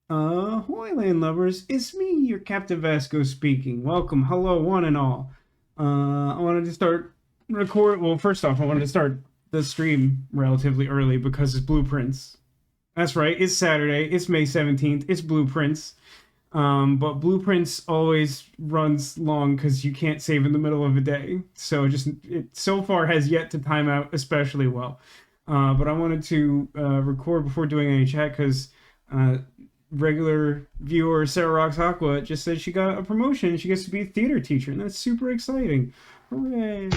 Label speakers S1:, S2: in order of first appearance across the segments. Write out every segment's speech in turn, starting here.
S1: Ahoy, landlubbers. It's me, your Captain Vasco speaking. Welcome, hello, one and all. I wanted to start well, first off, I wanted to start the stream relatively early because it's Blueprints. That's right, it's Saturday, it's May 17th, it's Blueprints. But Blueprints always runs long because you can't save in the middle of a day. So it so far has yet to time out especially well. But I wanted to record before doing any chat because regular viewer Sarah Rocks Aqua just said she got a promotion. She gets to be a theater teacher, and that's super exciting. Hooray!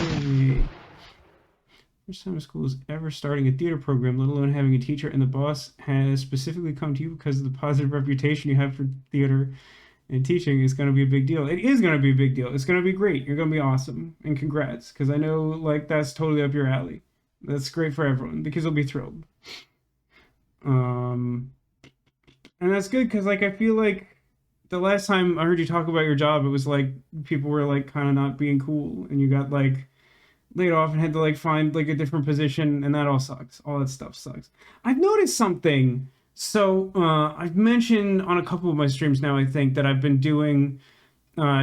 S1: First time a school is ever starting a theater program, let alone having a teacher, and the boss has specifically come to you because of the positive reputation you have for theater and teaching is going to be a big deal. It is going to be a big deal. It's going to be great. You're going to be awesome. And congrats, because I know like that's totally up your alley. That's great for everyone. The kids will be thrilled. And that's good because like I feel like the last time I heard you talk about your job, it was like people were like kind of not being cool, and you got like laid off and had to like find like a different position, and that all sucks. All that stuff sucks. I've noticed something. So I've mentioned on a couple of my streams now, I think, that I've been doing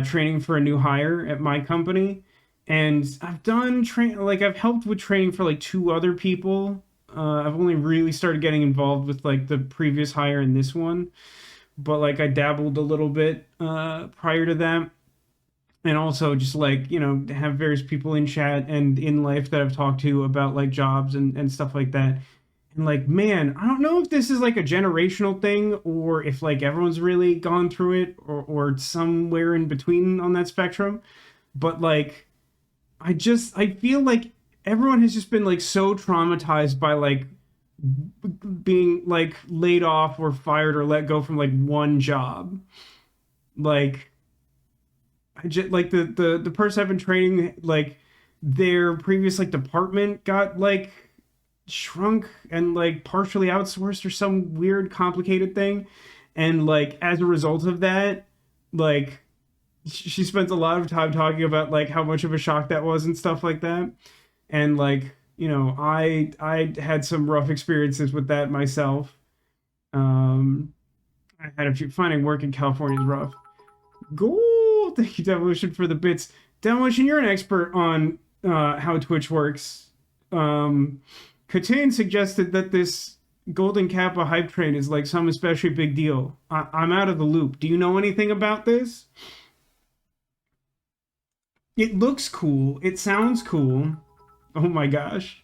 S1: training for a new hire at my company, and I've done like I've helped with training for like two other people. I've only really started getting involved with like the previous hire and this one, but like I dabbled a little bit prior to that, and also just like have various people in chat and in life that I've talked to about like jobs and stuff like that. And like, man, I don't know if this is like a generational thing or if like everyone's really gone through it or somewhere in between on that spectrum. But like, I feel like everyone has just been like so traumatized by like being like laid off or fired or let go from like one job. Like I just like the person I've been training, like their previous like department got like shrunk and like partially outsourced or some weird complicated thing, and like as a result of that, like she spent a lot of time talking about like how much of a shock that was and stuff like that. And like I had some rough experiences with that myself. I had a few. Finding work in California is rough. Gold. Thank you, Demolition, for the bits. Demolition, you're an expert on how Twitch works. Katane suggested that this Golden Kappa hype train is like some especially big deal. I'm out of the loop. Do you know anything about this? It looks cool. It sounds cool. Oh my gosh.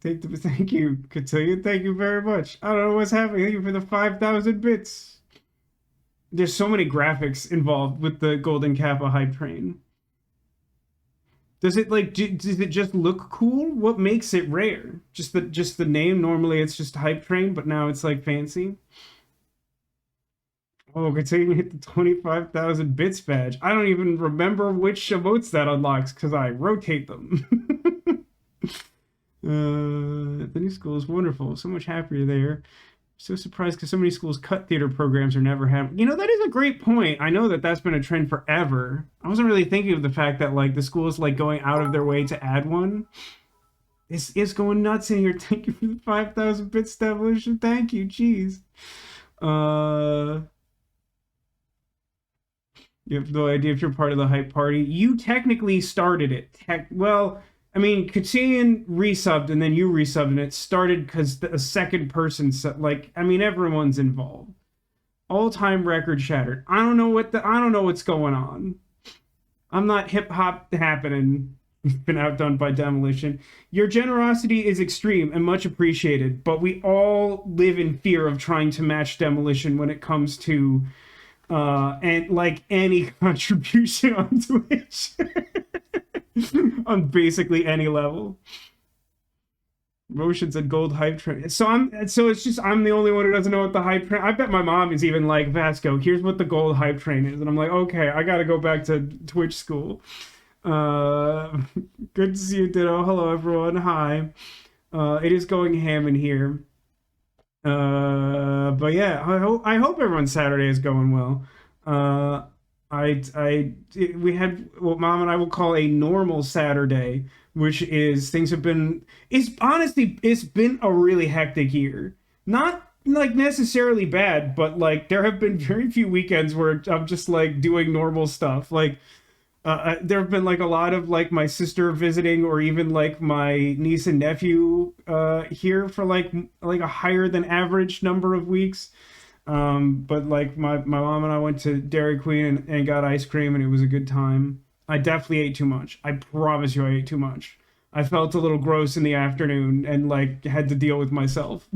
S1: Thank you, Cotillion. Thank you very much. I don't know what's happening. Thank you for the 5,000 bits. There's so many graphics involved with the Golden Kappa hype train. Does it like does it just look cool? What makes it rare? Just the name. Normally it's just hype train, but now it's like fancy. Oh, Cotillion hit the 25,000 bits badge. I don't even remember which emotes that unlocks because I rotate them. The new school is wonderful. So much happier there. So surprised because so many schools cut theater programs or never have. That is a great point. I know that that's been a trend forever. I wasn't really thinking of the fact that like the school is like going out of their way to add one. This is going nuts in here. Thank you for the 5,000 bits, Demolition. Thank you. Jeez. You have no idea if you're part of the hype party. You technically started it. Well, I mean, Katsian resubbed and then you resubbed, and it started because a second person like, I mean, everyone's involved. All-time record shattered. I don't know what's going on. I'm not hip hop happening. Been outdone by Demolition. Your generosity is extreme and much appreciated, but we all live in fear of trying to match Demolition when it comes to and like any contribution on Twitch. On basically any level. Motions and gold hype train. So it's just I'm the only one who doesn't know what the hype train. I bet my mom is even like, Vasco, here's what the gold hype train is, and I'm like, okay, I gotta go back to Twitch school. Good to see you, Ditto. Hello everyone. Hi. It is going ham in here. But yeah, I hope everyone's Saturday is going well. We had what Mom and I will call a normal Saturday, which is it's been a really hectic year. Not like necessarily bad, but like there have been very few weekends where I'm just like doing normal stuff. Like there have been like a lot of like my sister visiting, or even like my niece and nephew here for like a higher than average number of weeks. But like my mom and I went to Dairy Queen and got ice cream, and it was a good time. I definitely ate too much. I promise you, I ate too much. I felt a little gross in the afternoon and like had to deal with myself.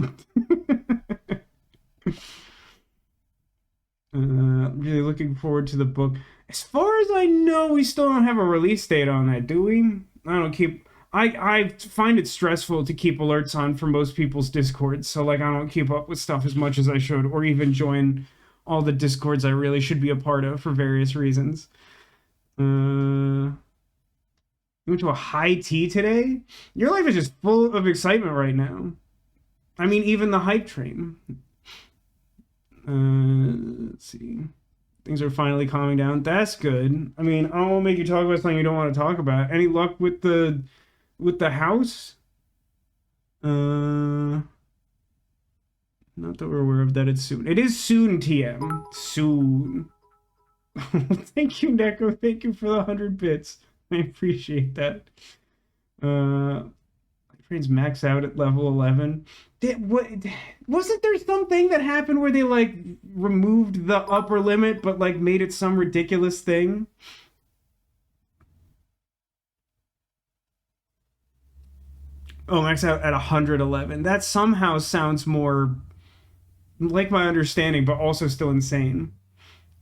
S1: Really looking forward to the book. As far as I know, we still don't have a release date on that, do we? I don't keep. I find it stressful to keep alerts on for most people's discords, so like I don't keep up with stuff as much as I should, or even join all the discords I really should be a part of for various reasons. You went to a high tea today? Your life is just full of excitement right now. I mean, even the hype train. Let's see. Things are finally calming down. That's good. I mean, I won't make you talk about something you don't want to talk about. Any luck with the house? Not that we're aware of that it's soon. It is soon, TM. Soon. Thank you, Neko. Thank you for the 100 bits. I appreciate that. Trains max out at level 11. Wasn't there something that happened where they like removed the upper limit but like made it some ridiculous thing? Oh, max out at 111. That somehow sounds more like my understanding, but also still insane.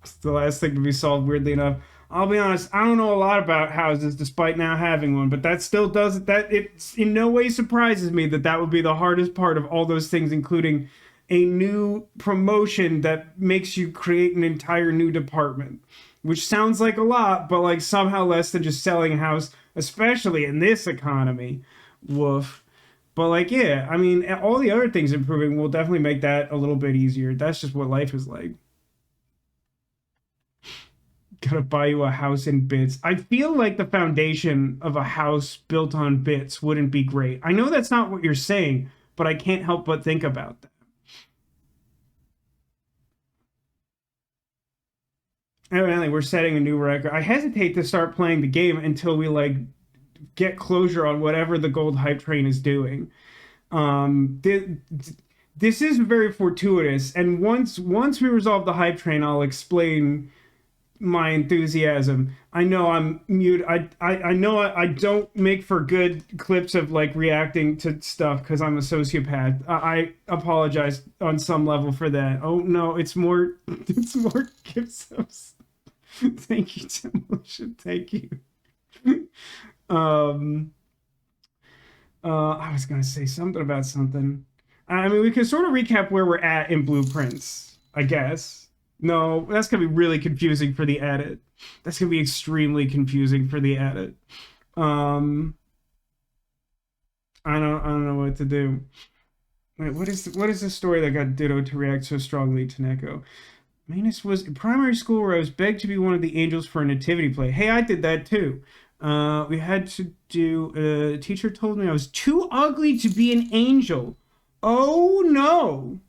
S1: It's the last thing to be solved, weirdly enough. I'll be honest, I don't know a lot about houses despite now having one, but that still does that. It in no way surprises me that that would be the hardest part of all those things, including a new promotion that makes you create an entire new department, which sounds like a lot, but like somehow less than just selling a house, especially in this economy. Woof. But like, yeah, I mean, all the other things improving will definitely make that a little bit easier. That's just what life is like. Gotta buy you a house in bits. I feel like the foundation of a house built on bits wouldn't be great. I know that's not what you're saying, but I can't help but think about that. Evidently, we're setting a new record. I hesitate to start playing the game until we like get closure on whatever the gold hype train is doing. This is very fortuitous, and once we resolve the hype train, I'll explain my enthusiasm. I know I'm mute. I know I don't make for good clips of like reacting to stuff because I'm a sociopath. I apologize on some level for that. Oh no, it's more it's more gifts. Thank you, Demolition. Thank you. Um I was gonna say something about something. I mean, we can sort of recap where we're at in blueprints, I guess. No, that's gonna be really confusing for the edit. That's gonna be extremely confusing for the edit. Um, I don't know what to do. Wait, what is the story that got Ditto to react so strongly to Neko? Manus was in primary school where I was begged to be one of the angels for a nativity play. Hey, I did that too. We had to do. A teacher told me I was too ugly to be an angel. Oh no.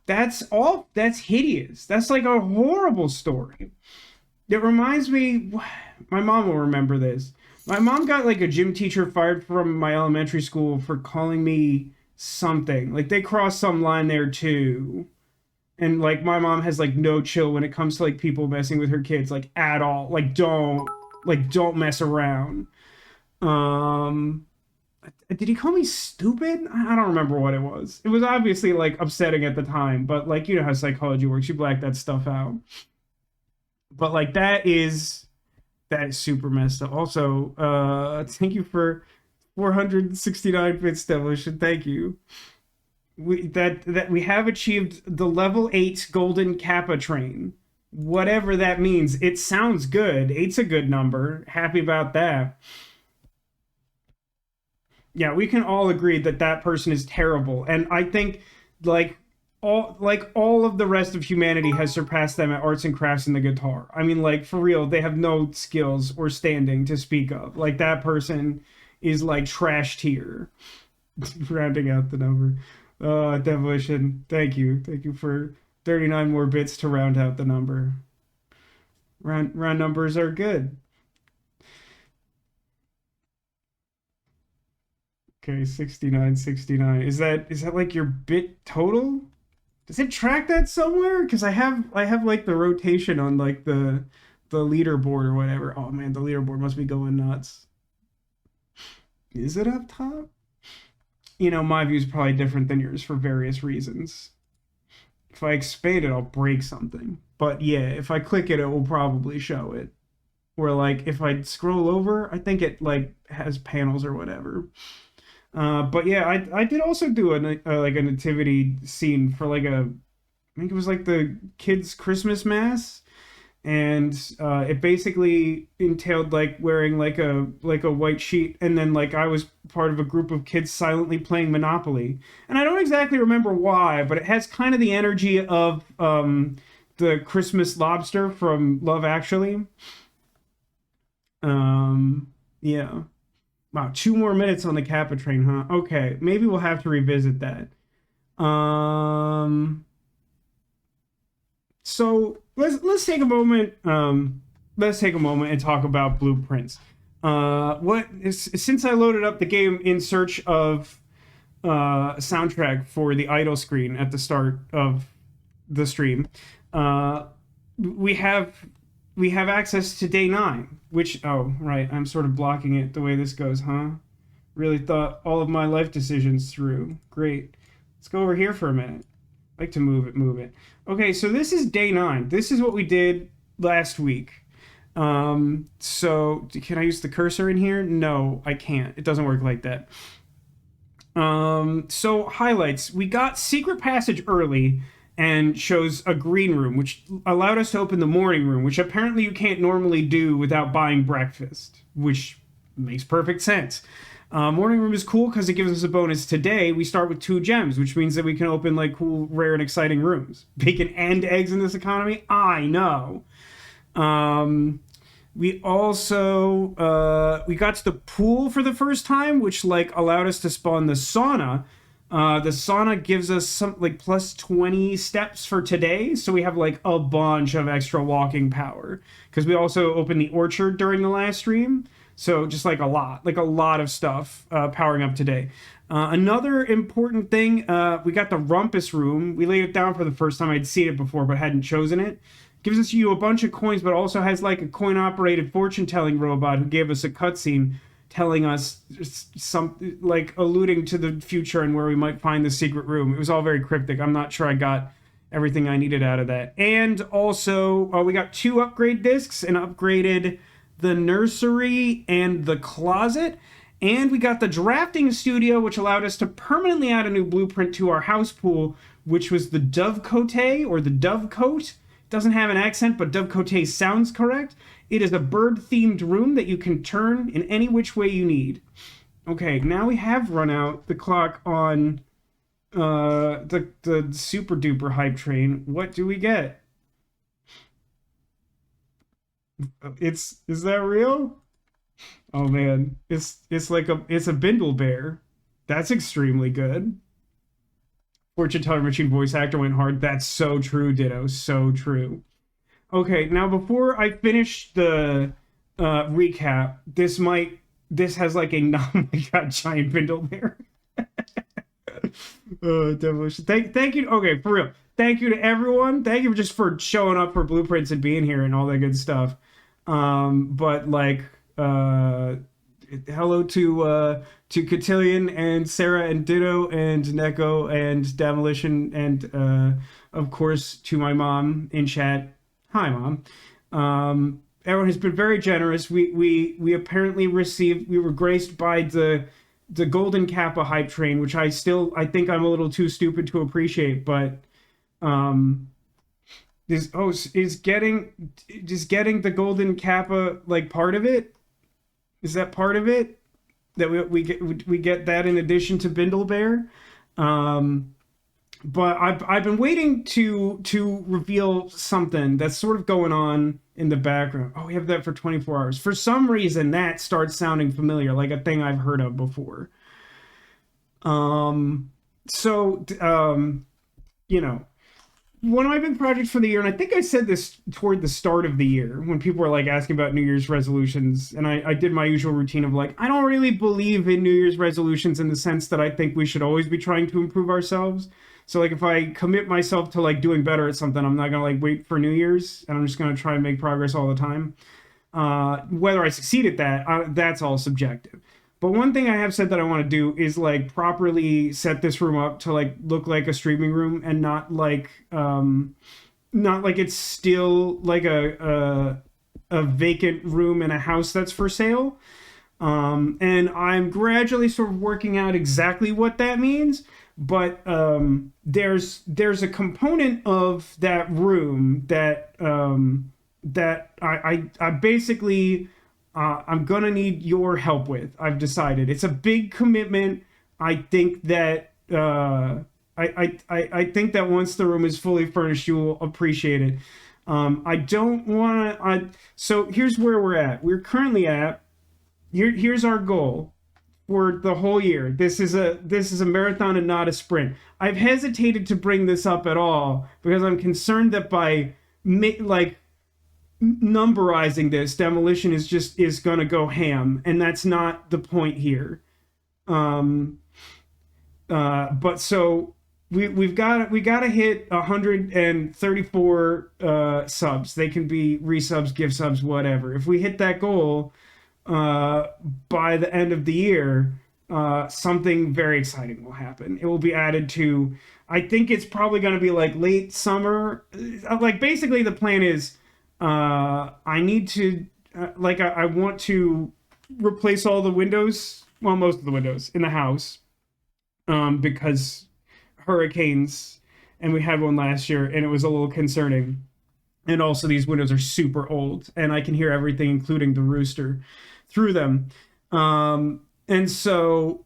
S1: That's all. That's hideous. That's like a horrible story. It reminds me. My mom will remember this. My mom got like a gym teacher fired from my elementary school for calling me something. Like they crossed some line there too. And like my mom has like no chill when it comes to like people messing with her kids, like at all. Like don't mess around. Um did he call me stupid? I don't remember what it was. It was obviously like upsetting at the time, but like you know how psychology works, you black that stuff out. But like that is super messed up. Also, thank you for 469 bits, Demolition. Thank you. We have achieved the level 8 golden kappa train. Whatever that means. It sounds good. 8's a good number. Happy about that. Yeah, we can all agree that that person is terrible, and I think like all of the rest of humanity has surpassed them at arts and crafts and the guitar. I mean, like for real, they have no skills or standing to speak of. Like that person is like trash tier. Rounding out the number. Demolition. Thank you for 39 more bits to round out the number. Round numbers are good. Okay, 69, 69. Is that like your bit total? Does it track that somewhere? Because I have like the rotation on like the leaderboard or whatever. Oh man, the leaderboard must be going nuts. Is it up top? You know, my view is probably different than yours for various reasons. If I expand it, I'll break something. But yeah, if I click it, it will probably show it. Or like if I scroll over, I think it like has panels or whatever. But yeah, I did also do like a nativity scene for like I think it was like the kids' Christmas mass, and it basically entailed like wearing like a white sheet, and then like I was part of a group of kids silently playing Monopoly, and I don't exactly remember why, but it has kind of the energy of the Christmas lobster from Love Actually. Yeah. Wow, 2 more minutes on the Kappa train, huh? Okay, maybe we'll have to revisit that. Um, so let's take a moment. Let's take a moment and talk about blueprints. What is since I loaded up the game in search of soundtrack for the idle screen at the start of the stream, uh, we have we have access to day 9. Which oh right, I'm sort of blocking it the way this goes, huh? Really thought all of my life decisions through. Great. Let's go over here for a minute. I like to move it, move it. Okay, so this is day 9. This is what we did last week. So can I use the cursor in here? No, I can't. It doesn't work like that. So highlights. We got secret passage early and shows a green room, which allowed us to open the morning room, which apparently you can't normally do without buying breakfast, which makes perfect sense. Morning room is cool because it gives us a bonus. Today we start with 2 gems, which means that we can open like cool, rare, and exciting rooms. Bacon and eggs in this economy? I know. We also we got to the pool for the first time, which like allowed us to spawn the sauna. The sauna gives us some like plus 20 steps for today, so we have like a bunch of extra walking power because we also opened the orchard during the last stream. So just like a lot of stuff powering up today. Another important thing, we got the rumpus room. We laid it down for the first time. I'd seen it before, but hadn't chosen it. Gives us you a bunch of coins, but also has like a coin-operated fortune-telling robot who gave us a cutscene telling us some like alluding to the future and where we might find the secret room. It was all very cryptic. I'm not sure I got everything I needed out of that. And also, we got 2 upgrade discs and upgraded the nursery and the closet. And we got the drafting studio, which allowed us to permanently add a new blueprint to our house pool, which was the dovecote or the dovecote. Doesn't have an accent, but dovecote sounds correct. It is a bird-themed room that you can turn in any which way you need. Okay, now we have run out the clock on the super duper hype train. What do we get? Is that real? Oh man, it's like it's a Bindle bear. That's extremely good. Fortune teller machine voice actor went hard. That's so true, Ditto. So true. Okay, now before I finish the recap, this has like a oh my god giant Bindle bear. Demolition. Thank you. Okay, for real. Thank you to everyone. Thank you just for showing up for blueprints and being here and all that good stuff. But like, hello to Cotillion and Sarah and Ditto and Neko and Demolition and of course to my mom in chat. Hi, mom. Everyone has been very generous. We apparently received. We were graced by the Golden Kappa hype train, which I think I'm a little too stupid to appreciate, but um is getting the Golden Kappa like part of it? Is that part of it? That we get that in addition to Bindle Bear? But I've been waiting to reveal something that's sort of going on in the background. Oh, we have that for 24 hours. For some reason, that starts sounding familiar, like a thing I've heard of before. Um, So, you know, one of my big projects for the year, and I think I said this toward the start of the year when people were like asking about New Year's resolutions, and I did my usual routine of like, I don't really believe in New Year's resolutions in the sense that I think we should always be trying to improve ourselves. So like if I commit myself to like doing better at something, I'm not gonna like wait for New Year's, and I'm just gonna try and make progress all the time. Whether I succeed at that, that's all subjective. But one thing I have said that I want to do is like properly set this room up to like look like a streaming room and not like it's still like a vacant room in a house that's for sale. And I'm gradually sort of working out exactly what that means. But there's a component of that room that I basically I'm gonna need your help with. I've decided it's a big commitment. I think that I think that once the room is fully furnished, you will appreciate it. I don't want to. So here's where we're at. We're currently at. Here's our goal for the whole year. This is a marathon and not a sprint. I've hesitated to bring this up at all because I'm concerned that by like numberizing this, demolition is gonna go ham, and that's not the point here. um but so we gotta hit 134 subs. They can be resubs, give subs, whatever. If we hit that goal by the end of the year, something very exciting will happen. It will be added to, I think it's probably going to be like late summer. Like basically the plan is I need to I want to replace all the windows, well, most of the windows in the house, because hurricanes, and we had one last year and it was a little concerning. And also these windows are super old and I can hear everything including the rooster through them. And so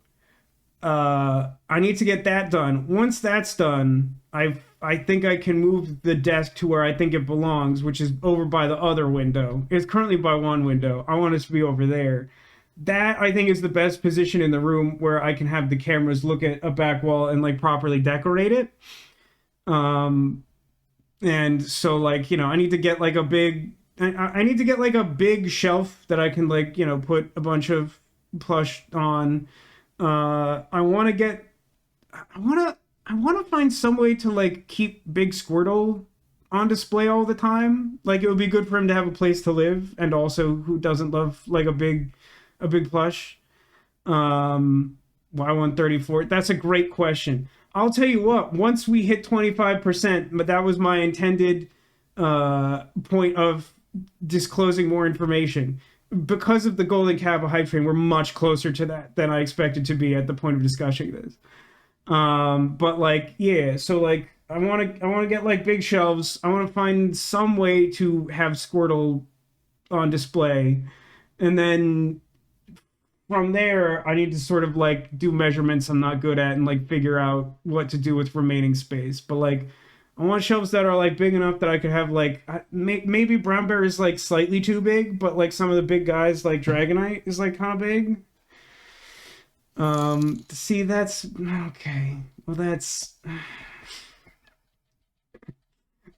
S1: I need to get that done. Once that's done, I think I can move the desk to where I think it belongs, which is over by the other window. It's currently by one window. I want it to be over there. That I think is the best position in the room where I can have the cameras look at a back wall and like properly decorate it. And so like, I need to get like a big, I need to get like a big shelf that I can like, put a bunch of plush on. I want to get, I want to find some way to like keep Big Squirtle on display all the time. Like it would be good for him to have a place to live, and also who doesn't love like a big plush. Why 134? That's a great question. I'll tell you what, once we hit 25%, but that was my intended point of disclosing more information. Because of the golden cap of hype train, we're much closer to that than I expected to be at the point of discussing this. But like, yeah, so like I want to get like big shelves. I want to find some way to have Squirtle on display, and then from there I need to sort of like do measurements I'm not good at and like figure out what to do with remaining space. But like I want shelves that are like big enough that I could have like maybe Brown Bear is like slightly too big, but like some of the big guys like Dragonite is like kind of big. See, that's okay. Well, that's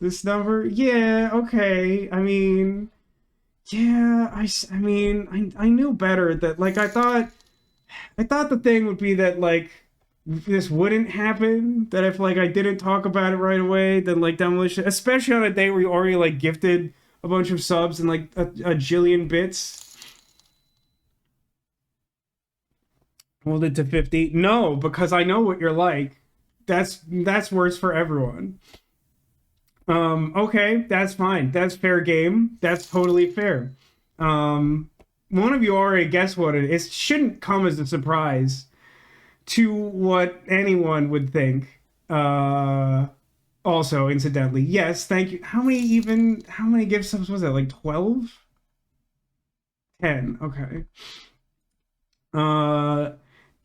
S1: this number. Yeah, okay. I mean, yeah, I mean, I knew better. That like I thought the thing would be that like this wouldn't happen. That if like I didn't talk about it right away, then like demolition, especially on a day where you already like gifted a bunch of subs and like a jillion bits. Hold it to 50. No, because I know what you're like. That's worse for everyone. Okay, that's fine. That's fair game. That's totally fair. One of you already guessed what it is. It shouldn't come as a surprise to what anyone would think. Also, incidentally, yes, thank you. How many gift subs was that? Like 12? 10. Okay.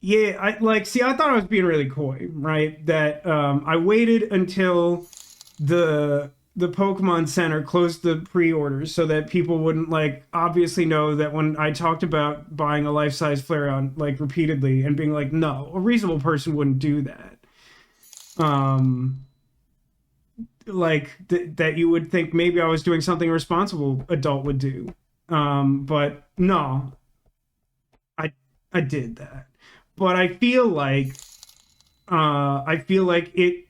S1: Yeah, I thought I was being really coy, right? That I waited until the Pokemon Center closed the pre-orders so that people wouldn't like obviously know that when I talked about buying a life-size Flareon like repeatedly and being like, no, a reasonable person wouldn't do that. Um, like that you would think maybe I was doing something a responsible adult would do. But no, I I did that. But I feel like the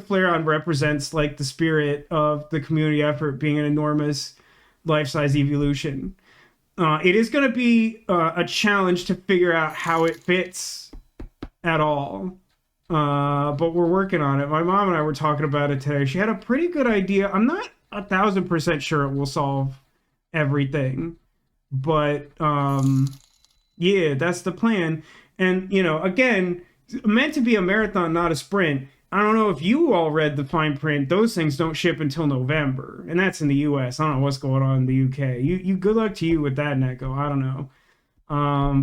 S1: flare on represents like the spirit of the community effort being an enormous life-size evolution. It is going to be a challenge to figure out how it fits at all. But we're working on it. My mom and I were talking about it today. She had a pretty good idea. I'm not 1,000% sure it will solve everything, but yeah, that's the plan. And again, meant to be a marathon, not a sprint. I don't know if you all read the fine print. Those things don't ship until November, and that's in the U.S. I don't know what's going on in the U.K. You good luck to you with that, Neko. I don't know.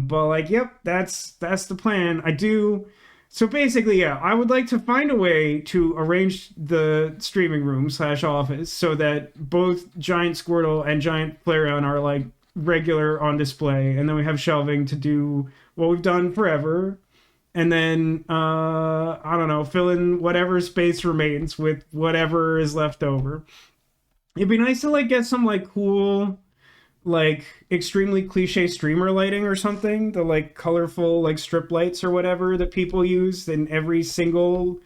S1: But like, yep, that's the plan. I do. So basically, yeah, I would like to find a way to arrange the streaming room slash office so that both Giant Squirtle and Giant Flareon are like regular on display, and then we have shelving to do what we've done forever, and then I don't know, fill in whatever space remains with whatever is left over. It'd be nice to like get some like cool, like extremely cliche streamer lighting or something, the like colorful like strip lights or whatever that people use in every single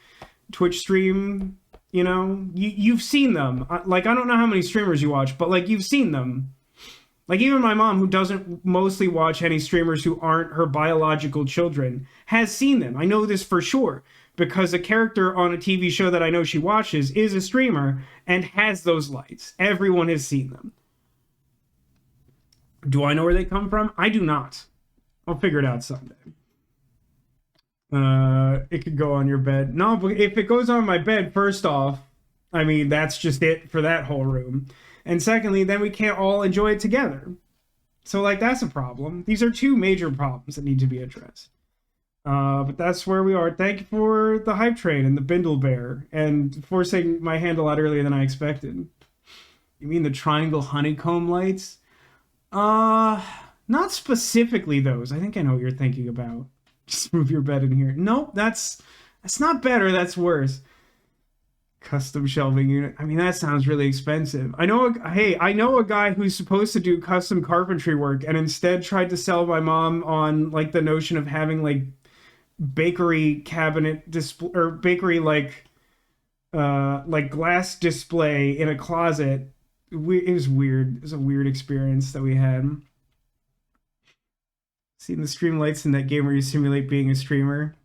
S1: Twitch stream. You've seen them. Like, I don't know how many streamers you watch, but like you've seen them. Like, even my mom, who doesn't mostly watch any streamers who aren't her biological children, has seen them. I know this for sure because a character on a TV show that I know she watches is a streamer and has those lights. Everyone has seen them. Do I know where they come from? I do not. I'll figure it out someday. It could go on your bed. No, but if it goes on my bed, first off, I mean, that's just it for that whole room. And secondly, then we can't all enjoy it together. So, like, that's a problem. These are two major problems that need to be addressed. But that's where we are. Thank you for the hype train and the Bindle Bear and forcing my hand a lot earlier than I expected. You mean the triangle honeycomb lights? Not specifically those. I think I know what you're thinking about. Just move your bed in here. Nope, that's not better. That's worse. Custom shelving unit. I mean, that sounds really expensive. I know a guy who's supposed to do custom carpentry work and instead tried to sell my mom on like the notion of having like bakery cabinet display or bakery like glass display in a closet. It was weird. It was a weird experience that we had. Seeing the stream lights in that game where you simulate being a streamer.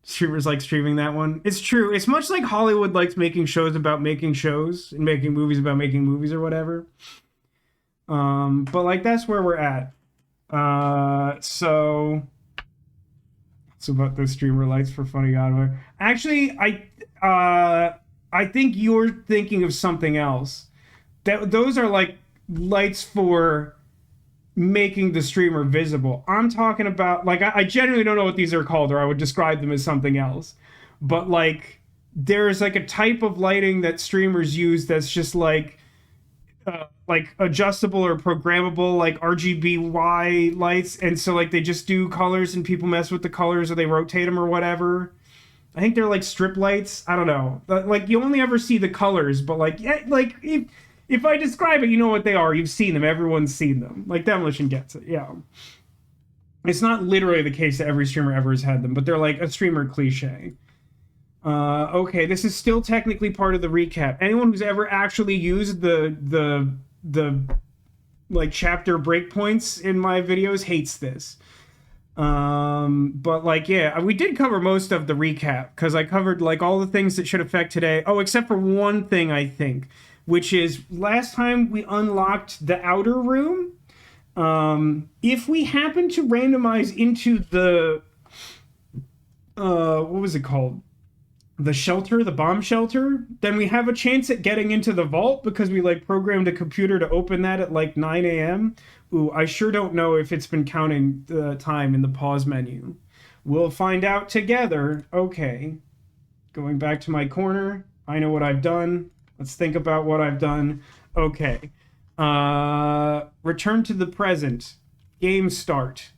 S1: Streamers like streaming that one. It's true. It's much like Hollywood likes making shows about making shows and making movies about making movies or whatever. But like that's where we're at. So it's about those streamer lights for funny godware. Actually, I think you're thinking of something else. Those are like lights for making the streamer visible. I'm talking about, like, I genuinely don't know what these are called, or I would describe them as something else. But, like, there's, like, a type of lighting that streamers use that's just, like adjustable or programmable, like, RGBY lights. And so, like, they just do colors and people mess with the colors or they rotate them or whatever. I think they're, like, strip lights. I don't know. But, like, you only ever see the colors, but, like, yeah, like, if I describe it, you know what they are. You've seen them. Everyone's seen them. Like, Demolition gets it, yeah. It's not literally the case that every streamer ever has had them, but they're like a streamer cliche. Okay, this is still technically part of the recap. Anyone who's ever actually used the like chapter breakpoints in my videos hates this. But like, yeah, we did cover most of the recap because I covered like all the things that should affect today. Oh, except for one thing, I think, which is last time we unlocked the outer room. If we happen to randomize into the, what was it called? The shelter, the bomb shelter, then we have a chance at getting into the vault because we like programmed a computer to open that at like 9 a.m. Ooh, I sure don't know if it's been counting the time in the pause menu. We'll find out together. Okay. Going back to my corner. I know what I've done. Let's think about what I've done. Okay. Return to the present. Game start.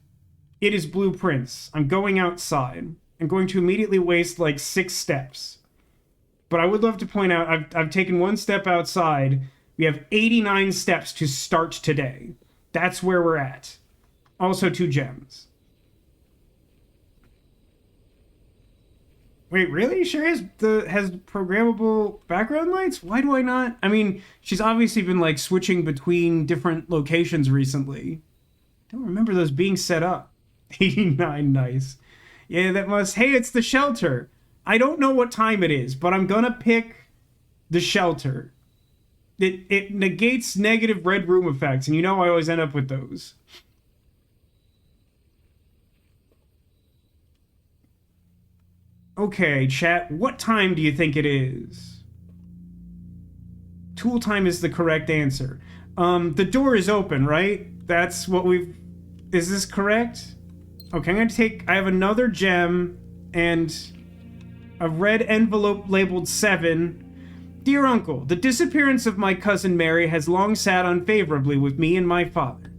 S1: It is blueprints. I'm going outside. I'm going to immediately waste like 6 steps. But I would love to point out I've taken one step outside. We have 89 steps to start today. That's where we're at. Also 2 gems. Wait, really? Sure has programmable background lights? Why do I not? I mean, she's obviously been like switching between different locations recently. Don't remember those being set up. 89, nice. Yeah, that must. Hey, it's the shelter. I don't know what time it is, but I'm gonna pick the shelter. It negates negative red room effects, and you know I always end up with those. Okay, chat, what time do you think it is? Tool time is the correct answer. The door is open, right? That's what we've... Is this correct? Okay, I'm gonna take... I have another gem and a red envelope labeled 7. Dear Uncle, the disappearance of my cousin Mary has long sat unfavorably with me and my father,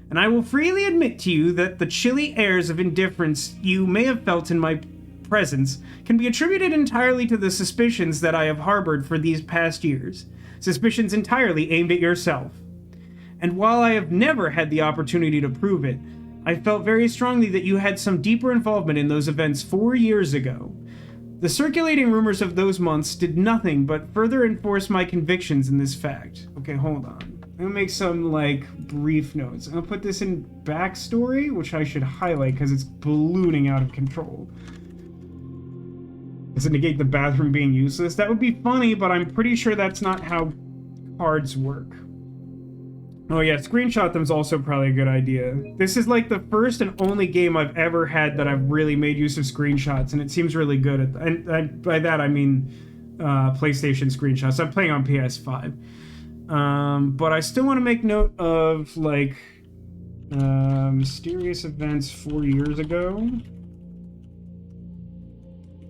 S1: and I will freely admit to you that the chilly airs of indifference you may have felt in my presence can be attributed entirely to the suspicions that I have harbored for these past years, suspicions entirely aimed at yourself. And while I have never had the opportunity to prove it, I felt very strongly that you had some deeper involvement in those events 4 years ago. The circulating rumors of those months did nothing but further enforce my convictions in this fact. Okay, hold on. I'm gonna make some, like, brief notes. I'm gonna put this in backstory, which I should highlight because it's ballooning out of control. Does it negate the bathroom being useless? That would be funny, but I'm pretty sure that's not how cards work. Oh yeah, screenshot them's also probably a good idea. This is like the first and only game I've ever had that I've really made use of screenshots, and it seems really good. And by that I mean PlayStation screenshots. I'm playing on PS5. But I still want to make note of, like, mysterious events 4 years ago.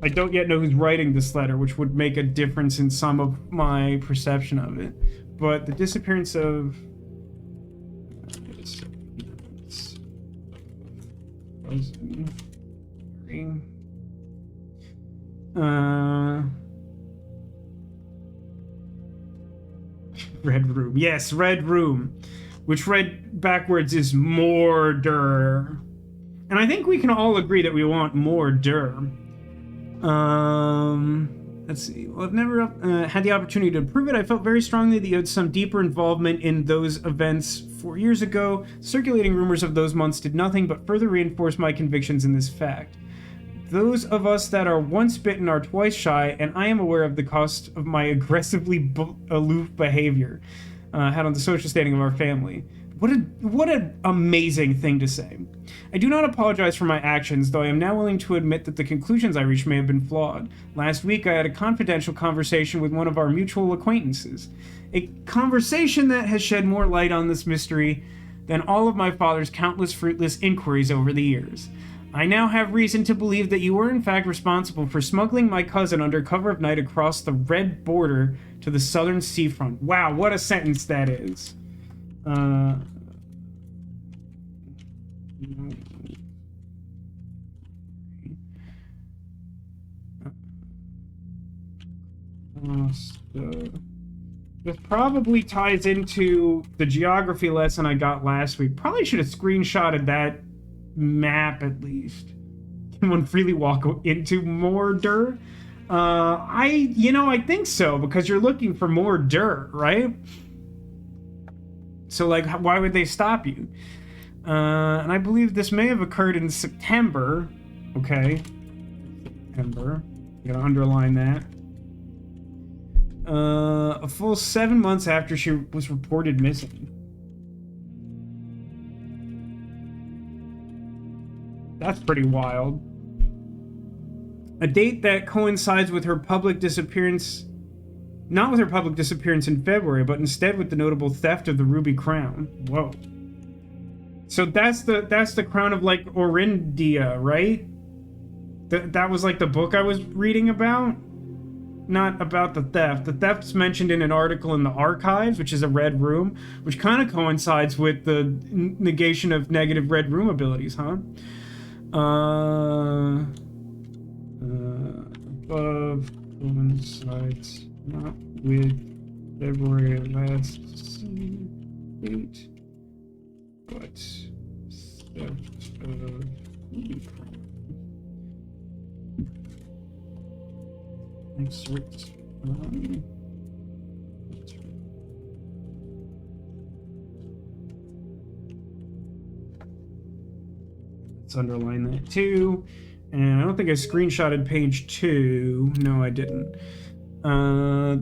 S1: I don't yet know who's writing this letter, which would make a difference in some of my perception of it. But the disappearance of... Red Room. Yes, Red Room. Which read backwards is Morder. And I think we can all agree that we want Morder. Let's see. Well, I've never had the opportunity to prove it. I felt very strongly that you had some deeper involvement in those events 4 years ago. Circulating rumors of those months did nothing but further reinforce my convictions in this fact. Those of us that are once bitten are twice shy, and I am aware of the cost of my aggressively aloof behavior had on the social standing of our family. What an amazing thing to say. I do not apologize for my actions, though I am now willing to admit that the conclusions I reached may have been flawed. Last week I had a confidential conversation with one of our mutual acquaintances. A conversation that has shed more light on this mystery than all of my father's countless fruitless inquiries over the years. I now have reason to believe that you were in fact responsible for smuggling my cousin under cover of night across the red border to the southern seafront. Wow, what a sentence that is. This probably ties into the geography lesson I got last week. Probably should have screenshotted that map at least. Can one freely walk into Morder? I think so, because you're looking for more dirt, right? So, like, why would they stop you? And I believe this may have occurred in September. Okay. September. I'm gonna underline that. A full 7 months after she was reported missing. That's pretty wild. A date that coincides with her public disappearance, not with her public disappearance in February, but instead with the notable theft of the Ruby Crown. Whoa. So that's the Crown of, like, Orindia, right? That was, like, the book I was reading about? Not about the theft. The theft's mentioned in an article in the archives, which is a red room, which kind of coincides with the negation of negative red room abilities, huh? Above coincides not with February last date, but theft of excerpt. Let's underline that too. And I don't think I screenshotted page 2. No, I didn't.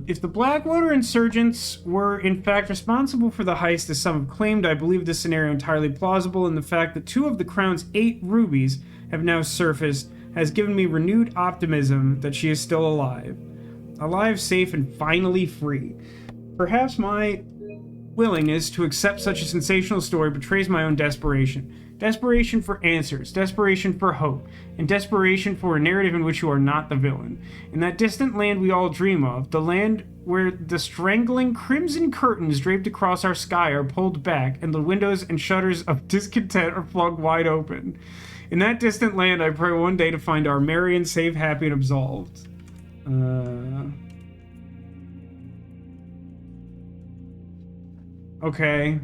S1: If the Blackwater insurgents were in fact responsible for the heist as some have claimed, I believe this scenario entirely plausible, and the fact that 2 of the Crown's 8 rubies have now surfaced has given me renewed optimism that she is still alive. Alive, safe, and finally free. Perhaps my willingness to accept such a sensational story betrays my own desperation. Desperation for answers, desperation for hope, and desperation for a narrative in which you are not the villain. In that distant land we all dream of, the land where the strangling crimson curtains draped across our sky are pulled back, and the windows and shutters of discontent are flung wide open. In that distant land, I pray one day to find our Marion safe, happy, and absolved. Okay.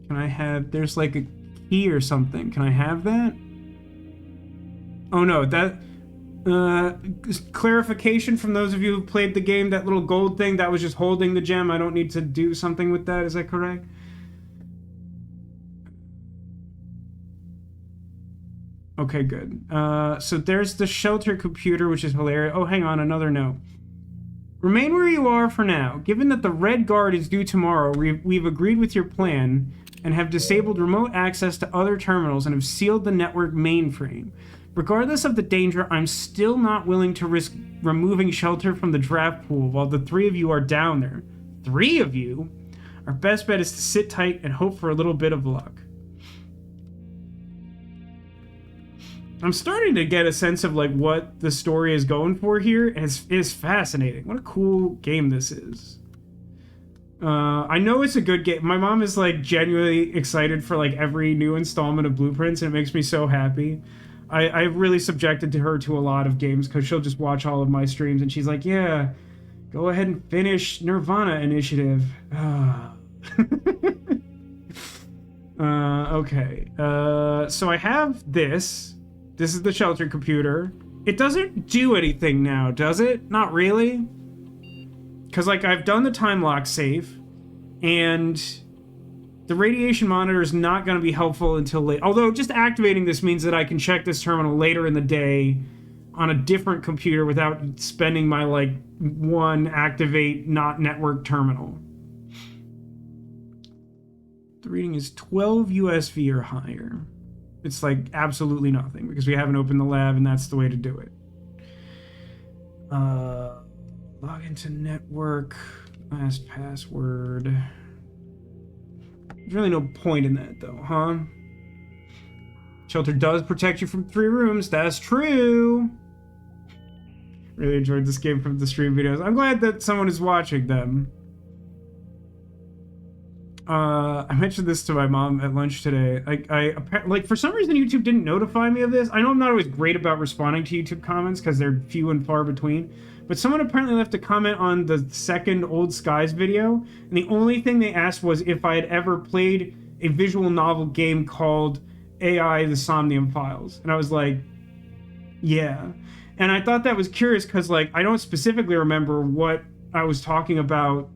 S1: Can I have... There's like a key or something. Can I have that? Oh no, that... clarification from those of you who played the game, that little gold thing, that was just holding the gem. I don't need to do something with that. Is that correct? Okay, good. So there's the shelter computer, which is hilarious. Oh, hang on, another note. Remain where you are for now. Given that the Red Guard is due tomorrow, we've agreed with your plan and have disabled remote access to other terminals and have sealed the network mainframe. Regardless of the danger, I'm still not willing to risk removing shelter from the draft pool while the 3 of you are down there. 3 of you? Our best bet is to sit tight and hope for a little bit of luck. I'm starting to get a sense of like what the story is going for here. It's fascinating. What a cool game this is. I know it's a good game. My mom is like genuinely excited for like every new installment of Blueprints, and it makes me so happy. I've really subjected to her to a lot of games because she'll just watch all of my streams and she's like, yeah, go ahead and finish Nirvana Initiative. Okay. So I have this. This is the shelter computer. It doesn't do anything now, does it? Not really. Because, like, I've done the time lock safe, and the radiation monitor is not going to be helpful until late. Although, just activating this means that I can check this terminal later in the day on a different computer without spending my, like, 1 activate not network terminal. The reading is 12 USV or higher. It's like absolutely nothing because we haven't opened the lab and that's the way to do it. Log into network, last password. There's really no point in that though, huh? Shelter does protect you from 3 rooms. That's true. Really enjoyed this game from the stream videos. I'm glad that someone is watching them. I mentioned this to my mom at lunch today. Like for some reason YouTube didn't notify me of this. I know I'm not always great about responding to YouTube comments because they're few and far between. But someone apparently left a comment on the second Old Skies video, and the only thing they asked was if I had ever played a visual novel game called AI: The Somnium Files. And I was like, yeah. And I thought that was curious because like I don't specifically remember what I was talking about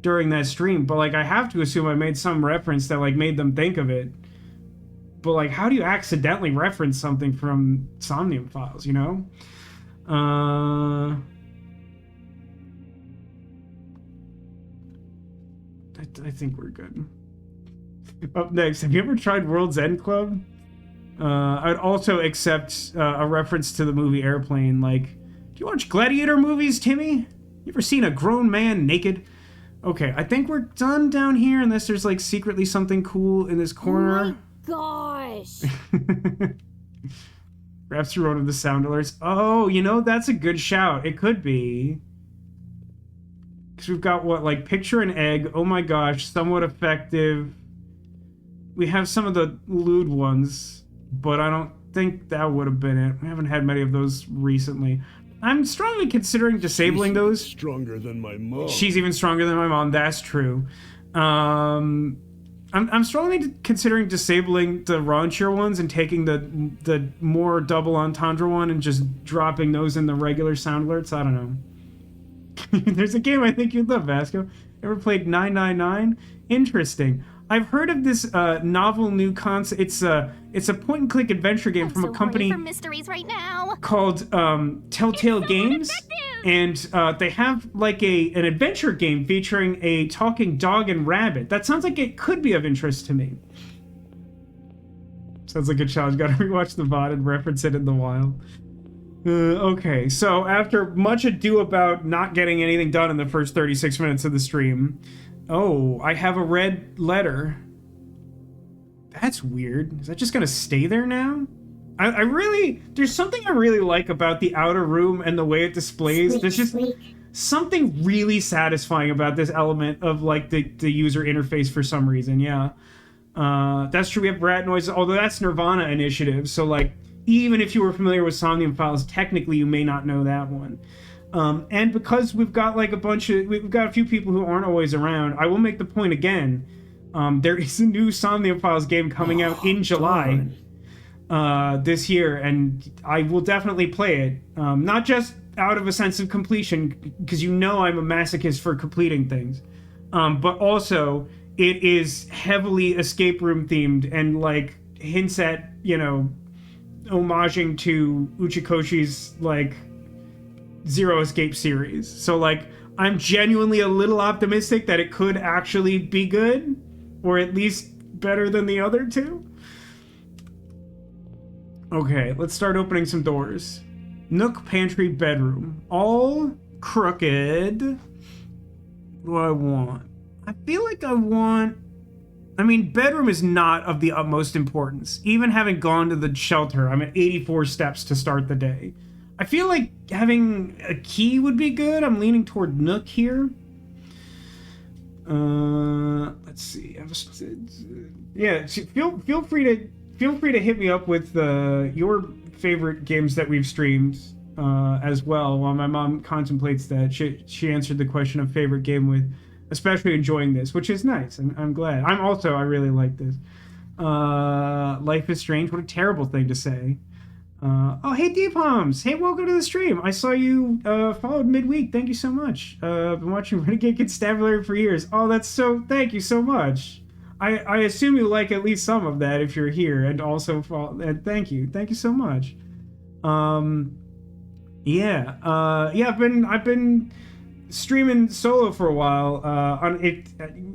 S1: during that stream, but like I have to assume I made some reference that like made them think of it. But like how do you accidentally reference something from Somnium Files, you know? I think we're good. Up next, have you ever tried World's End Club? I'd also accept a reference to the movie Airplane. Like, do you watch Gladiator movies, Timmy? You ever seen a grown man naked? Okay, I think we're done down here unless there's like secretly something cool in this corner.
S2: Oh my gosh!
S1: Perhaps through one of the sound alerts. Oh, you know, that's a good shout. It could be. Because we've got what, like picture an egg. Oh my gosh, somewhat effective. We have some of the lewd ones, but I don't think that would have been it. We haven't had many of those recently. I'm strongly considering disabling those.
S2: Stronger than my mom.
S1: She's even stronger than my mom. That's true. I'm strongly considering disabling the raunchier ones and taking the more double entendre one and just dropping those in the regular sound alerts. I don't know. There's a game I think you'd love, Vasco. Ever played 999? Interesting. I've heard of this novel new concept. It's a point-and-click adventure game from a company
S3: for mysteries right now.
S1: called Telltale Games, and they have like an adventure game featuring a talking dog and rabbit. That sounds like it could be of interest to me. Sounds like a challenge. Got to rewatch the VOD and reference it in the wild. Okay, so after much ado about not getting anything done in the first 36 minutes of the stream, oh, I have a red letter. That's weird. Is that just gonna stay there now? I really, there's something I really like about the outer room and the way it displays. There's just something really satisfying about this element of like the user interface for some reason. Yeah, that's true. We have rat noises, although that's Nirvana Initiative. So like, even if you were familiar with Somnium Files, technically you may not know that one. And because we've got like we've got a few people who aren't always around, I will make the point again. There is a new Somnium Files game coming out in July this year, and I will definitely play it. Not just out of a sense of completion, because you know I'm a masochist for completing things, but also it is heavily escape room themed and like hints at, you know, homaging to Uchikoshi's like Zero Escape series. So like, I'm genuinely a little optimistic that it could actually be good, or at least better than the other two. Okay, let's start opening some doors. Nook, pantry, bedroom. All crooked. What do I want? I feel like I want... I mean, bedroom is not of the utmost importance. Even having gone to the shelter, I'm at 84 steps to start the day. I feel like having a key would be good. I'm leaning toward Nook here. Let's see. Yeah, feel free to hit me up with your favorite games that we've streamed as well. While my mom contemplates that, she answered the question of favorite game with especially enjoying this, which is nice. I'm glad. I really like this. Life is Strange. What a terrible thing to say. Oh, hey, Deepalms. Hey, welcome to the stream. I saw you followed midweek. Thank you so much. I've been watching Renegade Constabulary for years. Oh, thank you so much. I assume you like at least some of that if you're here, and also and thank you so much. I've been streaming solo for a while. On it,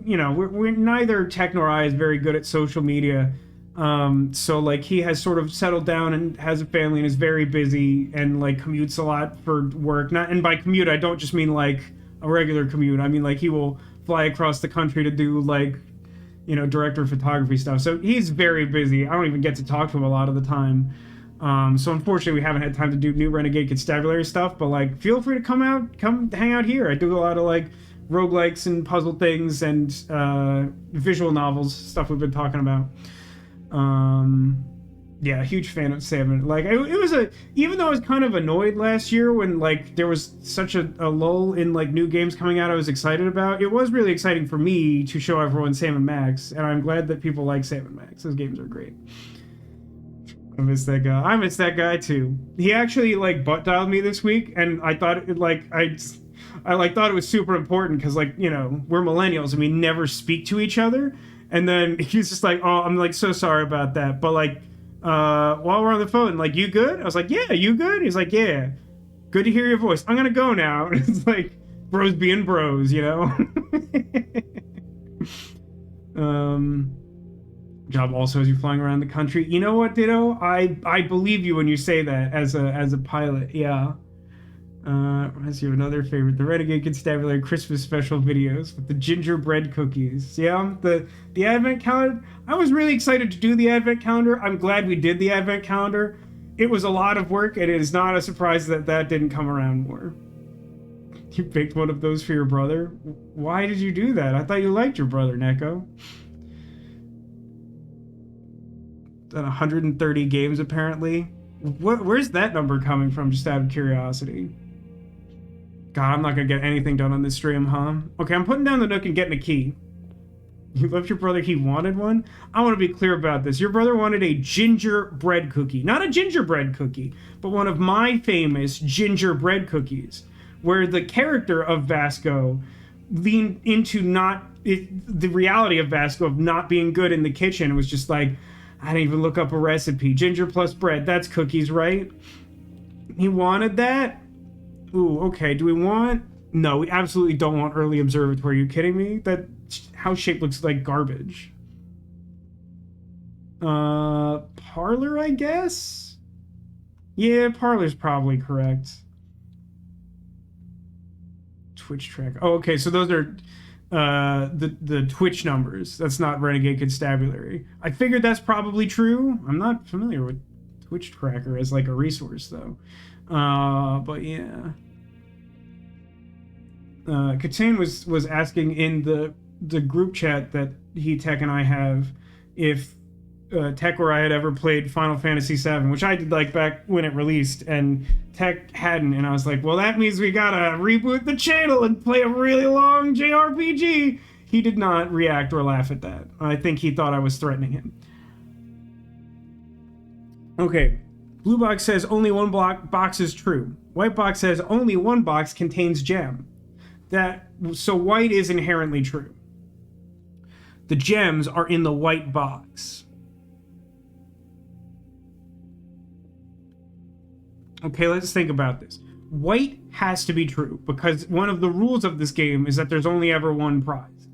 S1: you know, we're neither Tech nor I is very good at social media. So like, he has sort of settled down and has a family and is very busy and like commutes a lot for work. And by commute, I don't just mean like a regular commute. I mean like he will fly across the country to do like, you know, director of photography stuff. So he's very busy. I don't even get to talk to him a lot of the time. So unfortunately, we haven't had time to do new Renegade Constabulary stuff, but like, feel free to come hang out here. I do a lot of like roguelikes and puzzle things and visual novels, stuff we've been talking about. Yeah, huge fan of Salmon. Like, it was even though I was kind of annoyed last year when like there was such a lull in like new games coming out I was excited about, it was really exciting for me to show everyone Sam and Max, and I'm glad that people like Sam and Max. Those games are great. I miss that guy. I miss that guy too. He actually like butt dialed me this week, and I thought it like I thought it was super important because like, you know, we're millennials and we never speak to each other. And then he's just like, oh, I'm like so sorry about that, but like while we're on the phone, like, you good? I was like, yeah, you good? He's like, yeah, good to hear your voice. I'm gonna go now. It's like bros being bros, you know. Job also has you flying around the country. You know what, Ditto? I believe you when you say that as a pilot. Yeah. Reminds you of another favorite, the Renegade Constabulary Christmas special videos with the gingerbread cookies. Yeah, the advent calendar. I was really excited to do the advent calendar. I'm glad we did the advent calendar. It was a lot of work, and it is not a surprise that didn't come around more. You baked one of those for your brother? Why did you do that? I thought you liked your brother, Neko. Done 130 games, apparently. Where's that number coming from, just out of curiosity? God, I'm not gonna get anything done on this stream, huh? Okay, I'm putting down the Nook and getting a key. You left your brother, he wanted one? I want to be clear about this. Your brother wanted a gingerbread cookie. Not a gingerbread cookie, but one of my famous gingerbread cookies, where the character of Vasco leaned into the reality of Vasco of not being good in the kitchen. It was just like, I didn't even look up a recipe. Ginger plus bread, that's cookies, right? He wanted that? Ooh, okay. Do we want... No, we absolutely don't want early observatory. Are you kidding me? That house shape looks like garbage. Parlor, I guess? Yeah, parlor's probably correct. Twitch track. Oh, okay, so those are the Twitch numbers. That's not Renegade Constabulary. I figured that's probably true. I'm not familiar with Twitch tracker as like a resource though. But yeah. Katane was asking in the group chat that Tech and I have if Tech or I had ever played Final Fantasy VII, which I did like back when it released, and Tech hadn't, and I was like, well, that means we gotta reboot the channel and play a really long JRPG. He did not react or laugh at that. I think he thought I was threatening him. Okay, blue box says only one box is true. White box says only one box contains gem. So white is inherently true. The gems are in the white box. Okay, let's think about this. White has to be true because one of the rules of this game is that there's only ever one prize.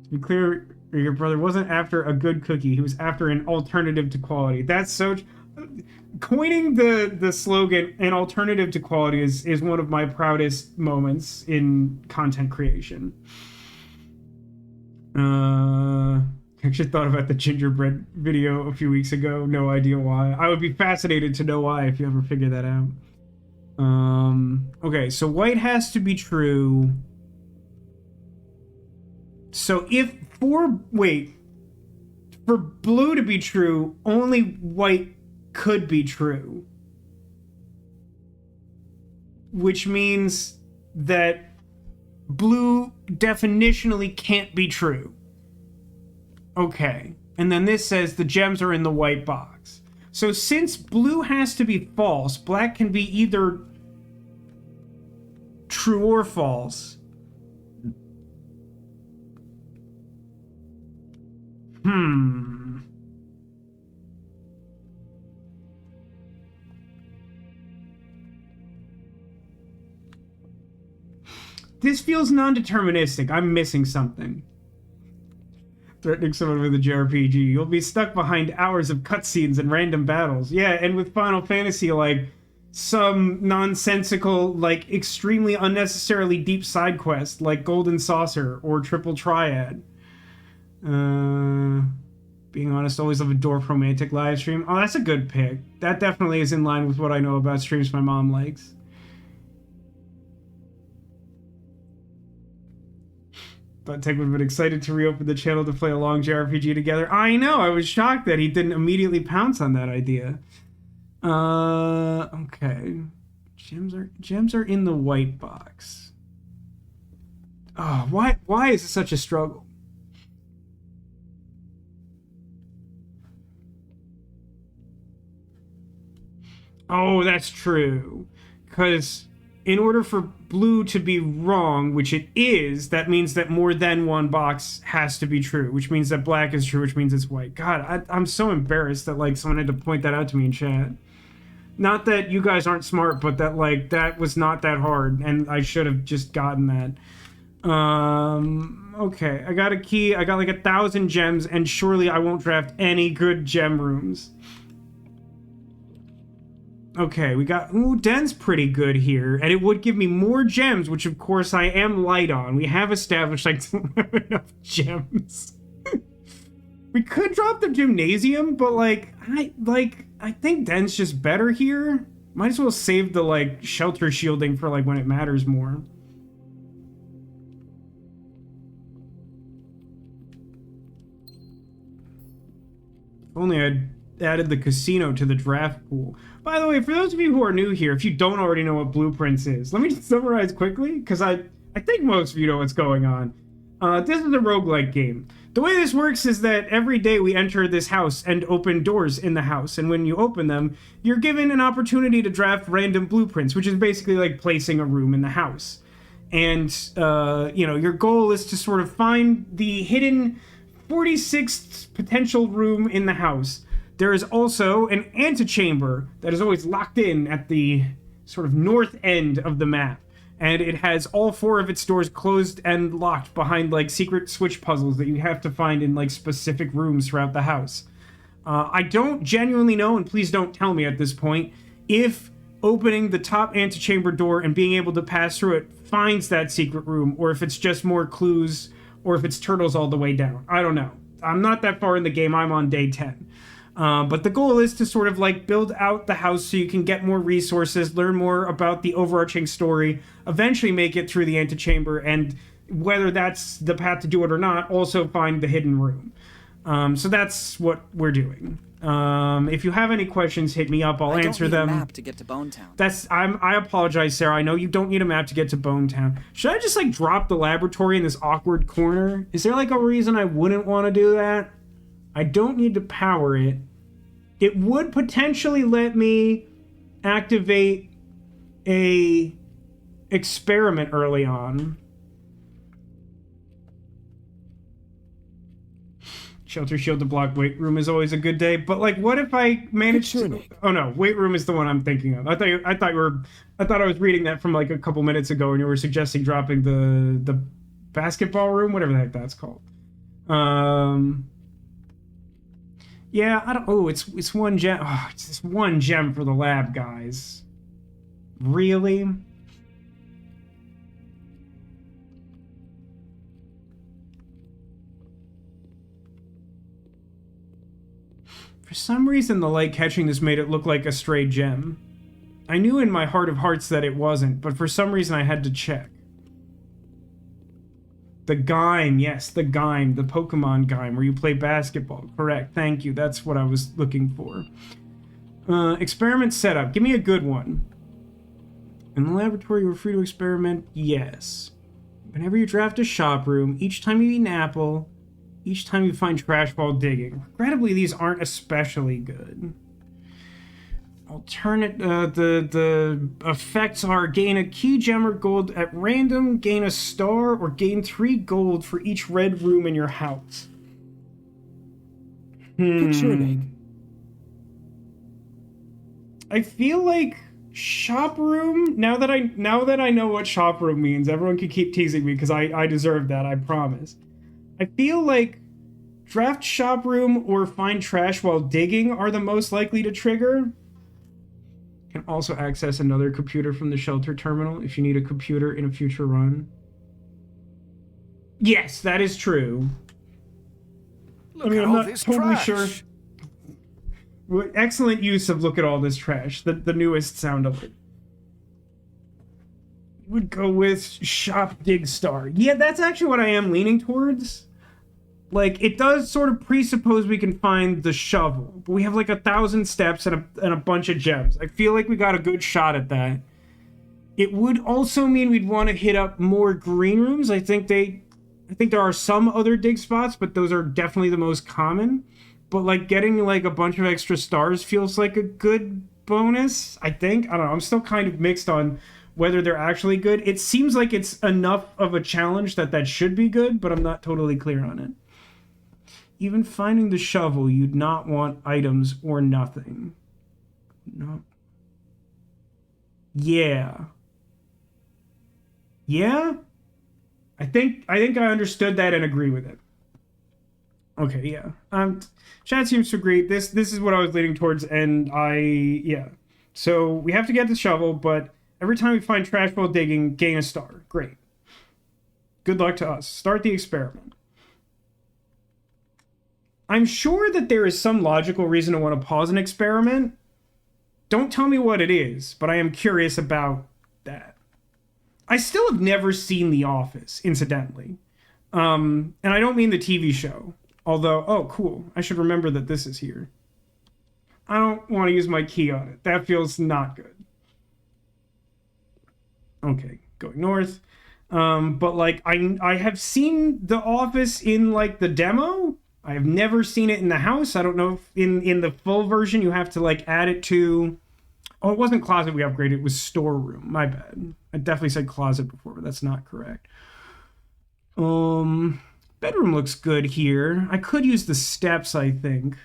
S1: To be clear, your brother wasn't after a good cookie. He was after an alternative to quality. That's so... Coining the slogan "an alternative to quality" is one of my proudest moments in content creation. I actually thought about the gingerbread video a few weeks ago. No idea why. I would be fascinated to know why if you ever figure that out. Okay, so white has to be true. So for blue to be true, only white could be true, which means that blue definitionally can't be true. Okay, and then this says the gems are in the white box. So since blue has to be false, black can be either true or false. This feels non-deterministic. I'm missing something. Threatening someone with a JRPG. You'll be stuck behind hours of cutscenes and random battles. Yeah, and with Final Fantasy, like, some nonsensical, like, extremely unnecessarily deep side quest, like Golden Saucer or Triple Triad. Being honest, always love a dwarf romantic live stream. Oh, that's a good pick. That definitely is in line with what I know about streams my mom likes. Thought Tech would have been excited to reopen the channel to play a long JRPG together. I know, I was shocked that he didn't immediately pounce on that idea. Okay. Gems are in the white box. Oh, why is it such a struggle? Oh, that's true. Because in order for blue to be wrong, which it is, that means that more than one box has to be true, which means that black is true, which means it's white. God, I'm so embarrassed that, like, someone had to point that out to me in chat. Not that you guys aren't smart, but that, like, that was not that hard, and I should have just gotten that. Okay, I got a key, I got like 1,000 gems, and surely I won't draft any good gem rooms. Okay, we got... Ooh, Den's pretty good here. And it would give me more gems, which of course I am light on. We have established I don't have enough gems. We could drop the gymnasium, but I think Den's just better here. Might as well save the, like, shelter shielding for, like, when it matters more. If only I'd added the casino to the draft pool. By the way, for those of you who are new here, if you don't already know what Blueprints is, let me just summarize quickly, because I think most of you know what's going on. This is a roguelike game. The way this works is that every day we enter this house and open doors in the house, and when you open them, you're given an opportunity to draft random blueprints, which is basically like placing a room in the house. And, your goal is to sort of find the hidden 46th potential room in the house. There is also an antechamber that is always locked in at the sort of north end of the map. And it has all 4 of its doors closed and locked behind, like, secret switch puzzles that you have to find in, like, specific rooms throughout the house. I don't genuinely know, and please don't tell me at this point, if opening the top antechamber door and being able to pass through it finds that secret room, or if it's just more clues, or if it's turtles all the way down. I don't know. I'm not that far in the game. I'm on day 10. But the goal is to sort of like build out the house so you can get more resources, learn more about the overarching story, eventually make it through the antechamber, and whether that's the path to do it or not, also find the hidden room. So that's what we're doing. If you have any questions, hit me up. I'll answer them. I don't need a
S2: map to get to Bonetown.
S1: I apologize, Sarah. I know you don't need a map to get to Bonetown. Should I just like drop the laboratory in this awkward corner? Is there like a reason I wouldn't want to do that? I don't need to power it. It would potentially let me activate a experiment early on. Shelter, shield to block, weight room is always a good day. But like, what if I manage to? Oh no, weight room is the one I'm thinking of. I thought I was reading that from like a couple minutes ago, and you were suggesting dropping the basketball room, whatever the heck that's called. Yeah, I don't. Oh, it's one gem. Oh, it's this one gem for the lab, guys. Really? For some reason, the light catching this made it look like a stray gem. I knew in my heart of hearts that it wasn't, but for some reason I had to check. The Game, yes, the Game, the Pokemon Game, where you play basketball. Correct, thank you, that's what I was looking for. Experiment setup, give me a good one. In the laboratory, you're free to experiment, yes. Whenever you draft a shop room, each time you eat an apple, each time you find trash while digging. Regrettably, these aren't especially good. Alternate, the effects are gain a key gem or gold at random, gain a star, or gain 3 gold for each red room in your house.
S2: Picture an egg.
S1: I feel like shop room, now that I know what shop room means, everyone can keep teasing me because I deserve that, I promise. I feel like draft shop room or find trash while digging are the most likely to trigger. Can also access another computer from the shelter terminal if you need a computer in a future run. Yes, that is true.
S3: I'm not totally sure.
S1: Excellent use of look at all this trash. The newest sound of it. Would go with shop dig star. Yeah, that's actually what I am leaning towards. Like, it does sort of presuppose we can find the shovel, but we have like 1,000 steps and a bunch of gems. I feel like we got a good shot at that. It would also mean we'd want to hit up more green rooms. I think there are some other dig spots, but those are definitely the most common. But like getting like a bunch of extra stars feels like a good bonus, I think. I don't know. I'm still kind of mixed on whether they're actually good. It seems like it's enough of a challenge that should be good, but I'm not totally clear on it. Even finding the shovel, you'd not want items or nothing. No. Yeah. Yeah? I think I understood that and agree with it. Okay, yeah. Chat seems to agree. This is what I was leaning towards, and yeah. So we have to get the shovel, but every time we find trash while digging, gain a star. Great. Good luck to us. Start the experiment. I'm sure that there is some logical reason to want to pause an experiment. Don't tell me what it is, but I am curious about that. I still have never seen The Office, incidentally. And I don't mean the TV show. Although, oh, cool. I should remember that this is here. I don't want to use my key on it. That feels not good. Okay, going north. But like I have seen The Office in like the demo. I have never seen it in the house. I don't know if in the full version you have to like add it to. Oh, it wasn't closet we upgraded. It was storeroom. My bad. I definitely said closet before, but that's not correct. Bedroom looks good here. I could use the steps, I think.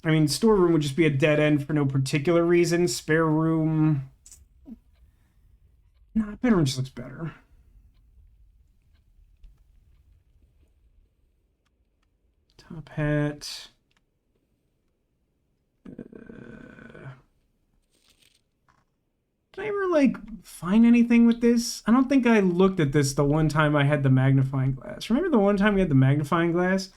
S1: I mean, storeroom would just be a dead end for no particular reason. Spare room. Nah, bedroom just looks better. Top hat. Did I ever, like, find anything with this? I don't think I looked at this the one time I had the magnifying glass. Remember the one time we had the magnifying glass?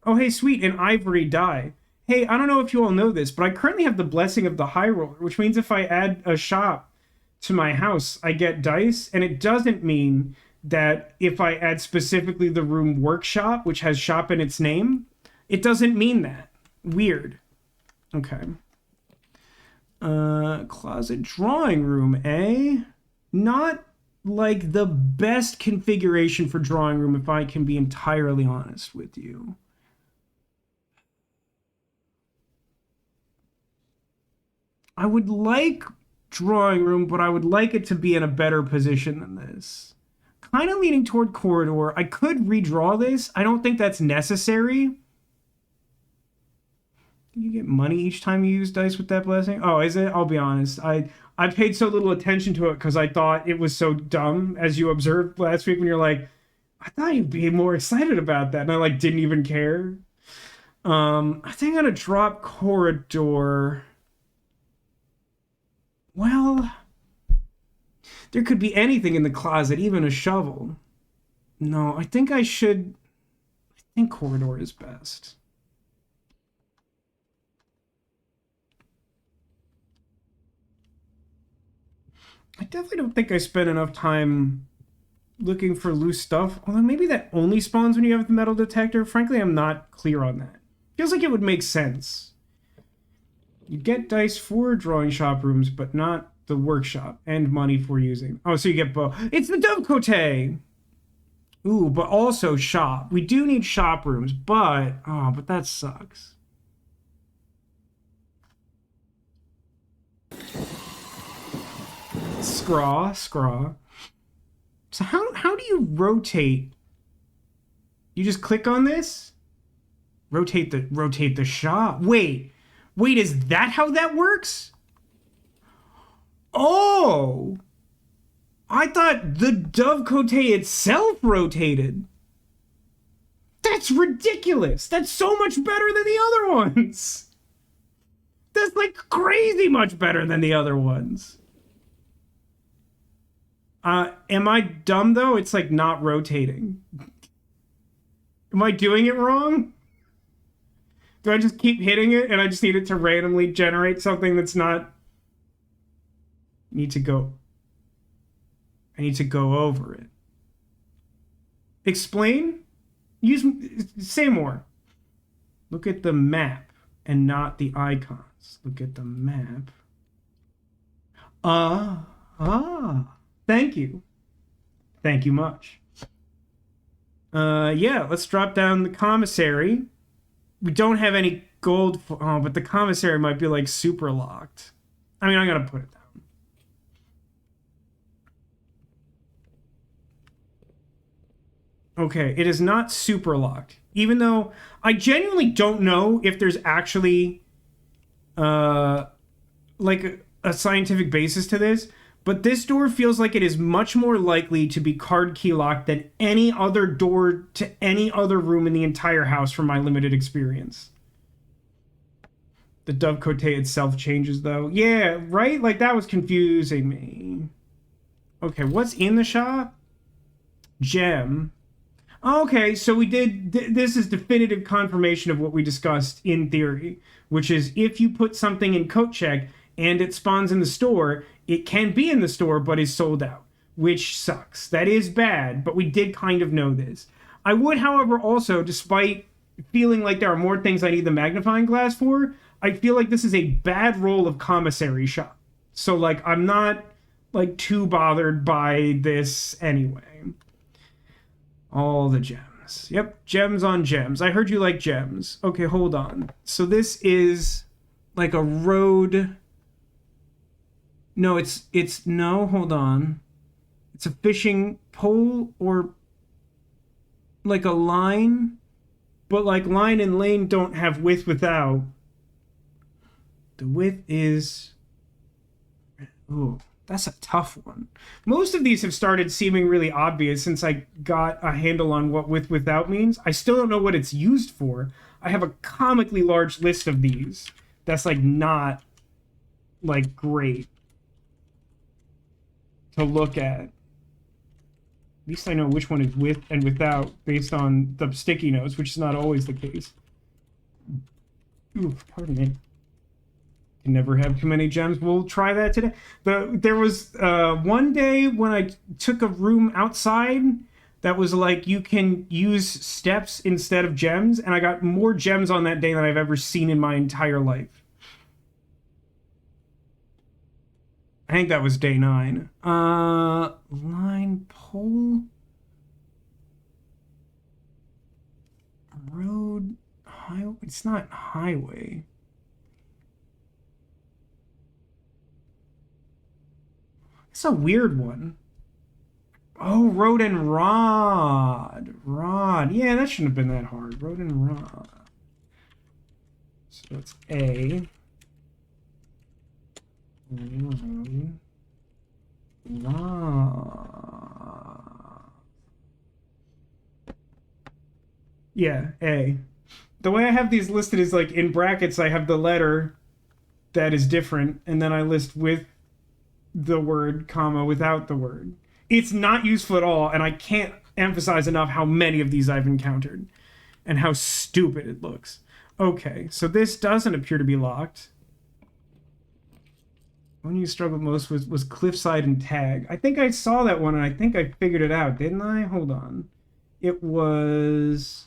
S1: Oh, hey, sweet, an ivory die. Hey, I don't know if you all know this, but I currently have the blessing of the high roller, which means if I add a shop to my house, I get dice, and it doesn't mean that if I add specifically the room workshop, which has shop in its name, it doesn't mean that. Weird. Okay. Closet drawing room, eh? Not like the best configuration for drawing room, if I can be entirely honest with you. I would like drawing room, but I would like it to be in a better position than this. Kind of leaning toward corridor. I could redraw this. I don't think that's necessary. You get money each time you use dice with that blessing? Oh, is it? I'll be honest. I paid so little attention to it because I thought it was so dumb, as you observed last week when you're like, I thought you'd be more excited about that. And I like didn't even care. I think I'm gonna drop corridor. Well, there could be anything in the closet, even a shovel. No, I think I should. I think corridor is best. I definitely don't think I spent enough time looking for loose stuff. Although maybe that only spawns when you have the metal detector. Frankly, I'm not clear on that. Feels like it would make sense. You get dice for drawing shop rooms, but not the workshop, and money for using. Oh, so you get both. It's the Dovecote! Ooh, but also shop. We do need shop rooms, but that sucks. Scraw. So how do you rotate? You just click on this? Rotate the shop. Wait, is that how that works? Oh! I thought the Dovecote itself rotated. That's ridiculous. That's so much better than the other ones. That's like crazy much better than the other ones. Am I dumb though? It's like not rotating. Am I doing it wrong? Do I just keep hitting it and I just need it to randomly generate something that's not... I need to go over it. Explain? Say more. Look at the map and not the icons. Look at the map. Thank you. Thank you much. Yeah, let's drop down the commissary. We don't have any gold, but the commissary might be like super locked. I mean, I'm gonna put it down. Okay, it is not super locked. Even though I genuinely don't know if there's actually like a scientific basis to this, but this door feels like it is much more likely to be card key locked than any other door to any other room in the entire house from my limited experience. The Dovecote itself changes though. Yeah, right? Like that was confusing me. Okay, what's in the shop? Gem. Okay, so we did... this is definitive confirmation of what we discussed in theory, which is if you put something in coat check and it spawns in the store, it can be in the store but is sold out, which sucks. That is bad, but we did kind of know this. I would, however, also, despite feeling like there are more things I need the magnifying glass for, I feel like this is a bad roll of commissary shop. So, like, I'm not, like, too bothered by this anyway. All the gems. Yep, gems on gems. I heard you like gems. Okay, hold on. So this is, like, a road... No, no, hold on. It's a fishing pole or, like, a line... But, like, line and lane don't have width without. The width is... Ooh, that's a tough one. Most of these have started seeming really obvious since I got a handle on what width without means. I still don't know what it's used for. I have a comically large list of these. That's, like, not, like, great to look at. At least I know which one is with and without based on the sticky notes, which is not always the case. Ooh, pardon me. Can never have too many gems. We'll try that today. There was one day when I took a room outside that was like you can use steps instead of gems, and I got more gems on that day than I've ever seen in my entire life. I think that was day 9. Line, pole, road, highway. It's not highway. It's a weird one. Oh, road and rod. Rod. Yeah, that shouldn't have been that hard. Road and rod. So it's A. Yeah, A. The way I have these listed is like in brackets I have the letter that is different, and then I list with the word, comma, without the word. It's not useful at all, and I can't emphasize enough how many of these I've encountered and how stupid it looks. Okay, so this doesn't appear to be locked. One you struggled most was Cliffside and Tag. I think I saw that one, and I think I figured it out, didn't I? Hold on. It was...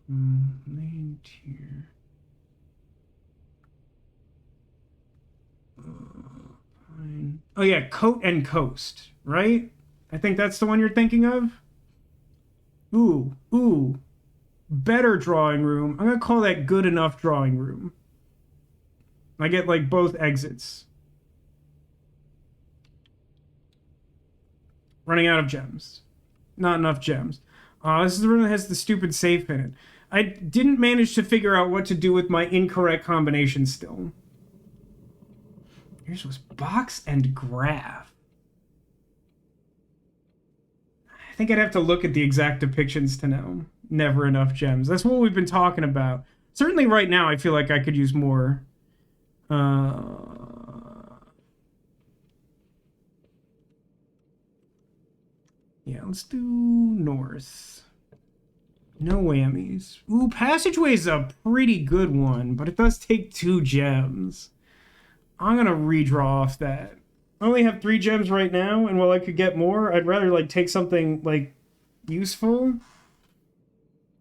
S1: main tier. Oh, yeah, Coat and Coast, right? I think that's the one you're thinking of. Ooh. Better drawing room. I'm going to call that good enough drawing room. I get, like, both exits. Running out of gems. Not enough gems. This is the room that has the stupid safe in it. I didn't manage to figure out what to do with my incorrect combination still. Yours was box and graph. I think I'd have to look at the exact depictions to know. Never enough gems. That's what we've been talking about. Certainly right now I feel like I could use more. Yeah, let's do north. No whammies. Ooh, Passageway's a pretty good one, but it does take 2 gems. I'm gonna redraw off that. I only have 3 gems right now, and while I could get more, I'd rather, like, take something, like, useful.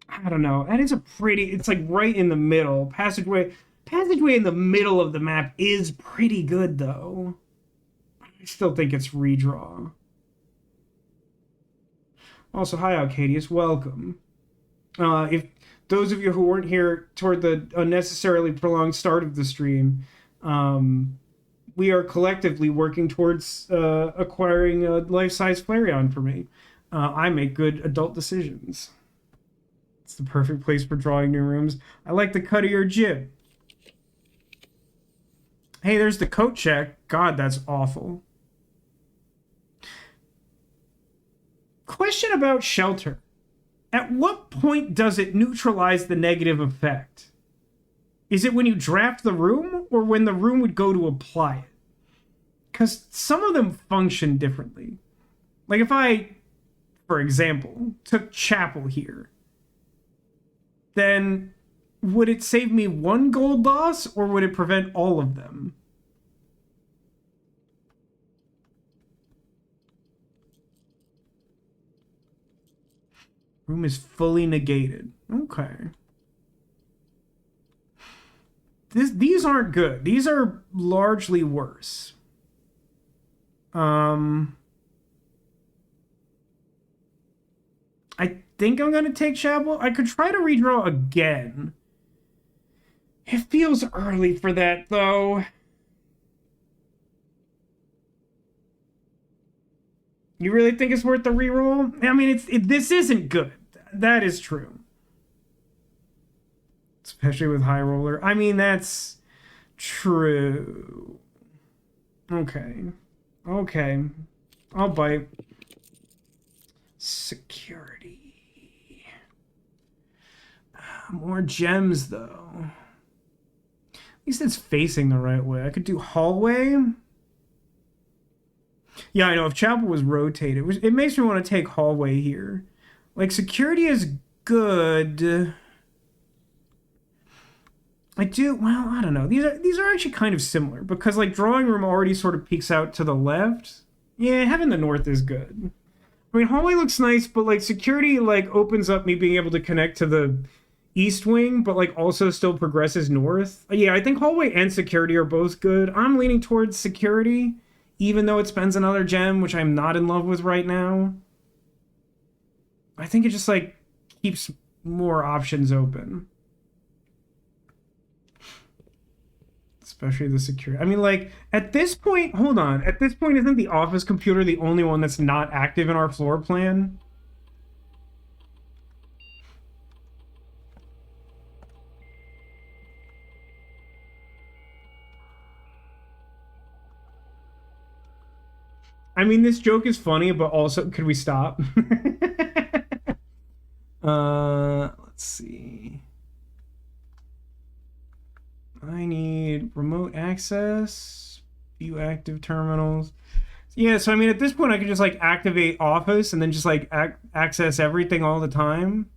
S1: I don't know. That is a pretty... It's, like, right in the middle. Passageway in the middle of the map is pretty good, though. I still think it's redraw. Also, hi, Arcadius. Welcome. If those of you who weren't here toward the unnecessarily prolonged start of the stream, we are collectively working towards acquiring a life-size Flareon for me. I make good adult decisions. It's the perfect place for drawing new rooms. I like the cut of your jib. Hey, there's the coat check. God, that's awful. Question about shelter. At what point does it neutralize the negative effect? Is it when you draft the room, or when the room would go to apply it? Because some of them function differently. Like if I, for example, took chapel here, then would it save me 1 gold loss, or would it prevent all of them? Room is fully negated. Okay. These aren't good. These are largely worse. I think I'm gonna take Chapel. I could try to redraw again. It feels early for that, though. You really think it's worth the reroll? I mean, this isn't good. That is true. Especially with High Roller. I mean, that's true. Okay. Okay. I'll bite. Security. More gems, though. At least it's facing the right way. I could do hallway. Yeah, I know. If Chapel was rotated, it makes me want to take hallway here. Like, security is good. I do, well, I don't know. These are actually kind of similar because, like, drawing room already sort of peeks out to the left. Yeah, having the north is good. I mean, hallway looks nice, but, like, security, like, opens up me being able to connect to the east wing, but, like, also still progresses north. Yeah, I think hallway and security are both good. I'm leaning towards security, even though it spends another gem, which I'm not in love with right now. I think it just, like, keeps more options open. Especially the security. I mean, like, at this point, hold on. At this point, isn't the office computer the only one that's not active in our floor plan? I mean, this joke is funny, but also, could we stop? Let's see. I need remote access, view active terminals. Yeah, so I mean, at this point, I could just, like, activate Office and then just, like, access everything all the time.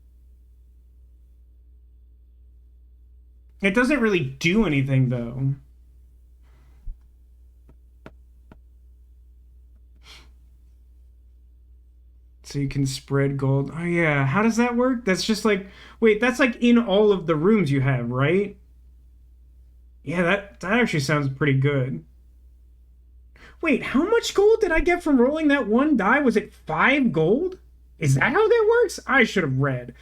S1: It doesn't really do anything, though. So you can spread gold. Oh, yeah. How does that work? That's just, like... Wait, that's, like, in all of the rooms you have, right? Yeah, that actually sounds pretty good. Wait, how much gold did I get from rolling that one die? Was it 5 gold? Is that how that works? I should have read.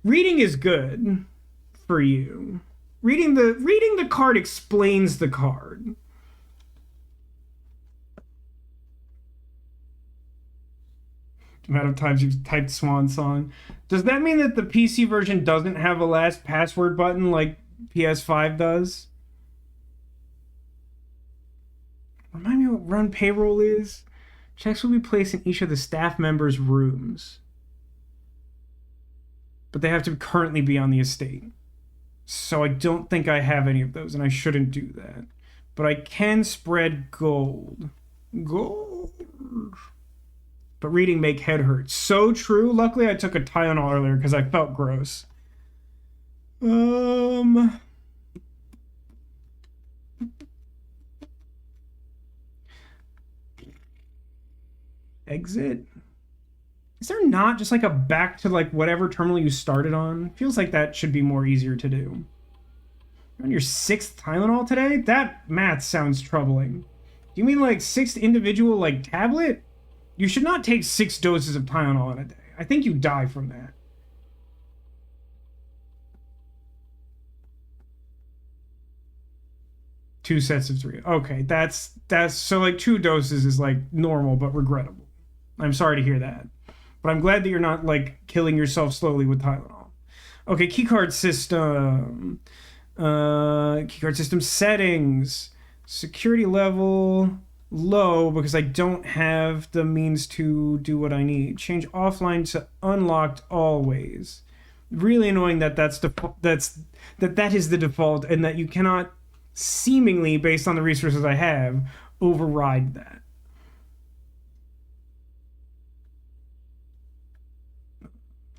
S1: Reading is good for you. Reading the card explains the card. The amount of times you've typed Swan Song. Does that mean that the PC version doesn't have a last password button like PS5 does? Remind me what run payroll is? Checks will be placed in each of the staff members' rooms. But they have to currently be on the estate. So I don't think I have any of those, and I shouldn't do that. But I can spread gold. Gold. But reading make head hurt. So true. Luckily I took a Tylenol earlier because I felt gross. Exit. Is there not just like a back to like whatever terminal you started on? Feels like that should be more easier to do. You're on your 6th Tylenol today? That math sounds troubling. Do you mean like 6th individual like tablet? You should not take 6 doses of Tylenol in a day. I think you die from that. Two sets of 3. Okay, that's so like 2 doses is like normal but regrettable. I'm sorry to hear that. But I'm glad that you're not like killing yourself slowly with Tylenol. Okay, keycard system. Keycard system settings. Security level low because I don't have the means to do what I need. Change offline to unlocked always. Really annoying that that is the default and that you cannot seemingly, based on the resources I have, override that.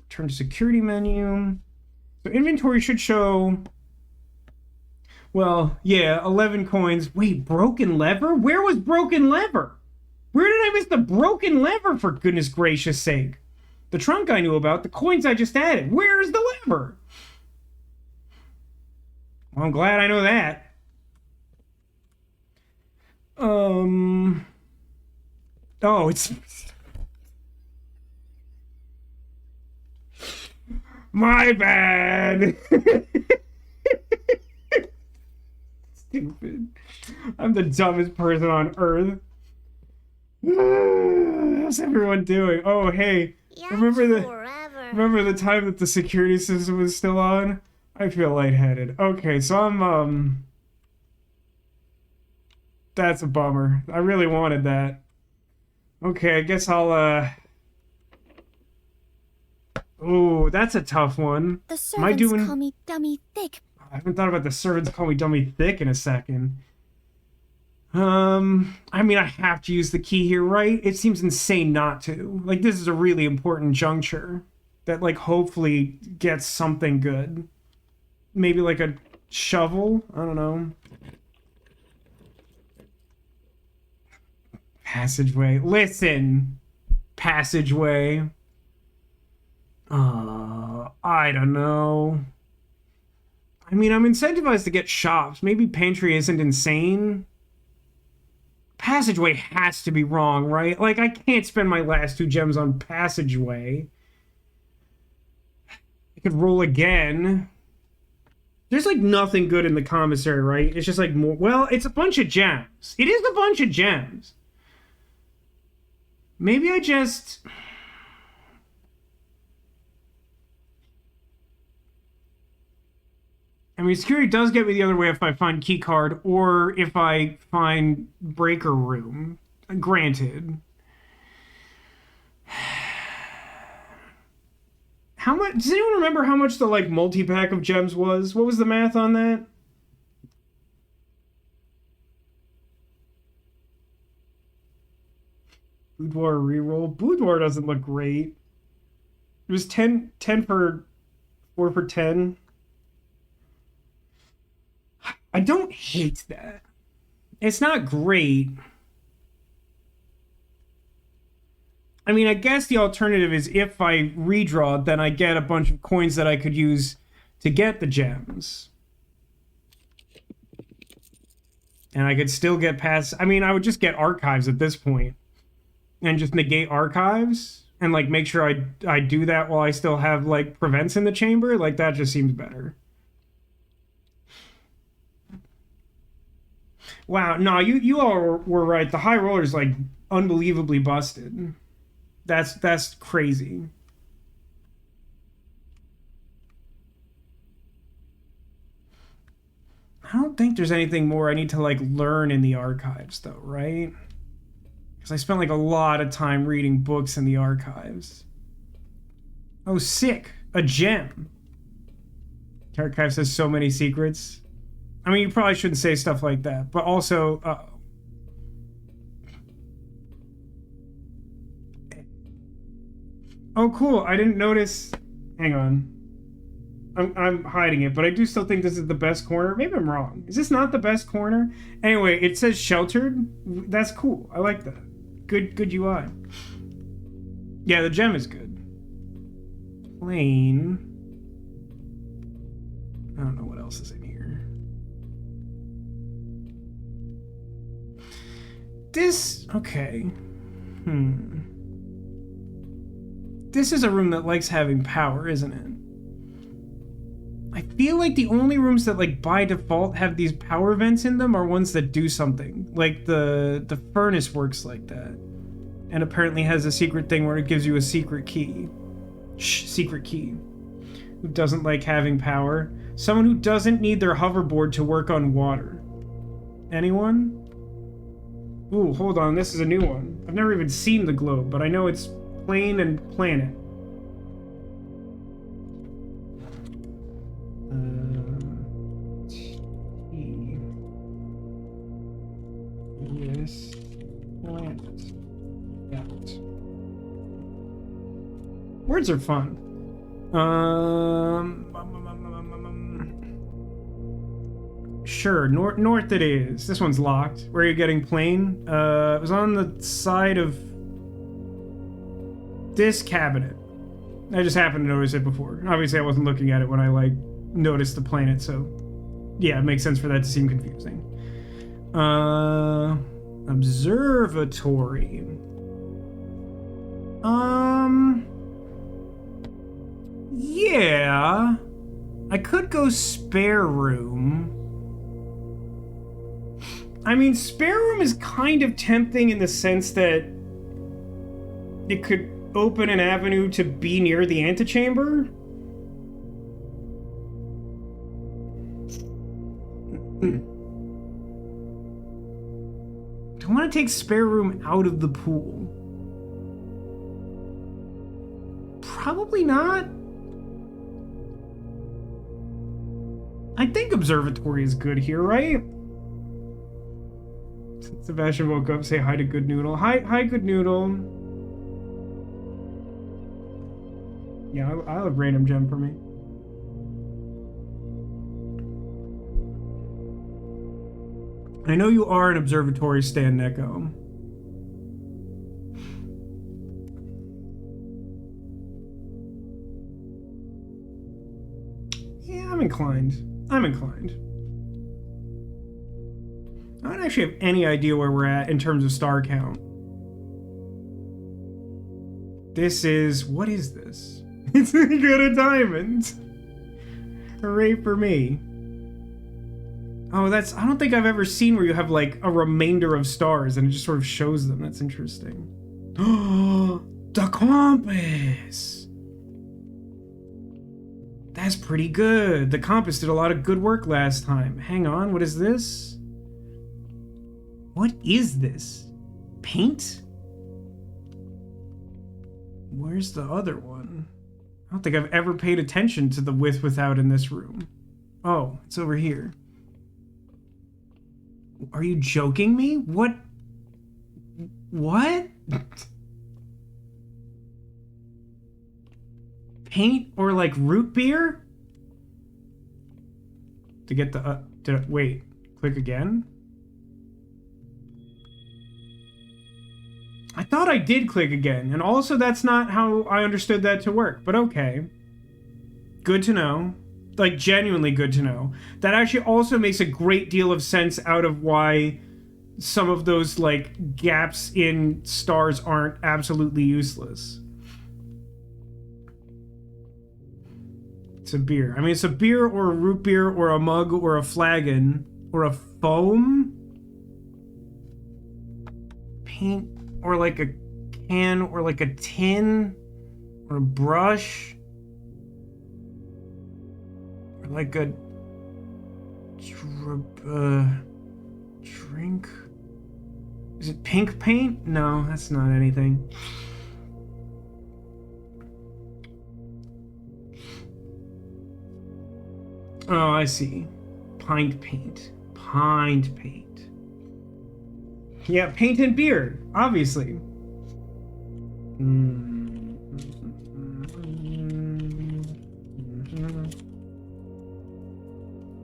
S1: Turn to security menu. So inventory should show, well, yeah, 11 coins. Wait, broken lever? Where was broken lever? Where did I miss the broken lever, for goodness gracious sake? The trunk I knew about. The coins I just added. Where's the lever? Well, I'm glad I know that. Oh, it's... My bad. Stupid. I'm the dumbest person on earth. How's everyone doing? Oh, hey. Remember the time that the security system was still on? I feel lightheaded. Okay, so I'm that's a bummer. I really wanted that. Okay, I guess I'll Oh, that's a tough one.
S4: The servants call me Dummy Thick.
S1: I haven't thought about the servants call me Dummy Thick in a second. I mean, I have to use the key here, right? It seems insane not to. Like, this is a really important juncture that, like, hopefully gets something good. Maybe, like, a shovel? I don't know. Passageway. Listen! Passageway. I don't know. I mean, I'm incentivized to get shops. Maybe pantry isn't insane. Passageway has to be wrong, right? Like, I can't spend my last 2 gems on passageway. I could roll again. There's, like, nothing good in the commissary, right? It's just, like, more... Well, it's a bunch of gems. It is a bunch of gems. Maybe I just... I mean, security does get me the other way if I find keycard or if I find breaker room. Granted. How much? Does anyone remember how much the, like, multi-pack of gems was? What was the math on that? Boudoir reroll. Boudoir doesn't look great. It was 10 for 4 for 10. I don't hate that. It's not great. I mean, I guess the alternative is if I redraw, then I get a bunch of coins that I could use to get the gems. And I could still get past... I mean, I would just get archives at this point. And just negate archives. And, like, make sure I do that while I still have, like, prevents in the chamber. Like, that just seems better. Wow, no, you all were right. The high roller's, like, unbelievably busted. That's crazy. I don't think there's anything more I need to, like, learn in the archives, though, right? Because I spent, like, a lot of time reading books in the archives. Oh, sick. A gem. The archives has so many secrets. I mean, you probably shouldn't say stuff like that, but also, oh, cool. I didn't notice. Hang on. I'm hiding it, but I do still think this is the best corner. Maybe I'm wrong. Is this not the best corner? Anyway, it says sheltered. That's cool. I like that. Good UI. Yeah, the gem is good. Plain. I don't know what else is in here. This, okay. This is a room that likes having power, isn't it? I feel like the only rooms that, like, by default have these power vents in them are ones that do something. Like the furnace works like that. And apparently has a secret thing where it gives you a secret key. Shh, secret key. Who doesn't like having power? Someone who doesn't need their hoverboard to work on water. Anyone? Ooh, hold on, this is a new one. I've never even seen the globe, but I know it's plane and planet. T. Yes. Planet. That. Words are fun. Sure, north it is. This one's locked. Where are you getting plane? It was on the side of this cabinet. I just happened to notice it before. Obviously, I wasn't looking at it when I, like, noticed the planet, so... Yeah, it makes sense for that to seem confusing. Observatory. Yeah. I could go spare room. I mean, spare room is kind of tempting in the sense that it could open an avenue to be near the antechamber. Do I want to take spare room out of the pool? Probably not. I think observatory is good here, right? Sebastian woke up, say hi to Good Noodle. Hi, Good Noodle. Yeah, I'll have random gem for me. I know you are an observatory stan, Neko. Yeah, I'm inclined. I don't actually have any idea where we're at in terms of star count. This is... What is this? It's a good a diamond. Hooray for me. Oh, that's... I don't think I've ever seen where you have, like, a remainder of stars and it just sort of shows them. That's interesting. Oh, the compass! That's pretty good. The compass did a lot of good work last time. Hang on, what is this? What is this? Paint? Where's the other one? I don't think I've ever paid attention to the with without in this room. Oh, it's over here. Are you joking me? What? Paint or like root beer? To get the, wait, click again? I thought I did click again, and also that's not how I understood that to work, but okay. Good to know. Like, genuinely good to know. That actually also makes a great deal of sense out of why some of those, like, gaps in stars aren't absolutely useless. It's a beer. I mean, it's a beer or a root beer or a mug or a flagon or a foam. Paint or like a can or like a tin or a brush or like a drink. Is it pink paint? No, that's not anything. Oh, I see. Pint paint. Pint paint. Yeah, paint and beer, obviously.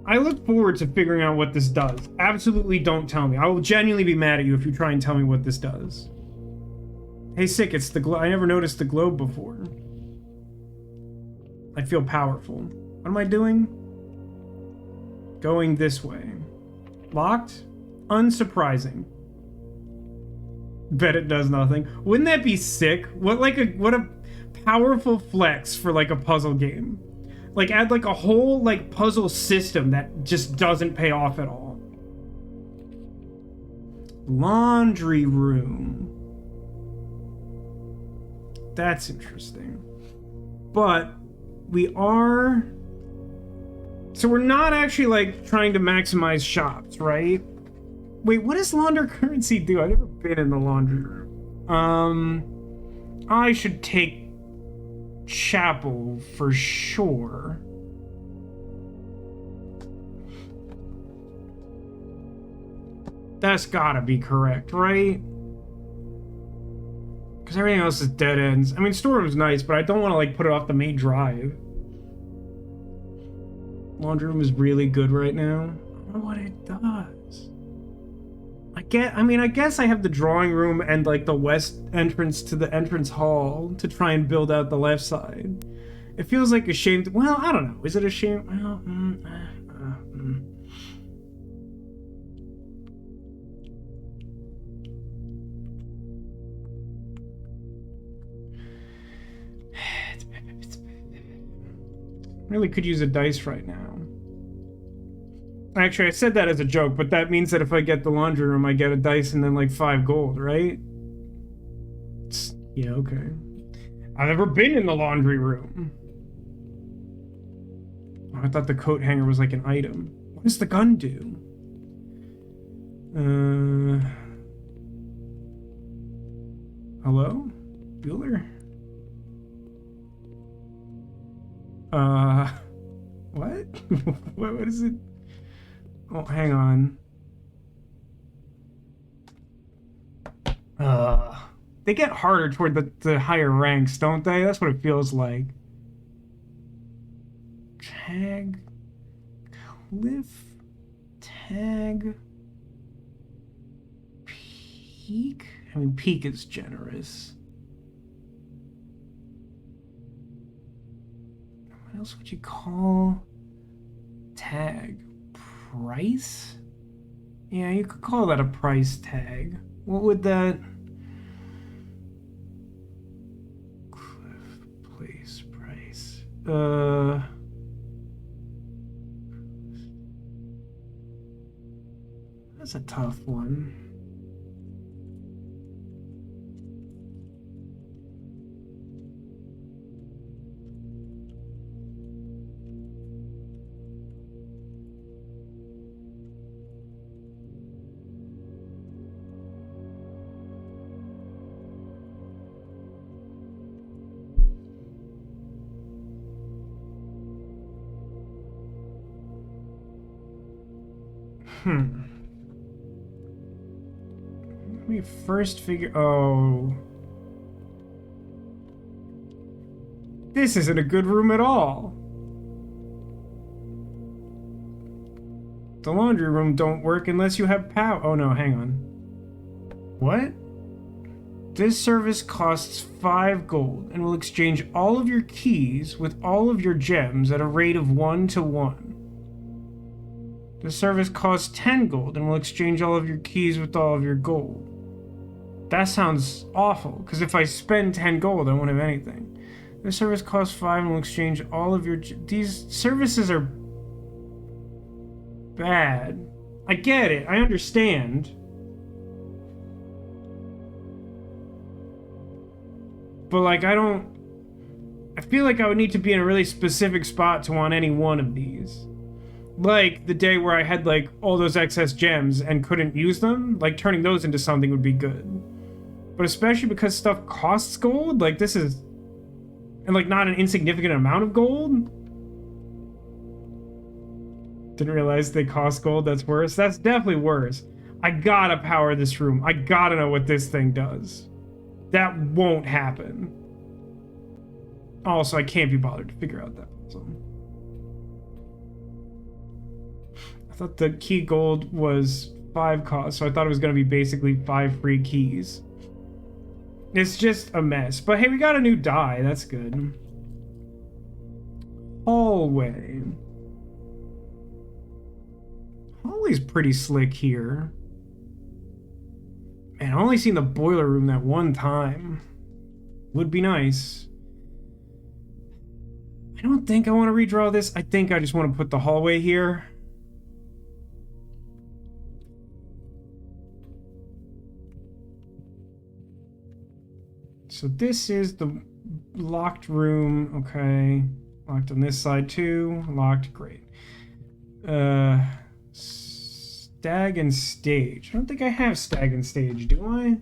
S1: I look forward to figuring out what this does. Absolutely don't tell me. I will genuinely be mad at you if you try and tell me what this does. Hey, Sick, it's the globe. I never noticed the globe before. I feel powerful. What am I doing? Going this way. Locked? Unsurprising. Bet it does nothing. Wouldn't that be sick? What a powerful flex for like a puzzle game. Like add like a whole like puzzle system that just doesn't pay off at all. Laundry room. That's interesting. But we are... So we're not actually like trying to maximize shops, right? Wait, what does launder currency do? I've never been in the laundry room. I should take chapel for sure. That's gotta be correct, right? Because everything else is dead ends. I mean, storeroom's nice, but I don't want to like put it off the main drive. Laundry room is really good right now. I don't know what it does. I guess I have the drawing room and like the west entrance to the entrance hall to try and build out the left side. It feels like a shame. Well, I don't know. Is it a shame? Well, really could use a dice right now. Actually, I said that as a joke, but that means that if I get the laundry room, I get a dice and then like 5 gold, right? Yeah, okay. I've never been in the laundry room. Oh, I thought the coat hanger was like an item. What does the gun do? Hello? Bueller? What? What is it? Oh, hang on. They get harder toward the higher ranks, don't they? That's what it feels like. Tag. Cliff. Tag. Peak? I mean, peak is generous. What else would you call tag? Price? Yeah, you could call that a price tag. What would that... Cliff, place, price. That's a tough one. Let me first figure... Oh. This isn't a good room at all. The laundry room don't work unless you have power. Oh no, hang on. What? This service costs 5 gold and will exchange all of your keys with all of your gems at a rate of 1 to 1. The service costs 10 gold and will exchange all of your keys with all of your gold. That sounds awful, because if I spend 10 gold, I won't have anything. The service costs 5 and will exchange all of your... These services are bad. I get it. I understand. But, like, I feel like I would need to be in a really specific spot to want any one of these. Like the day where I had like all those excess gems and couldn't use them, like turning those into something would be good. But especially because stuff costs gold, like this is, and like not an insignificant amount of gold. Didn't realize they cost gold, that's worse. That's definitely worse. I gotta power this room. I gotta know what this thing does. That won't happen. Also, I can't be bothered to figure out that puzzle. I thought the key gold was 5 cost, so I thought it was going to be basically 5 free keys. It's just a mess. But hey, we got a new die. That's good. Hallway. Hallway's pretty slick here. Man, I've only seen the boiler room that one time. Would be nice. I don't think I want to redraw this. I think I just want to put the hallway here. So this is the locked room. Okay. Locked on this side too. Locked. Great. Stag and stage. I don't think I have stag and stage, do I?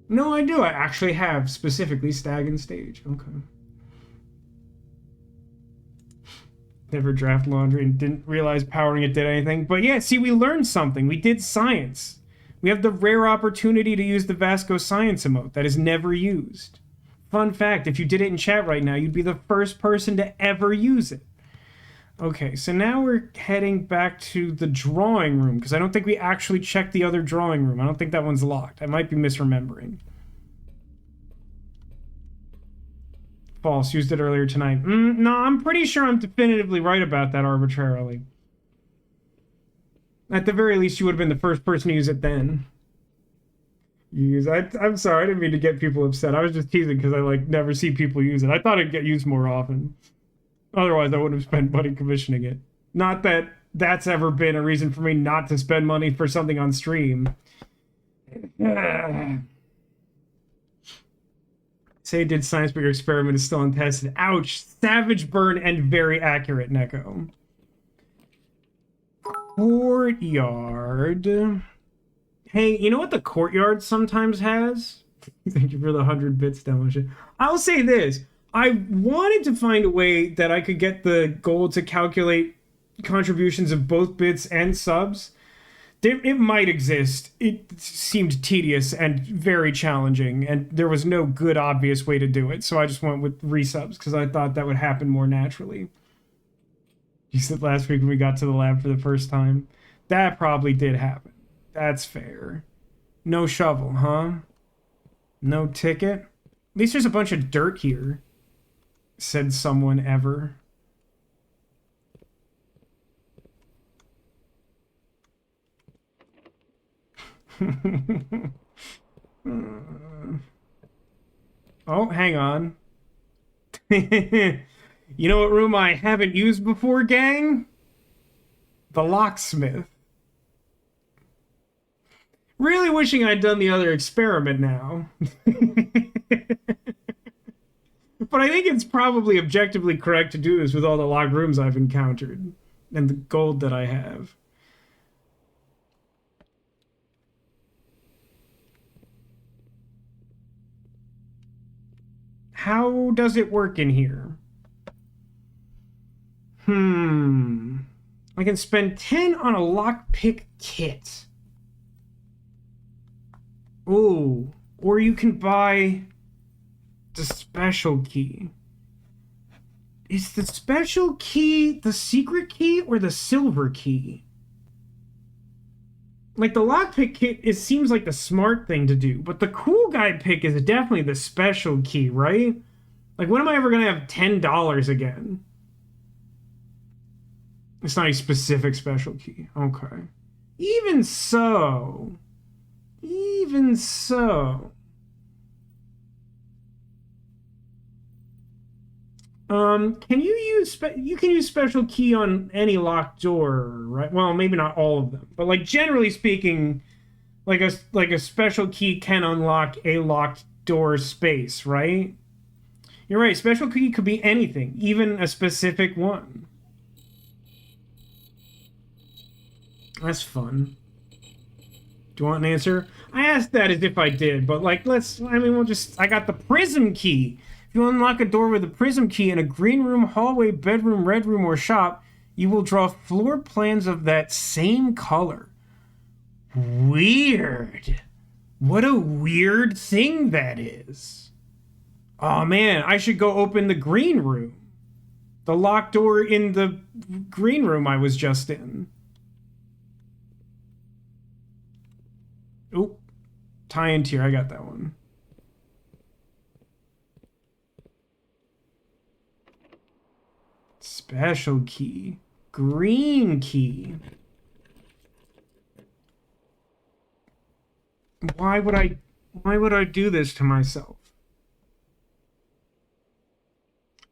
S1: No, I do. I actually have specifically stag and stage. Okay. Never draft laundry and didn't realize powering it did anything. But yeah, see, we learned something. We did science. We have the rare opportunity to use the Vasco science emote that is never used. Fun fact, if you did it in chat right now, you'd be the first person to ever use it. Okay, so now we're heading back to the drawing room, because I don't think we actually checked the other drawing room. I don't think that one's locked. I might be misremembering. False. Used it earlier tonight. No, I'm pretty sure I'm definitively right about that arbitrarily. At the very least, you would have been the first person to use it then. I'm sorry, I didn't mean to get people upset. I was just teasing because I like never see people use it. I thought it'd get used more often. Otherwise, I wouldn't have spent money commissioning it. Not that that's ever been a reason for me not to spend money for something on stream. Say did science but your experiment is still untested. Ouch. Savage burn and very accurate, Neko. Courtyard. Hey, you know what the courtyard sometimes has? Thank you for the 100 bits demolition. I'll say this. I wanted to find a way that I could get the goal to calculate contributions of both bits and subs. It might exist. It seemed tedious and very challenging, and there was no good obvious way to do it, so I just went with resubs because I thought that would happen more naturally. You said last week when we got to the lab for the first time. That probably did happen. That's fair. No shovel, huh? No ticket? At least there's a bunch of dirt here, said someone ever. Oh, hang on. You know what room I haven't used before, gang? The locksmith. Really wishing I'd done the other experiment now. But I think it's probably objectively correct to do this with all the locked rooms I've encountered and the gold that I have. How does it work in here? I can spend 10 on a lockpick kit. Ooh, or you can buy the special key. Is the special key the secret key or the silver key? Like, the lockpick kit, it seems like the smart thing to do, but the cool guy pick is definitely the special key, right? Like, when am I ever going to have $10 again? It's not a specific special key. Okay. Even so. Even so. Can you use you can use special key on any locked door, right? Well, maybe not all of them, but like generally speaking, like a special key can unlock a locked door space, right? You're right. Special key could be anything, even a specific one. That's fun. Do you want an answer? I asked that as if I did, but like, I got the prism key. If you unlock a door with a prism key in a green room, hallway, bedroom, red room, or shop, you will draw floor plans of that same color. Weird. What a weird thing that is. Oh man, I should go open the green room. The locked door in the green room I was just in. Oop. Tie-in tier, I got that one. Special key. Green key. Why would I do this to myself?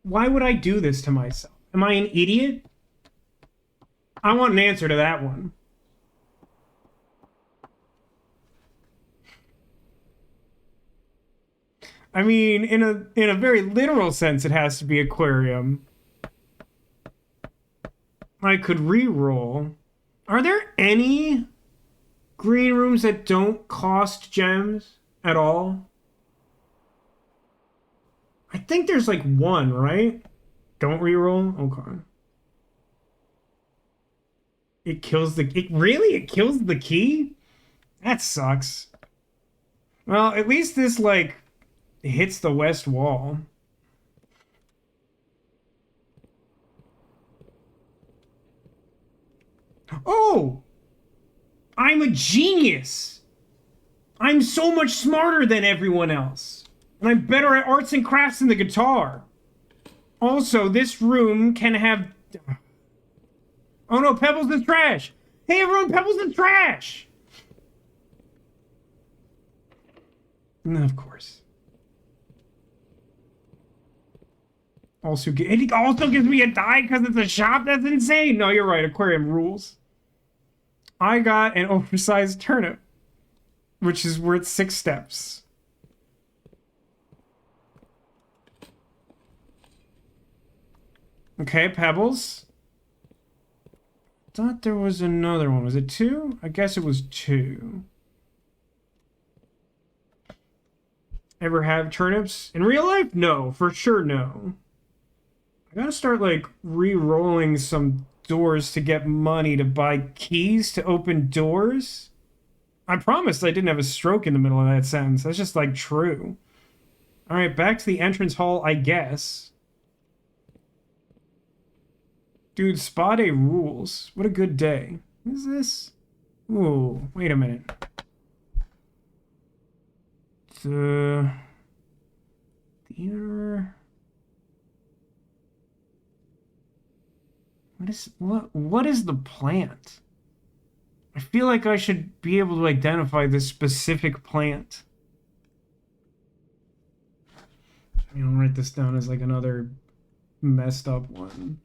S1: Why would I do this to myself? Am I an idiot? I want an answer to that one. I mean, in a very literal sense, it has to be aquarium. I could re-roll. Are there any green rooms that don't cost gems at all? I think there's like one, right? Don't re-roll? Okay. It kills it kills the key? That sucks. Well, at least this like hits the west wall. Oh! I'm a genius! I'm so much smarter than everyone else. And I'm better at arts and crafts than the guitar. Also, this room can have... Oh no, pebbles and trash! Hey everyone, pebbles and trash! No, of course. Also, it also gives me a die because it's a shop? That's insane! No, you're right, aquarium rules. I got an oversized turnip, which is worth 6 steps. Okay, pebbles. Thought there was another one. Was it 2? I guess it was 2. Ever have turnips in real life? No, for sure no. I gotta start, like, re-rolling some doors to get money to buy keys to open doors. I promised I didn't have a stroke in the middle of that sentence. That's just, like, true. Alright, back to the entrance hall, I guess. Dude, spa day rules. What a good day. What is this? Ooh, wait a minute. The theater. What is the plant? I feel like I should be able to identify this specific plant. I'll write this down as like another messed up one.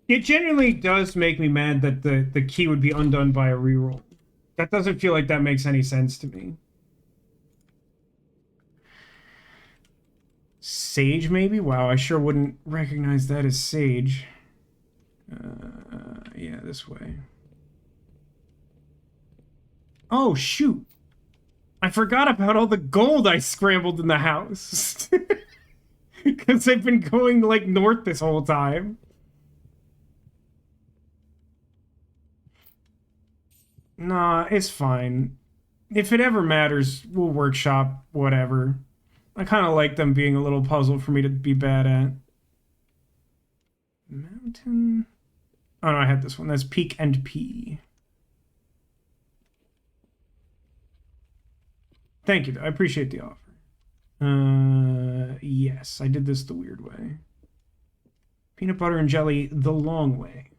S1: It genuinely does make me mad that the key would be undone by a reroll. That doesn't feel like that makes any sense to me. Sage, maybe? Wow, I sure wouldn't recognize that as sage. Yeah, this way. Oh, shoot. I forgot about all the gold I scrambled in the house. Because I've been going, like, north this whole time. Nah, it's fine. If it ever matters, we'll workshop whatever. I kind of like them being a little puzzle for me to be bad at. Mountain... Oh, no, I had this one. That's Peak and P. Thank you, though. I appreciate the offer. Yes, I did this the weird way. Peanut butter and jelly the long way.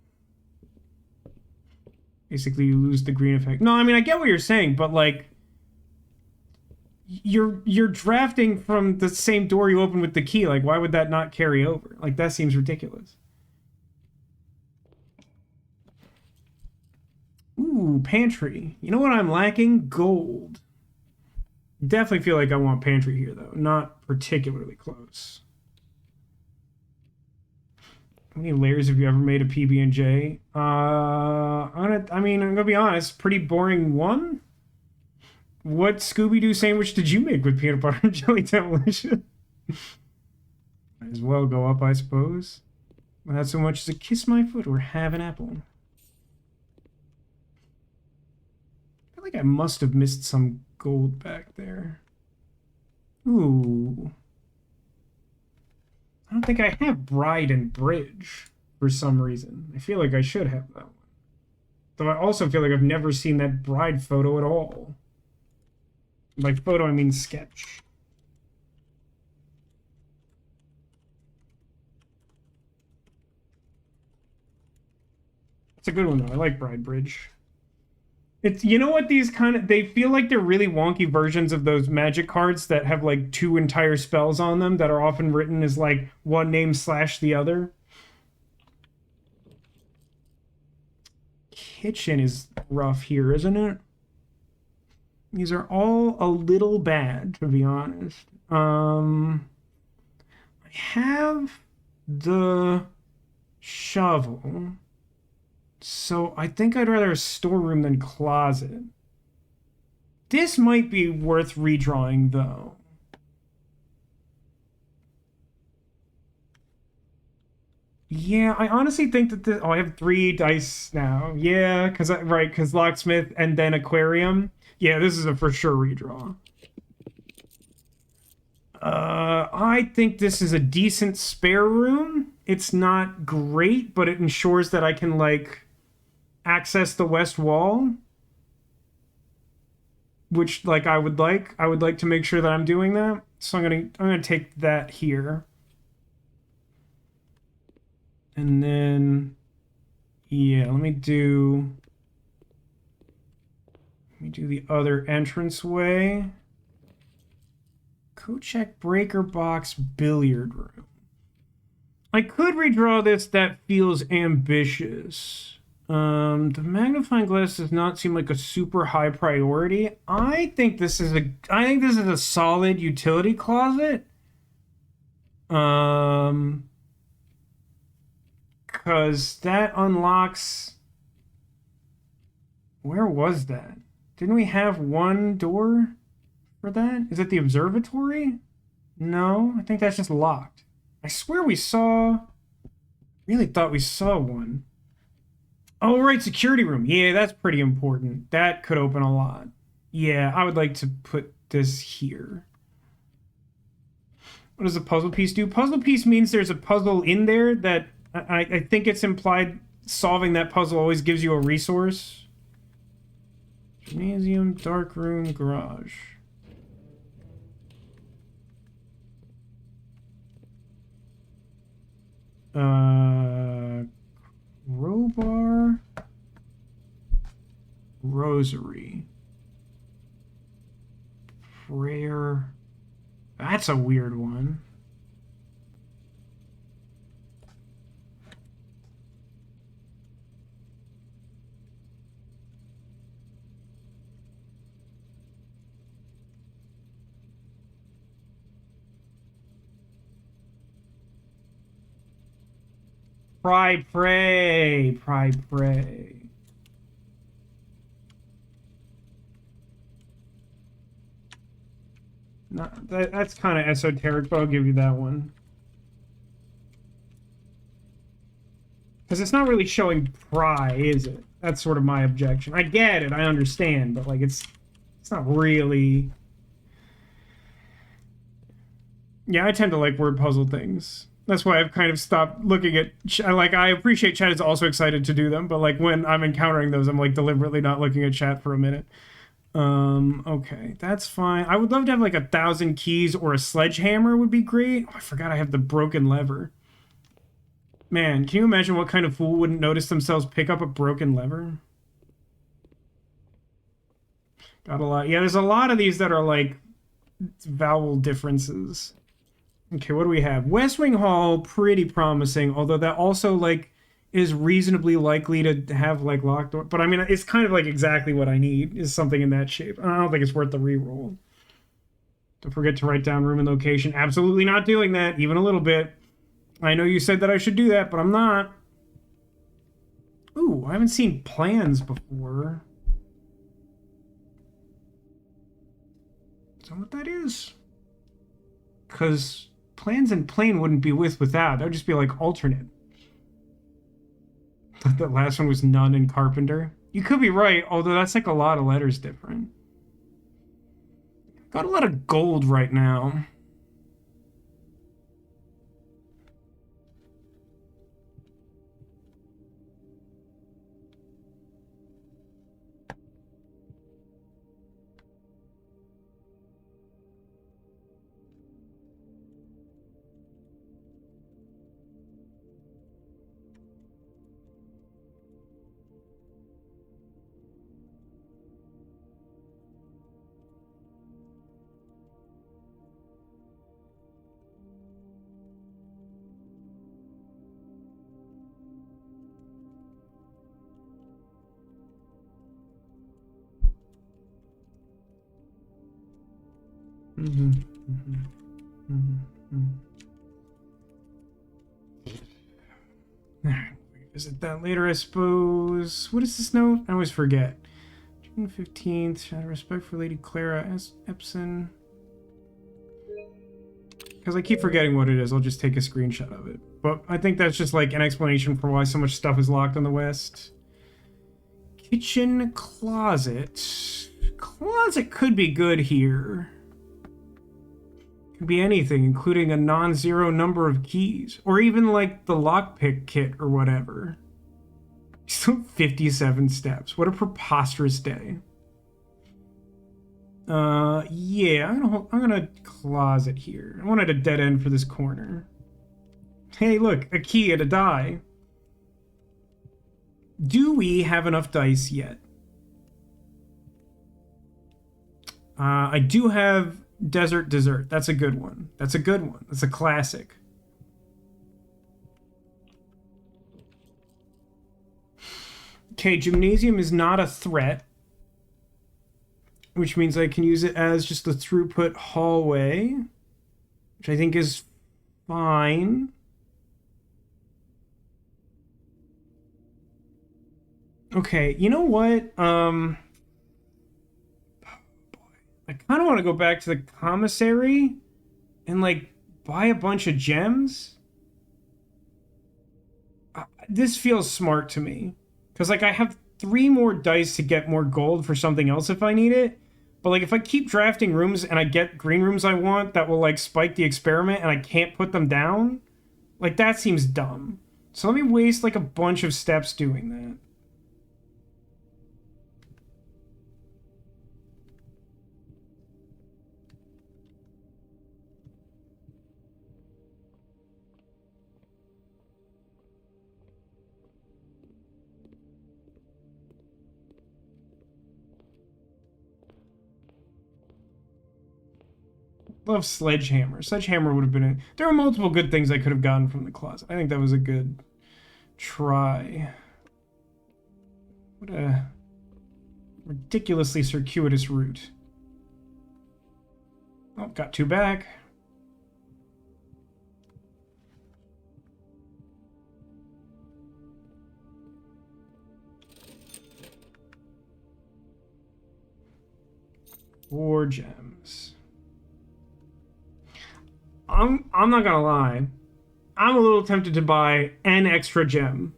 S1: Basically, you lose the green effect. No, I mean, I get what you're saying, but, like, you're drafting from the same door you open with the key. Like, why would that not carry over? Like, that seems ridiculous. Ooh, pantry. You know what I'm lacking? Gold. Definitely feel like I want pantry here, though. Not particularly close. How many layers have you ever made a PB&J? I mean, I'm gonna be honest, pretty boring one. What Scooby-Doo sandwich did you make with peanut butter and jelly demolition? Might as well go up, I suppose. Without so much as a kiss my foot or have an apple. I feel like I must have missed some gold back there. Ooh. I don't think I have Bride and Bridge for some reason. I feel like I should have that one. Though I also feel like I've never seen that bride photo at all. By photo, I mean sketch. It's a good one, though. I like Bride Bridge. It's, you know what, these kind of, they feel like they're really wonky versions of those magic cards that have like 2 entire spells on them that are often written as like one name / the other. Kitchen is rough here, isn't it? These are all a little bad, to be honest. I have the shovel. So I think I'd rather a storeroom than closet. This might be worth redrawing, though. Yeah, I honestly think that this... Oh, I have 3 dice now. Yeah, because locksmith and then aquarium. Yeah, this is a for sure redraw. I think this is a decent spare room. It's not great, but it ensures that I can, like, access the west wall. Which, like, I would like. I would like to make sure that I'm doing that. So I'm gonna take that here. And then, yeah, let me do the other entranceway. Kochek breaker box billiard room. I could redraw this. That feels ambitious. The magnifying glass does not seem like a super high priority. I think this is a solid utility closet. Because that unlocks... Where was that? Didn't we have one door for that? Is it the observatory? No, I think that's just locked. I swear we saw... Really thought we saw one. Oh, right, security room. Yeah, that's pretty important. That could open a lot. Yeah, I would like to put this here. What does a puzzle piece do? Puzzle piece means there's a puzzle in there that... I think it's implied solving that puzzle always gives you a resource. Gymnasium, dark room, garage. Crowbar. Rosary. Prayer. That's a weird one. Pray. That's kind of esoteric, but I'll give you that one. Because it's not really showing pry, is it? That's sort of my objection. I get it, I understand, but like it's not really... Yeah, I tend to like word puzzle things. That's why I've kind of stopped looking at... Like, I appreciate chat is also excited to do them, but, like, when I'm encountering those, I'm, like, deliberately not looking at chat for a minute. Okay, that's fine. I would love to have, like, 1,000 keys or a sledgehammer would be great. Oh, I forgot I have the broken lever. Man, can you imagine what kind of fool wouldn't notice themselves pick up a broken lever? Got a lot. Yeah, there's a lot of these that are, like, vowel differences. Okay, what do we have? West Wing Hall, pretty promising, although that also, like, is reasonably likely to have, like, locked door. But, I mean, it's kind of, like, exactly what I need, is something in that shape. I don't think it's worth the reroll. Don't forget to write down room and location. Absolutely not doing that, even a little bit. I know you said that I should do that, but I'm not. Ooh, I haven't seen plans before. Is that what that is? Because... plans and plane wouldn't be without. That would just be like alternate. That last one was none and carpenter. You could be right, although that's like a lot of letters different. Got a lot of gold right now. Alright, revisit that later, I suppose. What is this note? I always forget. 15th. Out of respect for Lady Clara Epson. Because I keep forgetting what it is, I'll just take a screenshot of it. But I think that's just like an explanation for why so much stuff is locked on the west. Kitchen closet. Closet could be good here. Could be anything, including a non-zero number of keys. Or even like the lockpick kit or whatever. Still 57 steps. What a preposterous day. Yeah, I'm gonna closet here. I wanted a dead end for this corner. Hey, look, a key and a die. Do we have enough dice yet? I do have Desert Dessert. That's a good one. That's a good one. That's a classic. Okay, Gymnasium is not a threat, which means I can use it as just the throughput hallway, which I think is fine. Okay, you know what? I kind of want to go back to the commissary and, like, buy a bunch of gems. This feels smart to me. Because, like, I have 3 more dice to get more gold for something else if I need it. But, like, if I keep drafting rooms and I get green rooms I want that will, like, spike the experiment and I can't put them down, like, that seems dumb. So let me waste, like, a bunch of steps doing that. Love Sledgehammer. Sledgehammer would have been a... There are multiple good things I could have gotten from the closet. I think that was a good try. What a ridiculously circuitous route. Oh, got 2 back. Four gems. I'm not gonna lie. I'm a little tempted to buy an extra gem.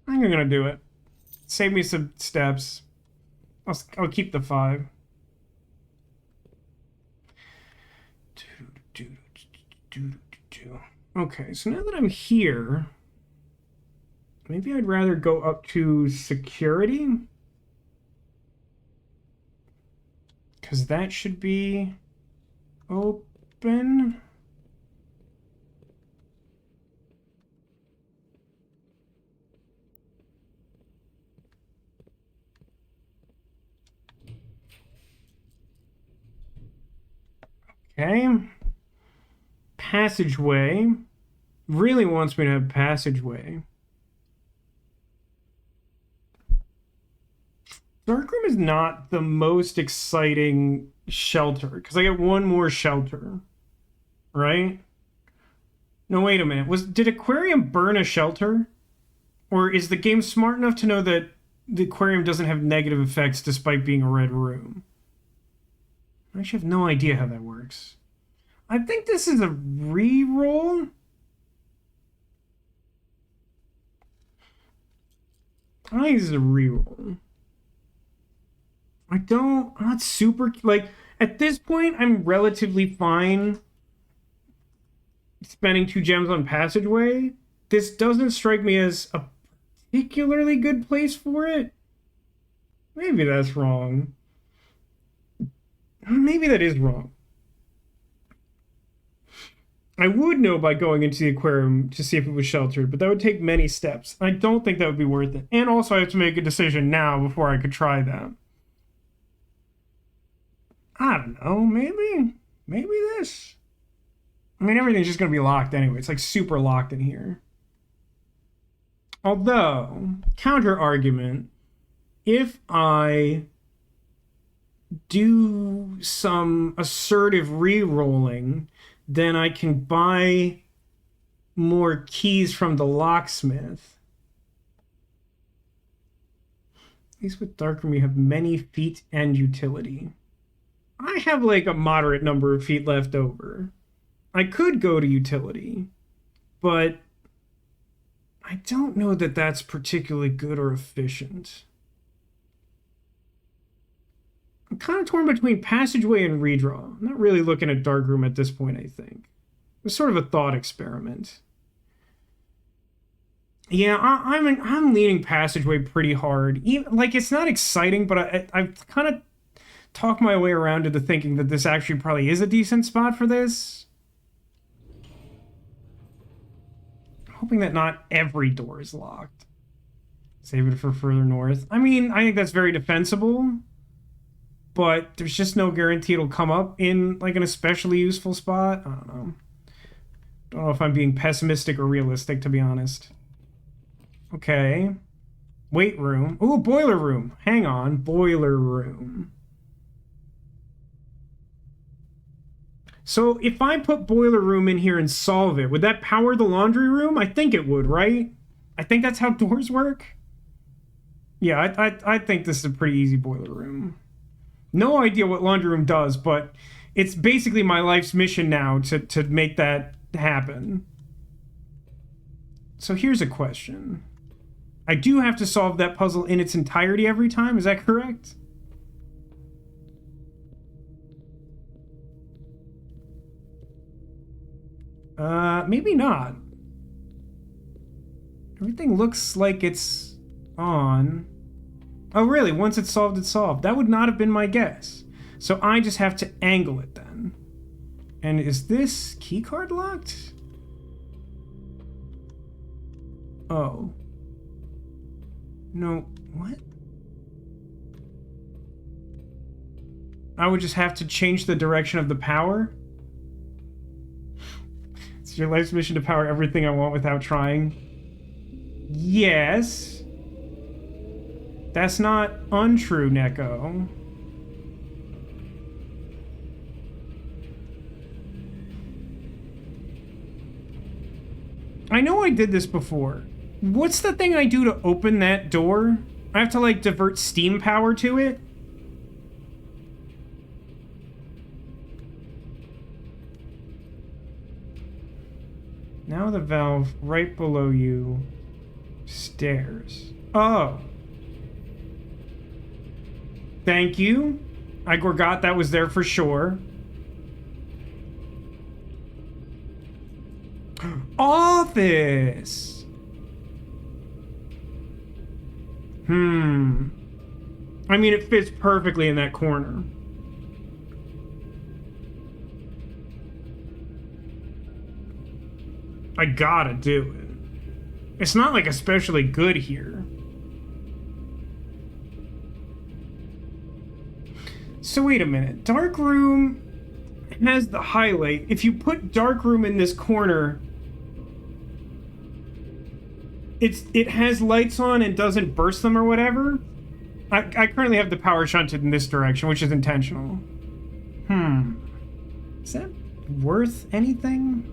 S1: I think I'm gonna do it. Save me some steps. I'll keep the 5. Okay, so now that I'm here, maybe I'd rather go up to security. Because that should be open. Okay. Passageway. Really wants me to have passageway. Darkroom is not the most exciting shelter, because I get 1 more shelter. Right? No, wait a minute. Did Aquarium burn a shelter? Or is the game smart enough to know that the aquarium doesn't have negative effects despite being a red room? I actually have no idea how that works. I think this is a re-roll. I think this is a re-roll. I'm not super, like, at this point, I'm relatively fine spending 2 gems on passageway. This doesn't strike me as a particularly good place for it. Maybe that's wrong. Maybe that is wrong. I would know by going into the aquarium to see if it was sheltered, but that would take many steps. I don't think that would be worth it. And also I have to make a decision now before I could try that. I don't know, maybe this. I mean, everything's just going to be locked anyway. It's like super locked in here. Although, counter argument, if I do some assertive re-rolling, then I can buy more keys from the locksmith. These with darkroom, you have many feet and utility. I have like a moderate number of feet left over. I could go to utility, but I don't know that that's particularly good or efficient. I'm kind of torn between passageway and redraw. I'm not really looking at darkroom at this point, I think. It's sort of a thought experiment. Yeah, I'm leaning passageway pretty hard. Even, like, it's not exciting, but I've kind of talked my way around into thinking that this actually probably is a decent spot for this. I'm hoping that not every door is locked. Save it for further north. I mean, I think that's very defensible, but there's just no guarantee it'll come up in, like, an especially useful spot. I don't know. Don't know if I'm being pessimistic or realistic, to be honest. Okay. Weight room. Ooh, boiler room. Hang on. Boiler room. So if I put boiler room in here and solve it, would that power the laundry room? I think it would, right? I think that's how doors work. Yeah, I think this is a pretty easy boiler room. No idea what laundry room does, but it's basically my life's mission now to make that happen. So here's a question. I do have to solve that puzzle in its entirety every time, is that correct? Maybe not. Everything looks like it's on. Oh, really? Once it's solved, it's solved. That would not have been my guess. So I just have to angle it then. And is this keycard locked? Oh. No, what? I would just have to change the direction of the power? It's your life's mission to power everything I want without trying. Yes. That's not untrue, Neko. I know I did this before. What's the thing I do to open that door? I have to, like, divert steam power to it? Now the valve right below you. Stairs. Oh. Thank you. I forgot that was there for sure. Office. I mean, it fits perfectly in that corner. I gotta do it. It's not, like, especially good here. So wait a minute. Dark room has the highlight. If you put dark room in this corner, it has lights on and doesn't burst them or whatever. I currently have the power shunted in this direction, which is intentional. Is that worth anything?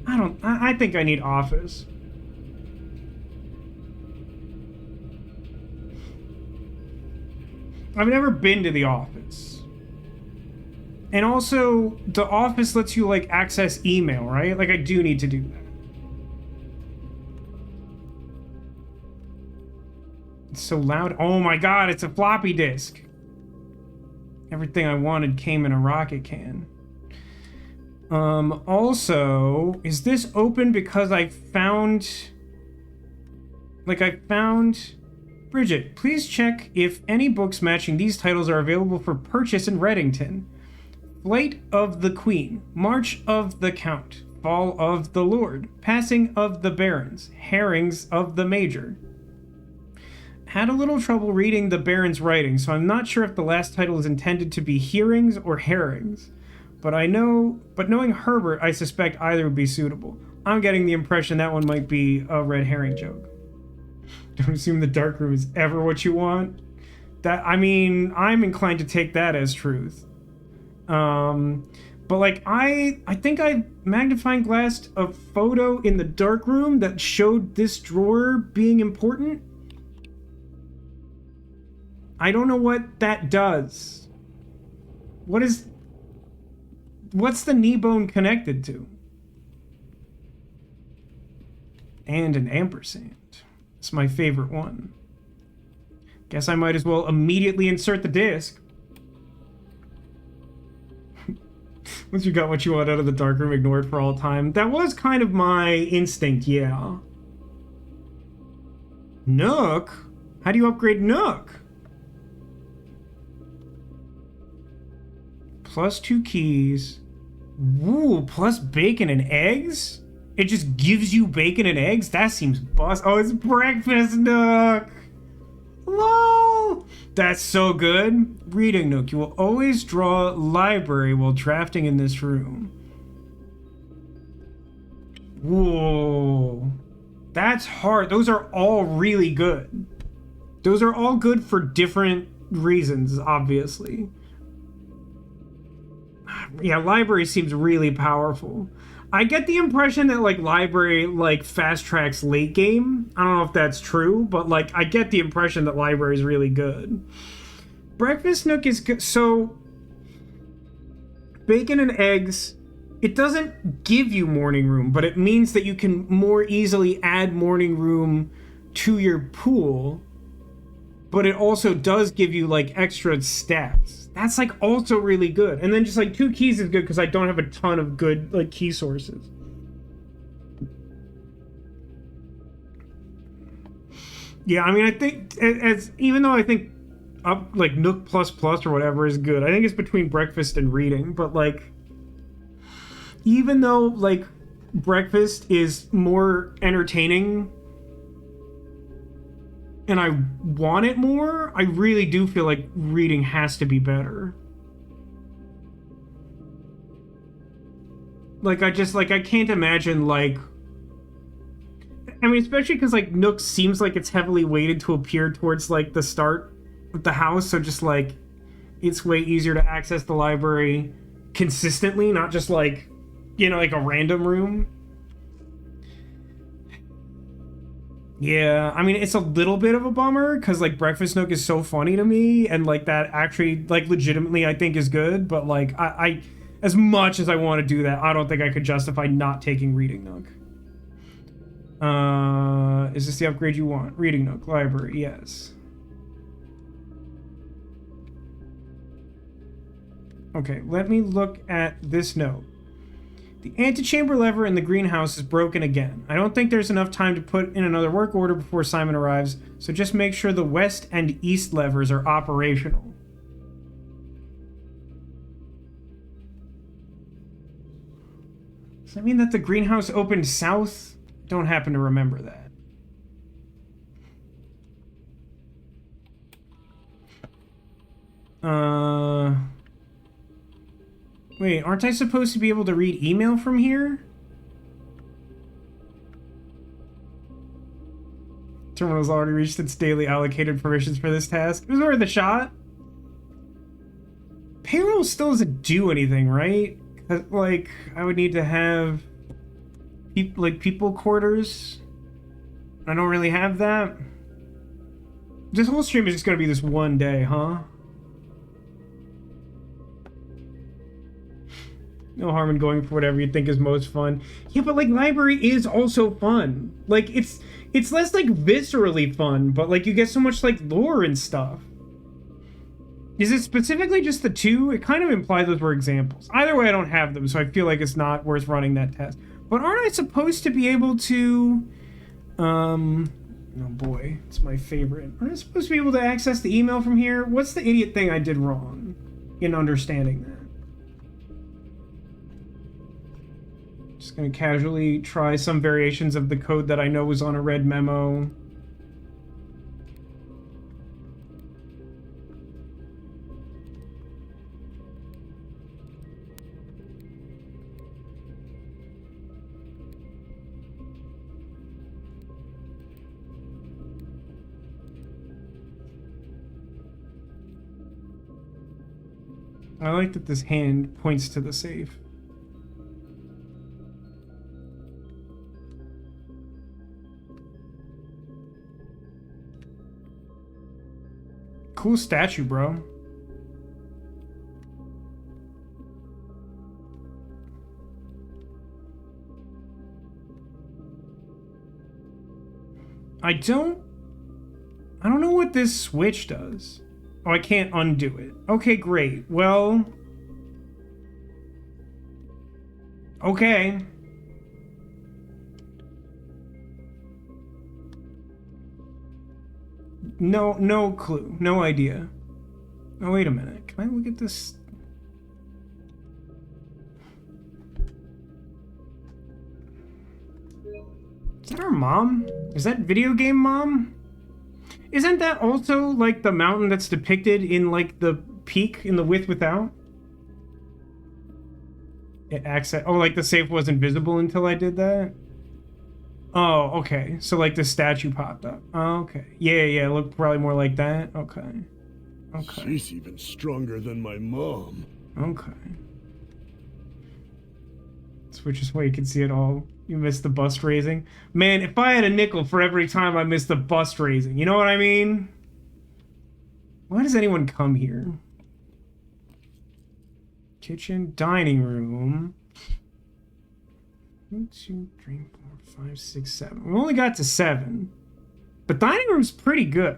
S1: I think I need office. I've never been to the office. And also, the office lets you, like, access email, right? Like, I do need to do that. It's so loud. Oh my god, it's a floppy disk. Everything I wanted came in a rocket can. Also, is this open because I found... Like, I found... Bridget, please check if any books matching these titles are available for purchase in Reddington. Flight of the Queen, March of the Count, Fall of the Lord, Passing of the Barons, Herrings of the Major. Had a little trouble reading the Baron's writing, so I'm not sure if the last title is intended to be hearings or herrings. But knowing Herbert, I suspect either would be suitable. I'm getting the impression that one might be a red herring joke. Don't assume the dark room is ever what you want. That, I mean, I'm inclined to take that as truth. But like I think I magnifying glassed a photo in the dark room that showed this drawer being important. I don't know what that does. What's the knee bone connected to? And an ampersand. It's my favorite one. Guess I might as well immediately insert the disc. Once you got what you want out of the darkroom, ignore it for all time. That was kind of my instinct, yeah. Nook? How do you upgrade Nook? Plus 2 keys. Woo, plus bacon and eggs? It just gives you bacon and eggs? That seems boss. Oh, it's breakfast Nook! LOL! That's so good. Reading Nook. You will always draw library while drafting in this room. Whoa. That's hard. Those are all really good. Those are all good for different reasons, obviously. Yeah, library seems really powerful. I get the impression that, like, library, like, fast tracks late game. I don't know if that's true, but, like, I get the impression that library is really good. Breakfast Nook is good. So, bacon and eggs, it doesn't give you morning room, but it means that you can more easily add morning room to your pool, but it also does give you, like, extra stats. That's, like, also really good. And then just, like, 2 keys is good because I don't have a ton of good, like, key sources. Yeah, I mean, I think, even though I think, like, Nook plus plus or whatever is good, I think it's between breakfast and reading, but, like, even though, like, breakfast is more entertaining and I want it more, I really do feel like reading has to be better. Like, I can't imagine, like... I mean, especially because, like, Nook seems like it's heavily weighted to appear towards, like, the start of the house, so just, like, it's way easier to access the library consistently, not just, like, you know, like a random room. Yeah, I mean, it's a little bit of a bummer, because, like, Breakfast Nook is so funny to me, and, like, that actually, like, legitimately, I think is good, but, like, I as much as I want to do that, I don't think I could justify not taking Reading Nook. Is this the upgrade you want? Reading Nook, library, yes. Okay, let me look at this note. The antechamber lever in the greenhouse is broken again. I don't think there's enough time to put in another work order before Simon arrives, so just make sure the west and east levers are operational. Does that mean that the greenhouse opened south? Don't happen to remember that. Wait, aren't I supposed to be able to read email from here? Terminal's already reached its daily allocated permissions for this task. It was worth a shot. Payroll still doesn't do anything, right? Like, I would need to have people quarters. I don't really have that. This whole stream is just gonna be this one day, huh? No harm in going for whatever you think is most fun. Yeah, but, like, library is also fun. Like, it's less, like, viscerally fun, but, like, you get so much, like, lore and stuff. Is it specifically just the 2? It kind of implied those were examples. Either way, I don't have them, so I feel like it's not worth running that test. But aren't I supposed to be able to... Oh boy, it's my favorite. Aren't I supposed to be able to access the email from here? What's the idiot thing I did wrong in understanding that? Just gonna casually try some variations of the code that I know was on a red memo. I like that this hand points to the safe. Cool statue, bro. I don't know what this switch does. Oh, I can't undo it. Okay, great. Well, okay. No clue. No idea. Oh, wait a minute. Can I look at this? Is that our mom? Is that video game mom? Isn't that also like the mountain that's depicted in like the peak in the without? It access. Oh, like the safe wasn't visible until I did that? Oh, okay. So like the statue popped up. Oh, okay. Yeah, it looked probably more like that. Okay.
S3: She's even stronger than my mom.
S1: Okay. Switch this way you can see it all. You missed the bust raising. Man, if I had a nickel for every time I missed the bust raising, you know what I mean? Why does anyone come here? Kitchen, dining room. 1, 2, 3, 4, 5, 6, 7. We only got to 7. But dining room's pretty good.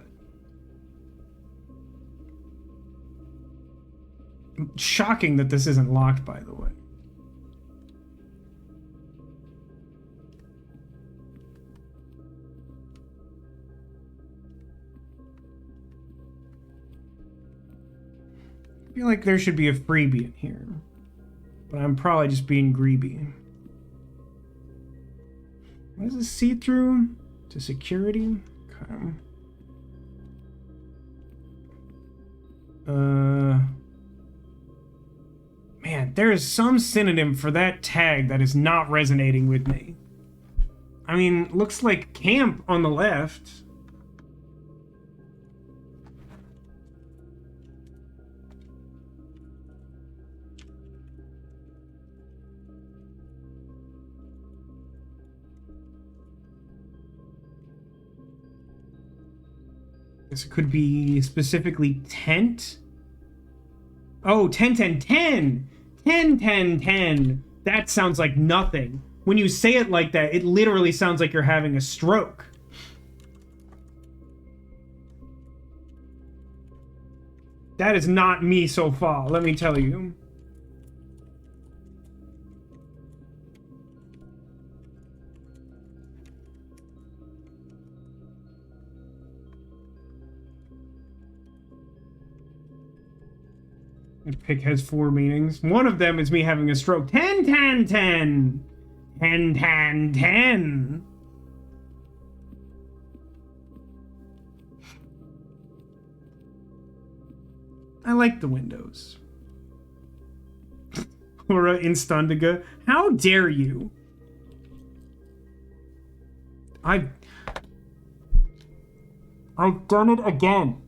S1: Shocking that this isn't locked, by the way. I feel like there should be a freebie in here. But I'm probably just being greedy. What is this see-through? To security? Okay. Man, there is some synonym for that tag that is not resonating with me. I mean, looks like camp on the left. This could be specifically tent. Oh, 10, 10, 10. 10, 10, 10. That sounds like nothing. When you say it like that, it literally sounds like you're having a stroke. That is not me so far, let me tell you. Pick has 4 meanings. One of them is me having a stroke. 10, 10, 10. 10, 10, 10. I like the windows. Laura Instundiga. How dare you? I've done it again.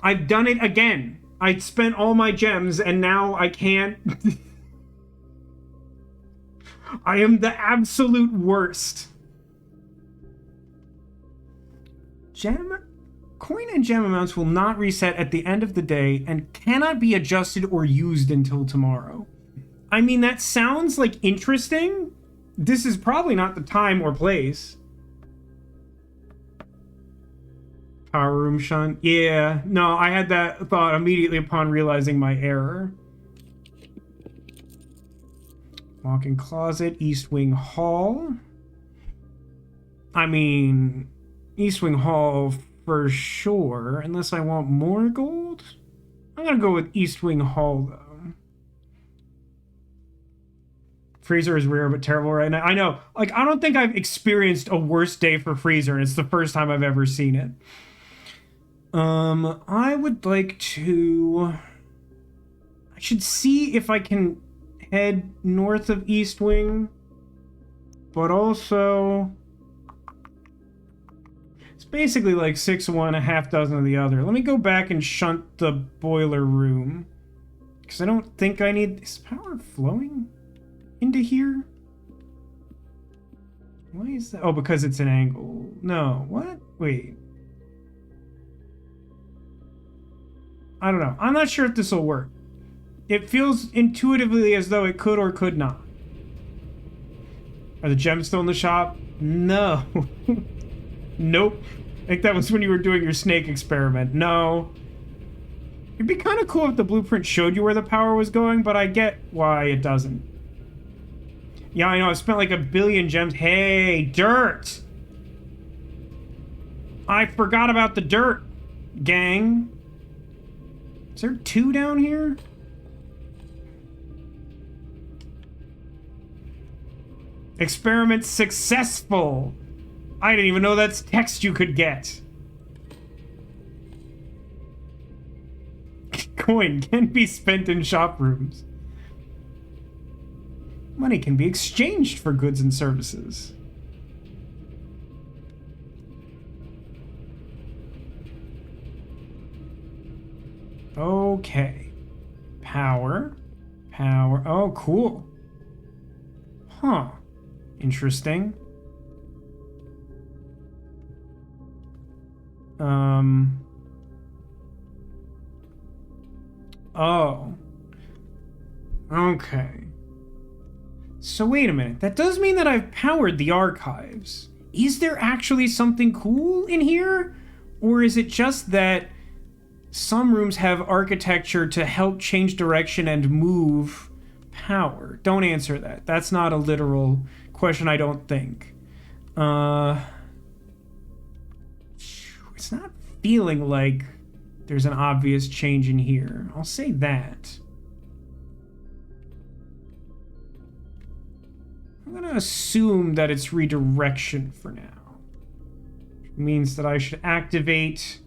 S1: I've done it again. I spent all my gems and now I can't. I am the absolute worst. Coin and gem amounts will not reset at the end of the day and cannot be adjusted or used until tomorrow. I mean, that sounds like interesting. This is probably not the time or place. Power room shunt. Yeah, no, I had that thought immediately upon realizing my error. Walk-in closet, East Wing Hall. I mean, East Wing Hall for sure, unless I want more gold. I'm gonna go with East Wing Hall, though. Freezer is rare but terrible right now. I know, like, I don't think I've experienced a worse day for Freezer, and it's the first time I've ever seen it. I would like to... I should see if I can head north of East Wing, but also... It's basically like 6 of one, a half dozen of the other. Let me go back and shunt the boiler room. Because I don't think I need... Is power flowing into here? Why is that? Oh, because it's an angle. No, what? Wait. I don't know. I'm not sure if this will work. It feels intuitively as though it could or could not. Are the gems still in the shop? No. Nope. I think that was when you were doing your snake experiment. No. It'd be kind of cool if the blueprint showed you where the power was going, but I get why it doesn't. Yeah, I know. I spent like 1 billion gems. Hey, dirt! I forgot about the dirt, gang. Is there 2 down here? Experiment successful. I didn't even know that's text you could get. Coin can be spent in shop rooms. Money can be exchanged for goods and services. Okay. Power. Power. Oh, cool. Huh. Interesting. Oh. Okay. So wait a minute. That does mean that I've powered the archives. Is there actually something cool in here? Or is it just that some rooms have architecture to help change direction and move power? Don't answer that. That's not a literal question, I don't think. It's not feeling like there's an obvious change in here. I'll say that. I'm gonna assume that it's redirection for now. Which means that I should activate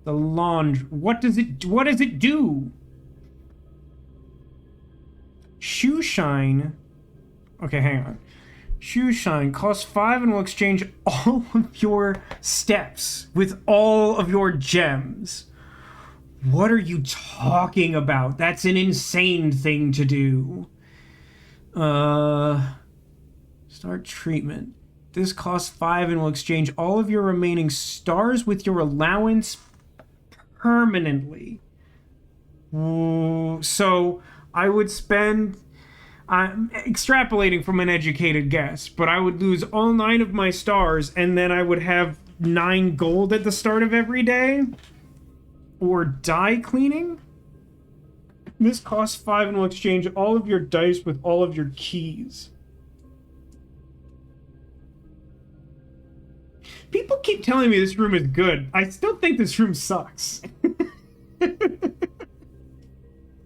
S1: the laundry. What does it do? Shoe shine. Okay, hang on. Shoe shine costs 5 and will exchange all of your steps with all of your gems. What are you talking about? That's an insane thing to do. Start treatment. This costs 5 and will exchange all of your remaining stars with your allowance permanently. So I would spend... I'm extrapolating from an educated guess, but I would lose all 9 of my stars, and then I would have 9 gold at the start of every day. Or die cleaning. This costs 5 and will exchange all of your dice with all of your keys. People keep telling me this room is good. I still think this room sucks.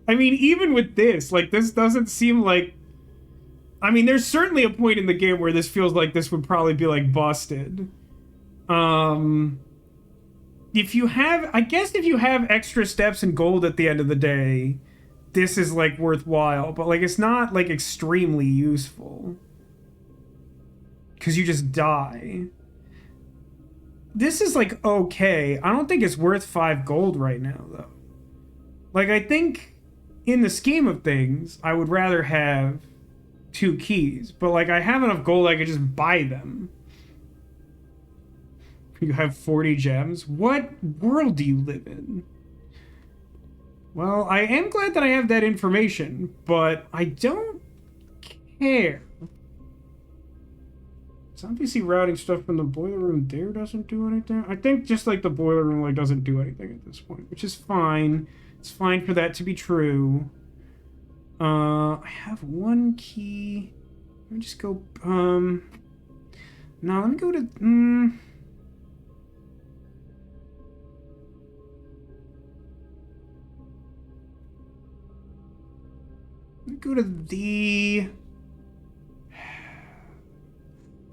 S1: I mean, even with this, like, this doesn't seem like... I mean, there's certainly a point in the game where this feels like this would probably be, like, busted. If you have... I guess if you have extra steps and gold at the end of the day, this is, like, worthwhile. But, like, it's not, like, extremely useful. Because you just die. This is, like, okay. I don't think it's worth 5 gold right now, though. Like, I think... in the scheme of things, I would rather have 2 keys. But, like, I have enough gold I could just buy them. You have 40 gems? What world do you live in? Well, I am glad that I have that information, but I don't care. It's obviously routing stuff from the boiler room there doesn't do anything. I think just, like, the boiler room, like, doesn't do anything at this point, which is fine. It's fine for that to be true. I have 1 key. Let me just go, no, let me go to, let me go to the... I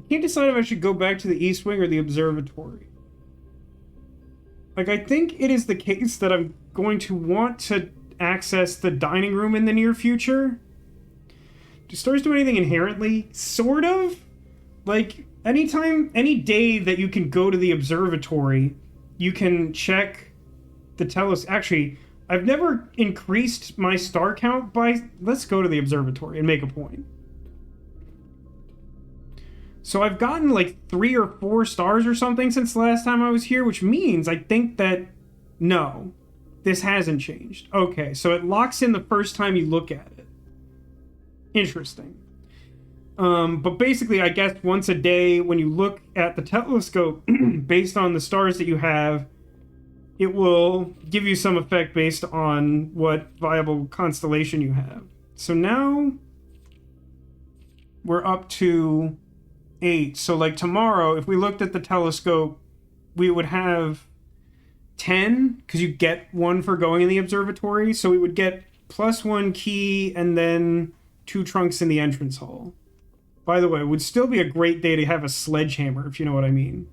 S1: can't decide if I should go back to the East Wing or the observatory. Like, I think it is the case that I'm going to want to access the dining room in the near future. Do stores do anything inherently? Sort of. Like, anytime, any day that you can go to the observatory, you can check the Actually, I've never increased my star count by... Let's go to the observatory and make a point. So I've gotten like 3 or 4 stars or something since the last time I was here, which means I think that... No, this hasn't changed. Okay, so it locks in the first time you look at it. Interesting. But basically, I guess once a day when you look at the telescope, based on the stars that you have, it will give you some effect based on what viable constellation you have. So now we're up to 8. So like tomorrow, if we looked at the telescope, we would have 10, because you get 1 for going in the observatory. So we would get +1 key and then 2 trunks in the entrance hall. By the way, it would still be a great day to have a sledgehammer, if you know what I mean.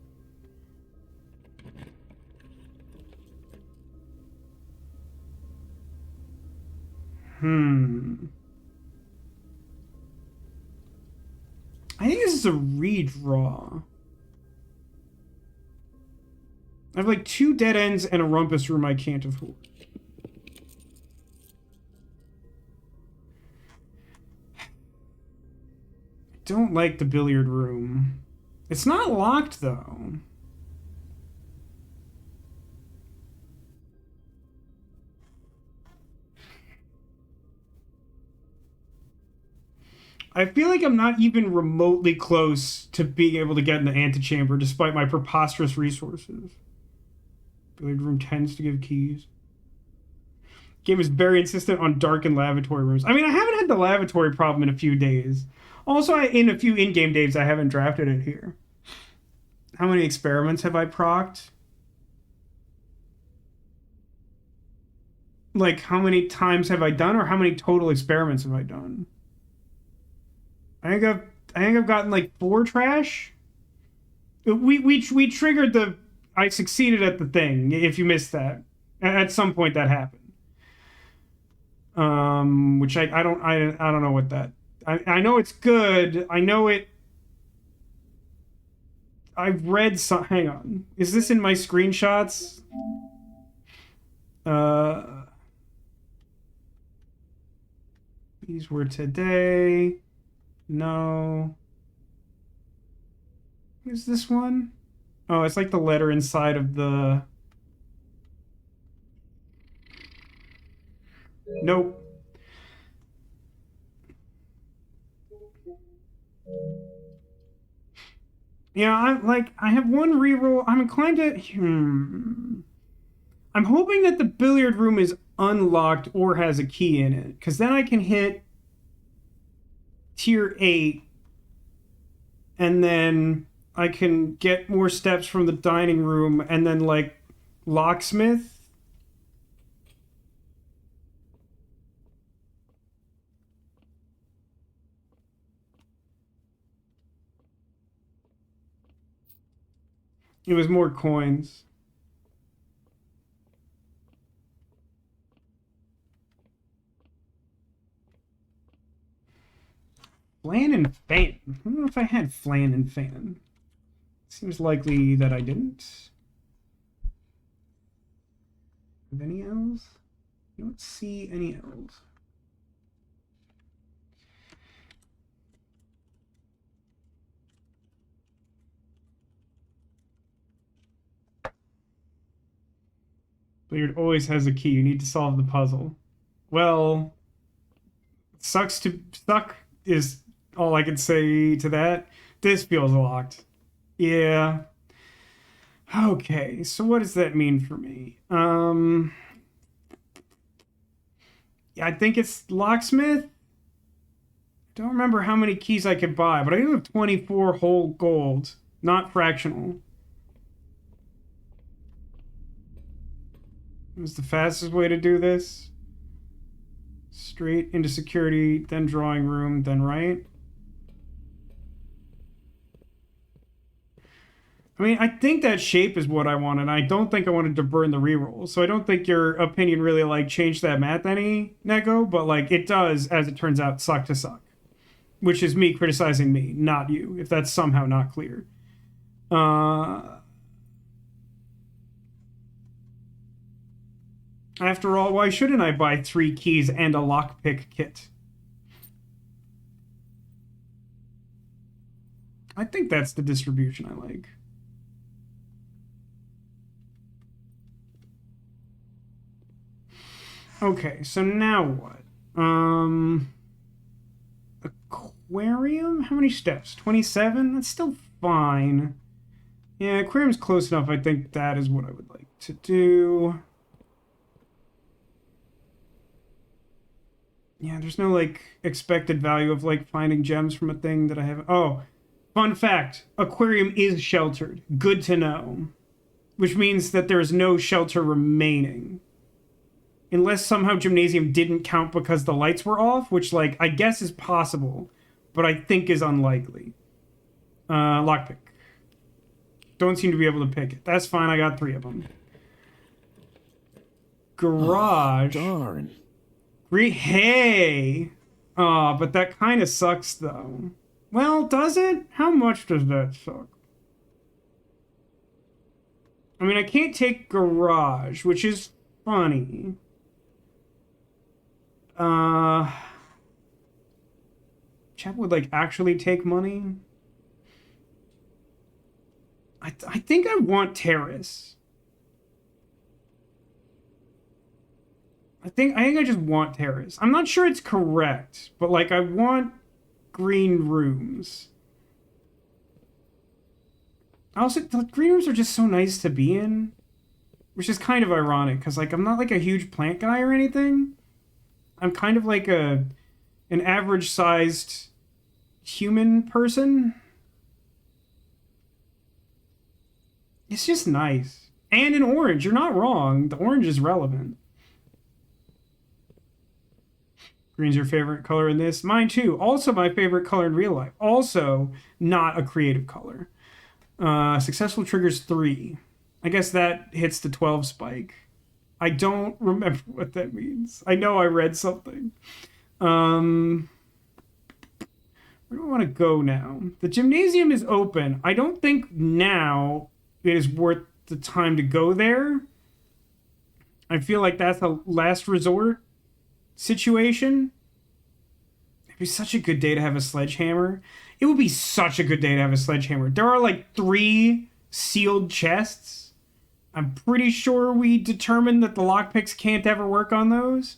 S1: I think this is a redraw. I have like 2 dead ends and a rumpus room I can't afford. I don't like the billiard room. It's not locked though. I feel like I'm not even remotely close to being able to get in the antechamber despite my preposterous resources. Billiard room tends to give keys. Game is very insistent on darkened lavatory rooms. I mean, I haven't had the lavatory problem in a few days. Also, in a few in-game days, I haven't drafted it here. How many experiments have I procced? Like, how many times have I done, or how many total experiments have I done? I think I've gotten like 4 trash. We triggered the... I succeeded at the thing, if you missed that. At some point that happened. Which I don't know what that... I know it's good. I know it... I've read some... Hang on. Is this in my screenshots? These were today. No. Is this one? Oh, it's like the letter inside of the... Nope. Yeah, I have one reroll. I'm inclined to... I'm hoping that the billiard room is unlocked or has a key in it, because then I can hit tier 8, and then I can get more steps from the dining room, and then, like, locksmith. It was more coins. Flan and fan. I don't know if I had flan and fan. Seems likely that I didn't. Have any L's? I don't see any L's. Billiard always has a key. You need to solve the puzzle. Well, suck is all I can say to that. This feels locked. Yeah. Okay, so what does that mean for me? Yeah, I think it's locksmith. Don't remember how many keys I could buy, but I do have 24 whole gold, not fractional. What's the fastest way to do this? Straight into security, then drawing room, then right. I mean, I think that shape is what I wanted. I don't think I wanted to burn the reroll. So I don't think your opinion really, like, changed that math any, Neko. But, like, it does, as it turns out, suck to suck. Which is me criticizing me, not you, if that's somehow not clear. After all, why shouldn't I buy 3 keys and a lockpick kit? I think that's the distribution I like. Okay, so now what? Aquarium? How many steps? 27? That's still fine. Yeah, aquarium's close enough. I think that is what I would like to do. Yeah, there's no, like, expected value of, like, finding gems from a thing that I haven't... Oh, fun fact. Aquarium is sheltered. Good to know. Which means that there is no shelter remaining. Unless somehow gymnasium didn't count because the lights were off, which, like, I guess is possible, but I think is unlikely. Lockpick. Don't seem to be able to pick it. That's fine, I got 3 of them. Garage.
S3: Oh, darn.
S1: Hey! Aw, but that kind of sucks, though. Well, does it? How much does that suck? I mean, I can't take garage, which is funny. Chat would, like, actually take money? I think I want terrace. I think I just want terrace. I'm not sure it's correct, but, like, I want green rooms. Also, the green rooms are just so nice to be in, which is kind of ironic, because, like, I'm not, like, a huge plant guy or anything. I'm kind of like an average-sized human person. It's just nice. And in orange, you're not wrong. The orange is relevant. Green's your favorite color in this? Mine too. Also my favorite color in real life. Also not a creative color. Successful triggers 3. I guess that hits the 12 spike. I don't remember what that means. I know I read something. Where do I want to go now? The gymnasium is open. I don't think now it is worth the time to go there. I feel like that's a last resort situation. It'd be such a good day to have a sledgehammer. It would be such a good day to have a sledgehammer. There are like 3 sealed chests. I'm pretty sure we determined that the lockpicks can't ever work on those.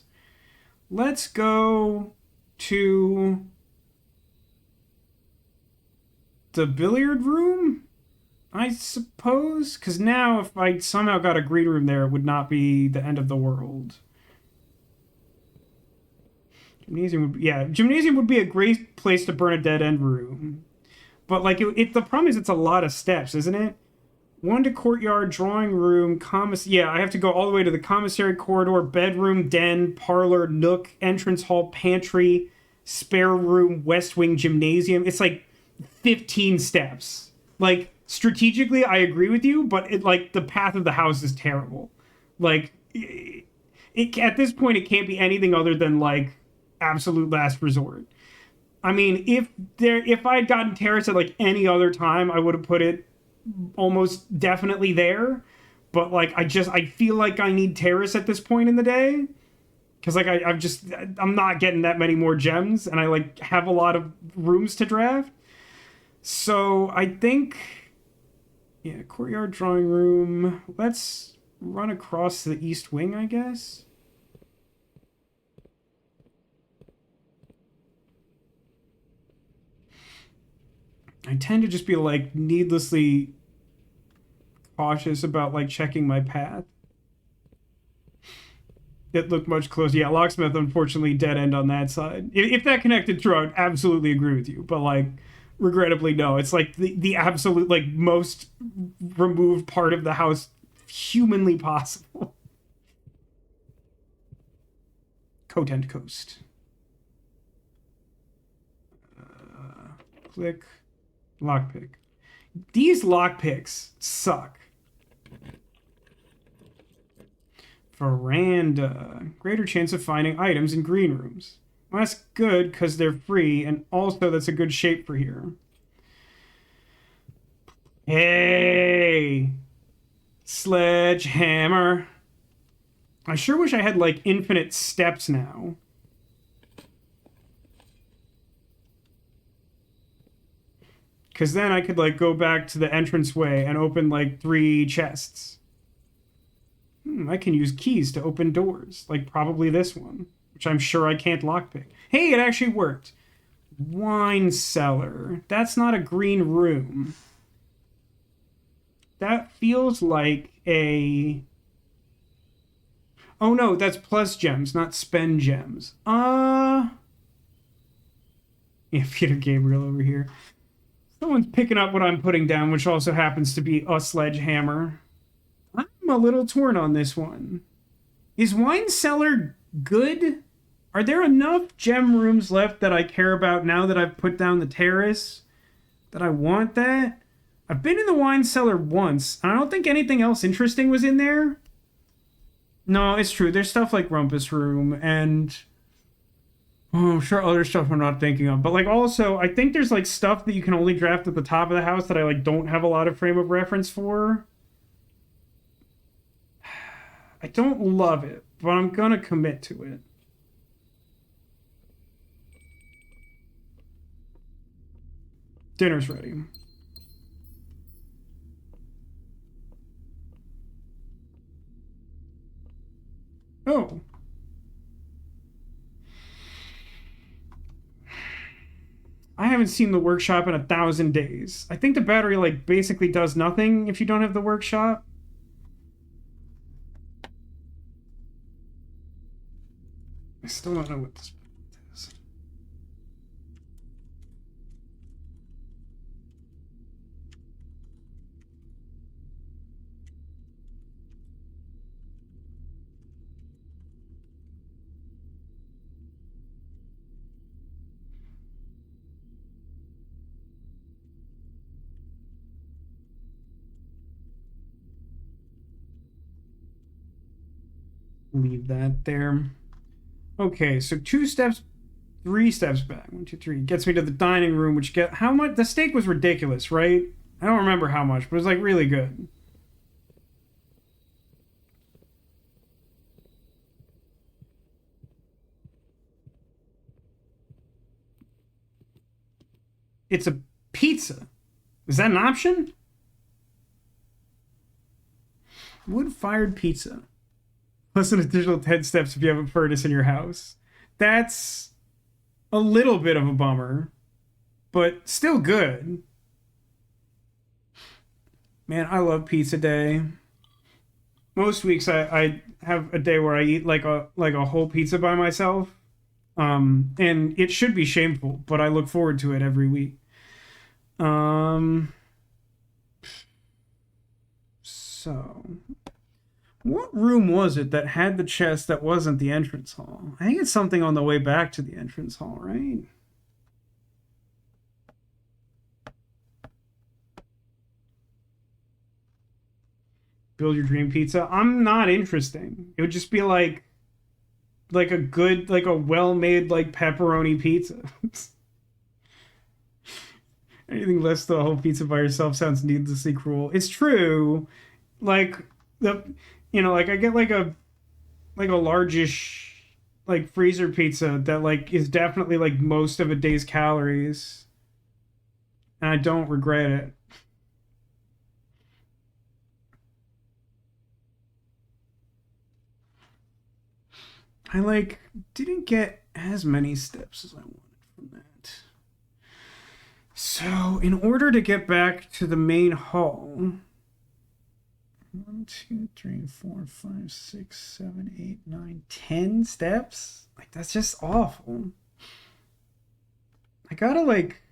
S1: Let's go to the billiard room, I suppose? Because now if I somehow got a green room there, it would not be the end of the world. Gymnasium would be a great place to burn a dead end room. But, like, the problem is it's a lot of steps, isn't it? 1 to courtyard, drawing room, I have to go all the way to the commissary corridor, bedroom, den, parlor, nook, entrance hall, pantry, spare room, west wing, gymnasium. It's like 15 steps. Like, strategically, I agree with you, but the path of the house is terrible. Like, at this point, it can't be anything other than, like, absolute last resort. I mean, if I'd gotten terrace at, like, any other time, I would have put it almost definitely there. But, like, I feel like I need terrace at this point in the day. Because, like, I'm not getting that many more gems, and I, like, have a lot of rooms to draft. So, I think, yeah, courtyard, drawing room. Let's run across the east wing, I guess. I tend to just be, like, needlessly cautious about, like, checking my path. It looked much closer. Yeah, locksmith, unfortunately, dead end on that side. If that connected through, I would absolutely agree with you. But, like, regrettably, no. It's, like, the absolute, like, most removed part of the house humanly possible. Coat and coast. Click. Lockpick. These lockpicks suck. Veranda. Greater chance of finding items in green rooms. Well, that's good because they're free, and also that's a good shape for here. Hey! Sledgehammer. I sure wish I had, like, infinite steps now. Because then I could, like, go back to the entranceway and open, like, 3 chests. I can use keys to open doors. Like, probably this one. Which I'm sure I can't lockpick. Hey, it actually worked. Wine cellar. That's not a green room. That feels like a... Oh no, that's plus gems, not spend gems. Yeah, Peter Gabriel over here. Someone's picking up what I'm putting down, which also happens to be a sledgehammer. I'm a little torn on this one. Is wine cellar good? Are there enough gem rooms left that I care about now that I've put down the terrace? That I want that? I've been in the wine cellar once, and I don't think anything else interesting was in there. No, it's true. There's stuff like Rumpus Room and... Oh, I'm sure other stuff I'm not thinking of. But, like, also, I think there's, like, stuff that you can only draft at the top of the house that I, like, don't have a lot of frame of reference for. I don't love it, but I'm gonna commit to it. Dinner's ready. Oh. I haven't seen the workshop in 1,000 days. I think the battery, like, basically does nothing if you don't have the workshop. I still don't know what this is. Leave that there. Okay, so 2 steps, 3 steps back. 1, 2, 3. Gets me to the dining room, which how much? The steak was ridiculous, right? I don't remember how much, but it was like really good. It's a pizza. Is that an option? Wood-fired pizza. Plus an additional 10 steps if you have a furnace in your house. That's a little bit of a bummer, but still good. Man, I love pizza day. Most weeks I have a day where I eat like a whole pizza by myself. And it should be shameful, but I look forward to it every week. So what room was it that had the chest that wasn't the entrance hall? I think it's something on the way back to the entrance hall, right? Build your dream pizza. I'm not interesting. It would just be like a good, like a well-made, like pepperoni pizza. Anything less than a whole pizza by yourself sounds needlessly cruel. It's true. Like like I get like a largish like freezer pizza that like is definitely like most of a day's calories, and I don't regret it. I like didn't get as many steps as I wanted from that. So in order to get back to the main hall, 1, 2, 3, 4, 5, 6, 7, 8, 9, 10 steps? Like, that's just awful. I gotta, like...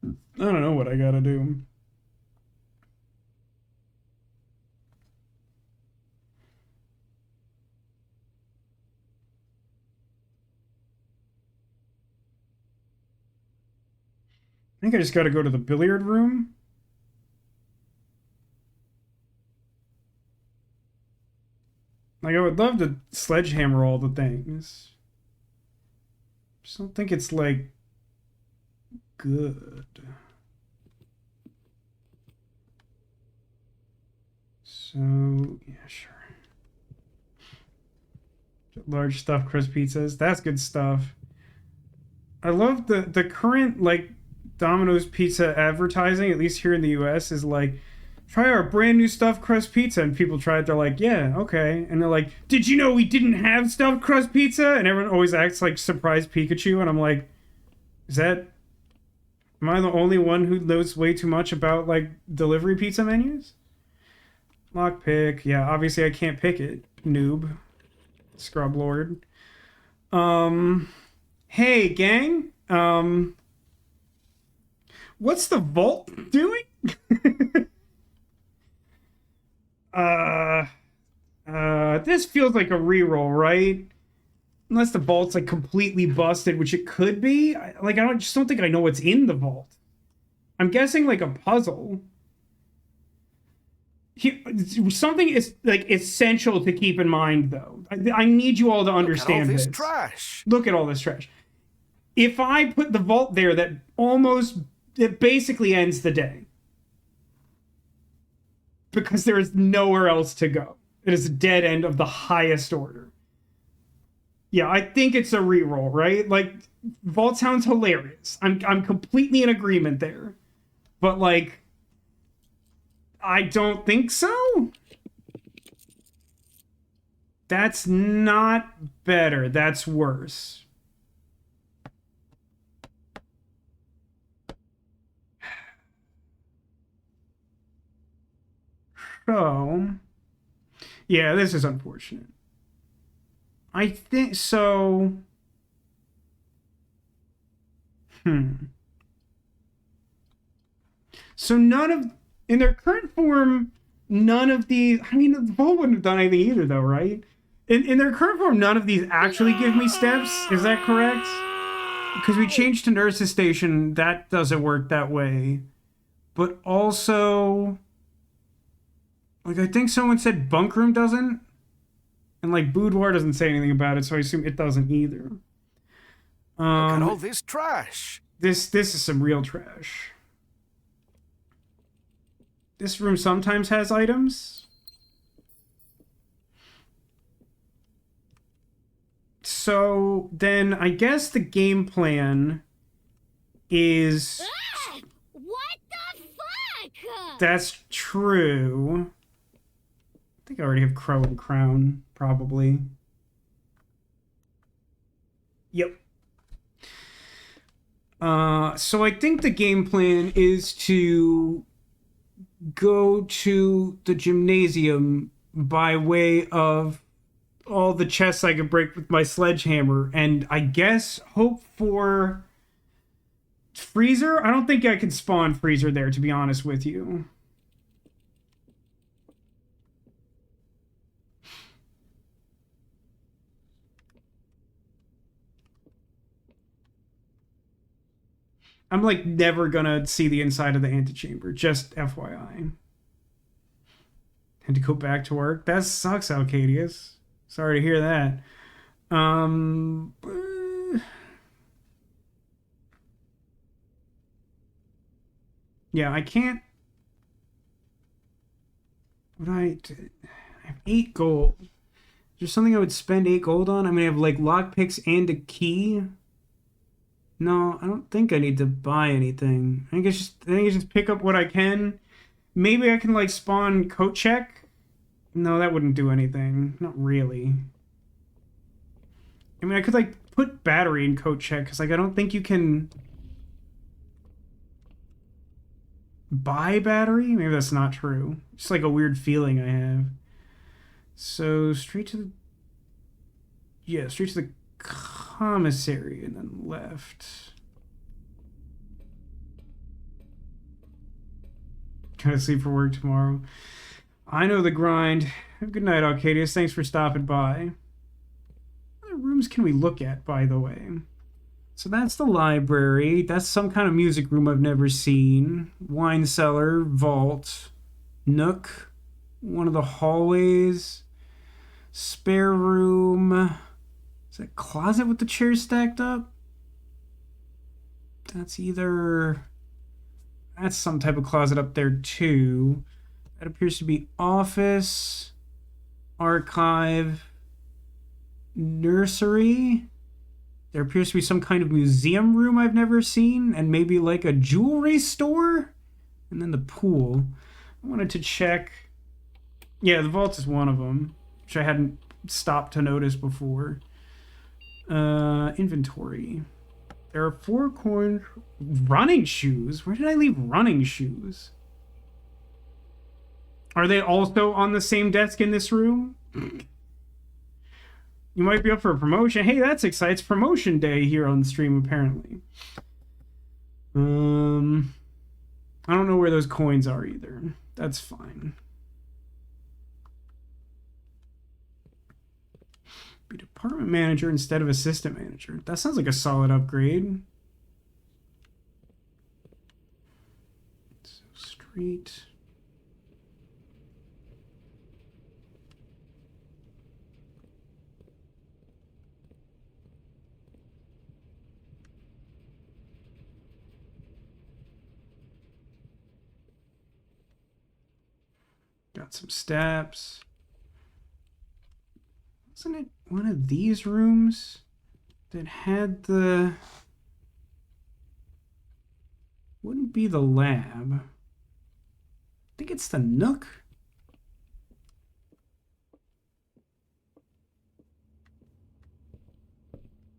S1: I don't know what I gotta do. I think I just gotta go to the billiard room. Like, I would love to sledgehammer all the things. Just don't think it's, like, good. So, yeah, sure. Large stuffed crust pizzas. That's good stuff. I love the current like Domino's pizza advertising, at least here in the US, is like, try our brand new stuffed crust pizza, and people try it, they're like, yeah, okay. And they're like, did you know we didn't have stuffed crust pizza? And everyone always acts like surprised Pikachu, and I'm like, am I the only one who knows way too much about like delivery pizza menus? Lockpick, yeah, obviously I can't pick it, noob. Scrub Lord. Hey, gang. What's the vault doing? This feels like a reroll, right? Unless the vault's like completely busted, which it could be. I just don't think I know what's in the vault. I'm guessing like a puzzle. Something is like essential to keep in mind, though. I need you all to understand this.
S5: Look at all this trash.
S1: Look at all this trash. If I put the vault there, it basically ends the day, because there is nowhere else to go. It is a dead end of the highest order. Yeah, I think it's a reroll, right? Like, vault sounds hilarious. I'm completely in agreement there, but like, I don't think so. That's not better. That's worse. So, yeah, this is unfortunate. I think so. So in their current form, none of these, I mean, the vault wouldn't have done anything either, though, right? In their current form, none of these actually give me steps. Is that correct? Because we changed to Nurse's Station. That doesn't work that way. But also, like, I think someone said bunk room doesn't. And, like, boudoir doesn't say anything about it, so I assume it doesn't either.
S5: Look at all this trash.
S1: This is some real trash. This room sometimes has items. So then I guess the game plan is...
S4: What the fuck?
S1: That's true. I think I already have Crow and Crown, probably. Yep. So I think the game plan is to go to the gymnasium by way of all the chests I could break with my sledgehammer, and I guess hope for freezer. I don't think I can spawn freezer there, to be honest with you. I'm like never gonna see the inside of the antechamber, just FYI. Had to go back to work. That sucks, Alcadius. Sorry to hear that. Yeah, I can't. I have 8 gold. Is there something I would spend 8 gold on? I mean, I have like lockpicks and a key. No, I don't think I need to buy anything. I think it's just pick up what I can. Maybe I can like spawn coat check. No, that wouldn't do anything. Not really. I mean, I could like put battery in coat check, because like I don't think you can buy battery. Maybe that's not true. It's like a weird feeling I have. So straight to the commissary and then left. Gotta sleep for work tomorrow. I know the grind. Good night, Arcadius. Thanks for stopping by. What other rooms can we look at, by the way? So that's the library. That's some kind of music room I've never seen. Wine cellar, vault, nook, one of the hallways, spare room. Is that closet with the chairs stacked up? That's some type of closet up there too. That appears to be office, archive, nursery. There appears to be some kind of museum room I've never seen, and maybe like a jewelry store. And then the pool. I wanted to check. Yeah, the vault is one of them, which I hadn't stopped to notice before. Inventory. There are 4 coins. Running shoes? Where did I leave running shoes? Are they also on the same desk in this room? You might be up for a promotion. Hey, that's exciting. It's promotion day here on the stream, apparently. I don't know where those coins are either. That's fine. Be department manager instead of assistant manager. That sounds like a solid upgrade. So, street. Got some steps. Wasn't it one of these rooms that had the... Wouldn't be the lab. I think it's the nook.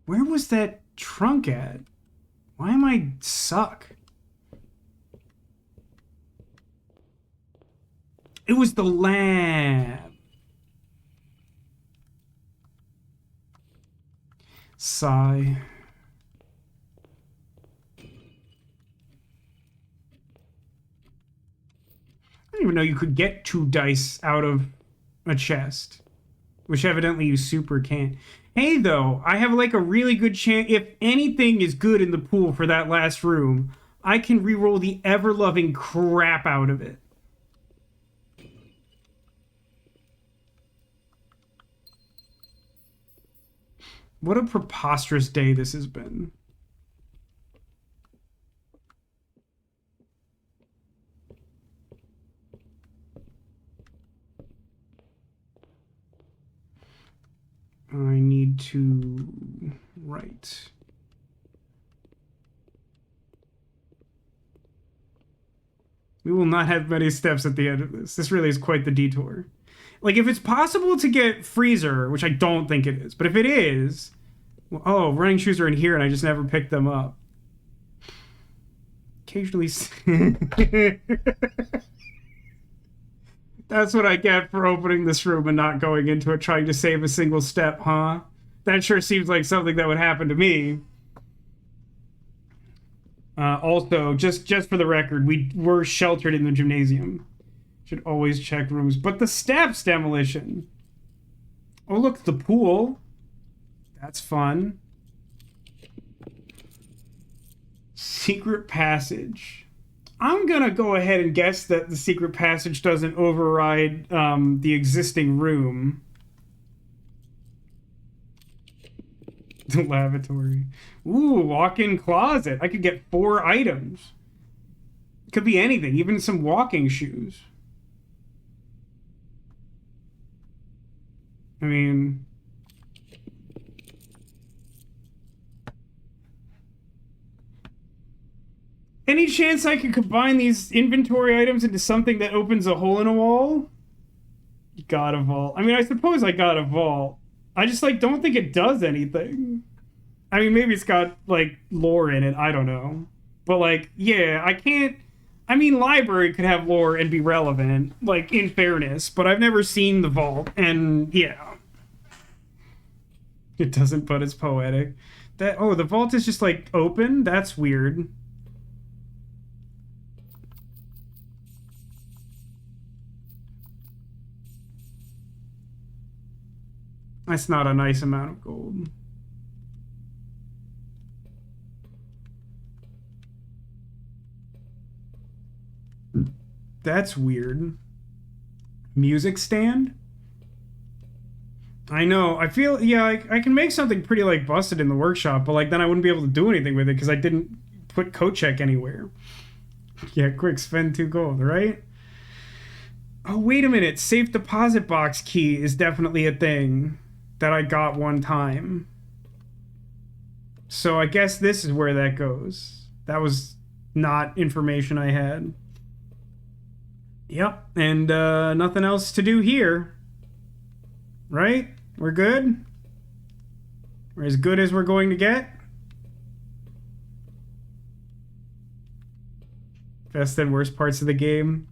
S1: Where was that trunk at? Why am I suck? It was the lab. Sigh. I didn't even know you could get 2 dice out of a chest, which evidently you super can't. Hey, though, I have like a really good chance. If anything is good in the pool for that last room, I can reroll the ever-loving crap out of it. What a preposterous day this has been. I need to write. We will not have many steps at the end of this. This really is quite the detour. Like, if it's possible to get freezer, which I don't think it is, but if it is, oh, running shoes are in here and I just never picked them up. Occasionally... That's what I get for opening this room and not going into it trying to save a single step, huh? That sure seems like something that would happen to me. Also, just for the record, we were sheltered in the gymnasium. Should always check rooms. But the steps demolition. Oh, look, the pool. That's fun. Secret passage. I'm gonna go ahead and guess that the secret passage doesn't override the existing room. The lavatory. Ooh, walk-in closet. I could get 4 items. Could be anything, even some walking shoes. I mean... Any chance I could combine these inventory items into something that opens a hole in a wall? Got a vault. I mean, I suppose I got a vault. I just, like, don't think it does anything. I mean, maybe it's got, like, lore in it. I don't know. But, like, yeah, I can't... I mean, library could have lore and be relevant, like, in fairness. But I've never seen the vault, and, yeah. It doesn't, but it's poetic. That... Oh, the vault is just, like, open? That's weird. That's not a nice amount of gold. That's weird. Music stand? I know. I feel, yeah, I can make something pretty, like, busted in the workshop, but, like, then I wouldn't be able to do anything with it because I didn't put coat check anywhere. Yeah, quick, spend 2 gold, right? Oh, wait a minute. Safe deposit box key is definitely a thing. that I got one time. So I guess this is where that goes. That was not information I had. Yep, and nothing else to do here. Right? We're good? We're as good as we're going to get? Best and worst parts of the game.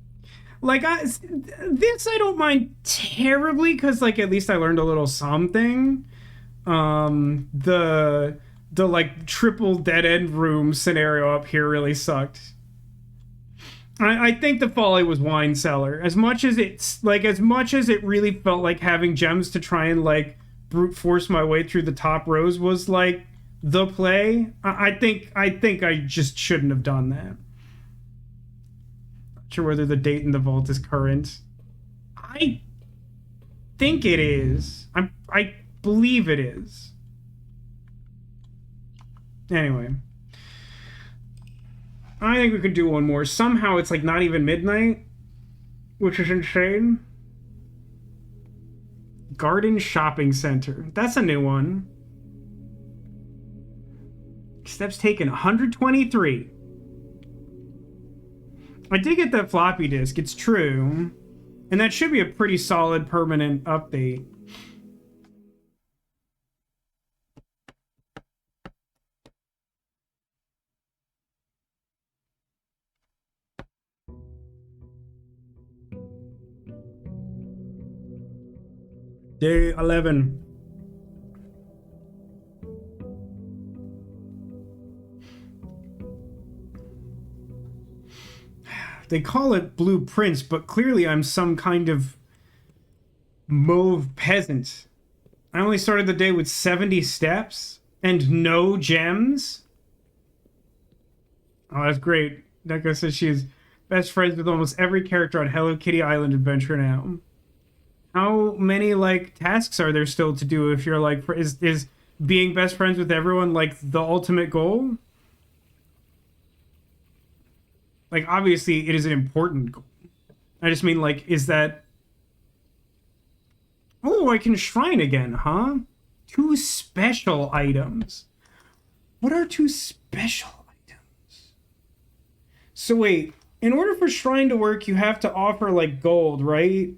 S1: Like, this I don't mind terribly, because, like, at least I learned a little something. The like, triple dead-end room scenario up here really sucked. I think the folly was wine cellar. As much as it really felt like having gems to try and, like, brute force my way through the top rows was, like, the play, I think I just shouldn't have done that. Not sure whether the date in the vault is current. I think it is. I believe it is. Anyway. I think we could do one more. Somehow it's like not even midnight, which is insane. Garden Shopping Center. That's a new one. Steps taken 123. I did get that floppy disk, it's true. And that should be a pretty solid permanent update. Day 11. They call it blueprints, but clearly I'm some kind of mauve peasant. I only started the day with 70 steps and no gems. Oh, that's great. Neko says she's best friends with almost every character on Hello Kitty Island Adventure now. How many, like, tasks are there still to do if you're, like, is being best friends with everyone, like, the ultimate goal? Like, obviously, it is an important goal. I just mean, like, is that... Oh, I can shrine again, huh? 2 special items. What are 2 special items? So, wait. In order for shrine to work, you have to offer, like, gold, right?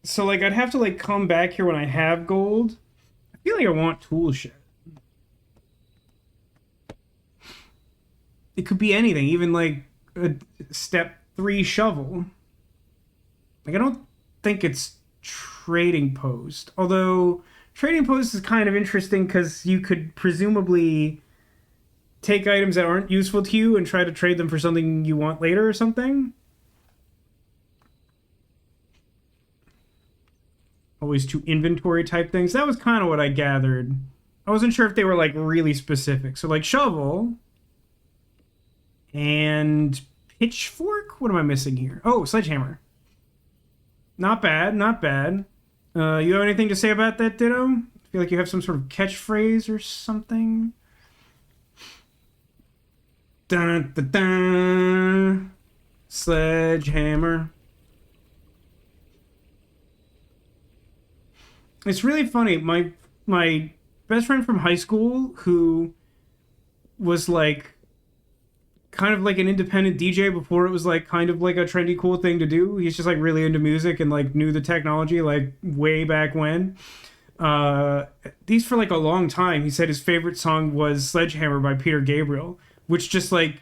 S1: So, like, I'd have to, like, come back here when I have gold. I feel like I want tool shed. It could be anything, even, like, a step 3 shovel. Like, I don't think it's trading post. Although, trading post is kind of interesting because you could presumably take items that aren't useful to you and try to trade them for something you want later or something. Always 2 inventory type things. That was kind of what I gathered. I wasn't sure if they were, like, really specific. So, like, shovel and pitchfork? What am I missing here? Oh, sledgehammer. Not bad, not bad. You have anything to say about that, Ditto? I feel like you have some sort of catchphrase or something. Dun, dun, dun. Sledgehammer. It's really funny. My best friend from high school, who was like kind of like an independent DJ before it was like kind of like a trendy cool thing to do. He's just like really into music and like knew the technology like way back when. These for like a long time, he said his favorite song was Sledgehammer by Peter Gabriel, which just like,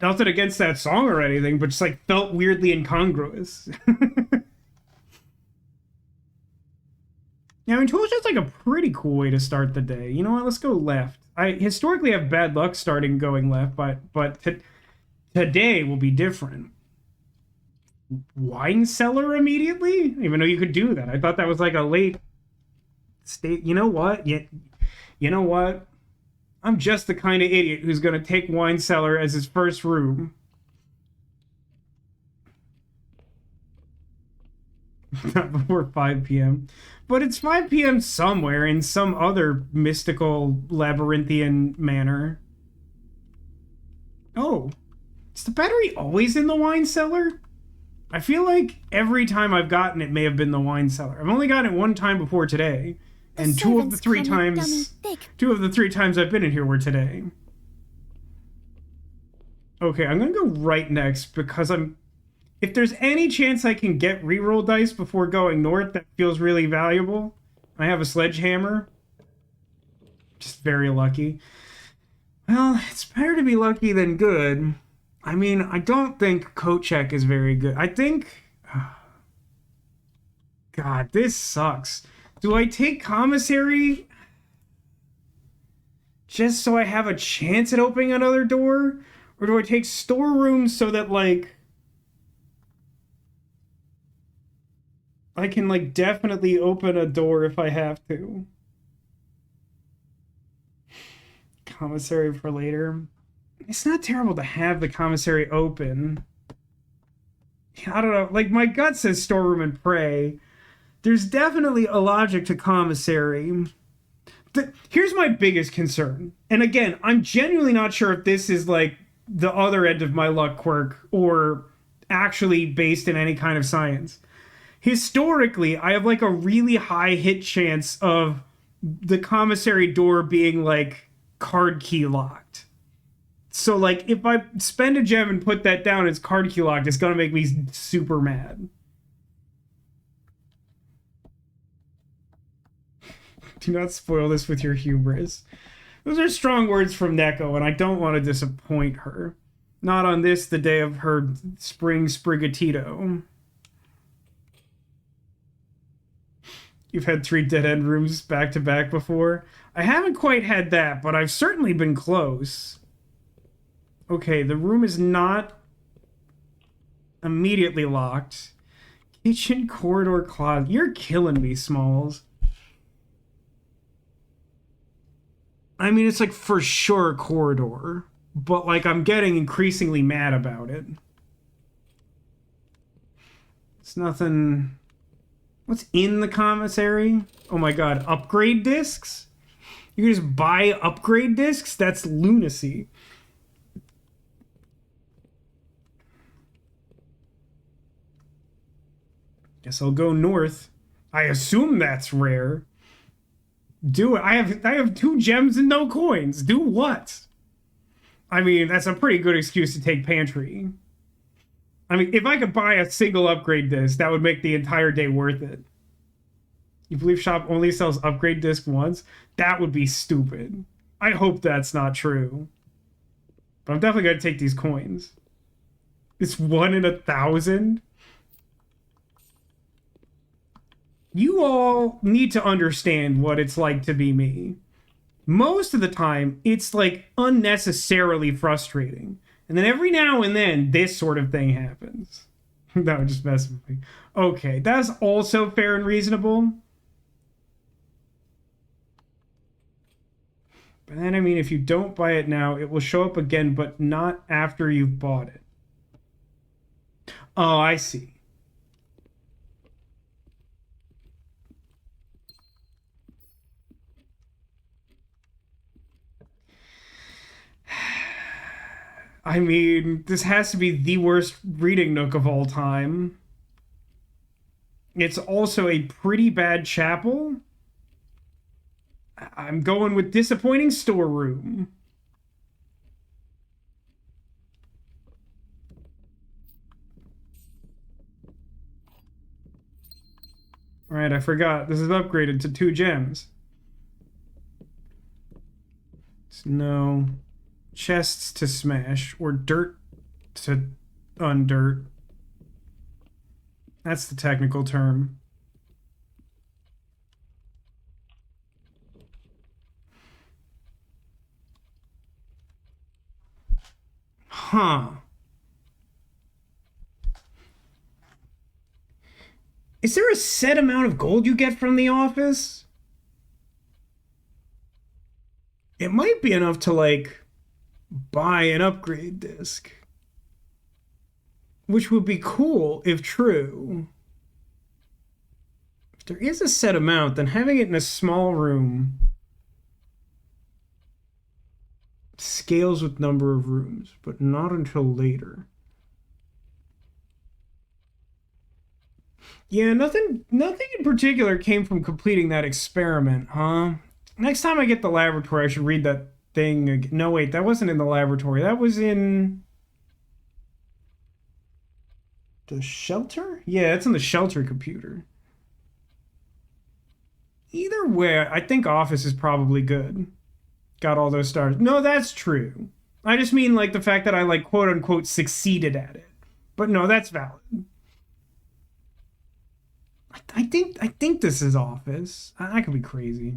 S1: nothing against that song or anything, but just like felt weirdly incongruous. Yeah, I mean, toolshed's like a pretty cool way to start the day. You know what? Let's go left. I historically have bad luck starting going left, but today will be different. Wine cellar immediately? I didn't even know you could do that. I thought that was like a late state. You know what? You know what? I'm just the kind of idiot who's going to take wine cellar as his first room. Not before 5 p.m. But it's 5 p.m. somewhere in some other mystical labyrinthian manner. Oh. Is the battery always in the wine cellar? I feel like every time I've gotten it may have been the wine cellar. I've only gotten it one time before today, and two of the three times I've been in here were today. Okay, I'm gonna go right next because if there's any chance I can get reroll dice before going north, that feels really valuable. I have a sledgehammer. Just very lucky. Well, it's better to be lucky than good. I mean, I don't think coat check is very good. I think... God, this sucks. Do I take commissary just so I have a chance at opening another door? Or do I take storeroom so that, like... I can, like, definitely open a door if I have to? Commissary for later. It's not terrible to have the commissary open. I don't know. Like, my gut says storeroom and pray. There's definitely a logic to commissary. Here's my biggest concern. And again, I'm genuinely not sure if this is, like, the other end of my luck quirk or actually based in any kind of science. Historically, I have, like, a really high hit chance of the commissary door being, like, card key locked. So, like, if I spend a gem and put that down, it's card key locked, it's gonna make me super mad. Do not spoil this with your hubris. Those are strong words from Neko, and I don't want to disappoint her. Not on this, the day of her spring sprigatito. You've had 3 dead-end rooms back-to-back before? I haven't quite had that, but I've certainly been close. Okay, the room is not immediately locked. Kitchen, corridor, closet. You're killing me, Smalls. I mean, it's like for sure corridor, but like I'm getting increasingly mad about it. It's nothing... What's in the commissary? Oh my god, upgrade discs? You can just buy upgrade discs? That's lunacy. Guess I'll go north. I assume that's rare. Do it. I have 2 gems and no coins. Do what? I mean, that's a pretty good excuse to take pantry. I mean, if I could buy a single upgrade disc, that would make the entire day worth it. You believe shop only sells upgrade disc once? That would be stupid. I hope that's not true. But I'm definitely going to take these coins. It's 1 in 1,000? You all need to understand what it's like to be me. Most of the time, it's like unnecessarily frustrating. And then every now and then, this sort of thing happens. That would just mess with me. Okay, that's also fair and reasonable. But then, I mean, if you don't buy it now, it will show up again, but not after you've bought it. Oh, I see. I mean, this has to be the worst reading nook of all time. It's also a pretty bad chapel. I'm going with disappointing storeroom. Alright, I forgot. This is upgraded to 2 gems. No. Chests to smash, or dirt to undirt. That's the technical term. Huh. Is there a set amount of gold you get from the office? It might be enough to, like, buy an upgrade disc. Which would be cool if true. If there is a set amount, then having it in a small room scales with number of rooms, but not until later. Yeah, nothing in particular came from completing that experiment, huh? Next time I get the laboratory, I should read that thing again. No, wait, that wasn't in the laboratory. That was in the shelter? Yeah, it's in the shelter computer. Either way, I think Office is probably good. Got all those stars. No, that's true. I just mean like the fact that I like quote unquote succeeded at it. But no, that's valid. I think this is Office. I could be crazy.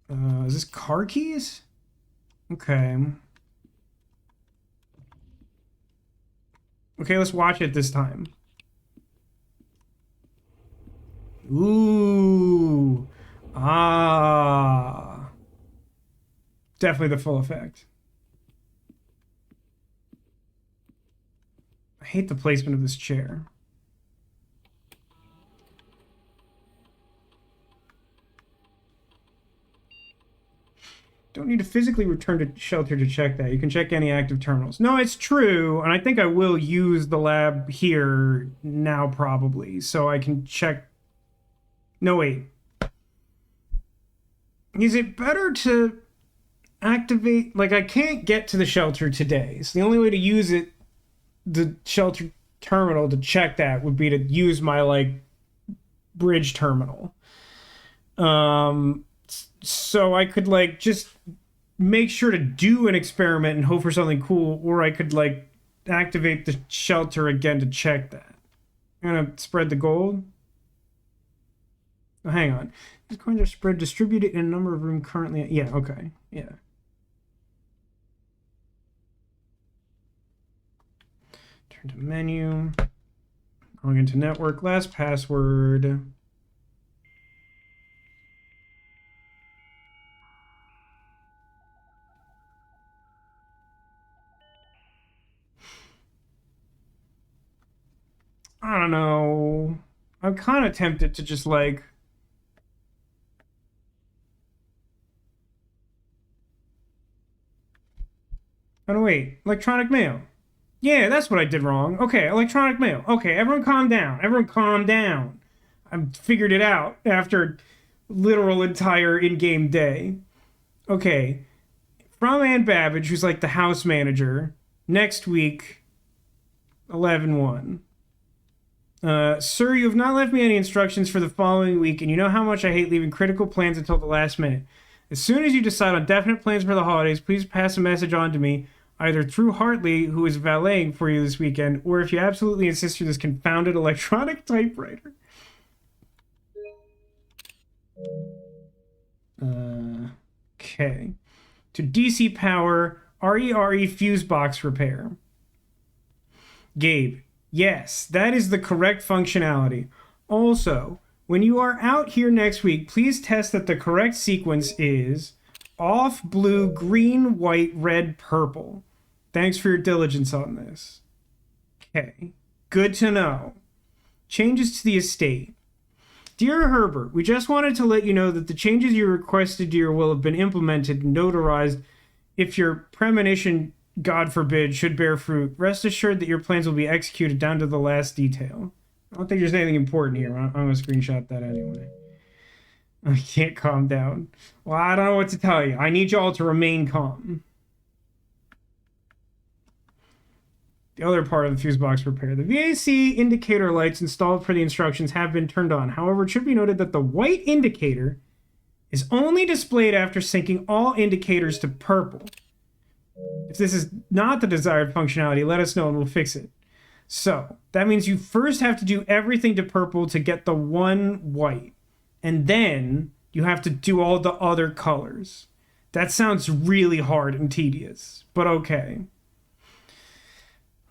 S1: Is this car keys? Okay. Okay, let's watch it this time. Ooh. Ah. Definitely the full effect. I hate the placement of this chair. Don't need to physically return to shelter to check that. You can check any active terminals. No, it's true, and I think I will use the lab here now probably, so I can check... No, wait. Is it better to activate... Like, I can't get to the shelter today, so the only way to use it, the shelter terminal, to check that would be to use my, like, bridge terminal. So I could, like, just make sure to do an experiment and hope for something cool, or I could, like, activate the shelter again to check that. I'm gonna spread the gold. Oh, hang on. These coins are spread distributed in a number of rooms currently. Yeah, okay. Yeah. Turn to menu. Log into network. Last password. I don't know. I'm kind of tempted to just like... Oh, wait. Electronic mail. Yeah, that's what I did wrong. Okay, electronic mail. Okay, everyone calm down. Everyone calm down. I figured it out after literal entire in-game day. Okay. From Ann Babbage, who's like the house manager. Next week, 11/1. Sir, you have not left me any instructions for the following week, and you know how much I hate leaving critical plans until the last minute. As soon as you decide on definite plans for the holidays, please pass a message on to me, either through Hartley, who is valeting for you this weekend, or if you absolutely insist through this confounded electronic typewriter. Okay. To DC Power, RERE fuse box repair. Gabe. Yes, that is the correct functionality. Also, when you are out here next week, please test that the correct sequence is off, blue, green, white, red, purple. Thanks for your diligence on this. Okay, good to know. Changes to the estate. Dear Herbert, we just wanted to let you know that the changes you requested to your will have been implemented and notarized. If your premonition, God forbid, should bear fruit, rest assured that your plans will be executed down to the last detail. I don't think there's anything important here. I'm going to screenshot that anyway. I can't calm down. Well, I don't know what to tell you. I need y'all to remain calm. The other part of the fuse box repair. The VAC indicator lights installed for the instructions have been turned on. However, it should be noted that the white indicator is only displayed after syncing all indicators to purple. If this is not the desired functionality, let us know and we'll fix it. So, that means you first have to do everything to purple to get the one white. And then you have to do all the other colors. That sounds really hard and tedious, but okay.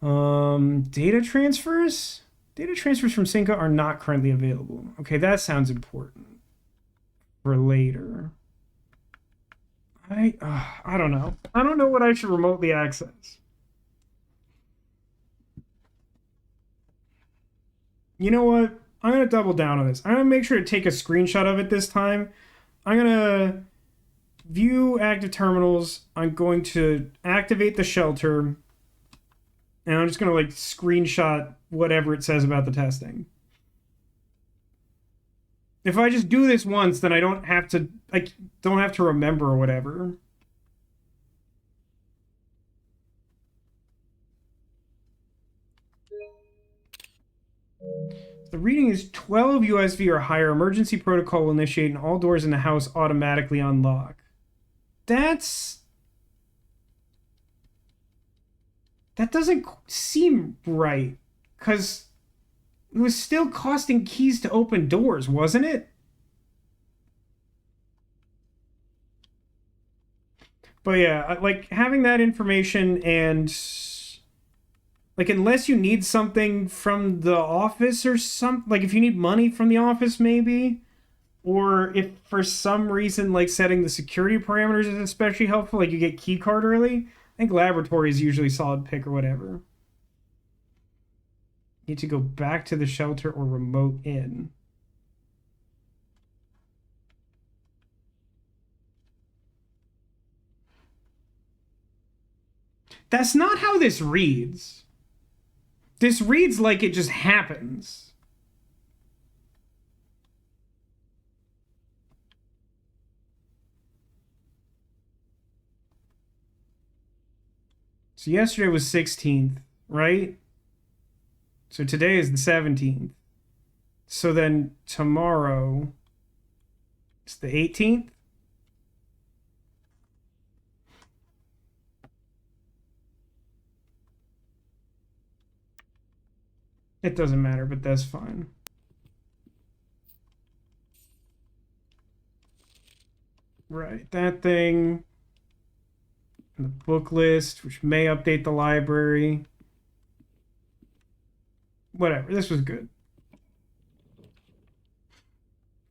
S1: Data transfers? Data transfers from Cinca are not currently available. Okay, that sounds important. For later. I don't know. I don't know what I should remotely access. You know what? I'm going to double down on this. I'm going to make sure to take a screenshot of it this time. I'm going to view active terminals. I'm going to activate the shelter. And I'm just gonna like screenshot whatever it says about the testing. If I just do this once, then I don't have to remember or whatever. The reading is 12 USV or higher. Emergency protocol will initiate and all doors in the house automatically unlock. That doesn't seem right, because it was still costing keys to open doors, wasn't it? But yeah, like having that information and like unless you need something from the office or something, like if you need money from the office maybe, or if for some reason like setting the security parameters is especially helpful, like you get key card early, I think laboratory is usually solid pick or whatever. Need to go back to the shelter or remote in. That's not how this reads. This reads like it just happens. So yesterday was 16th, right? So today is the 17th. So then tomorrow it's the 18th. It doesn't matter, but that's fine. Right, that thing. And the book list, which may update the library. Whatever, this was good.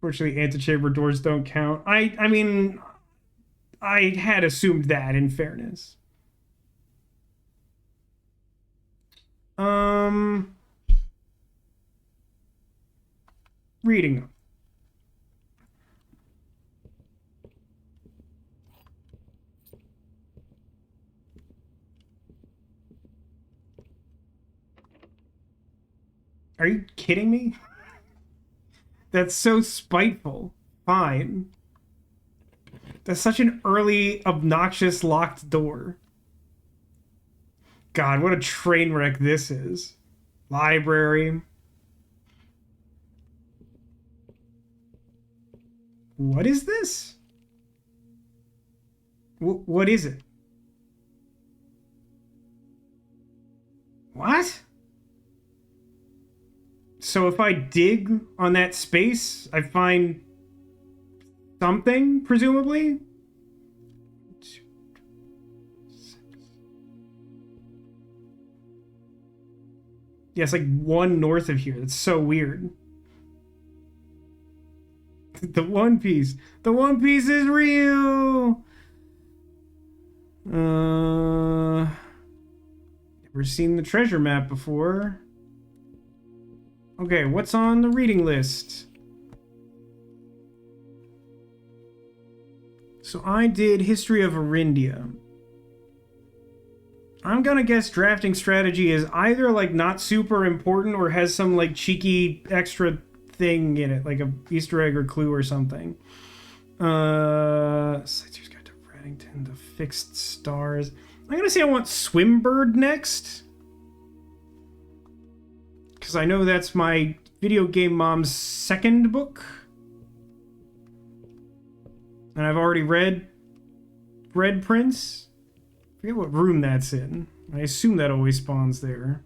S1: Fortunately, antechamber doors don't count. I mean, I had assumed that, in fairness. Reading them. Are you kidding me? That's so spiteful. Fine. That's such an early, obnoxious, locked door. God, what a train wreck this is. Library. What is this? What is it? What? So if I dig on that space, I find something, presumably? Yeah, it's like one north of here. That's so weird. The One Piece. The One Piece is real! Never seen the treasure map before. Okay, what's on the reading list? So I did History of Arindia. I'm gonna guess drafting strategy is either like not super important or has some like cheeky extra thing in it, like a Easter egg or clue or something. Sightseer's Guide to Reddington, the Fixed Stars. I'm gonna say I want Swimbird next, because I know that's my video game mom's second book, and I've already read Red Prince. I forget what room that's in. I assume that always spawns there.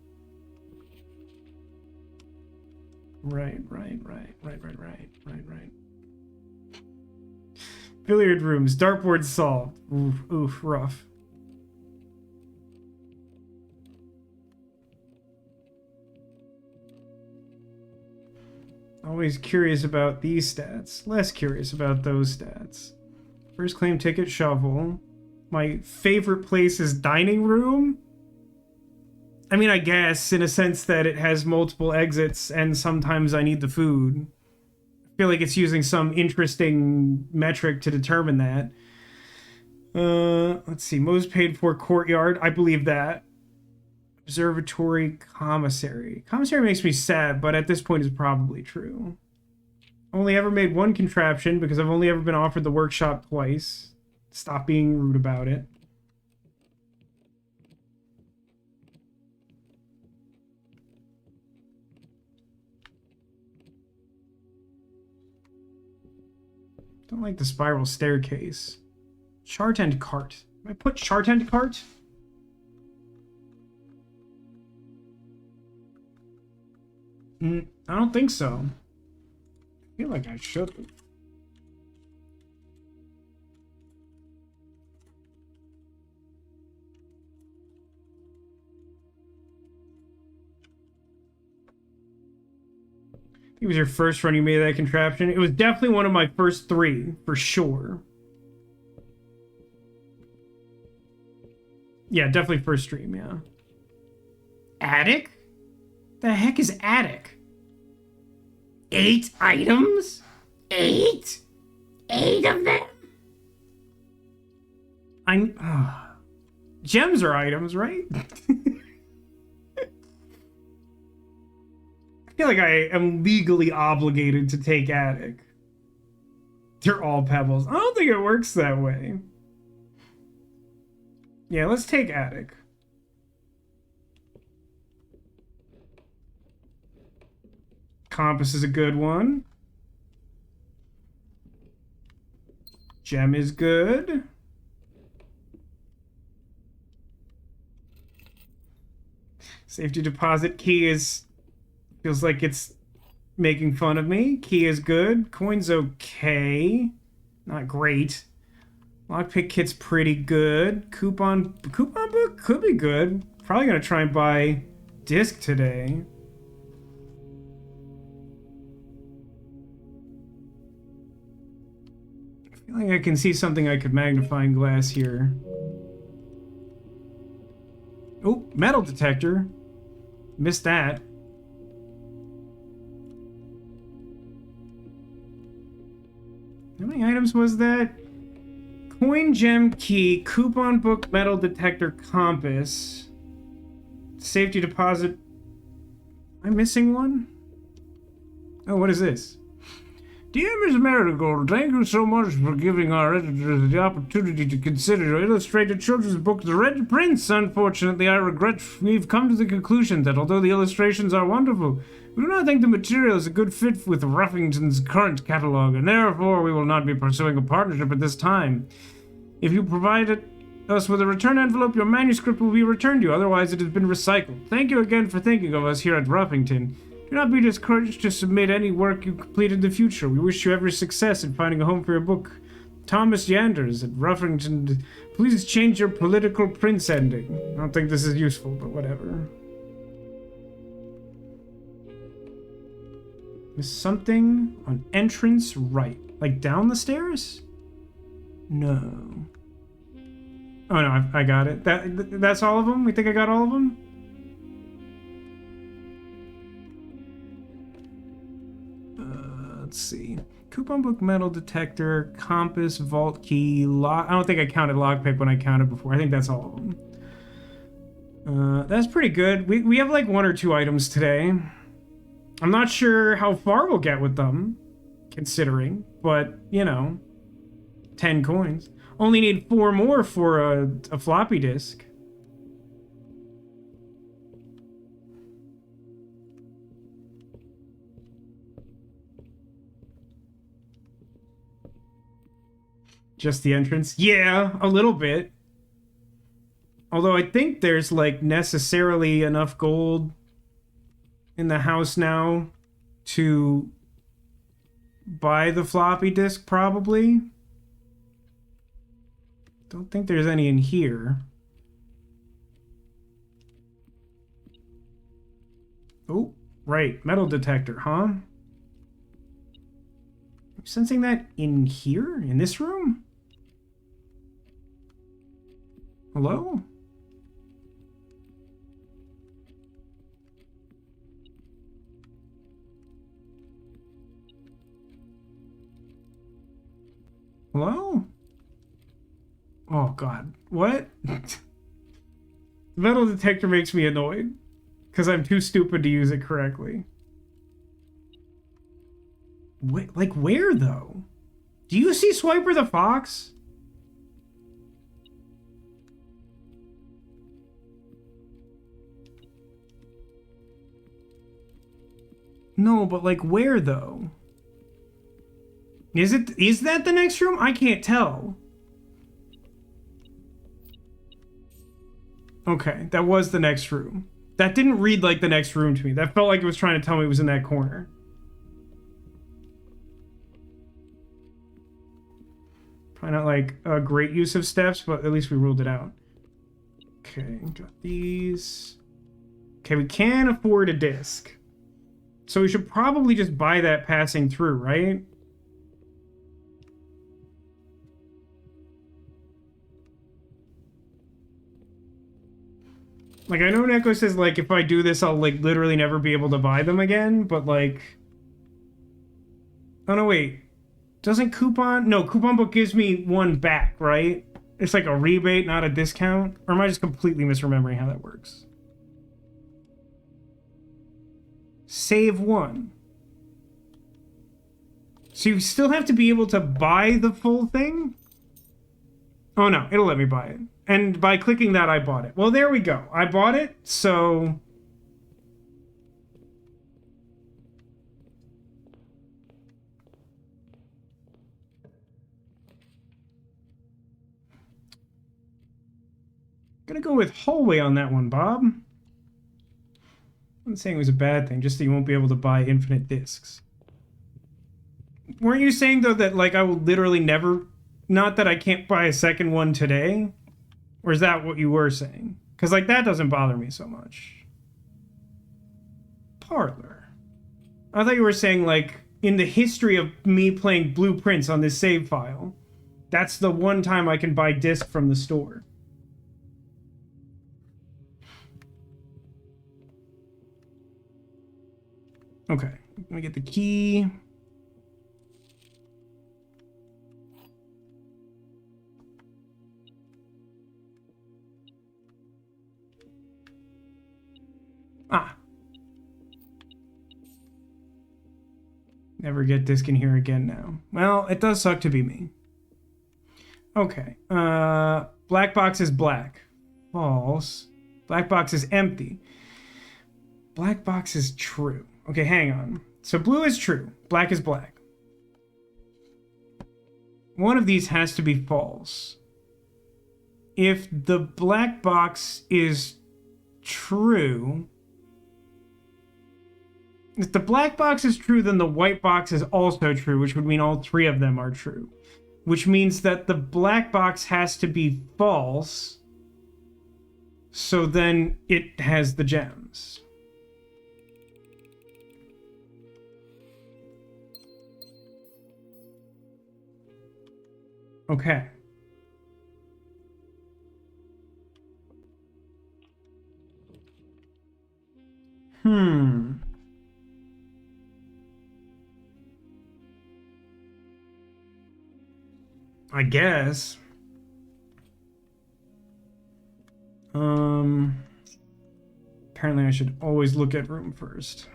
S1: Right. Billiard rooms, dartboard solved. Oof, rough. Always curious about these stats. Less curious about those stats. First claim ticket, shovel. My favorite place is dining room. I mean, I guess, in a sense that it has multiple exits and sometimes I need the food. I feel like it's using some interesting metric to determine that. Let's see, most paid for courtyard. I believe that. Observatory commissary. Commissary makes me sad, but at this point is probably true. Only ever made one contraption because I've only ever been offered the workshop twice. Stop being rude about it. Don't like the spiral staircase. Chart and cart. I put chart and cart? I don't think so. I feel like I should. It was your first run you made that contraption? It was definitely one of my first 3, for sure. Yeah, definitely first stream, yeah. Attic? The heck is attic? 8 items? 8? 8 of them? Gems are items, right? I feel like I am legally obligated to take attic. They're all pebbles. I don't think it works that way. Yeah, let's take attic. Compass is a good one. Gem is good. Safety deposit key is... feels like it's making fun of me. Key is good. Coin's okay. Not great. Lockpick kit's pretty good. Coupon book could be good. Probably gonna try and buy disc today. I feel like I can see something I could magnifying glass here. Oh, metal detector. Missed that. How many items was that? Coin, gem, key, coupon book, metal detector, compass, safety deposit. Am I missing one? Oh, what is this? Dear Miss Marigold, thank you so much for giving our editors the opportunity to consider your illustrated children's book, The Red Prince. Unfortunately, I regret we've come to the conclusion that although the illustrations are wonderful, we do not think the material is a good fit with Ruffington's current catalog, and therefore we will not be pursuing a partnership at this time. If you provide us with a return envelope, your manuscript will be returned to you, otherwise it has been recycled. Thank you again for thinking of us here at Ruffington. Do not be discouraged to submit any work you complete in the future. We wish you every success in finding a home for your book. Thomas Yanders at Ruffington. Please change your political prince ending. I don't think this is useful, but whatever. There's something on entrance right. Like down the stairs? No. Oh no, I got it. That's all of them? We think I got all of them? Let's see. Coupon book, metal detector, compass, vault key, lock. I don't think I counted lockpick when I counted before. I think that's all of them. That's pretty good. We have like 1 or 2 items today. I'm not sure how far we'll get with them, considering, but you know, 10 coins. Only need 4 more for a floppy disk. Just the entrance? Yeah, a little bit. Although I think there's like necessarily enough gold in the house now to buy the floppy disk, probably. Don't think there's any in here. Oh, right. Metal detector, huh? I'm sensing that in here? In this room? Hello? Hello? Oh god. What? Metal detector makes me annoyed because I'm too stupid to use it correctly. Like where though? Do you see Swiper the Fox? No, but like where though? Is that the next room? I can't tell. Okay, that was the next room. That didn't read like the next room to me. That felt like it was trying to tell me it was in that corner. Probably not like a great use of steps, but at least we ruled it out. Okay, got these. Okay, we can afford a disc. So we should probably just buy that passing through, right? Like, I know Neko says, like, if I do this, I'll, like, literally never be able to buy them again, but, like... Oh, no, wait. Doesn't coupon... No, coupon book gives me one back, right? It's like a rebate, not a discount? Or am I just completely misremembering how that works? Save one. So you still have to be able to buy the full thing? Oh no, it'll let me buy it. And by clicking that, I bought it. Well, there we go. I bought it, so... Gonna go with hallway on that one, Bob. I'm not saying it was a bad thing, just that you won't be able to buy infinite discs. Weren't you saying, though, that, like, I will literally never... Not that I can't buy a second one today? Or is that what you were saying? Because, like, that doesn't bother me so much. Parlor. I thought you were saying, like, in the history of me playing Blueprints on this save file, that's the one time I can buy disc from the store. Okay, let me get the key. Ah. Never get disc in here again now. Well, it does suck to be me. Okay. Black box is black. False. Black box is empty. Black box is true. Okay, hang on. So blue is true. Black is black. One of these has to be false. If the black box is true... If the black box is true, then the white box is also true, which would mean all three of them are true. Which means that the black box has to be false, so then it has the gems. Okay. I guess. Apparently I should always look at room first.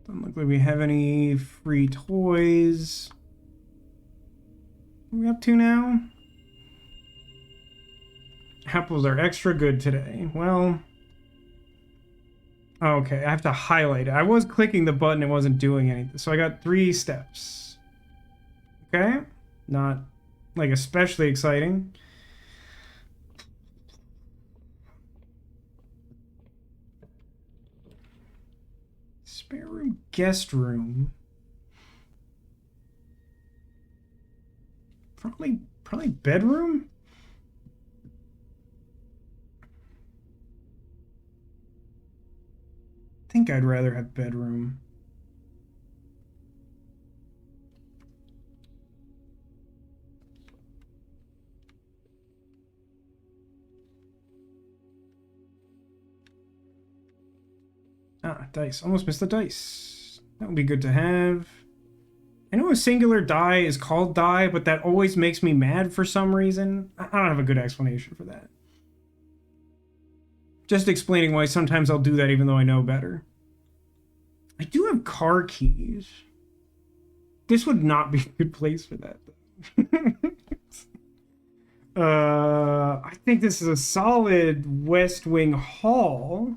S1: Doesn't look like we have any free toys. What are we up to now? Apples are extra good today. Well... Okay, I have to highlight it. I was clicking the button, it wasn't doing anything. So I got 3 steps. Okay? Not, like, especially exciting. Spare room, guest room. Probably bedroom? I think I'd rather have bedroom. Ah, dice. Almost missed the dice. That would be good to have. I know a singular die is called die, but that always makes me mad for some reason. I don't have a good explanation for that. Just explaining why sometimes I'll do that even though I know better. I do have car keys. This would not be a good place for that, though. I think this is a solid West Wing hall.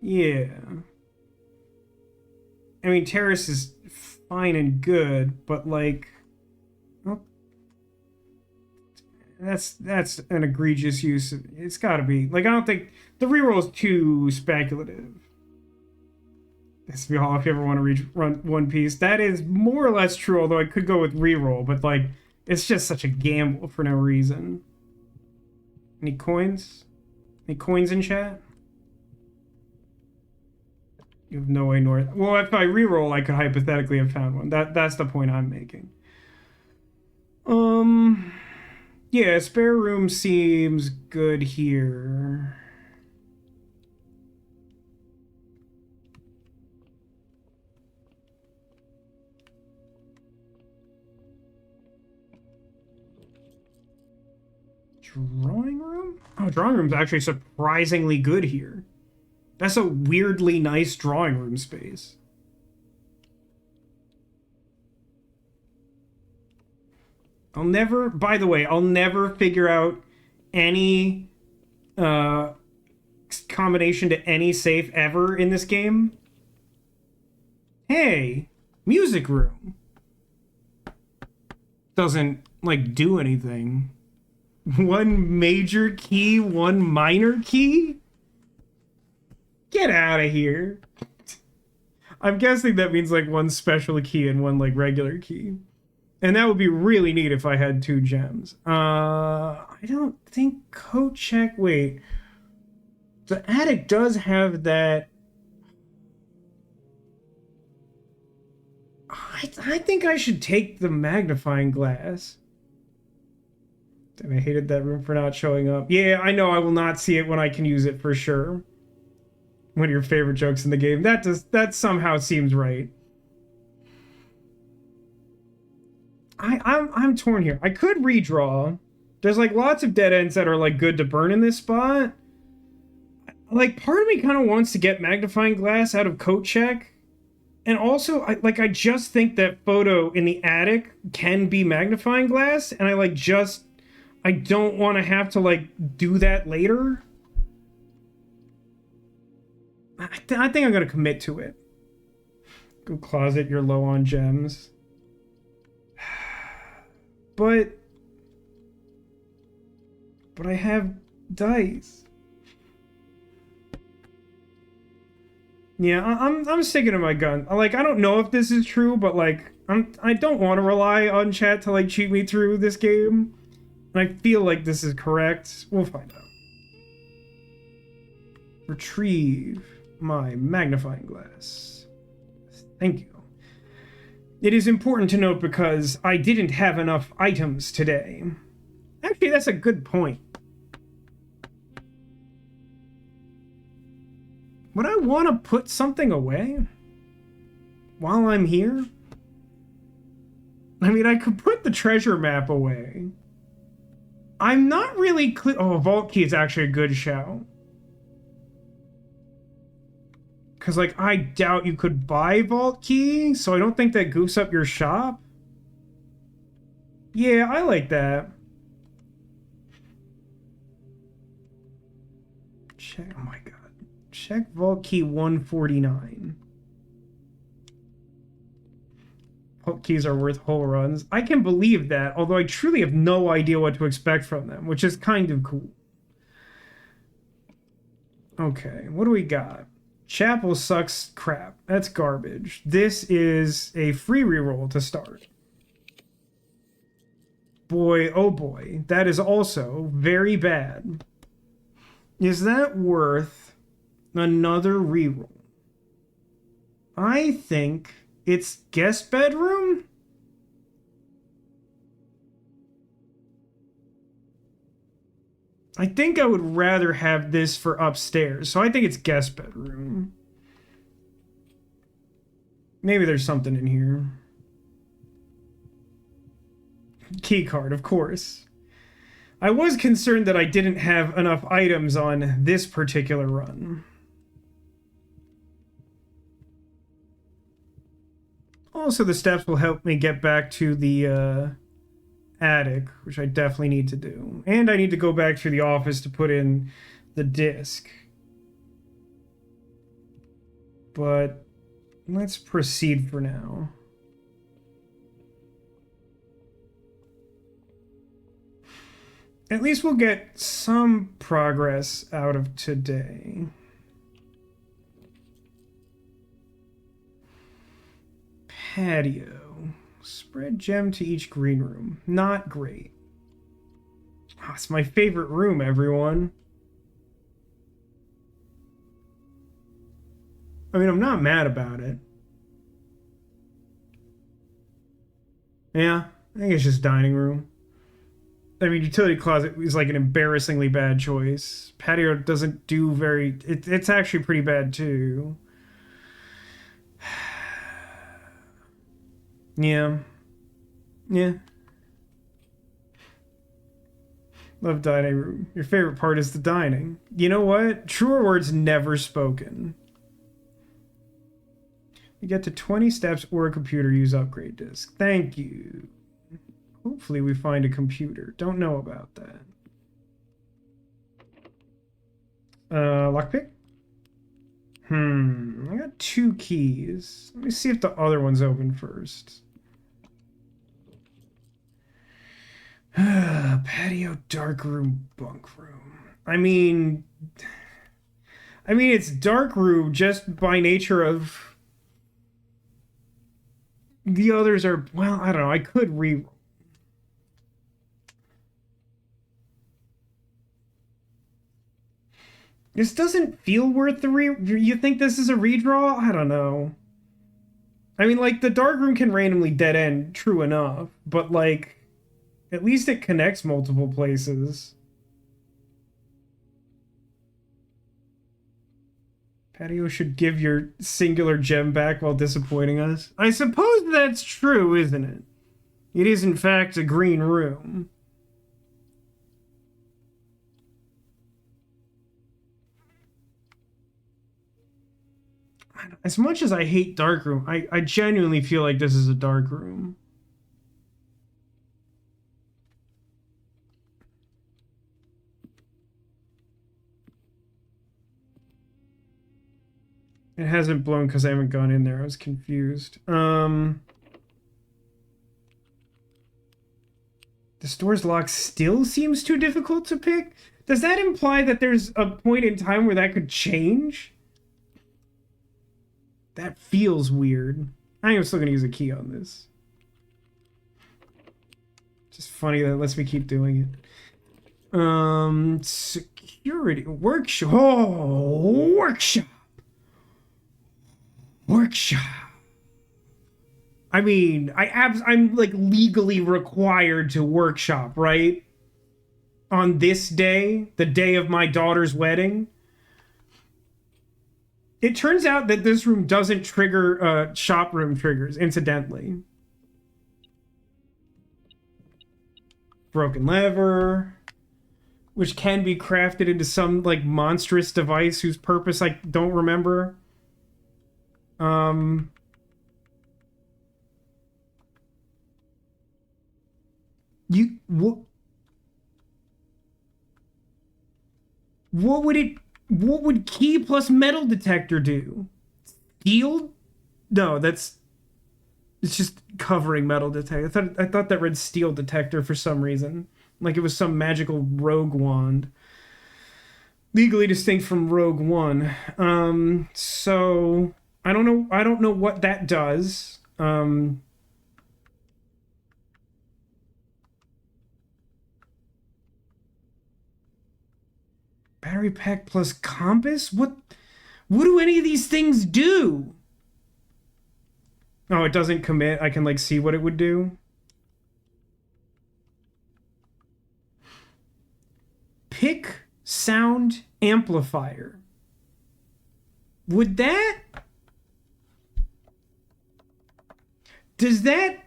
S1: Yeah. I mean, terrace is fine and good, but like, well, that's an egregious use. It's got to be like, I don't think the reroll is too speculative. This would be all if you ever want to run One Piece. That is more or less true, although I could go with reroll, but like, it's just such a gamble for no reason. Any coins? Any coins in chat? You have no way north. Well, if I reroll, I could hypothetically have found one. That's the point I'm making. Yeah, spare room seems good here. Drawing room? Oh, drawing room's actually surprisingly good here. That's a weirdly nice drawing room space. By the way, I'll never figure out any combination to any safe ever in this game. Hey, music room. Doesn't, like, do anything. One major key, one minor key? Get out of here. I'm guessing that means like one special key and one like regular key. And that would be really neat if I had 2 gems. I don't think coat check. Wait. The attic does have that. I think I should take the magnifying glass. Damn, I hated that room for not showing up. Yeah, I know I will not see it when I can use it for sure. One of your favorite jokes in the game. That somehow seems right. I'm torn here. I could redraw. There's like lots of dead ends that are like good to burn in this spot. Like part of me kind of wants to get magnifying glass out of coat check. And also I just think that photo in the attic can be magnifying glass, and I don't want to have to like do that later. I think I'm going to commit to it. Go closet, you're low on gems. But I have dice. Yeah, I'm sticking to my gun. Like, I don't know if this is true, but like I don't want to rely on chat to like cheat me through this game. And I feel like this is correct. We'll find out. Retrieve my magnifying glass. Thank you. It is important to note because I didn't have enough items today. Actually, that's a good point. Would I want to put something away while I'm here? I mean, I could put the treasure map away. I'm not really clear. Oh, vault key is actually a good shout. Because, like, I doubt you could buy vault key, so I don't think that goofs up your shop. Yeah, I like that. Check, oh my god. Check vault key 149. Vault keys are worth whole runs. I can believe that, although I truly have no idea what to expect from them, which is kind of cool. Okay, what do we got? Chapel sucks crap. That's garbage. This is a free reroll to start. Boy, oh boy. That is also very bad. Is that worth another reroll? I think it's guest bedroom? I think I would rather have this for upstairs, so I think it's guest bedroom. Maybe there's something in here. Key card, of course. I was concerned that I didn't have enough items on this particular run. Also, the steps will help me get back to the attic, which I definitely need to do. And I need to go back to the office to put in the disc. But let's proceed for now. At least we'll get some progress out of today. Patio. Spread gem to each green room. Not great. Oh, it's my favorite room, everyone. I mean, I'm not mad about it. Yeah, I think it's just dining room. I mean, utility closet is like an embarrassingly bad choice. Patio doesn't do very... It's actually pretty bad, too. Yeah. Yeah. Love dining room. Your favorite part is the dining. You know what? Truer words never spoken. You get to 20 steps or a computer, use upgrade disk. Thank you. Hopefully we find a computer. Don't know about that. Lockpick? I got 2 keys. Let me see if the other one's open first. Patio, dark room, bunk room. I mean, it's dark room just by nature of... The others are, well, I don't know. I could re... This doesn't feel worth the You think this is a redraw? I don't know. I mean, like, the dark room can randomly dead end, true enough. But, like, at least it connects multiple places. Patio should give your singular gem back while disappointing us. I suppose that's true, isn't it? It is, in fact, a green room. As much as I hate dark room, I genuinely feel like this is a dark room. It hasn't blown because I haven't gone in there. I was confused. The store's lock still seems too difficult to pick. Does that imply that there's a point in time where that could change? That feels weird. I am still going to use a key on this. Just funny that it lets me keep doing it. Security. Workshop. Oh, workshop. Workshop. I mean, I'm like legally required to workshop, right? On this day, the day of my daughter's wedding. It turns out that this room doesn't trigger shop room triggers, incidentally. Broken lever, which can be crafted into some like monstrous device whose purpose I don't remember. What would key plus metal detector do? Steel? No, it's just covering metal detector. I thought that read steel detector for some reason. Like it was some magical rogue wand. Legally distinct from Rogue One. So I don't know what that does. Battery pack plus compass? What do any of these things do? Oh, it doesn't commit. I can like see what it would do. Pick sound amplifier. Would that Does that,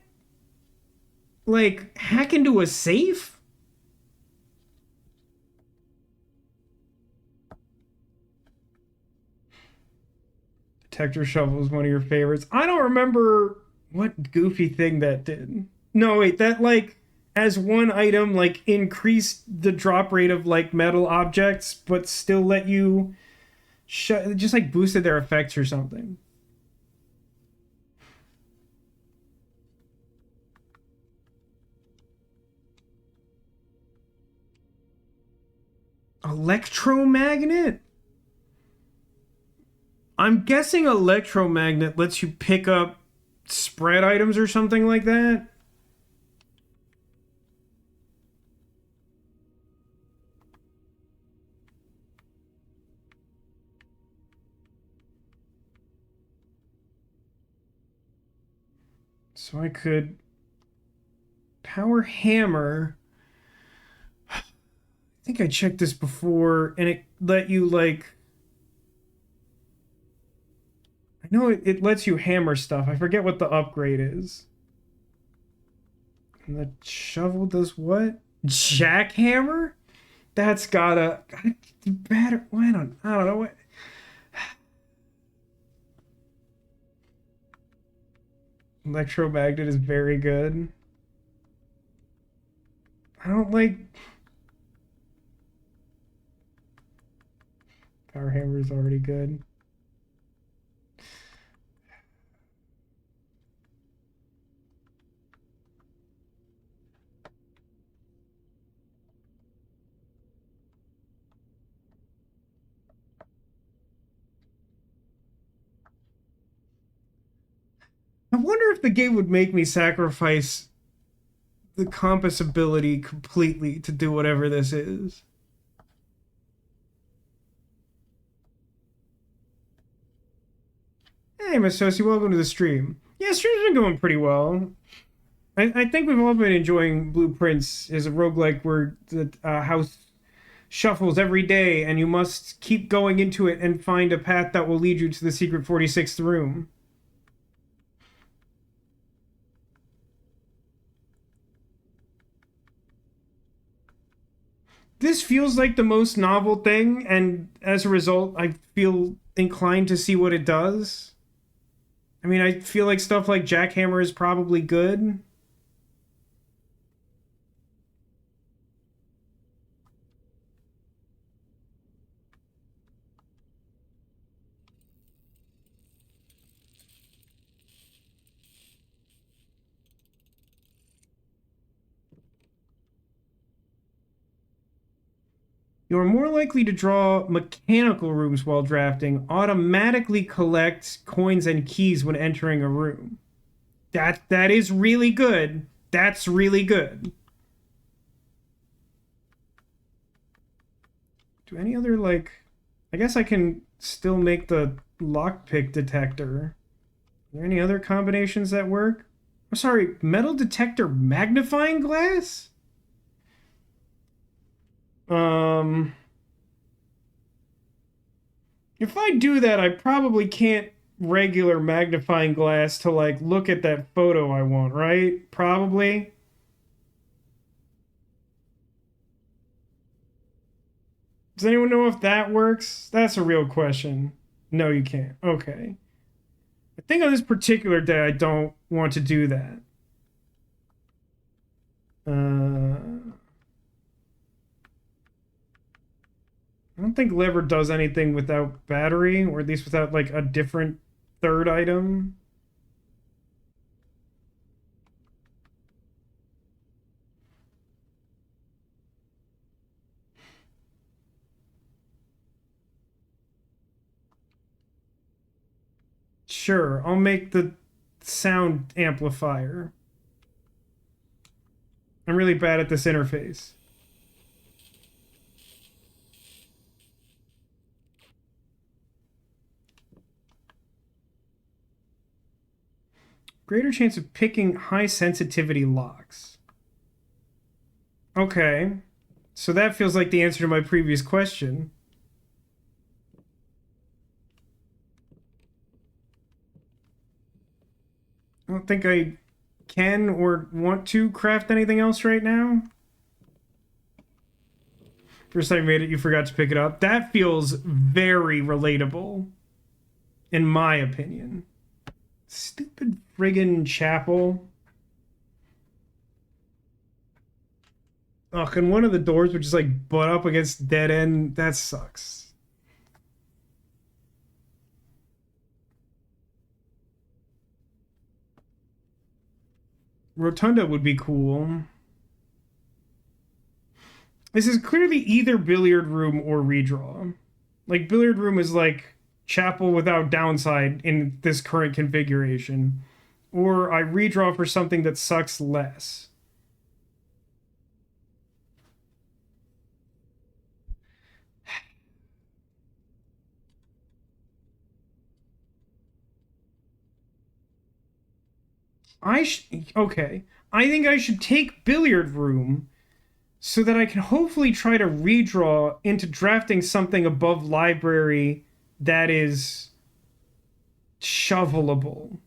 S1: like, hack into a safe? Detector shovel is one of your favorites. I don't remember what goofy thing that did. No, wait, that, like, as one item, like, increased the drop rate of, like, metal objects, but still let you... just, like, boosted their effects or something. Electromagnet? I'm guessing electromagnet lets you pick up spread items or something like that. So I could power hammer. I think I checked this before, and it let you, like... I know it lets you hammer stuff. I forget what the upgrade is. And the shovel does what? Jackhammer? That's gotta do better. I don't know what. Electromagnet is very good. I don't like... Power hammer is already good. I wonder if the game would make me sacrifice the compass ability completely to do whatever this is. Hey, Miss Sosie, welcome to the stream. Yeah, stream's been going pretty well. I think we've all been enjoying Blueprints as a roguelike where the house shuffles every day and you must keep going into it and find a path that will lead you to the secret 46th room. This feels like the most novel thing, and as a result, I feel inclined to see what it does. I mean, I feel like stuff like Jackhammer is probably good. You're more likely to draw mechanical rooms while drafting. Automatically collect coins and keys when entering a room. That is really good. That's really good. Do any other, like... I guess I can still make the lockpick detector. Are there any other combinations that work? I'm sorry, metal detector magnifying glass? If I do that, I probably can't regular magnifying glass to, like, look at that photo I want, right? Probably. Does anyone know if that works? That's a real question. No, you can't. Okay. I think on this particular day, I don't want to do that. I don't think lever does anything without battery, or at least without, like, a different third item. Sure, I'll make the sound amplifier. I'm really bad at this interface. Greater chance of picking high sensitivity locks. Okay. So that feels like the answer to my previous question. I don't think I can or want to craft anything else right now. First time you made it, you forgot to pick it up. That feels very relatable, in my opinion. Stupid friggin' chapel. Ugh, and one of the doors would just like butt up against dead end. That sucks. Rotunda would be cool. This is clearly either billiard room or redraw. Like, billiard room is like chapel without downside in this current configuration. Or I redraw for something that sucks less. Okay. I think I should take billiard room so that I can hopefully try to redraw into drafting something above library that is shovelable.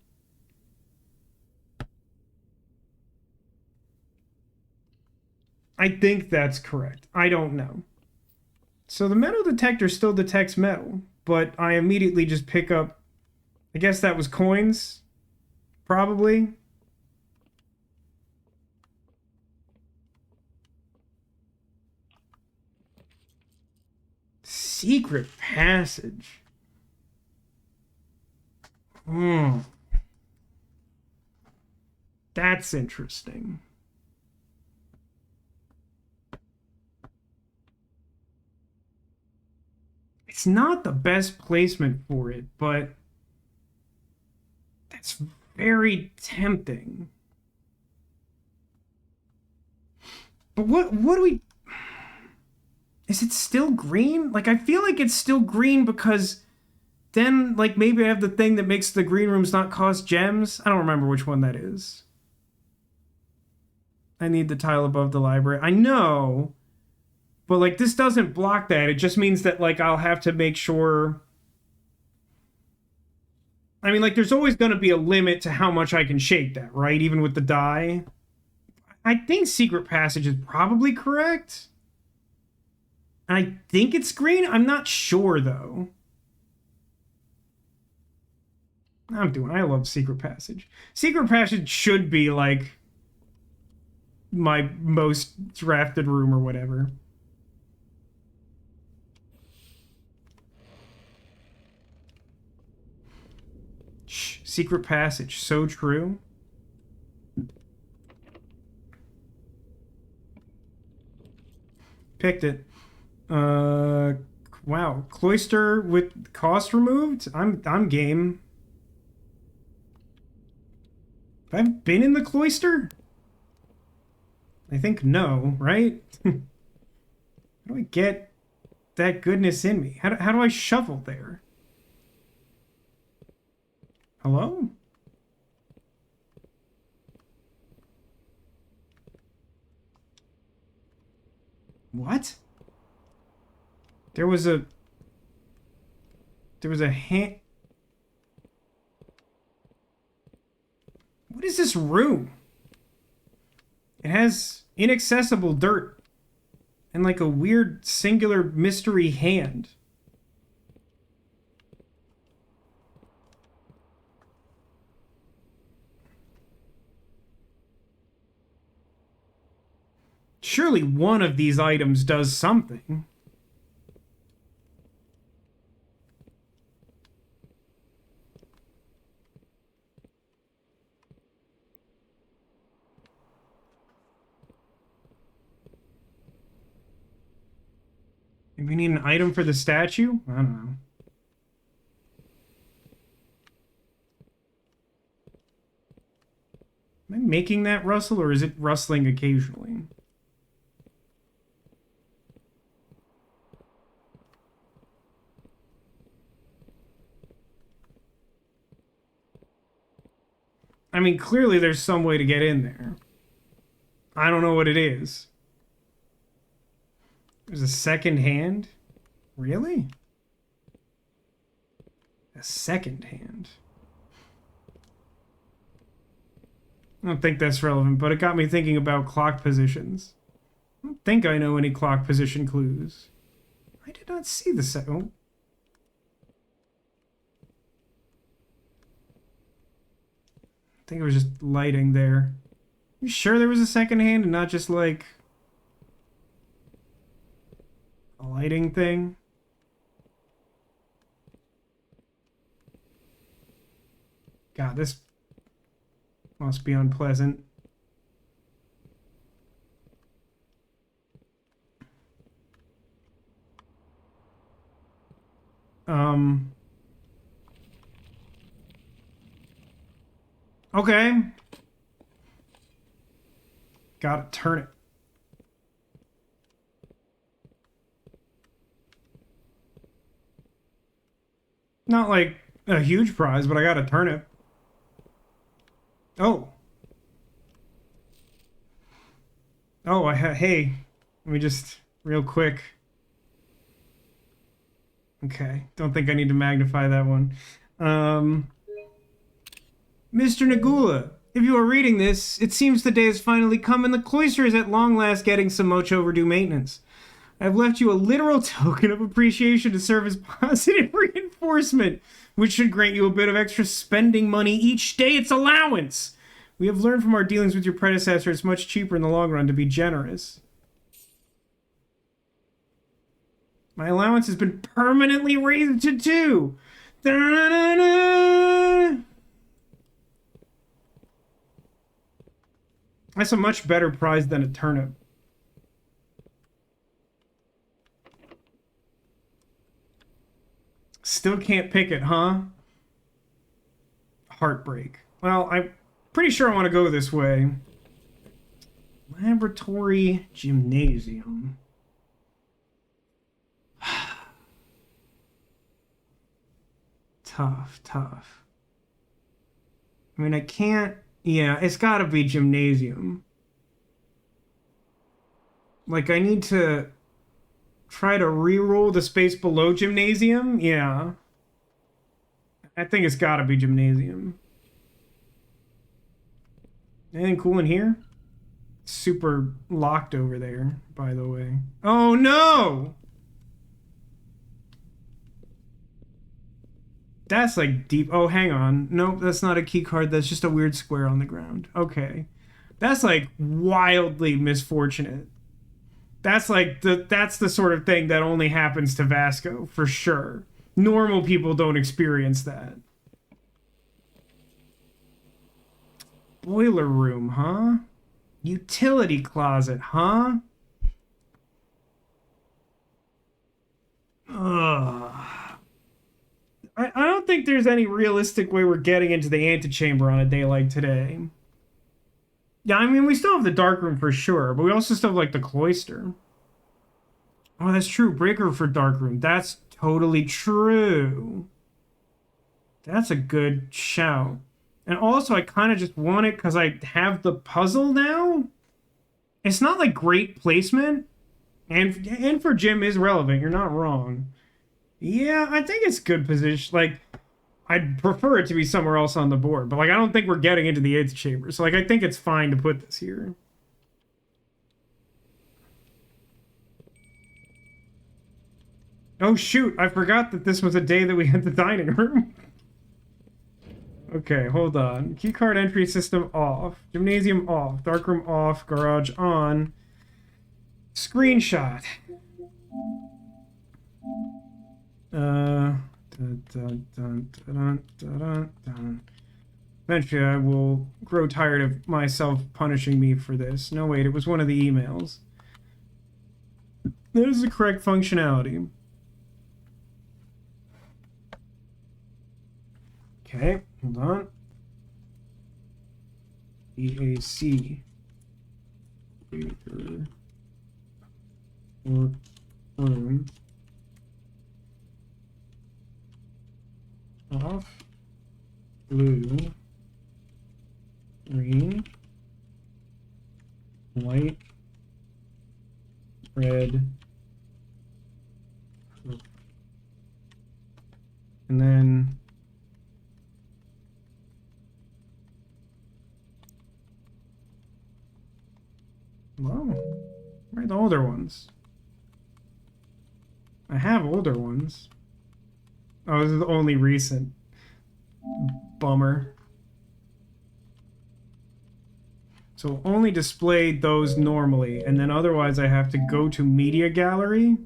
S1: I think that's correct. I don't know. So the metal detector still detects metal, but I immediately just pick up, I guess that was coins, probably. Secret passage. That's interesting. It's not the best placement for it, but that's very tempting. But what do we... Is it still green? Like, I feel like it's still green because then, like, maybe I have the thing that makes the green rooms not cost gems. I don't remember which one that is. I need the tile above the library. I know, but, like, this doesn't block that. It just means that, like, I'll have to make sure... I mean, like, there's always going to be a limit to how much I can shake that, right? Even with the die. I think secret passage is probably correct. I think it's green. I'm not sure, though. I love Secret Passage. Secret Passage should be, like, my most drafted room or whatever. Shh. Secret Passage. So true. Picked it. Wow. Cloister with cost removed? I'm game. Have I been in the cloister? I think no, right? How do I get that goodness in me? How do I shuffle there? Hello? What? There was a hand. What is this room? It has inaccessible dirt and like a weird singular mystery hand. Surely one of these items does something. Maybe we need an item for the statue? I don't know. Am I making that rustle, or is it rustling occasionally? I mean, clearly there's some way to get in there. I don't know what it is. There's a second hand? Really? A second hand. I don't think that's relevant, but it got me thinking about clock positions. I don't think I know any clock position clues. I did not see the second. I think it was just lighting there. You sure there was a second hand and not just like a lighting thing? God, this must be unpleasant. Okay. Gotta turn it. Not like a huge prize, but I gotta turn it. Oh. Oh, hey. Let me just, real quick. Okay, don't think I need to magnify that one. Mr. Nagula, if you are reading this, it seems the day has finally come and the cloister is at long last getting some much overdue maintenance. I've left you a literal token of appreciation to serve as positive reinforcement, which should grant you a bit of extra spending money each day its allowance. We have learned from our dealings with your predecessor it's much cheaper in the long run to be generous. My allowance has been permanently raised to 2. Da-da-da-da. That's a much better prize than a turnip. Still can't pick it, huh? Heartbreak. Well, I'm pretty sure I want to go this way. Laboratory gymnasium. Tough. I mean, I can't... Yeah, it's gotta be gymnasium. Like, I need to try to re-roll the space below gymnasium? Yeah. I think it's gotta be gymnasium. Anything cool in here? Super locked over there, by the way. Oh, no! That's like deep. Oh, hang on. Nope, that's not a key card. That's just a weird square on the ground. Okay. That's like wildly misfortunate. That's like that's the sort of thing that only happens to Vasco, for sure. Normal people don't experience that. Boiler room, huh? Utility closet, huh? Ugh. I don't think there's any realistic way we're getting into the antechamber on a day like today. Yeah, I mean, we still have the dark room for sure, but we also still have, like, the cloister. Oh, that's true. Breaker for dark room. That's totally true. That's a good shout. And also, I kind of just want it because I have the puzzle now. It's not, like, great placement. And for Jim is relevant. You're not wrong. Yeah, I think it's good position. Like, I'd prefer it to be somewhere else on the board. But, like, I don't think we're getting into the antechamber. So, like, I think it's fine to put this here. Oh, shoot. I forgot that this was a day that we had the dining room. Okay, hold on. Keycard entry system off. Gymnasium off. Darkroom off. Garage on. Screenshot. Eventually I will grow tired of myself punishing me for this. No, wait, it was one of the emails. That is the correct functionality. Okay, hold on. EAC. Room. Off. Blue. Green. White. Red. Purple. And then Whoa. Where are the older ones? I have older ones. Oh, this is only recent. Bummer. So only display those normally, and then otherwise I have to go to Media Gallery.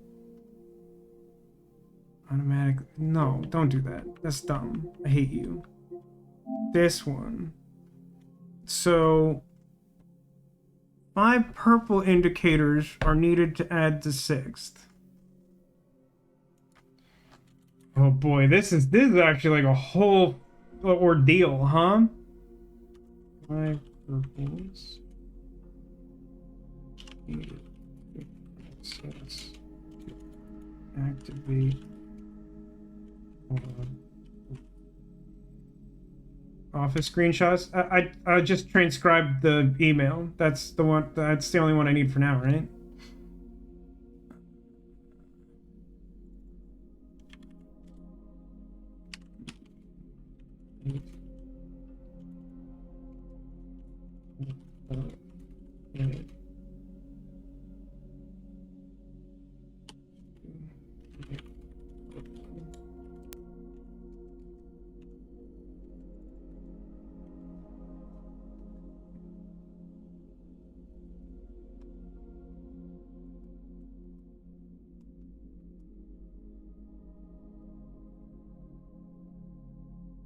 S1: Automatic. No, don't do that. That's dumb. I hate you. This one. So 5 purple indicators are needed to add the 6th. Oh boy, this is actually like a whole ordeal, huh? 5 purples. Needed access to activate office screenshots. I just transcribed the email. That's the one. That's the only one I need for now, right?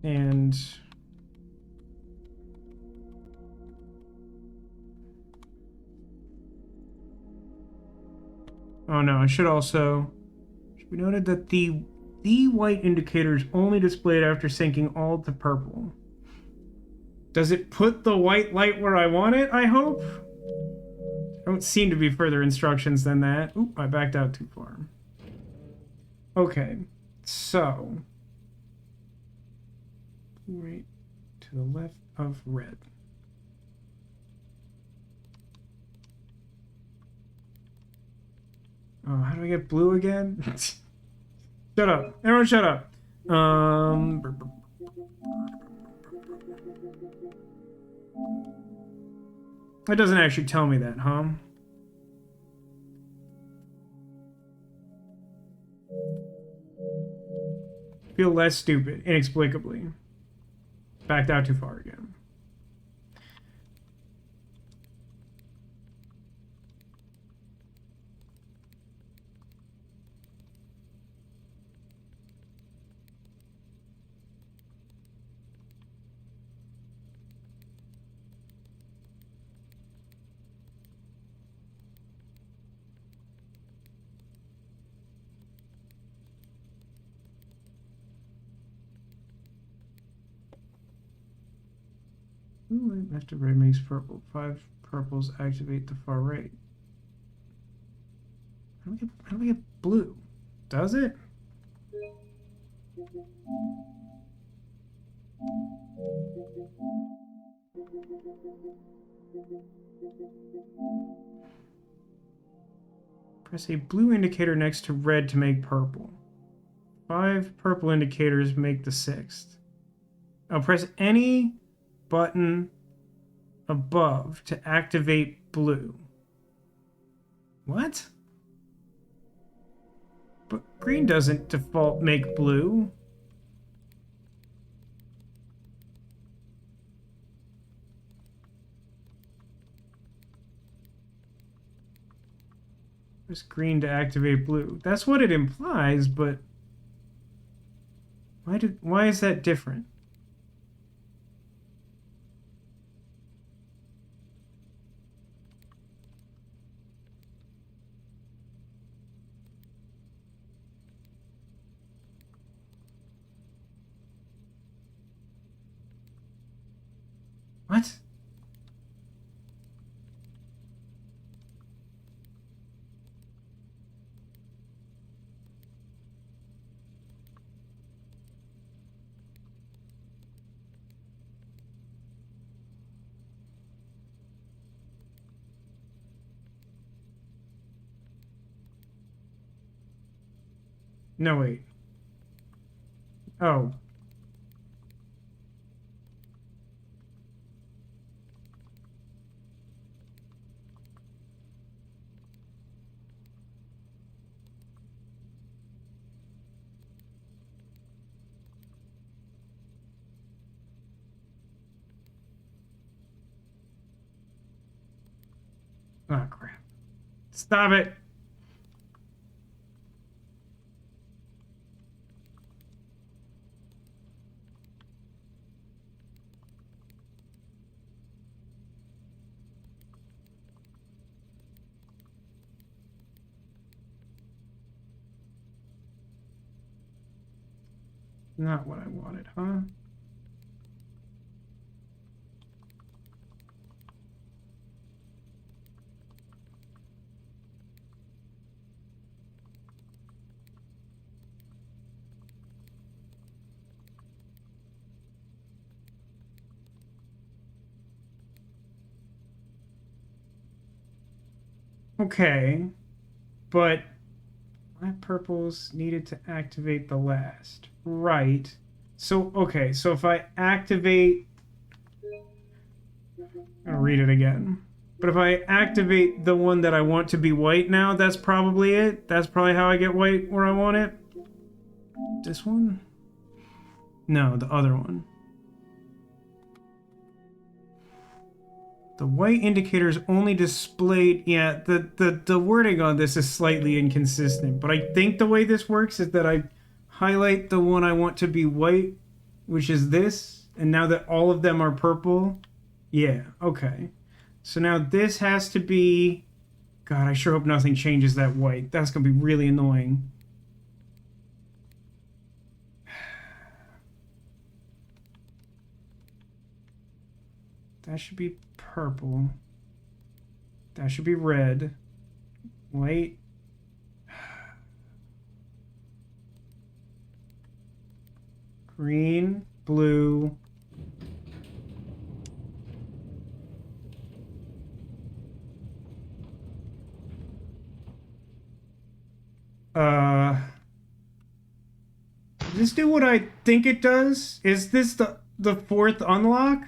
S1: And oh no, I should be noted that the white indicator is only displayed after syncing all to purple. Does it put the white light where I want it, I hope? There don't seem to be further instructions than that. Oop, I backed out too far. Okay, so right to the left of red. Oh, how do I get blue again? Shut up. Everyone shut up. It doesn't actually tell me that, huh? Feel less stupid, inexplicably. Backed out too far again. Ooh, after red makes purple. 5 purples activate the far right. How do we get blue? Does it? Press a blue indicator next to red to make purple. 5 purple indicators make the 6th. I'll press any button above to activate blue. What? But green doesn't default make blue. Press green to activate blue. That's what it implies, but why is that different? What? No, wait. Oh. Oh, crap. Stop it. Not what I wanted, huh? Okay, but my purples needed to activate the last. Right. So, okay, so if I activate... I'll read it again. But if I activate the one that I want to be white now, that's probably it. That's probably how I get white where I want it. This one? No, the other one. The white indicator is only displayed... Yeah, the wording on this is slightly inconsistent. But I think the way this works is that I highlight the one I want to be white, which is this. And now that all of them are purple... Yeah, okay. So now this has to be... God, I sure hope nothing changes that white. That's going to be really annoying. That should be purple. That should be red. White. Green, blue. Does this do what I think it does? Is this the fourth unlock?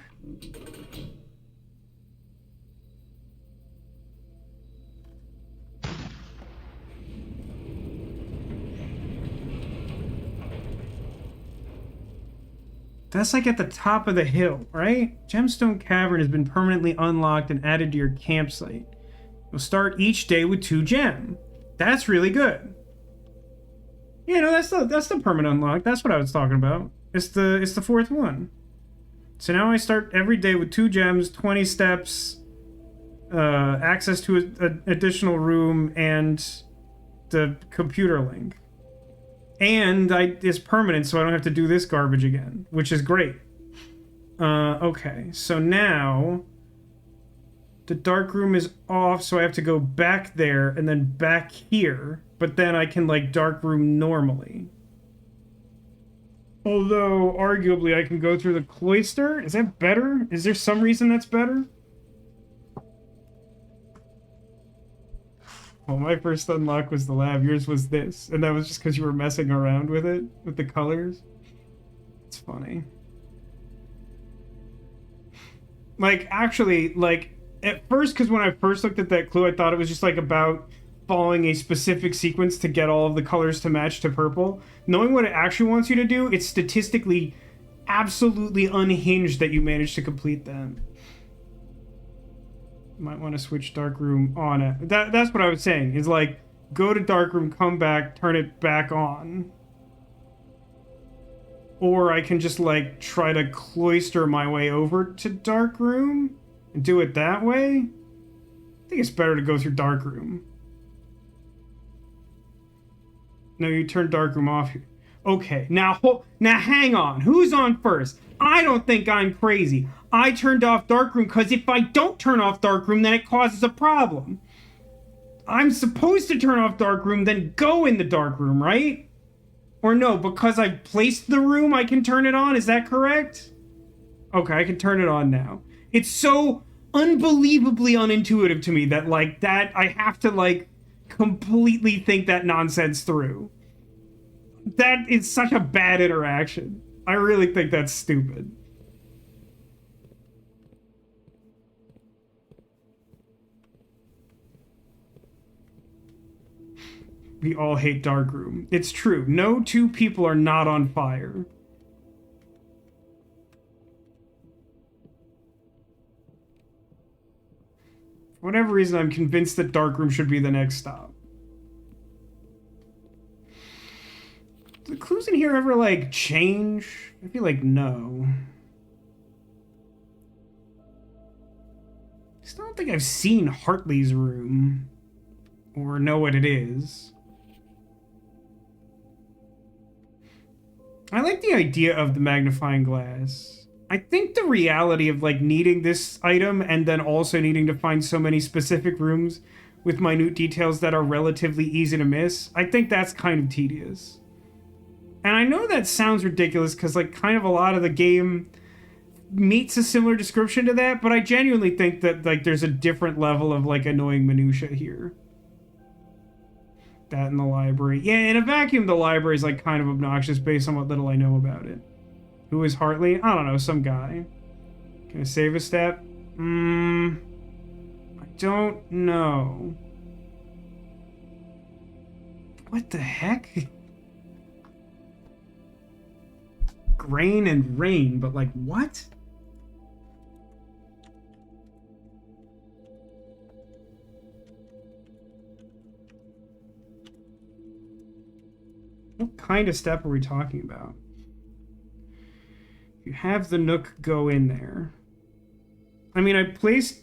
S1: That's like at the top of the hill, right? Gemstone Cavern has been permanently unlocked and added to your campsite. You'll start each day with 2 gem. That's really good. Yeah, no, that's the permanent unlock. That's what I was talking about. It's the fourth one. So now I start every day with 2 gems, 20 steps, access to an additional room, and the computer link. And it's permanent, so I don't have to do this garbage again, which is great. Okay, so now the dark room is off, so I have to go back there and then back here, but then I can, like, dark room normally. Although, arguably, I can go through the cloister. Is that better? Is there some reason that's better? Well, my first unlock was the lab. Yours was this. And that was just because you were messing around with it, with the colors. It's funny. Like, actually, like, at first, because when I first looked at that clue, I thought it was just, like, about following a specific sequence to get all of the colors to match to purple. Knowing what it actually wants you to do, it's statistically absolutely unhinged that you managed to complete that. Might want to switch darkroom on it. That's what I was saying. Is like, go to darkroom, come back, turn it back on. Or I can just like try to cloister my way over to darkroom and do it that way. I think it's better to go through darkroom. No, you turn darkroom off here. Okay, now hang on. Who's on first? I don't think I'm crazy. I turned off darkroom because if I don't turn off darkroom, then it causes a problem. I'm supposed to turn off darkroom, then go in the darkroom, right? Or no, because I've placed the room, I can turn it on? Is that correct? Okay, I can turn it on now. It's so unbelievably unintuitive to me that, like, that I have to, like, completely think that nonsense through. That is such a bad interaction. I really think that's stupid. We all hate darkroom. It's true. No two people are not on fire. For whatever reason, I'm convinced that darkroom should be the next stop. Do the clues in here ever, like, change? I feel like no. I still don't think I've seen Hartley's room. Or know what it is. I like the idea of the magnifying glass. I think the reality of, like, needing this item and then also needing to find so many specific rooms with minute details that are relatively easy to miss, I think that's kind of tedious. And I know that sounds ridiculous because, like, kind of a lot of the game meets a similar description to that, but I genuinely think that, like, there's a different level of, like, annoying minutia here. That in the library. Yeah, in a vacuum, the library is, like, kind of obnoxious based on what little I know about it. Who is Hartley? I don't know, some guy. Can I save a step? I don't know. What the heck? Grain and rain, but, like, what? What kind of step are we talking about? You have the Nook go in there. I mean, I placed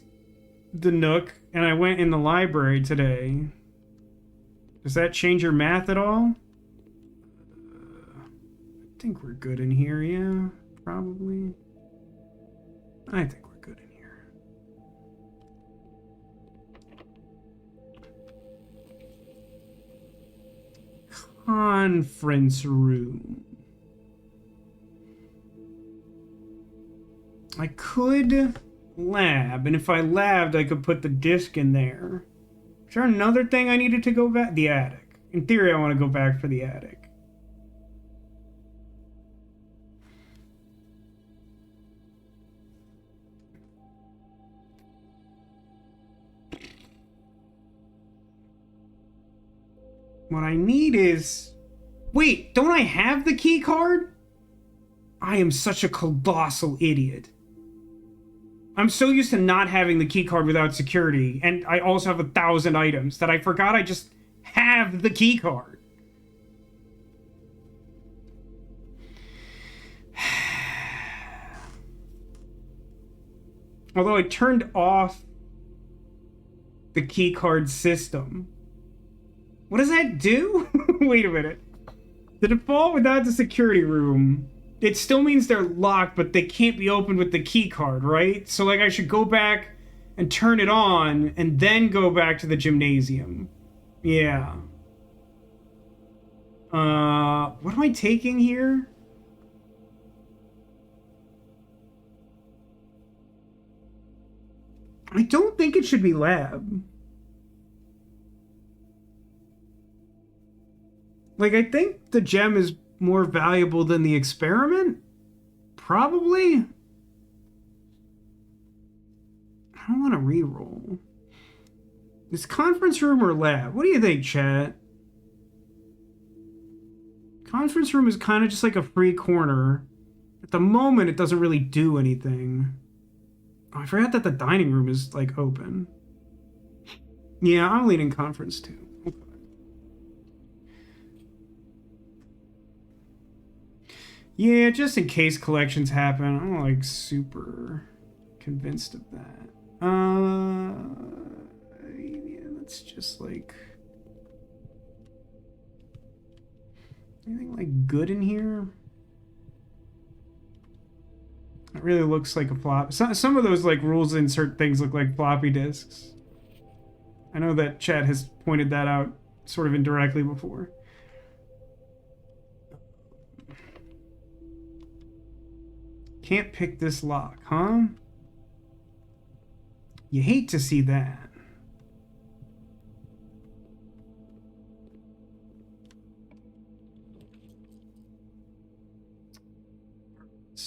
S1: the Nook and I went in the library today. Does that change your math at all? I think we're good in here, yeah. Probably. I think we're good in here. Conference room. I could lab, and if I labbed, I could put the disc in there. Is there another thing I needed to go back? The attic. In theory, I want to go back for the attic. What I need is... Wait, don't I have the key card? I am such a colossal idiot. I'm so used to not having the key card without security, and I also have 1,000 items, that I forgot I just have the key card. Although I turned off the key card system. What does that do? Wait a minute. The default without the security room, it still means they're locked, but they can't be opened with the key card, right? So, like, I should go back and turn it on and then go back to the gymnasium. Yeah. What am I taking here? I don't think it should be lab. Like, I think the gem is more valuable than the experiment? Probably? I don't want to reroll. Is conference room or lab? What do you think, chat? Conference room is kind of just like a free corner. At the moment, it doesn't really do anything. Oh, I forgot that the dining room is, like, open. Yeah, I'm leading conference too. Yeah, just in case collections happen. I'm, like, super convinced of that. Yeah, let's just, like... Anything, like, good in here? It really looks like a flop. Some of those, like, rules to insert things look like floppy disks. I know that chat has pointed that out sort of indirectly before. Can't pick this lock, huh? You hate to see that.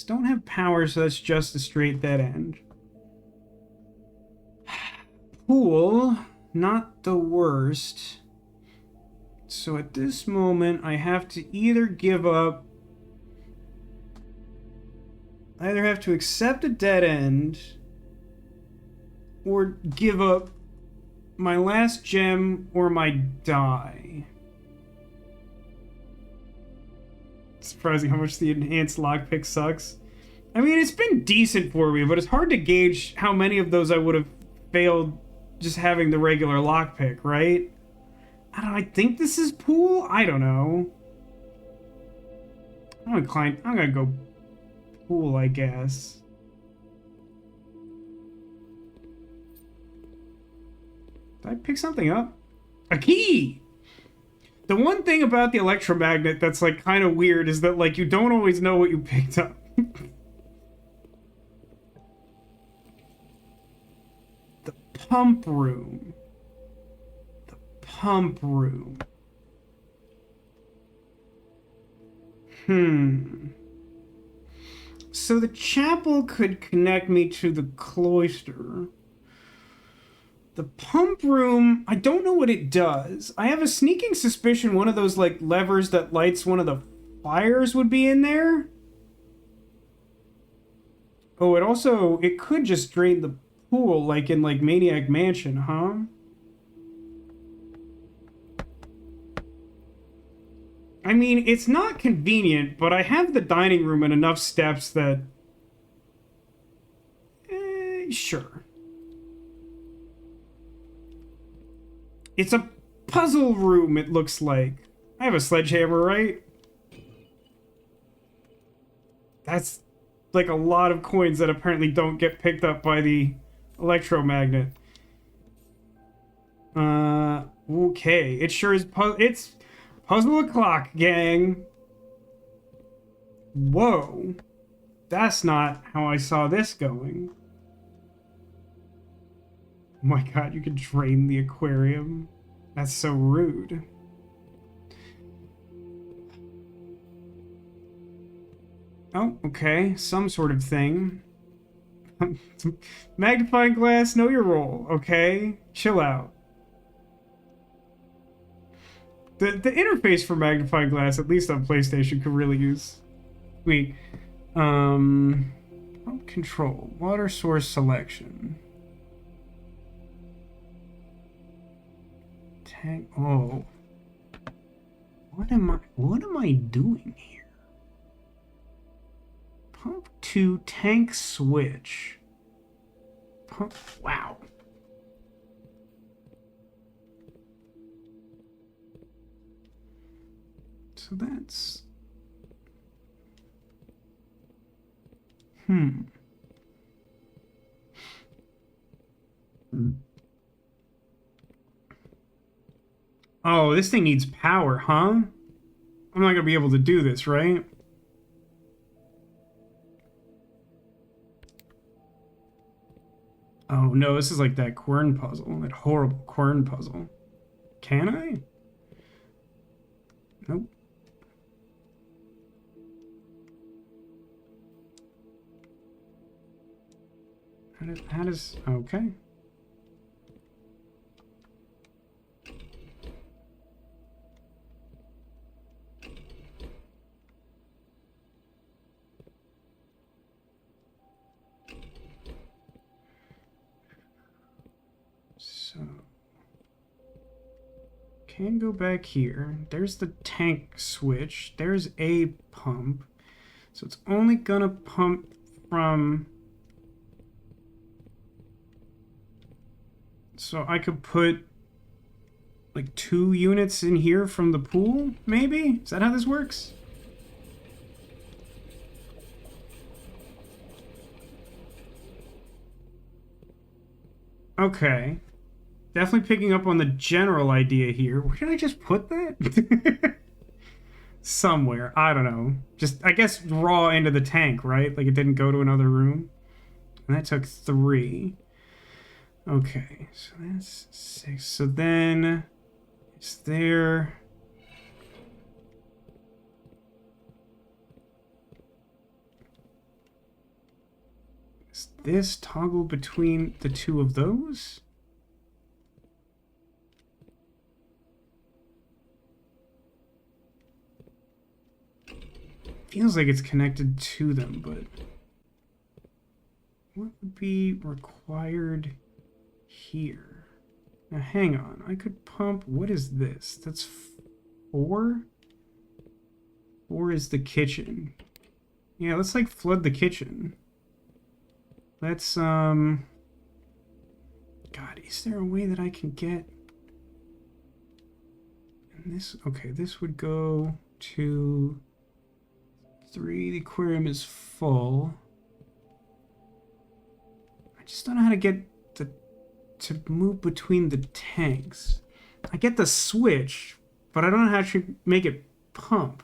S1: Don't have power, so that's just a straight dead end. Pool, not the worst. So at this moment, I have to either give up... I either have to accept a dead end or give up my last gem or my die. It's surprising how much the enhanced lockpick sucks. I mean, it's been decent for me, but it's hard to gauge how many of those I would have failed just having the regular lockpick, right? I don't know, I think this is pool? I don't know. I'm gonna go pool, I guess. Did I pick something up? A key! The one thing about the electromagnet that's, like, kind of weird is that, like, you don't always know what you picked up. The pump room. The pump room. So the chapel could connect me to the cloister. The pump room, I don't know what it does. I have a sneaking suspicion one of those, like, levers that lights one of the fires would be in there. Oh, it could just drain the pool, like in, like, Maniac Mansion, huh? I mean, it's not convenient, but I have the dining room and enough steps that... sure. It's a puzzle room, it looks like. I have a sledgehammer, right? That's like a lot of coins that apparently don't get picked up by the electromagnet. Okay. It sure is it's puzzle o'clock, gang. Whoa. That's not how I saw this going. Oh my god, you can drain the aquarium. That's so rude. Oh, okay. Some sort of thing. Magnifying glass, know your role, okay? Chill out. The interface for magnifying glass, at least on PlayStation, could really use... Wait. Pump control. Water source selection. Oh. What am I doing here? Pump to tank switch. Pump, wow. So that's... Oh, this thing needs power, huh? I'm not gonna be able to do this, right? Oh no, this is like that quern puzzle, that horrible quern puzzle. Can I? Nope. How does, okay. So, can go back here. There's the tank switch. There's a pump. So it's only gonna pump from... So I could put like 2 units in here from the pool, maybe? Is that how this works? Okay. Definitely picking up on the general idea here. Where did I just put that? Somewhere. I don't know. Just, I guess, raw into the tank, right? Like it didn't go to another room. And that took 3. Okay, so that's 6. So then, is there... Is this toggle between the 2 of those? Feels like it's connected to them, but... What would be required... here? Now hang on, I could pump, what is this? That's 4? 4 is the kitchen. Yeah, let's like flood the kitchen. Let's, God, is there a way that I can get... And this, okay, this would go to 3, the aquarium is full. I just don't know how to get to move between the tanks. I get the switch, but I don't know how to make it pump.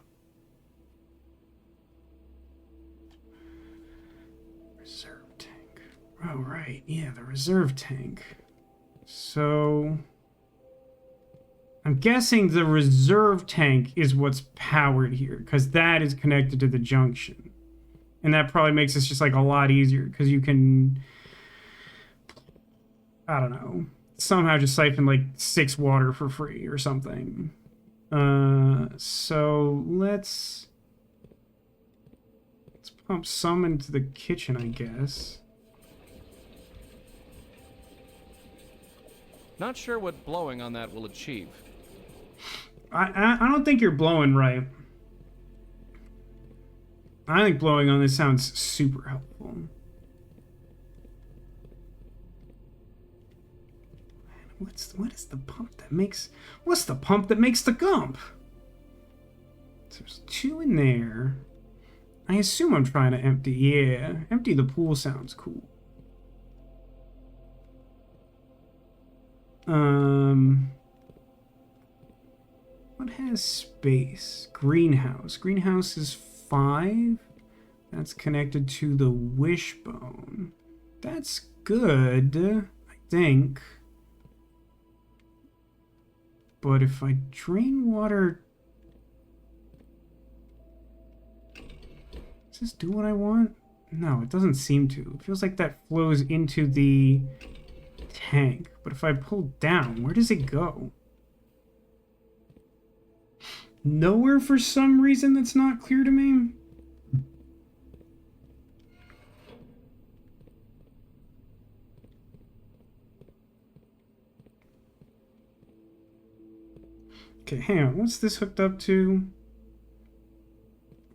S1: Reserve tank. Oh, right. Yeah, the reserve tank. So... I'm guessing the reserve tank is what's powered here, because that is connected to the junction. And that probably makes this just like a lot easier, because you can... I don't know, somehow just siphon like 6 water for free or something. So let's pump some into the kitchen, I guess.
S6: Not sure what blowing on that will achieve.
S1: I don't think you're blowing right. I think blowing on this sounds super helpful. What is the pump that makes... What's the pump that makes the gump? So there's 2 in there. I assume I'm trying to empty... Yeah, empty the pool sounds cool. What has space? Greenhouse. Greenhouse is 5. That's connected to the wishbone. That's good, I think. But if I drain water... Does this do what I want? No, it doesn't seem to. It feels like that flows into the tank. But if I pull down, where does it go? Nowhere for some reason that's not clear to me. Okay, hang on. What's this hooked up to?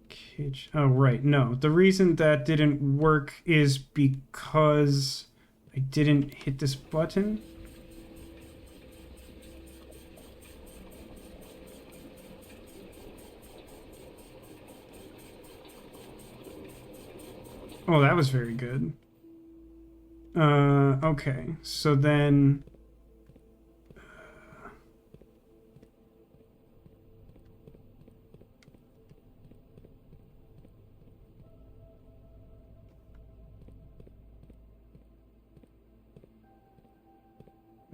S1: Kitchen. Oh, right. No. The reason that didn't work is because I didn't hit this button. Oh, that was very good. Okay. So then...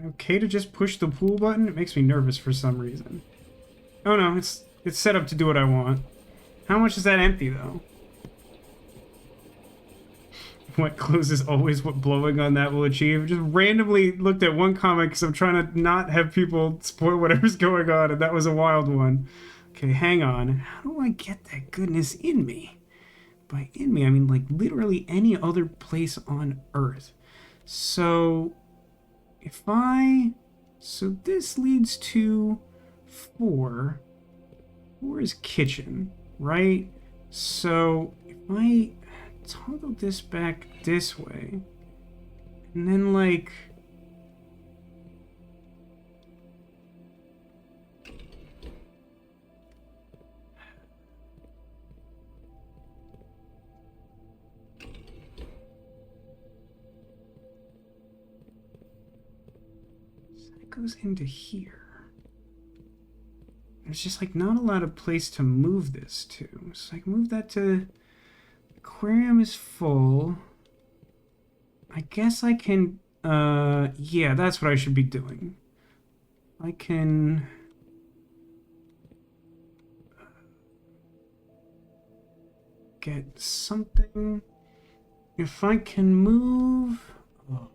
S1: Okay to just push the pool button? It makes me nervous for some reason. Oh no, it's set up to do what I want. How much is that empty though? What closes always what blowing on that will achieve. Just randomly looked at one comic because I'm trying to not have people spoil whatever's going on, and that was a wild one. Okay, hang on. How do I get that goodness in me? By in me, I mean like literally any other place on Earth. So... if I... So this leads to 4. 4 is kitchen, right? So if I toggle this back this way, and then like... goes into here. There's just like not a lot of place to move this to. So I can move that to... Aquarium is full. I guess I can... yeah, that's what I should be doing. I can... get something... If I can move... Oh.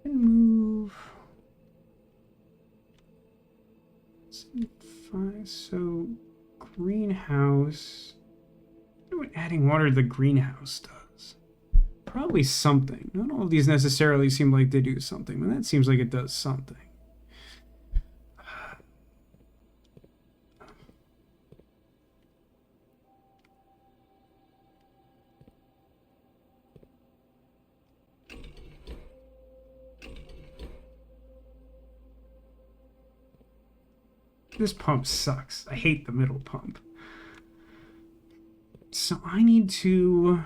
S1: Move 5. So greenhouse. I wonder what adding water to the greenhouse does. probably something. Not all of these necessarily seem like they do something, but that seems like it does something. This pump sucks. I hate the middle pump. So I need to...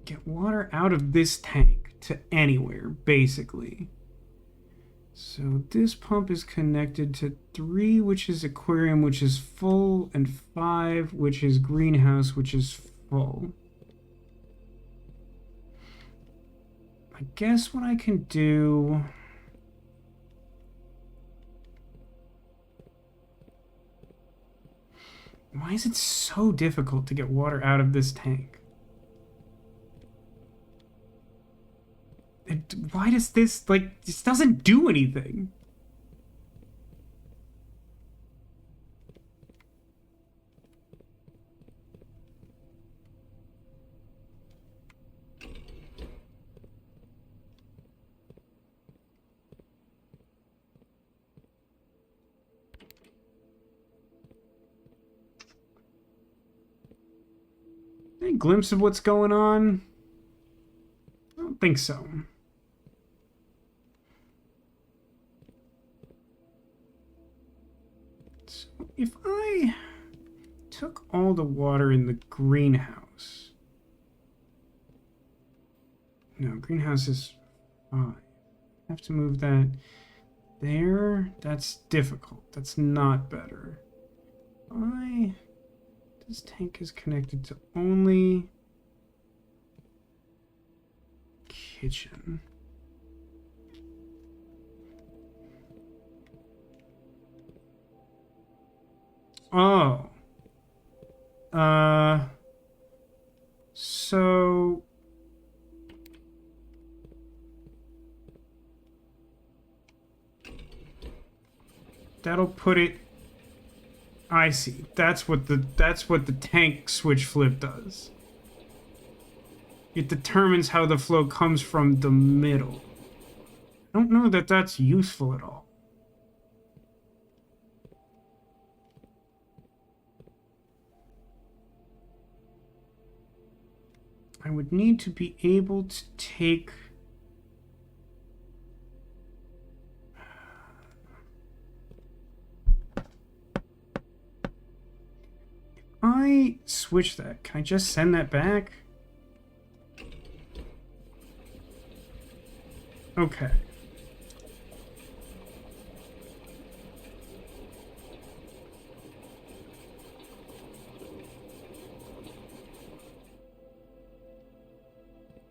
S1: get water out of this tank to anywhere, basically. So this pump is connected to 3, which is aquarium, which is full, and 5, which is greenhouse, which is full. I guess what I can do... Why is it so difficult to get water out of this tank? Why does this, like, this doesn't do anything? Any glimpse of what's going on? I don't think so. So if I took all the water in the greenhouse... No, greenhouse is 5. I have to move that there. That's difficult. That's not better. This tank is connected to only kitchen. Oh. So that'll put it... I see. That's what the tank switch flip does. It determines how the flow comes from the middle. I don't know that that's useful at all. I would need to be able to take... I switch that. Can I just send that back? Okay.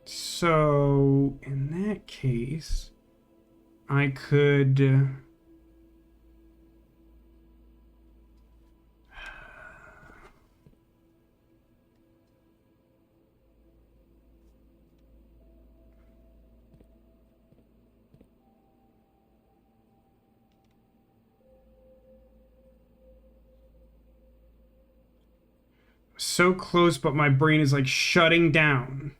S1: So, in that case, I could... so close, but my brain is like shutting down.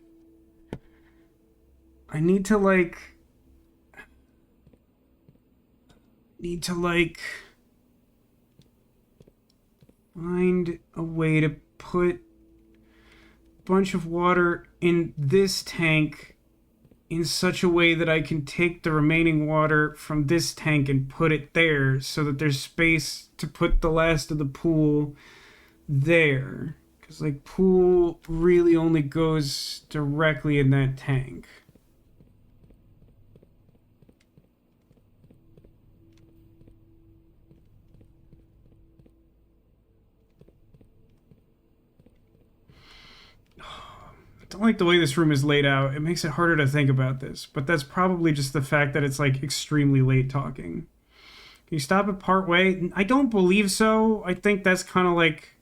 S1: I need to find a way to put a bunch of water in this tank in such a way that I can take the remaining water from this tank and put it there so that there's space to put the last of the pool there. Because, like, pool really only goes directly in that tank. I don't like the way this room is laid out. It makes it harder to think about this. But that's probably just the fact that it's, like, extremely late talking. Can you stop it part way? I don't believe so. I think that's kind of, like...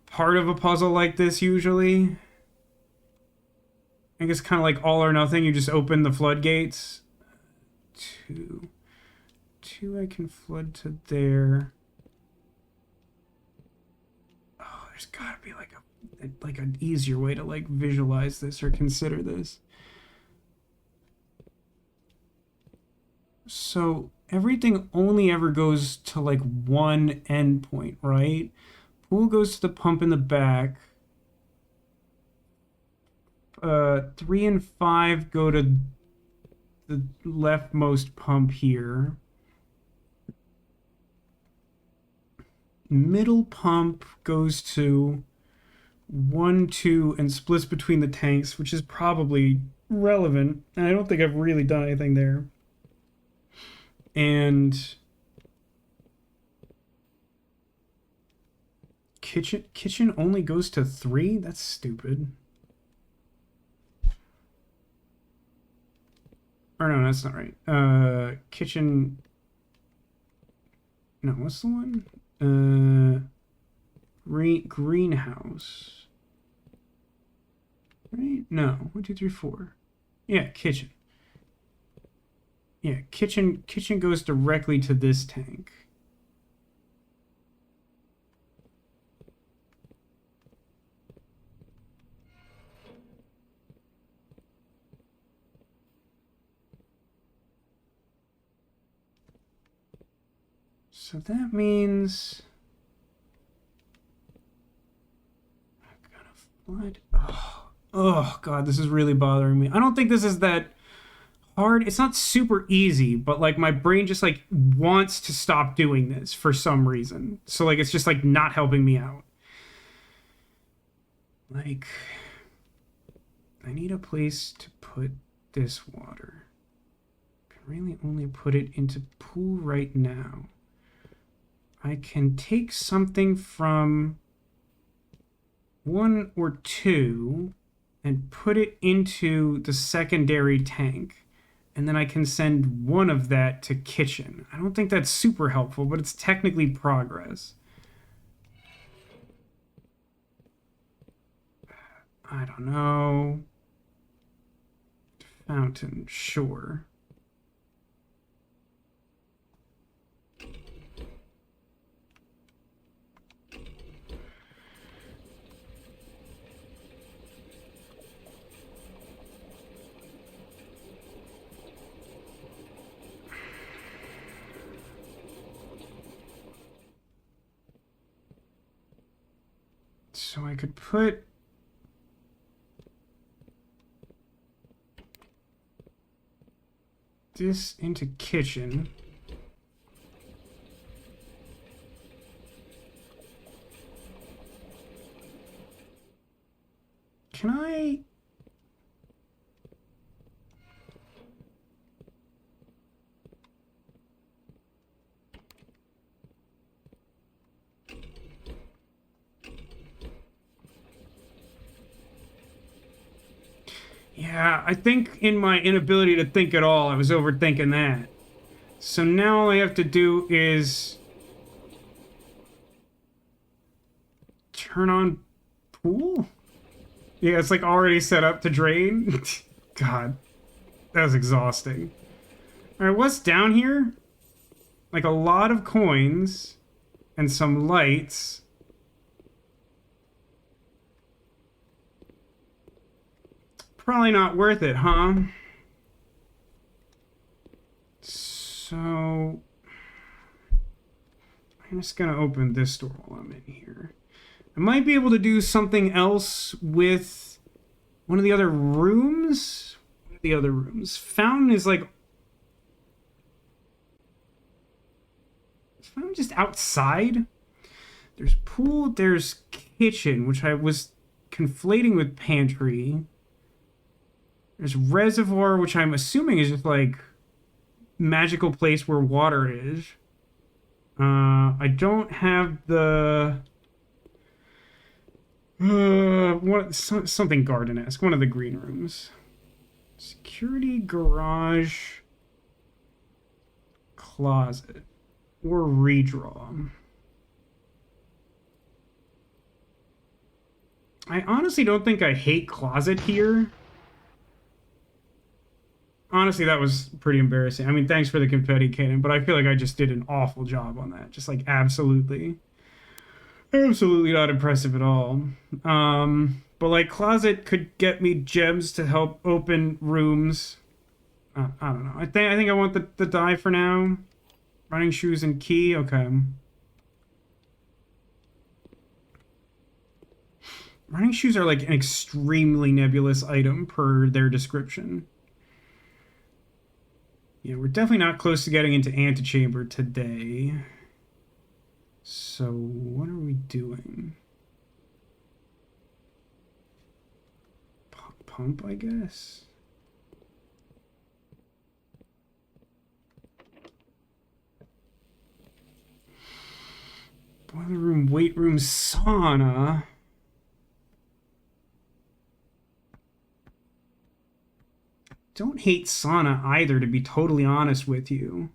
S1: part of a puzzle like this usually. I guess kind of like all or nothing. You just open the floodgates. Two I can flood to there. There's gotta be like an easier way to like visualize this or consider this. So everything only ever goes to like one endpoint, right? Pool goes to the pump in the back. 3 and 5 go to the leftmost pump here. Middle pump goes to 1, 2, and splits between the tanks, which is probably relevant. And I don't think I've really done anything there. And kitchen only goes to 3? That's stupid. Or no, that's not right. Kitchen. No, what's the one? Greenhouse. Right? No. 1, 2, 3, 4. Yeah, kitchen. Yeah, kitchen goes directly to this tank. So that means I'm gonna flood. Oh God, this is really bothering me. I don't think this is that hard. It's not super easy, but like my brain just like wants to stop doing this for some reason. So like it's just like not helping me out. Like I need a place to put this water. I can really only put it into pool right now. I can take something from 1 or 2 and put it into the secondary tank. And then I can send 1 of that to kitchen. I don't think that's super helpful, but it's technically progress. I don't know. Fountain, sure. So I could put this into kitchen. Can I? Yeah, I think in my inability to think at all, I was overthinking that. So now all I have to do is turn on pool? Yeah, it's like already set up to drain. God, that was exhausting. All right, what's down here? Like a lot of coins and some lights. Probably not worth it, huh? So I'm just gonna open this door while I'm in here. I might be able to do something else with one of the other rooms. What are the other rooms? Fountain is like... Is fountain just outside? There's pool, there's kitchen, which I was conflating with pantry. There's reservoir, which I'm assuming is just like magical place where water is. I don't have the something garden-esque, one of the green rooms. Security, garage, closet, or redraw. I honestly don't think I hate closet here. Honestly, that was pretty embarrassing. I mean, thanks for the confetti cannon, but I feel like I just did an awful job on that. Just like absolutely Absolutely not impressive at all. But like closet could get me gems to help open rooms. I don't know. I think I want the die for now. Running shoes and key. Okay. Running shoes are like an extremely nebulous item per their description. Yeah, we're definitely not close to getting into antechamber today. So what are we doing? Pump, I guess. Boiler room, weight room, sauna. Don't hate sauna either, to be totally honest with you.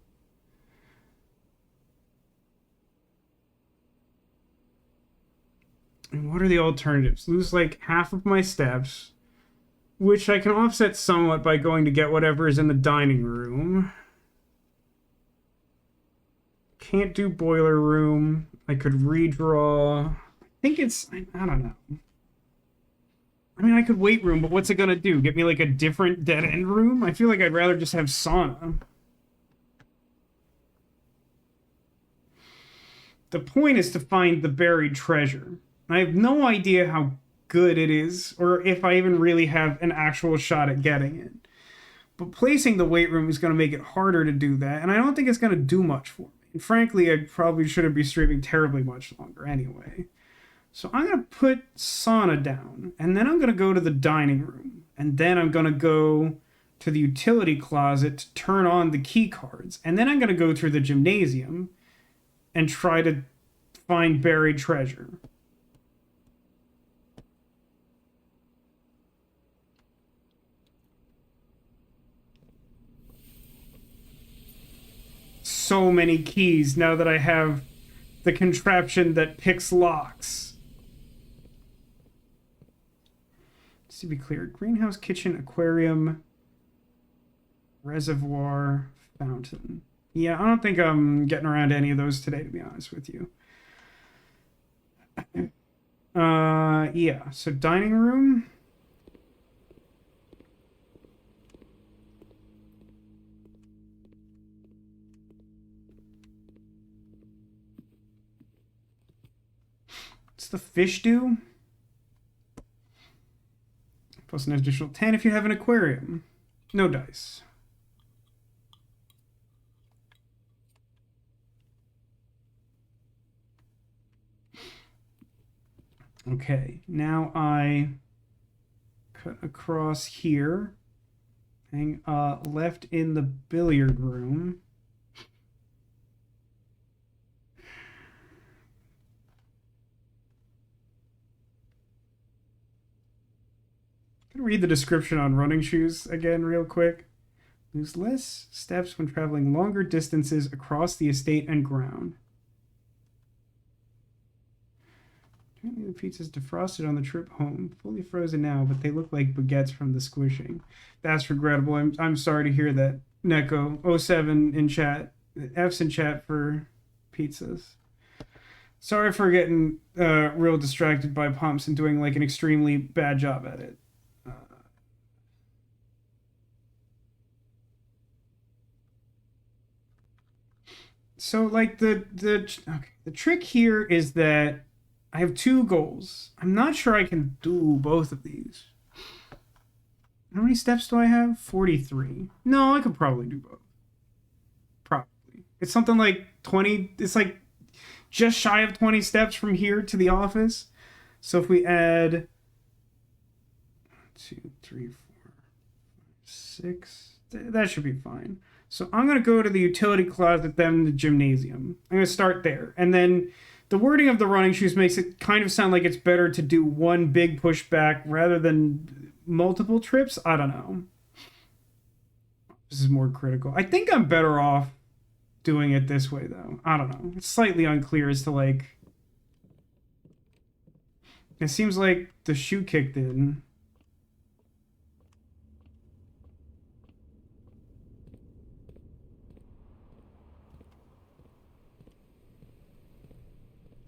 S1: And what are the alternatives? Lose like half of my steps, which I can offset somewhat by going to get whatever is in the dining room. Can't do boiler room. I could redraw. I think it's... I don't know. I mean, I could weight room, but what's it gonna do? Get me like a different dead-end room? I feel like I'd rather just have sauna. The point is to find the buried treasure. I have no idea how good it is, or if I even really have an actual shot at getting it. But placing the weight room is going to make it harder to do that, and I don't think it's going to do much for me. And frankly, I probably shouldn't be streaming terribly much longer anyway. So I'm going to put sauna down, and then I'm going to go to the dining room, and then I'm going to go to the utility closet to turn on the key cards, and then I'm going to go through the gymnasium and try to find buried treasure. So many keys now that I have the contraption that picks locks. Just to be clear, greenhouse, kitchen, aquarium, reservoir, fountain. Yeah, I don't think I'm getting around to any of those today, to be honest with you. Yeah, so dining room. What's the fish do? Plus an additional 10 if you have an aquarium. No dice. Okay, now I cut across here. Hang left in the billiard room. I'm gonna read the description on running shoes again real quick. Lose less steps when traveling longer distances across the estate and ground. Apparently the pizza's defrosted on the trip home. Fully frozen now, but they look like baguettes from the squishing. That's regrettable. I'm sorry to hear that. Neko07 in chat. F's in chat for pizzas. Sorry for getting real distracted by pumps and doing like an extremely bad job at it. So like the trick here is that I have two goals. I'm not sure I can do both of these. How many steps do I have? 43. No, I could probably do both. Probably. It's something like 20. It's like just shy of 20 steps from here to the office. So if we add 2, 3, 4, 5, 6, that should be fine. So I'm going to go to the utility closet, then the gymnasium. I'm going to start there. And then the wording of the running shoes makes it kind of sound like it's better to do one big push back rather than multiple trips. I don't know. This is more critical. I think I'm better off doing it this way, though. I don't know. It's slightly unclear as to, like... It seems like the shoe kicked in.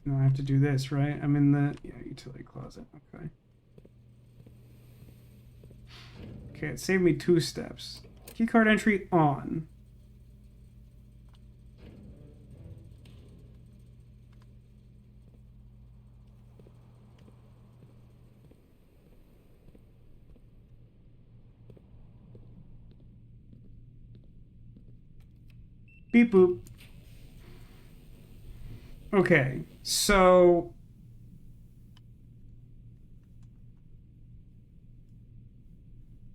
S1: No, I have to do this, right? I'm in the utility closet. Okay. Okay, it saved me 2 steps. Keycard entry on. Beep boop. Okay, so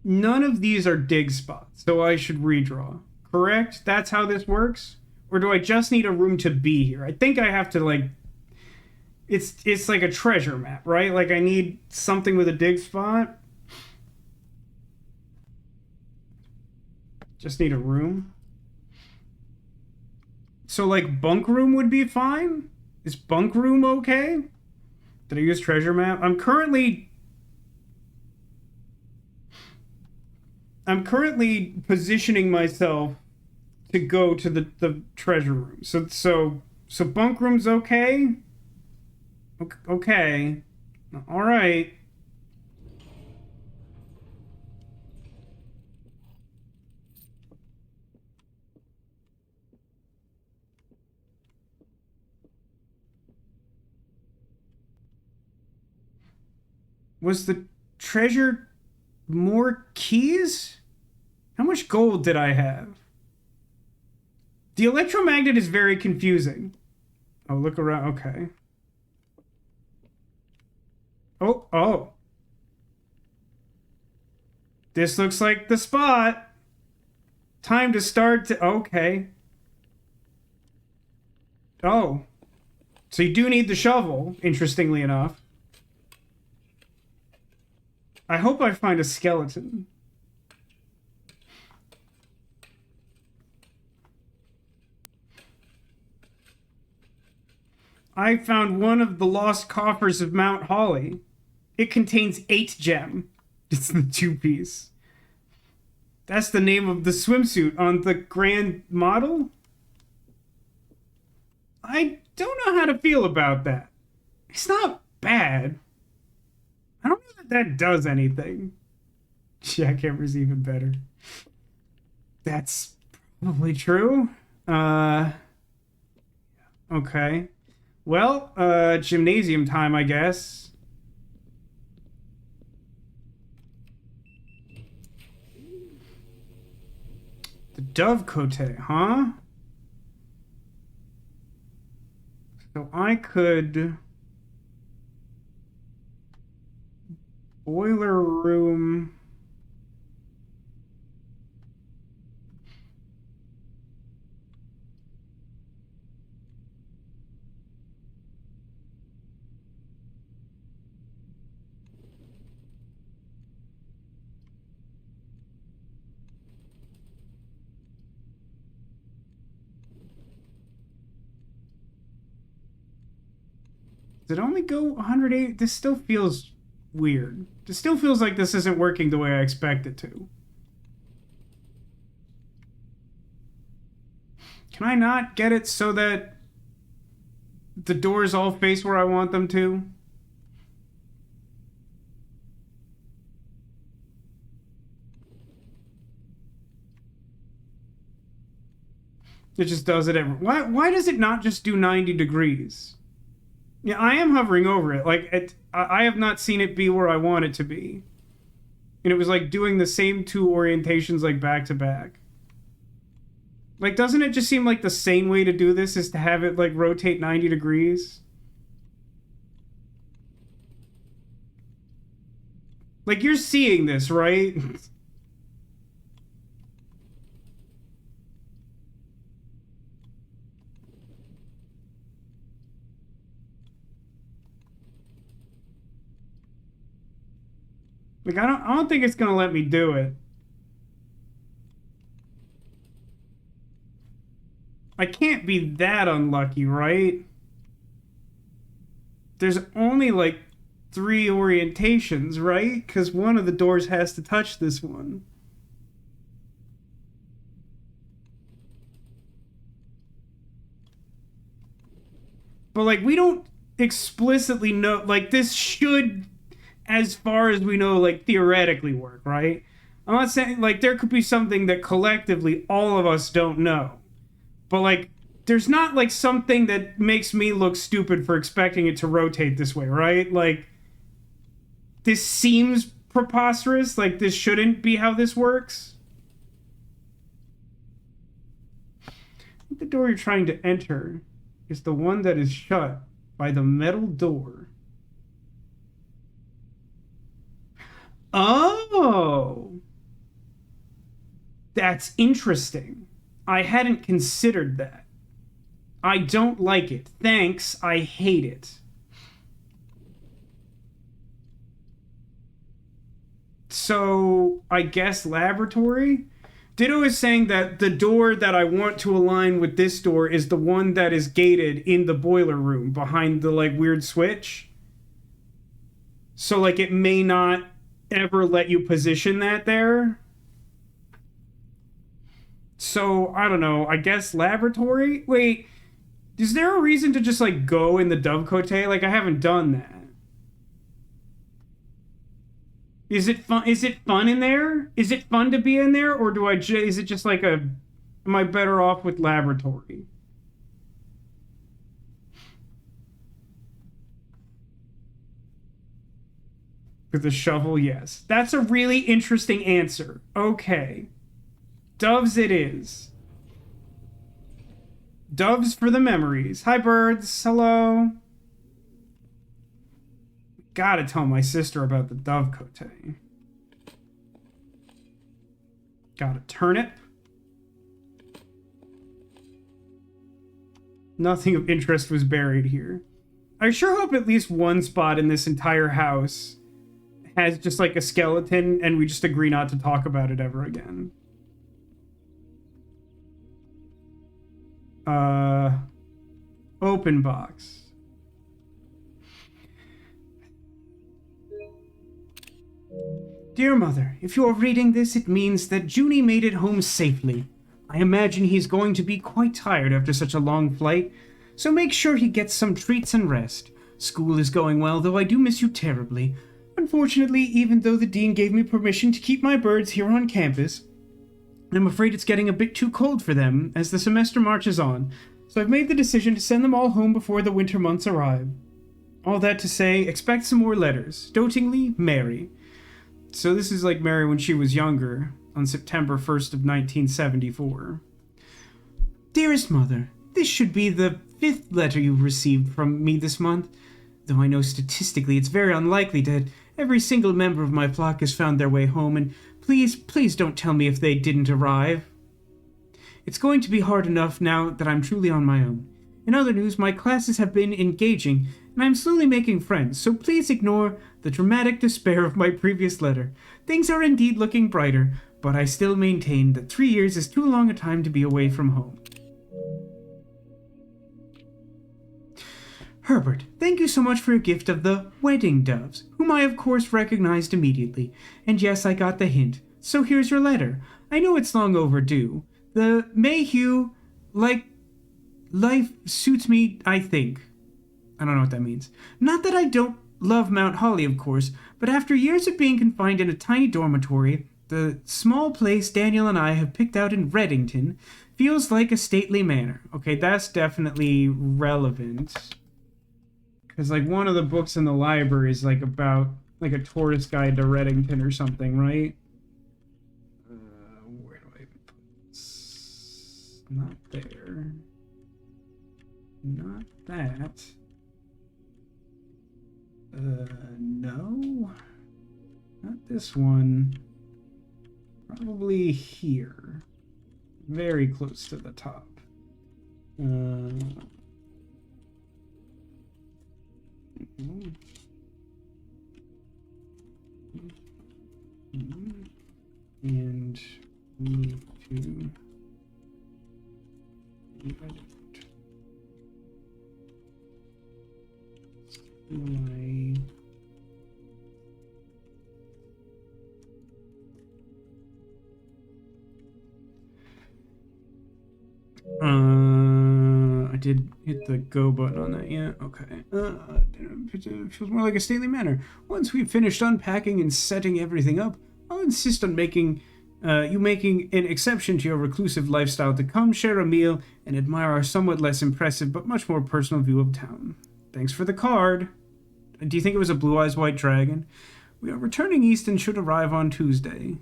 S1: none of these are dig spots, so I should redraw. Correct? That's how this works? Or do I just need a room to be here? I think I have to, like... It's like a treasure map, right? Like, I need something with a dig spot. Just need a room. So, like, bunk room would be fine? Is bunk room okay? Did I use treasure map? I'm currently positioning myself to go to the treasure room. So bunk room's okay? Okay. All right. Was the treasure more keys? How much gold did I have? The electromagnet is very confusing. Oh, look around. Okay. Oh. This looks like the spot. Time to start to... Okay. Oh. So you do need the shovel, interestingly enough. I hope I find a skeleton. I found one of the lost coffers of Mount Holly. It contains 8 gem. It's the 2-piece. That's the name of the swimsuit on the grand model? I don't know how to feel about that. It's not bad. I don't know that does anything. Jackhammer's even better. That's probably true. Okay. Well, gymnasium time, I guess. The Dovecote, huh? So I could... Boiler room... Does it only go 180? This still feels weird. This still feels like this isn't working the way I expect it to. Can I not get it so that the doors all face where I want them to? It just does it every... Why does it not just do 90 degrees? Yeah, I am hovering over it. Like, I have not seen it be where I want it to be. And it was like doing the same 2 orientations like back to back. Like, doesn't it just seem like the sane way to do this is to have it like rotate 90 degrees? Like, you're seeing this, right? Like, I don't think it's gonna let me do it. I can't be that unlucky, right? There's only like 3 orientations, right? Because one of the doors has to touch this one. But like, we don't explicitly know, like, this should, as far as we know, like, theoretically work, right? I'm not saying, like, there could be something that collectively all of us don't know. But, like, there's not, like, something that makes me look stupid for expecting it to rotate this way, right? Like, this seems preposterous. Like, this shouldn't be how this works. The door you're trying to enter is the one that is shut by the metal door. Oh! That's interesting. I hadn't considered that. I don't like it. Thanks, I hate it. So, I guess laboratory? Ditto is saying that the door that I want to align with this door is the one that is gated in the boiler room behind the, like, weird switch. So, like, it may not ever let you position that there. So, I don't know. I guess laboratory? Wait, is there a reason to just, like, go in the Dovecote? Like, I haven't done that. Is it fun? Is it fun in there? Is it fun to be in there? Or is it just like am I better off with laboratory? With the shovel, yes. That's a really interesting answer. Okay. Doves it is. Doves for the memories. Hi, birds. Hello. Gotta tell my sister about the Dovecote. Got a turnip. Nothing of interest was buried here. I sure hope at least one spot in this entire house has just like a skeleton and we just agree not to talk about it ever again. Open box. Dear Mother, if you're reading this, it means that Junie made it home safely. I imagine he's going to be quite tired after such a long flight, so make sure he gets some treats and rest. School is going well, though I do miss you terribly. Unfortunately, even though the dean gave me permission to keep my birds here on campus, I'm afraid it's getting a bit too cold for them as the semester marches on, so I've made the decision to send them all home before the winter months arrive. All that to say, expect some more letters. Dotingly, Mary. So this is like Mary when she was younger, on September 1st of 1974. Dearest Mother, this should be the 5th letter you've received from me this month, though I know statistically it's very unlikely that every single member of my flock has found their way home, and please don't tell me if they didn't arrive. It's going to be hard enough now that I'm truly on my own. In other news, my classes have been engaging, and I'm slowly making friends, so please ignore the dramatic despair of my previous letter. Things are indeed looking brighter, but I still maintain that 3 years is too long a time to be away from home. Herbert, thank you so much for your gift of the wedding doves, whom I of course recognized immediately. And yes, I got the hint. So here's your letter. I know it's long overdue. The Mayhew, life suits me, I think. I don't know what that means. Not that I don't love Mount Holly, of course, but after years of being confined in a tiny dormitory, the small place Daniel and I have picked out in Reddington feels like a stately manor. Okay, that's definitely relevant. Because, like, one of the books in the library is, like, about, like, a tourist guide to Reddington or something, right? Where do I put this? Not there. Not that. No. Not this one. Probably here. Very close to the top. And move to I did hit the go button on that. Yeah, okay. It feels more like a stately manner. Once we've finished unpacking and setting everything up, I'll insist on making an exception to your reclusive lifestyle to come share a meal and admire our somewhat less impressive but much more personal view of town. Thanks for the card. Do you think it was a Blue Eyes White Dragon? We are returning east and should arrive on Tuesday.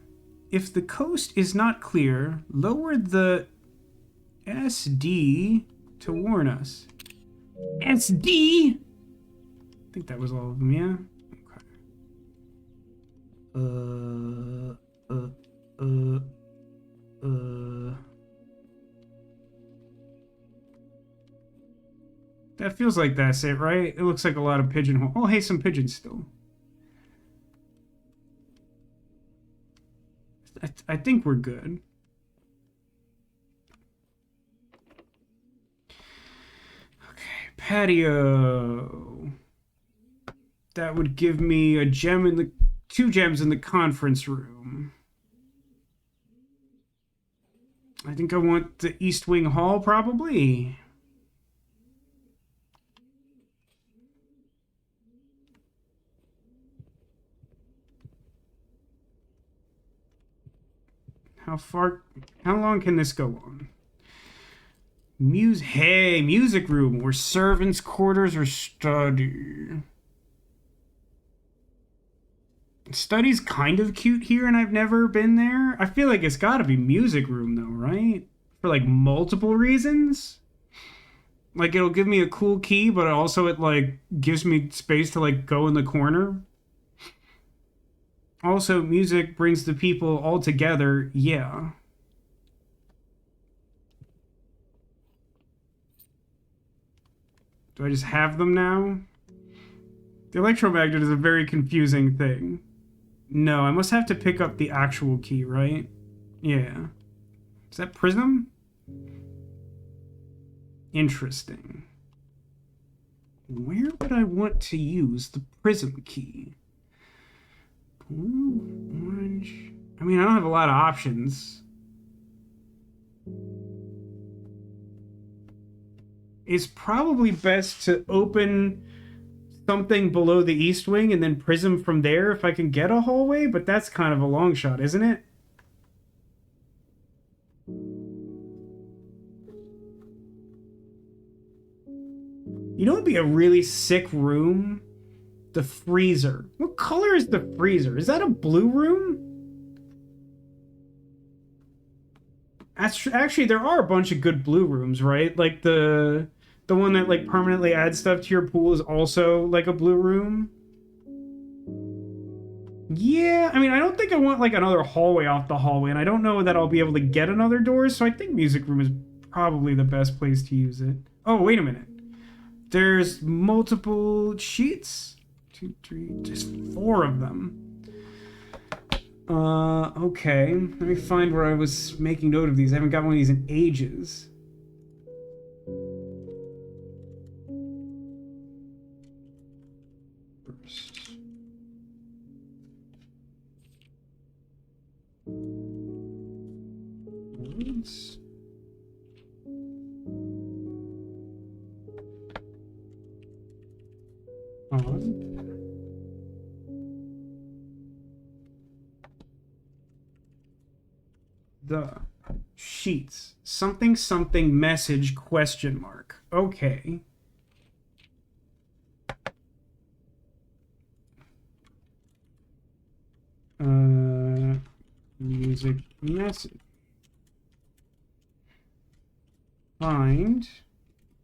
S1: If the coast is not clear, lower the SD to warn us. SD? I think that was all of them, yeah? Okay. That feels like that's it, right? It looks like a lot of pigeonhole. Oh, hey, some pigeons still. I think we're good. Okay, patio. That would give me a gem in the 2 gems in the conference room. I think I want the East Wing Hall, probably. How long can this go on? Hey, music room, where servants' quarters or study. Study's kind of cute here, and I've never been there. I feel like it's gotta be music room, though, right? For, like, multiple reasons? Like, it'll give me a cool key, but also it, like, gives me space to, like, go in the corner. Also, music brings the people all together, yeah. Do I just have them now? The electromagnet is a very confusing thing. No, I must have to pick up the actual key, right? Yeah. Is that prism? Interesting. Where would I want to use the prism key? Blue, orange. I mean, I don't have a lot of options. It's probably best to open something below the east wing and then prism from there if I can get a hallway, but that's kind of a long shot, isn't it? You know, it'd be a really sick room? The freezer. What color is the freezer? Is that a blue room? Actually, there are a bunch of good blue rooms, right? Like the one that like permanently adds stuff to your pool is also like a blue room. Yeah, I mean, I don't think I want like another hallway off the hallway, and I don't know that I'll be able to get another door, so I think music room is probably the best place to use it. Oh, wait a minute. There's multiple sheets. 2, 3, there's 4 of them. Okay. Let me find where I was making note of these. I haven't got one of these in ages. First. Words. On. The sheets. Something something message question mark. Okay. Music message. Find.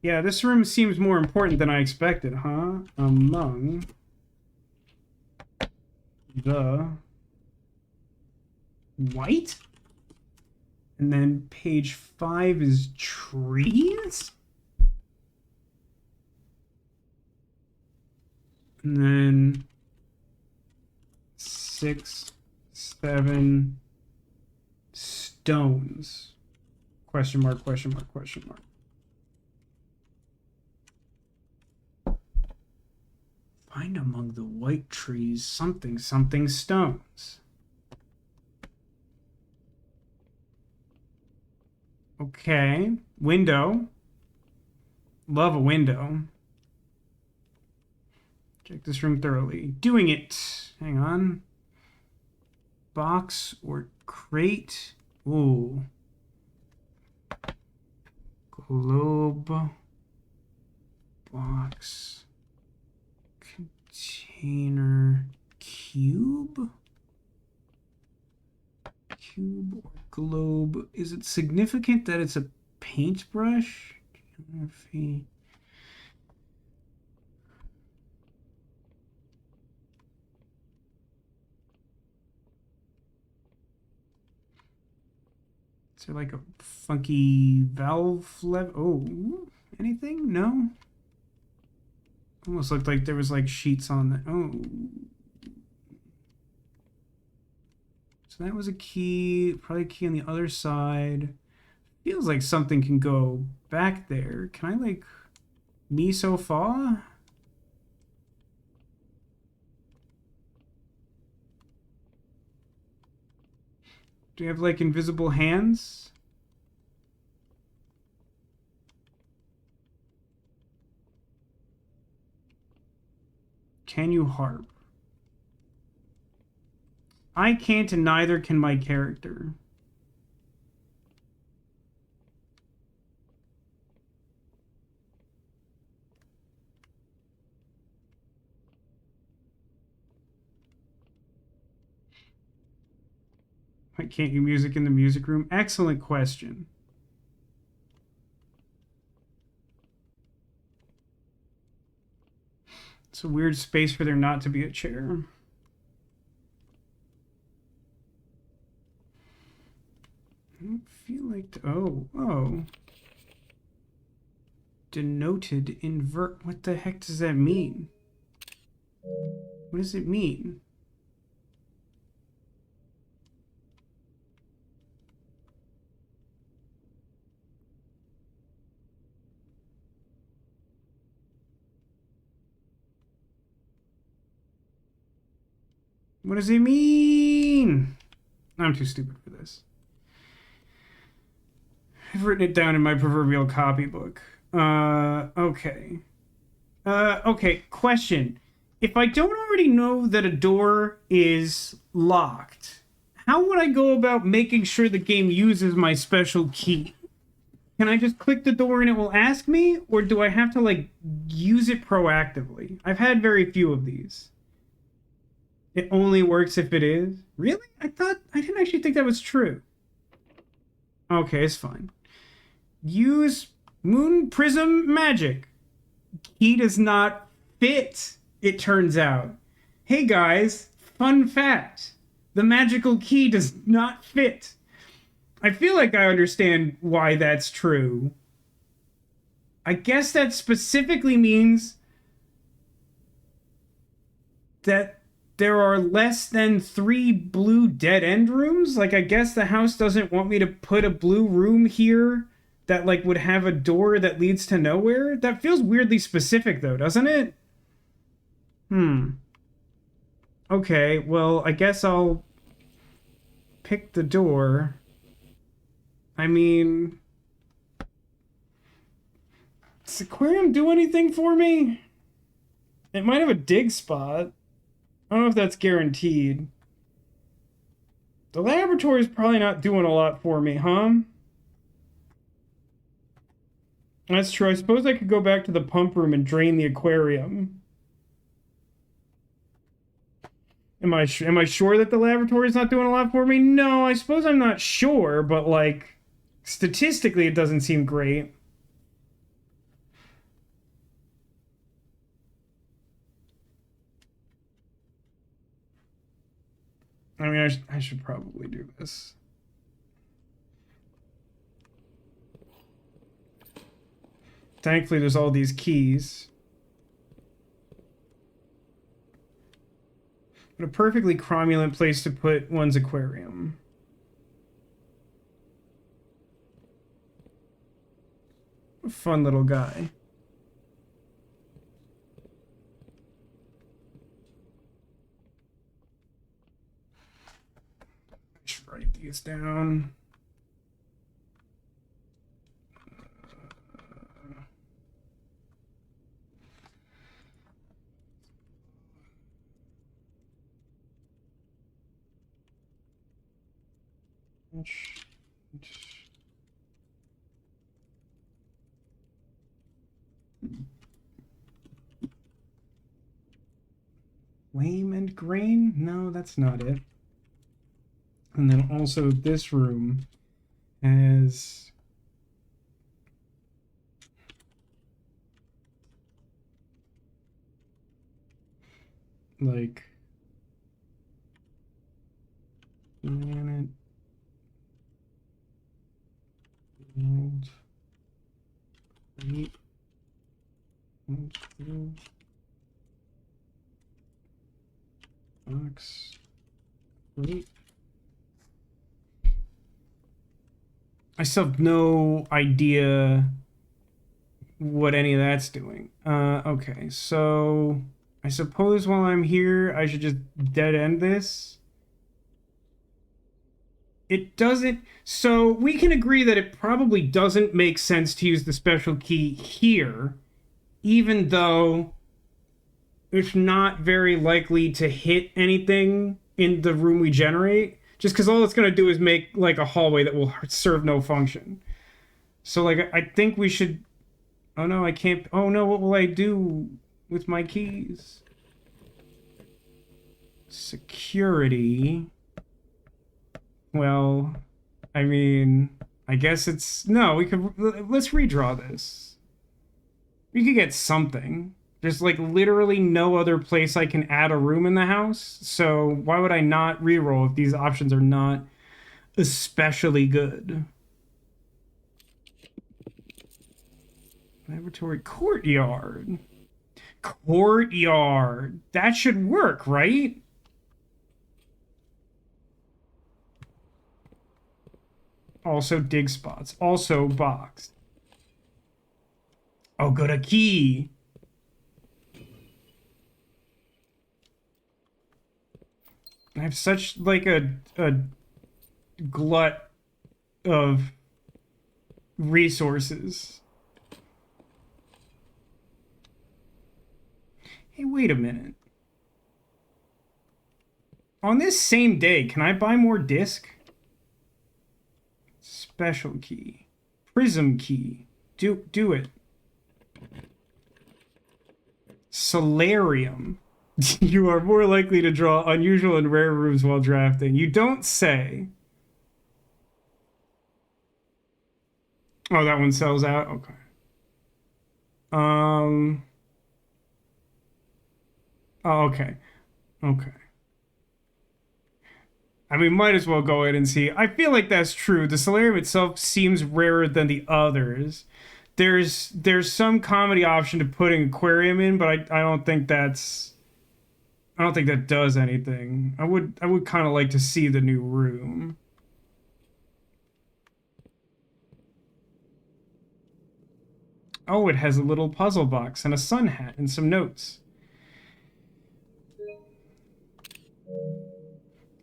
S1: Yeah, this room seems more important than I expected, huh? Among the white? And then page 5 is trees? And then 6, 7 stones. Question mark, question mark, question mark. Find among the white trees something something stones. Okay. Window. Love a window. Check this room thoroughly. Doing it. Hang on. Box or crate. Ooh. Globe. Box. Container. Cube? Cube or globe. Is it significant that it's a paintbrush? Geography. Is there like a funky valve lever? Oh, anything? No? Almost looked like there was like sheets on the... Oh. So that was a key. Probably a key on the other side. Feels like something can go back there. Can I like... Me so far? Do you have like invisible hands? Can you harp? I can't, and neither can my character. Why can't you music in the music room? Excellent question. It's a weird space for there not to be a chair. I don't feel like... Oh. Denoted invert... What the heck does that mean? What does it mean? What does it mean? I'm too stupid for this. I've written it down in my proverbial copybook. Okay. Okay, question. If I don't already know that a door is locked, how would I go about making sure the game uses my special key? Can I just click the door and it will ask me? Or do I have to, like, use it proactively? I've had very few of these. It only works if it is? Really? I didn't actually think that was true. Okay, it's fine. Use moon prism magic. Key does not fit, it turns out. Hey guys, fun fact. The magical key does not fit. I feel like I understand why that's true. I guess that specifically means that there are less than 3 blue dead-end rooms? Like, I guess the house doesn't want me to put a blue room here that, like, would have a door that leads to nowhere? That feels weirdly specific, though, doesn't it? Okay, well, I guess I'll pick the door. I mean... Does the aquarium do anything for me? It might have a dig spot. I don't know if that's guaranteed. The laboratory is probably not doing a lot for me, huh? That's true. I suppose I could go back to the pump room and drain the aquarium. Am I sure that the laboratory is not doing a lot for me? No, I suppose I'm not sure, but, like, statistically it doesn't seem great. I mean, I should probably do this. Thankfully, there's all these keys. But a perfectly cromulent place to put one's aquarium. A fun little guy. Just write these down. Lame and grain? No, that's not it. And then also this room has like planet world box wait. I still have no idea what any of that's doing. Okay, so I suppose while I'm here, I should just dead end this. It doesn't. So we can agree that it probably doesn't make sense to use the special key here, even though it's not very likely to hit anything in the room we generate, just because all it's going to do is make like a hallway that will serve no function. So like I think we should. Oh no, I can't. Oh no, what will I do with my keys? Security. Well, I mean, I guess it's... No, we could... Let's redraw this. We could get something. There's, like, literally no other place I can add a room in the house. So why would I not reroll if these options are not especially good? Laboratory courtyard. Courtyard. That should work, right? Also dig spots. Also box. Oh, good, a key. I have such like a glut of resources. Hey, wait a minute. On this same day, can I buy more disc? Special key. Prism key. Do it. Solarium. You are more likely to draw unusual and rare rooms while drafting. You don't say. Oh, that one sells out? Okay. Oh, okay. Okay. I mean, might as well go ahead and see. I feel like that's true. The solarium itself seems rarer than the others. There's some comedy option to putting aquarium in, but I don't think that's... I don't think that does anything. I would kind of like to see the new room. Oh, it has a little puzzle box and a sun hat and some notes.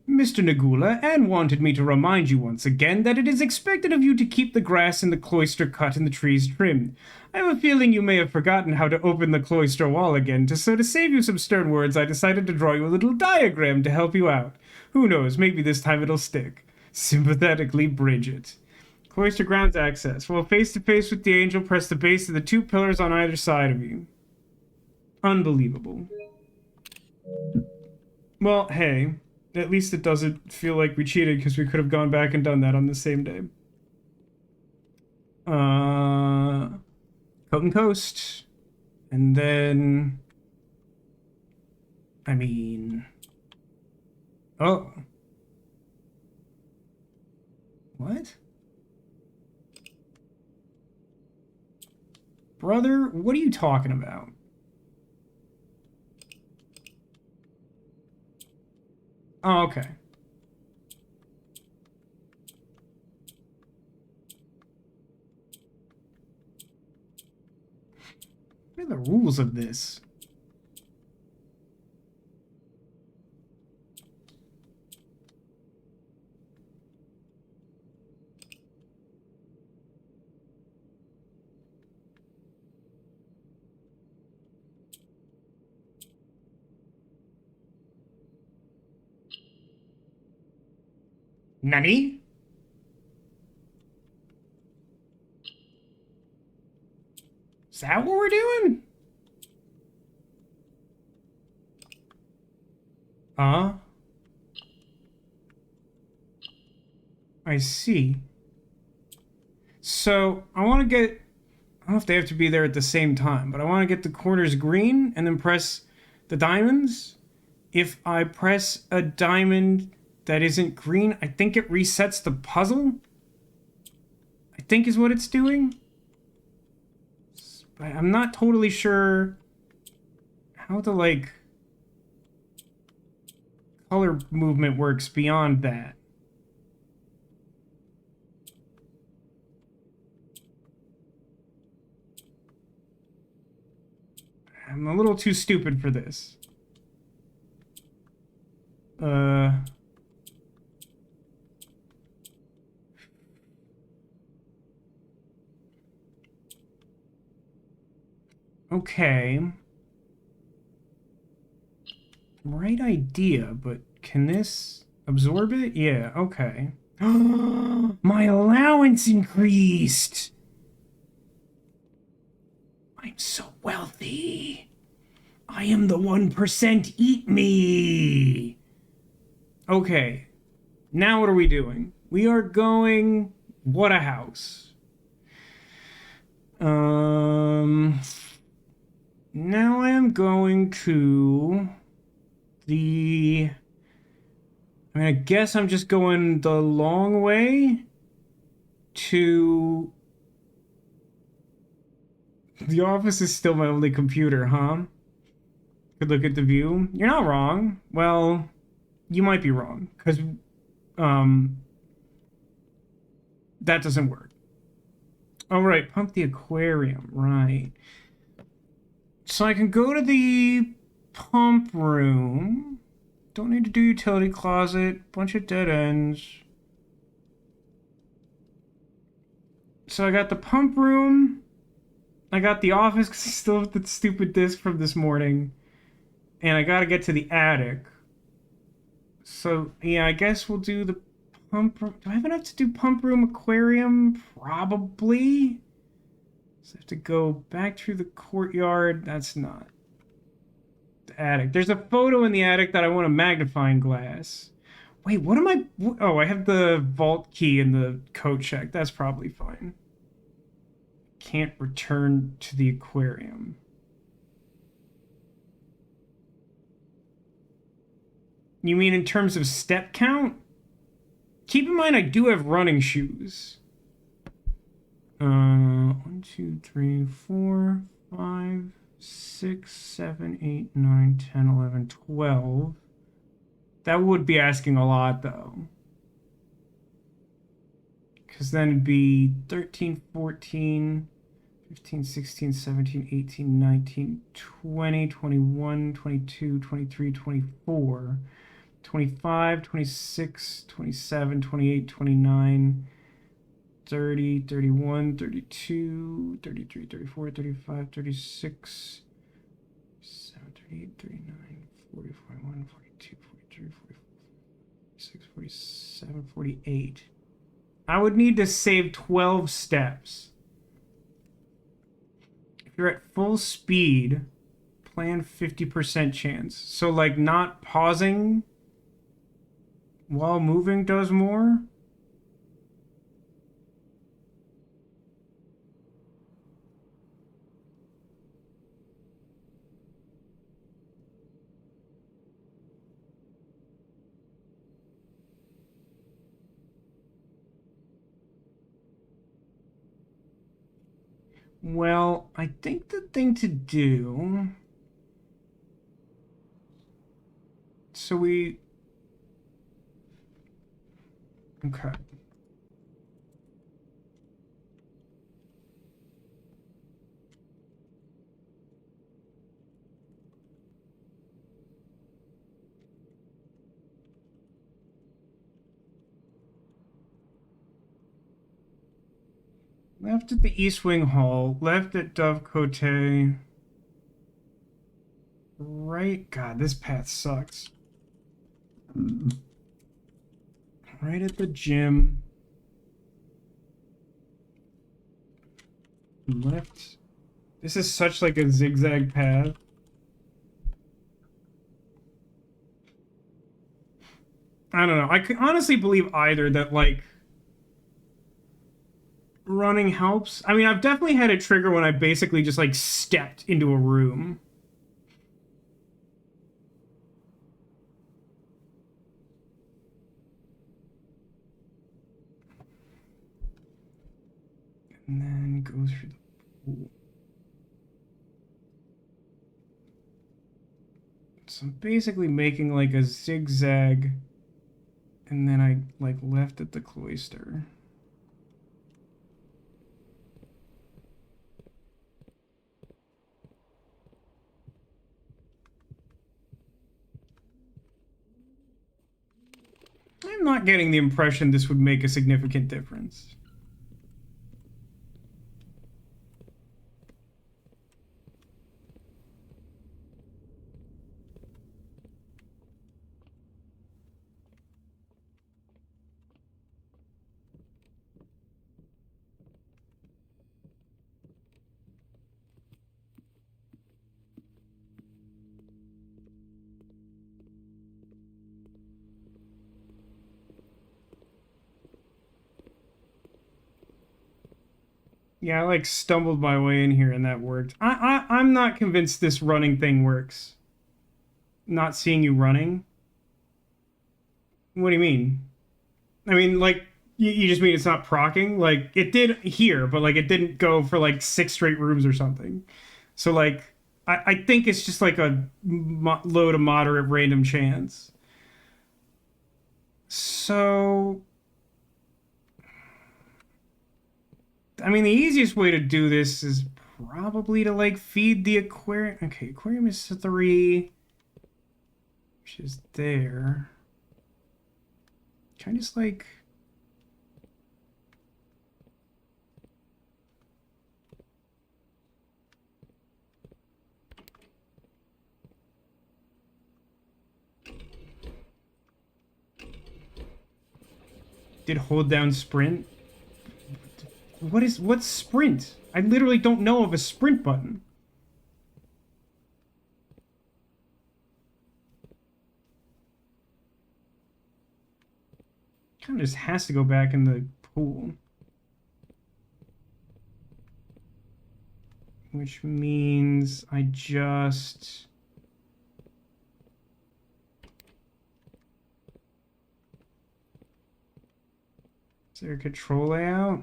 S1: Mr. Nagula, Anne wanted me to remind you once again that it is expected of you to keep the grass in the cloister cut and the trees trimmed. I have a feeling you may have forgotten how to open the cloister wall again, so to save you some stern words, I decided to draw you a little diagram to help you out. Who knows, maybe this time it'll stick. Sympathetically, Bridget. Cloister grounds access. While face to face with the angel, press the base of the two pillars on either side of you. Unbelievable. Well, hey. At least it doesn't feel like we cheated because we could have gone back and done that on the same day. Coat and Coast. And then... I mean... Oh. What? Brother, what are you talking about? Oh, okay. What are the rules of this? Nani? that what we're doing? I see. So, I want to get... I don't know if they have to be there at the same time, but I want to get the corners green and then press the diamonds. If I press a diamond that isn't green, I think it resets the puzzle. I think is what it's doing. But I'm not totally sure how the, like, color movement works beyond that. I'm a little too stupid for this. Okay. Right idea, but can this absorb it? Yeah, okay. My allowance increased! I'm so wealthy. I am the 1%. Eat me. Okay. Now what are we doing? We are going... What a house. Now I am going to... I mean, I guess I'm just going the long way to... The office is still my only computer, huh? Could look at the view. You're not wrong. Well, you might be wrong, because, that doesn't work. Oh, right, pump the aquarium, right. So I can go to the pump room. Don't need to do utility closet. Bunch of dead ends. So I got the pump room. I got the office because I still have the stupid disc from this morning. And I gotta get to the attic. So, yeah, I guess we'll do the pump room. Do I have enough to do pump room aquarium? Probably. So I have to go back through the courtyard. That's not the attic. There's a photo in the attic that I want a magnifying glass. Wait, what am I... Oh, I have the vault key in the code check. That's probably fine. Can't return to the aquarium. You mean in terms of step count? Keep in mind I do have running shoes. 1, 2, 3, 4, 5, 6, 7, 8, 9, 10, 11, 12. That would be asking a lot, though. Because then it'd be 13, 14, 15, 16, 17, 18, 19, 20, 21, 22, 23, 24, 25, 26, 27, 28, 29, 30, 31, 32, 33, 34, 35, 36, 37, 38, 39, 40, 41, 42, 43, 44, 46, 47, 48. I would need to save 12 steps. If you're at full speed, plan 50% chance. So, like, not pausing while moving does more? Well, I think the thing to do... So we... Okay. Left at the East Wing Hall, left at Dove Cote. Right, God, this path sucks. Right at the gym. Left This is such like a zigzag path. I don't know. I could honestly believe either that like running helps. I mean, I've definitely had a trigger when I basically just like stepped into a room. And then go through the pool. So I'm basically making like a zigzag, and then I like left at the cloister. I'm not getting the impression this would make a significant difference. Yeah, I like stumbled my way in here and that worked. I'm not convinced this running thing works. Not seeing you running? What do you mean? I mean, like, you just mean it's not procking? Like, it did here, but, like, it didn't go for, like, 6 straight rooms or something. So, like, I think it's just, like, a low to moderate random chance. So... I mean, the easiest way to do this is probably to, like, feed the aquarium. Okay, aquarium is 3, which is there. Can I just, like... Did hold down sprint? What's sprint? I literally don't know of a sprint button. Kind of just has to go back in the pool. Which means I just... Is there a control layout?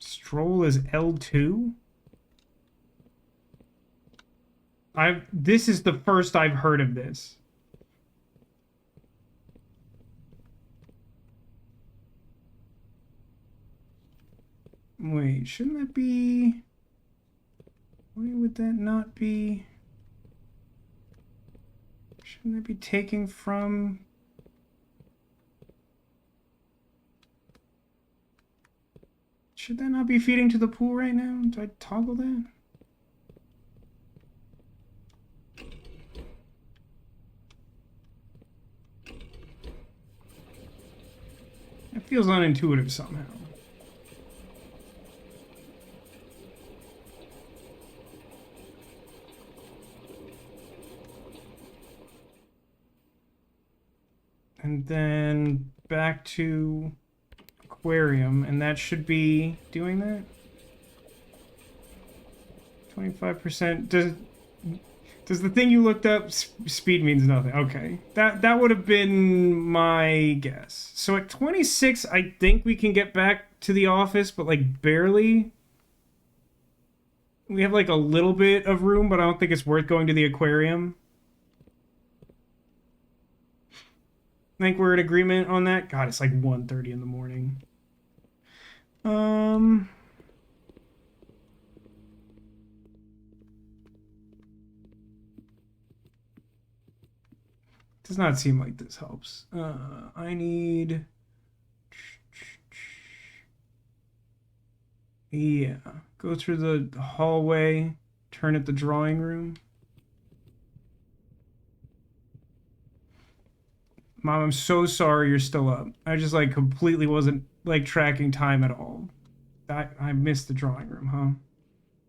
S1: Stroll is L2? This is the first I've heard of this. Wait, shouldn't that be... Why would that not be... Shouldn't that be taking from... Should that not be feeding to the pool right now? Do I toggle that? It feels unintuitive somehow. And then back to aquarium, and that should be doing that. 25%. Does the thing you looked up, speed means nothing? Okay, that would have been my guess. So at 26, I think we can get back to the office, but like barely. We have like a little bit of room, but I don't think it's worth going to the aquarium. I think we're in agreement on that. God, it's like 1:30 in the morning. Does not seem like this helps. I need... Yeah. Go through the hallway, turn at the drawing room. Mom, I'm so sorry you're still up. I just like completely wasn't like tracking time at all. I missed the drawing room, huh?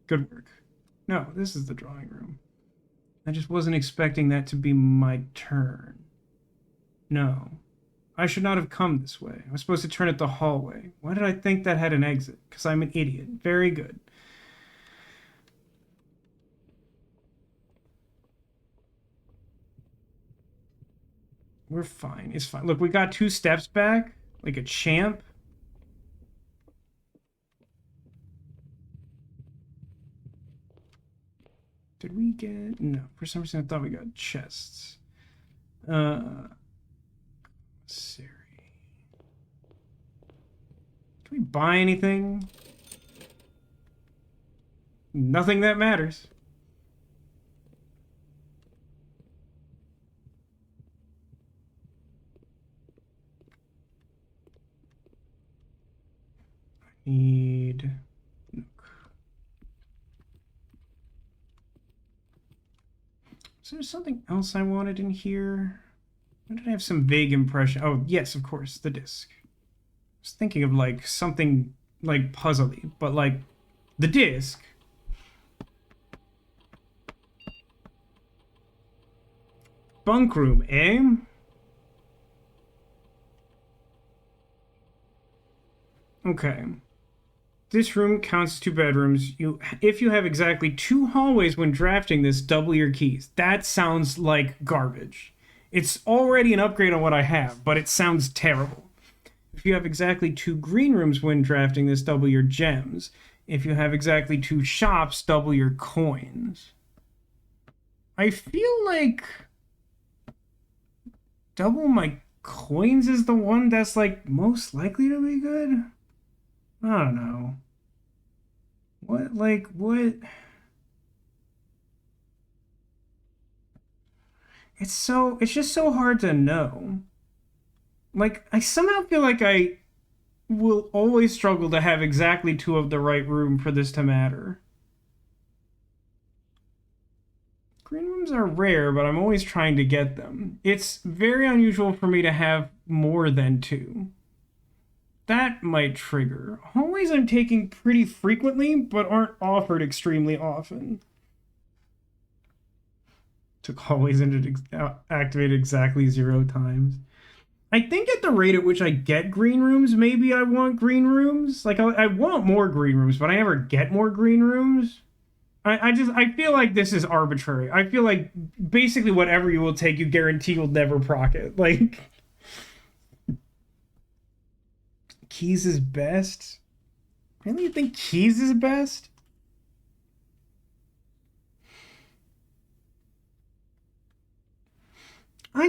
S1: Good work. No, this is the drawing room. I just wasn't expecting that to be my turn. No. I should not have come this way. I was supposed to turn at the hallway. Why did I think that had an exit? Because I'm an idiot. Very good. We're fine. It's fine. Look, we got 2 steps back. Like a champ. Did we get... No. For some reason, I thought we got chests. Siri. Can we buy anything? Nothing that matters. I need... Is there something else I wanted in here? Why did I have some vague impression? Oh, yes, of course, the disc. I was thinking of, like, something, like, puzzly, but, like, the disc. Bunk room, eh? Okay. This room counts as 2 bedrooms. If you have exactly 2 hallways when drafting this, double your keys. That sounds like garbage. It's already an upgrade on what I have, but it sounds terrible. If you have exactly 2 green rooms when drafting this, double your gems. If you have exactly 2 shops, double your coins. I feel like double my coins is the one that's like most likely to be good. I don't know. What? It's just so hard to know. Like, I somehow feel like I will always struggle to have exactly 2 of the right room for this to matter. Green rooms are rare, but I'm always trying to get them. It's very unusual for me to have more than 2. That might trigger. Hallways I'm taking pretty frequently, but aren't offered extremely often. Took hallways and activated exactly 0 times. I think at the rate at which I get green rooms, maybe I want green rooms. Like, I want more green rooms, but I never get more green rooms. I feel like this is arbitrary. I feel like basically whatever you will take, you guarantee you'll never proc it. Like... Keys is best? Really? You think keys is best? I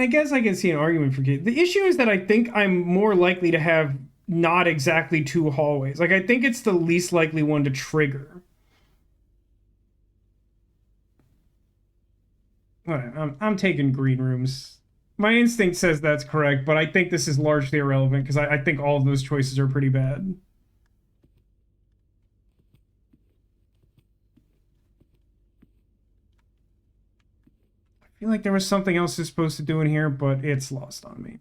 S1: guess I can see an argument for keys. The issue is that I think I'm more likely to have not exactly 2 hallways. Like, I think it's the least likely one to trigger. Whatever, I'm taking green rooms. My instinct says that's correct, but I think this is largely irrelevant because I think all of those choices are pretty bad. I feel like there was something else it's supposed to do in here, but it's lost on me.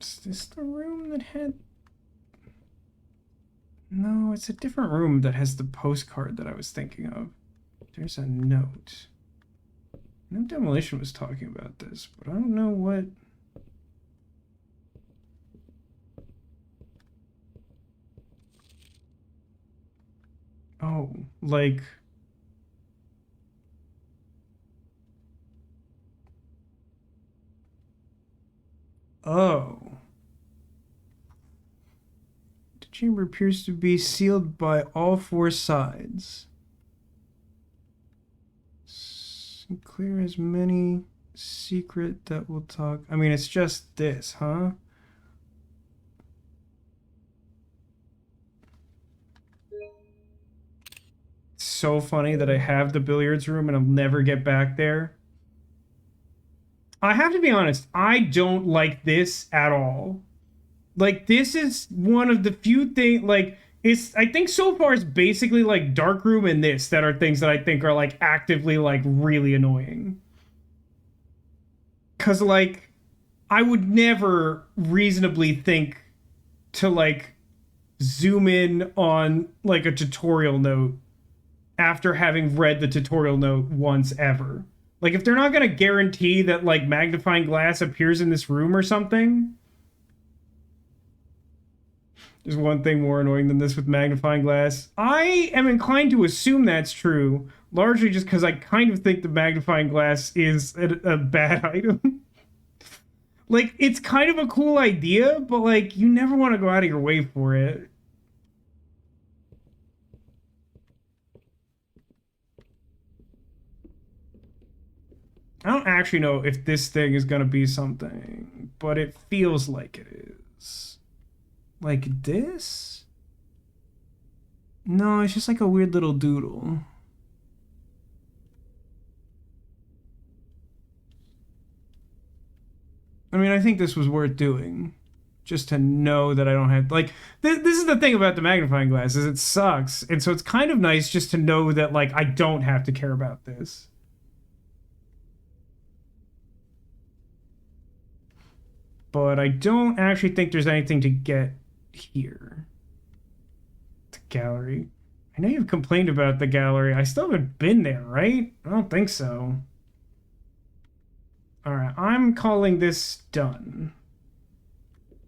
S1: Is this the room that had... No, it's a different room that has the postcard that I was thinking of. There's a note. No Demolition was talking about this, but I don't know what... Oh, like... Oh. The chamber appears to be sealed by all 4 sides. Sinclair has many secret that will talk. I mean, it's just this, huh? It's so funny that I have the billiards room and I'll never get back there. I have to be honest, I don't like this at all. Like, this is one of the few things, like, I think so far it's basically like dark room and this that are things that I think are like actively like really annoying. Cause like I would never reasonably think to like zoom in on like a tutorial note after having read the tutorial note once ever. Like if they're not gonna guarantee that like magnifying glass appears in this room or something. There's one thing more annoying than this with magnifying glass. I am inclined to assume that's true, largely just because I kind of think the magnifying glass is a bad item. Like, it's kind of a cool idea, but, like, you never want to go out of your way for it. I don't actually know if this thing is going to be something, but it feels like it is. Like this? No, it's just like a weird little doodle. I mean, I think this was worth doing. Just to know that I don't have... Like, this is the thing about the magnifying glass, is it sucks. And so it's kind of nice just to know that, like, I don't have to care about this. But I don't actually think there's anything to get here. The gallery. I know you've complained about the gallery. I still haven't been there, right? I don't think so. Alright, I'm calling this done.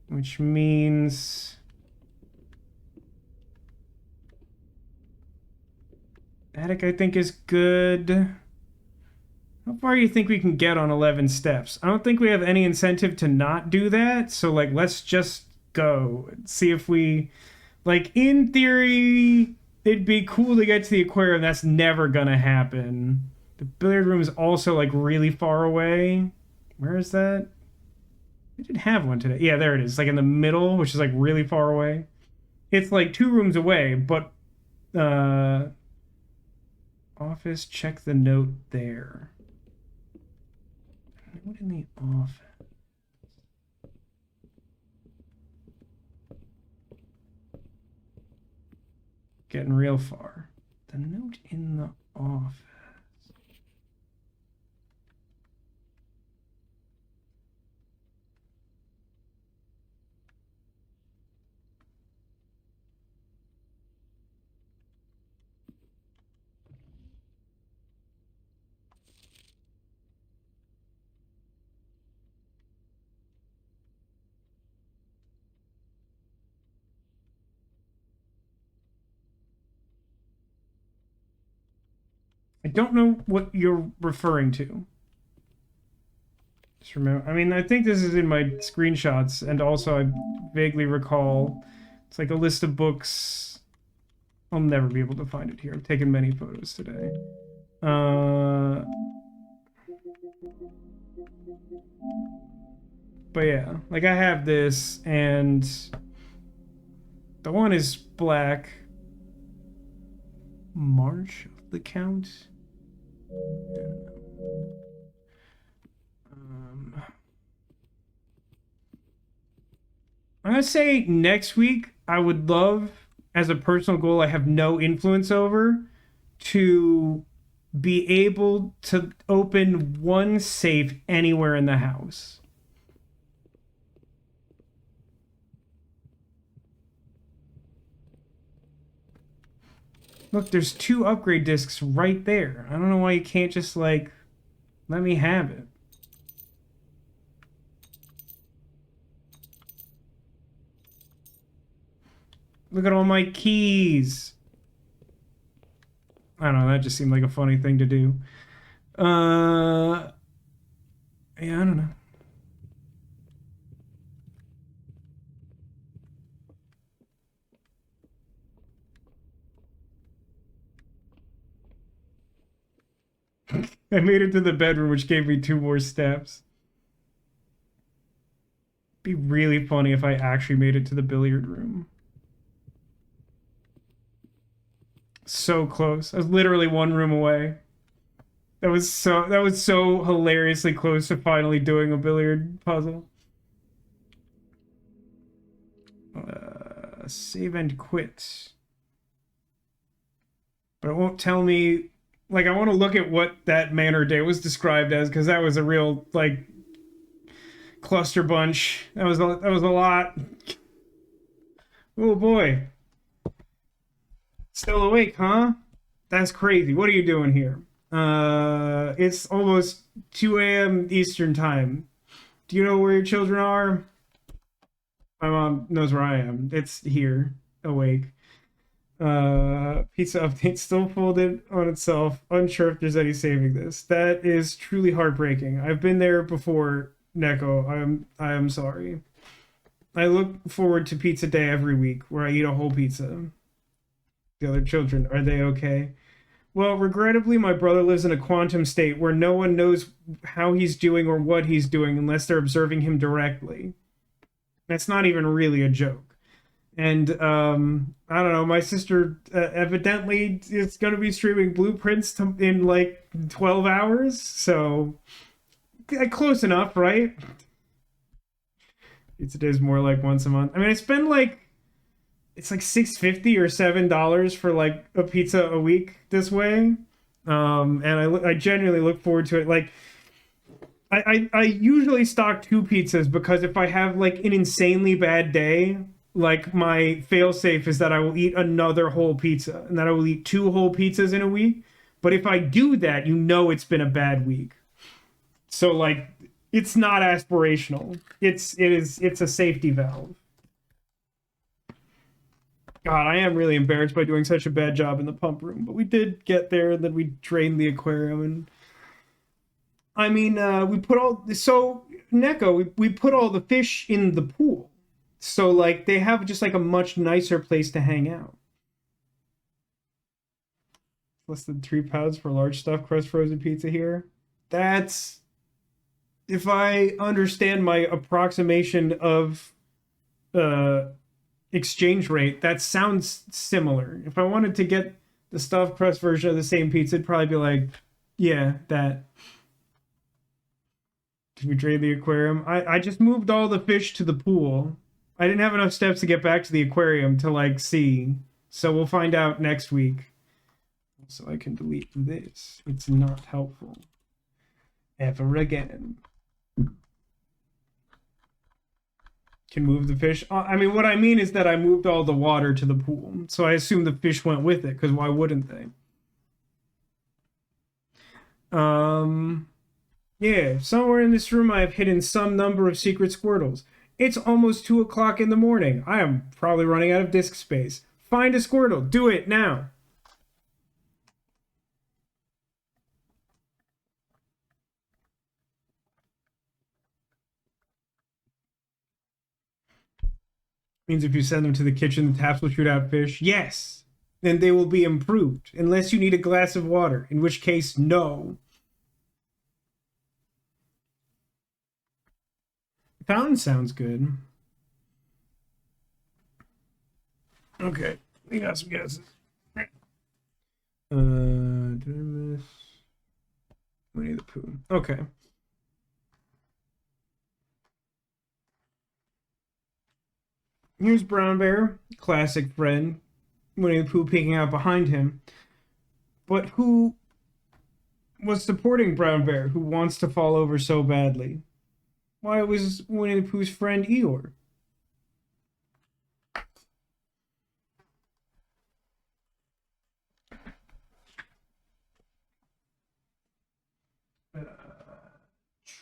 S1: Which means... attic, I think, is good. How far do you think we can get on 11 steps? I don't think we have any incentive to not do that, so, like, let's just go. See if we... Like, in theory, it'd be cool to get to the aquarium. That's never gonna happen. The billiard room is also, like, really far away. Where is that? We didn't have one today. Yeah, there it is. Like, in the middle, which is, like, really far away. It's, like, 2 rooms away, but... office, check the note there. Note in the office. Getting real far. The note in the office. I don't know what you're referring to. Just remember, I mean, I think this is in my screenshots, and also I vaguely recall it's like a list of books. I'll never be able to find it here. I've taken many photos today. But yeah, like I have this, and the one is black. March of the Count. I'm gonna say next week I would love, as a personal goal I have no influence over, to be able to open one safe anywhere in the house. Look, there's 2 upgrade discs right there. I don't know why you can't just, like, let me have it. Look at all my keys. I don't know, that just seemed like a funny thing to do. Yeah, I don't know. I made it to the bedroom, which gave me 2 more steps. It'd be really funny if I actually made it to the billiard room. So close. I was literally 1 room away. That was so hilariously close to finally doing a billiard puzzle. Save and quit. But it won't tell me. Like, I want to look at what that manor day was described as, because that was a real, like, cluster bunch. That was a lot. Oh boy. Still awake, huh? That's crazy. What are you doing here? It's almost 2 a.m. Eastern time. Do you know where your children are? My mom knows where I am. It's here, awake. Pizza update still folded on itself. Unsure if there's any saving this. That is truly heartbreaking. I've been there before, Neko. I am sorry. I look forward to pizza day every week, where I eat a whole pizza. The other children, are they okay? Well, regrettably, my brother lives in a quantum state where no one knows how he's doing or what he's doing unless they're observing him directly. That's not even really a joke. And, I don't know, my sister evidently is going to be streaming Blueprints in, like, 12 hours, so close enough, right? Pizza day is more like once a month. I mean, I spend, like, it's like $6.50 or $7 for, like, a pizza a week this way. And I genuinely look forward to it. Like, I usually stock 2 pizzas because if I have, like, an insanely bad day, like, my fail-safe is that I will eat another whole pizza and that I will eat 2 whole pizzas in a week. But if I do that, you know it's been a bad week. So, like, it's not aspirational. It's a safety valve. God, I am really embarrassed by doing such a bad job in the pump room, but we did get there, and then we drained the aquarium, and I mean, we put all Neko, we put all the fish in the pool, so like they have just like a much nicer place to hang out. Less than 3 pounds for large stuffed crust frozen pizza here. That's, if I understand my approximation of exchange rate, that sounds similar. If I wanted to get the stuffed crust version of the same pizza, it'd probably be like, yeah, that. Did we drain the aquarium? I just moved all the fish to the pool. I didn't have enough steps to get back to the aquarium to, like, see. So we'll find out next week. So I can delete this. It's not helpful. Ever again. Can move the fish. I mean, what I mean is that I moved all the water to the pool. So I assume the fish went with it, because why wouldn't they? Yeah, somewhere in this room I have hidden some number of secret Squirtles. It's almost 2 o'clock in the morning. I am probably running out of disk space. Find a Squirtle. Do it now. Means if you send them to the kitchen, the taps will shoot out fish. Yes. Then they will be improved. Unless you need a glass of water. In which case, no. Fountain sounds good. Okay. We got some guesses. Did I miss Winnie the Pooh? Okay. Here's Brown Bear, classic friend. Winnie the Pooh peeking out behind him. But who was supporting Brown Bear, who wants to fall over so badly? Why, it was Winnie the Pooh's friend Eeyore.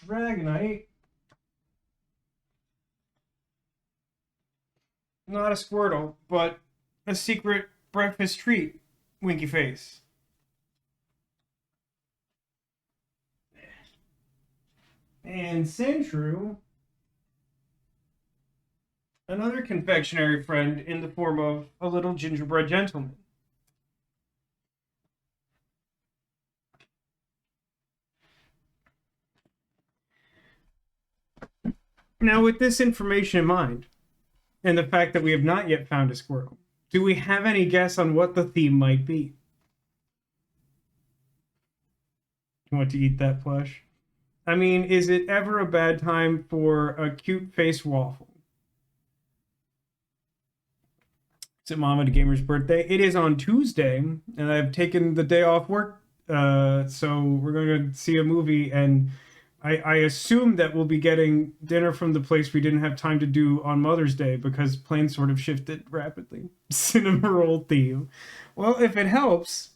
S1: Dragonite. Not a Squirtle, but a secret breakfast treat. Winky face. And Sandshrew, another confectionery friend in the form of a little gingerbread gentleman. Now, with this information in mind, and the fact that we have not yet found a Squirtle, do we have any guess on what the theme might be? You want to eat that plush? I mean, is it ever a bad time for a cute face waffle? It's Mama the Gamer's birthday. It is on Tuesday, and I've taken the day off work. So we're going to see a movie, and I assume that we'll be getting dinner from the place we didn't have time to do on Mother's Day because plans sort of shifted rapidly. Cinema roll theme. Well, if it helps,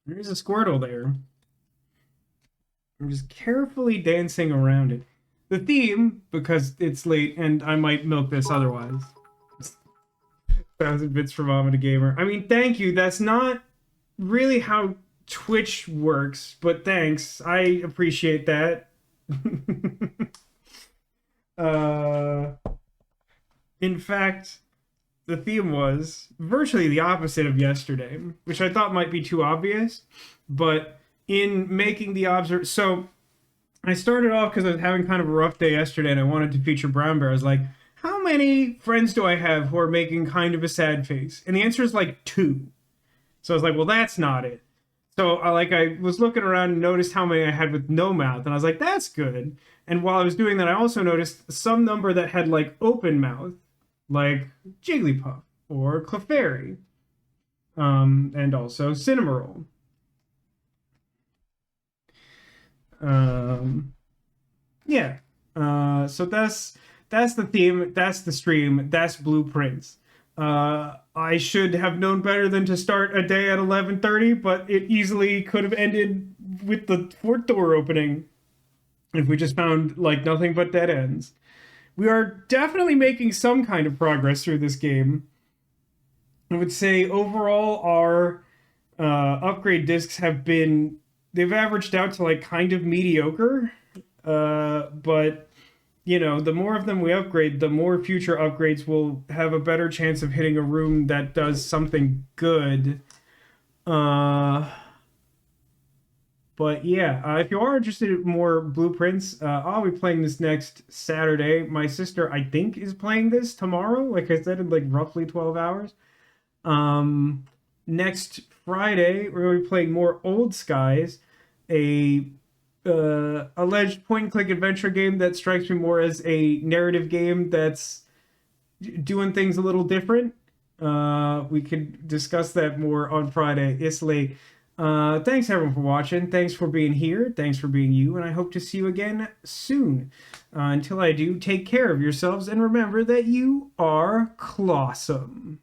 S1: there's a Squirtle there. I'm just carefully dancing around it. The theme, because it's late and I might milk this otherwise. 1,000 bits for Mama the Gamer. I mean, thank you. That's not really how Twitch works, but thanks. I appreciate that. In fact, the theme was virtually the opposite of yesterday, which I thought might be too obvious, but in making the so I started off because I was having kind of a rough day yesterday and I wanted to feature Brown Bear. I was like, how many friends do I have who are making kind of a sad face? And the answer is like 2. So I was like, well, that's not it. So I was looking around and noticed how many I had with no mouth, and I was like, that's good. And while I was doing that, I also noticed some number that had like open mouth, like Jigglypuff or Clefairy, and also Cinnamoroll. Yeah. So that's the theme. That's the stream. That's Blueprints. I should have known better than to start a day at 11:30, but it easily could have ended with the 4th door opening if we just found like nothing but dead ends. We are definitely making some kind of progress through this game. I would say overall our upgrade discs they've averaged out to like kind of mediocre, but you know, the more of them we upgrade, the more future upgrades will have a better chance of hitting a room that does something good. But yeah, if you are interested in more Blueprints, I'll be playing this next Saturday. My sister, I think, is playing this tomorrow, like I said, in like roughly 12 hours. Next Friday, we're going to be playing more Old Skies, a alleged point-and-click adventure game that strikes me more as a narrative game that's doing things a little different. We could discuss that more on Friday. It's late. Thanks everyone for watching. Thanks for being here. Thanks for being you, and I hope to see you again soon. Until I do, take care of yourselves and remember that you are clawsome.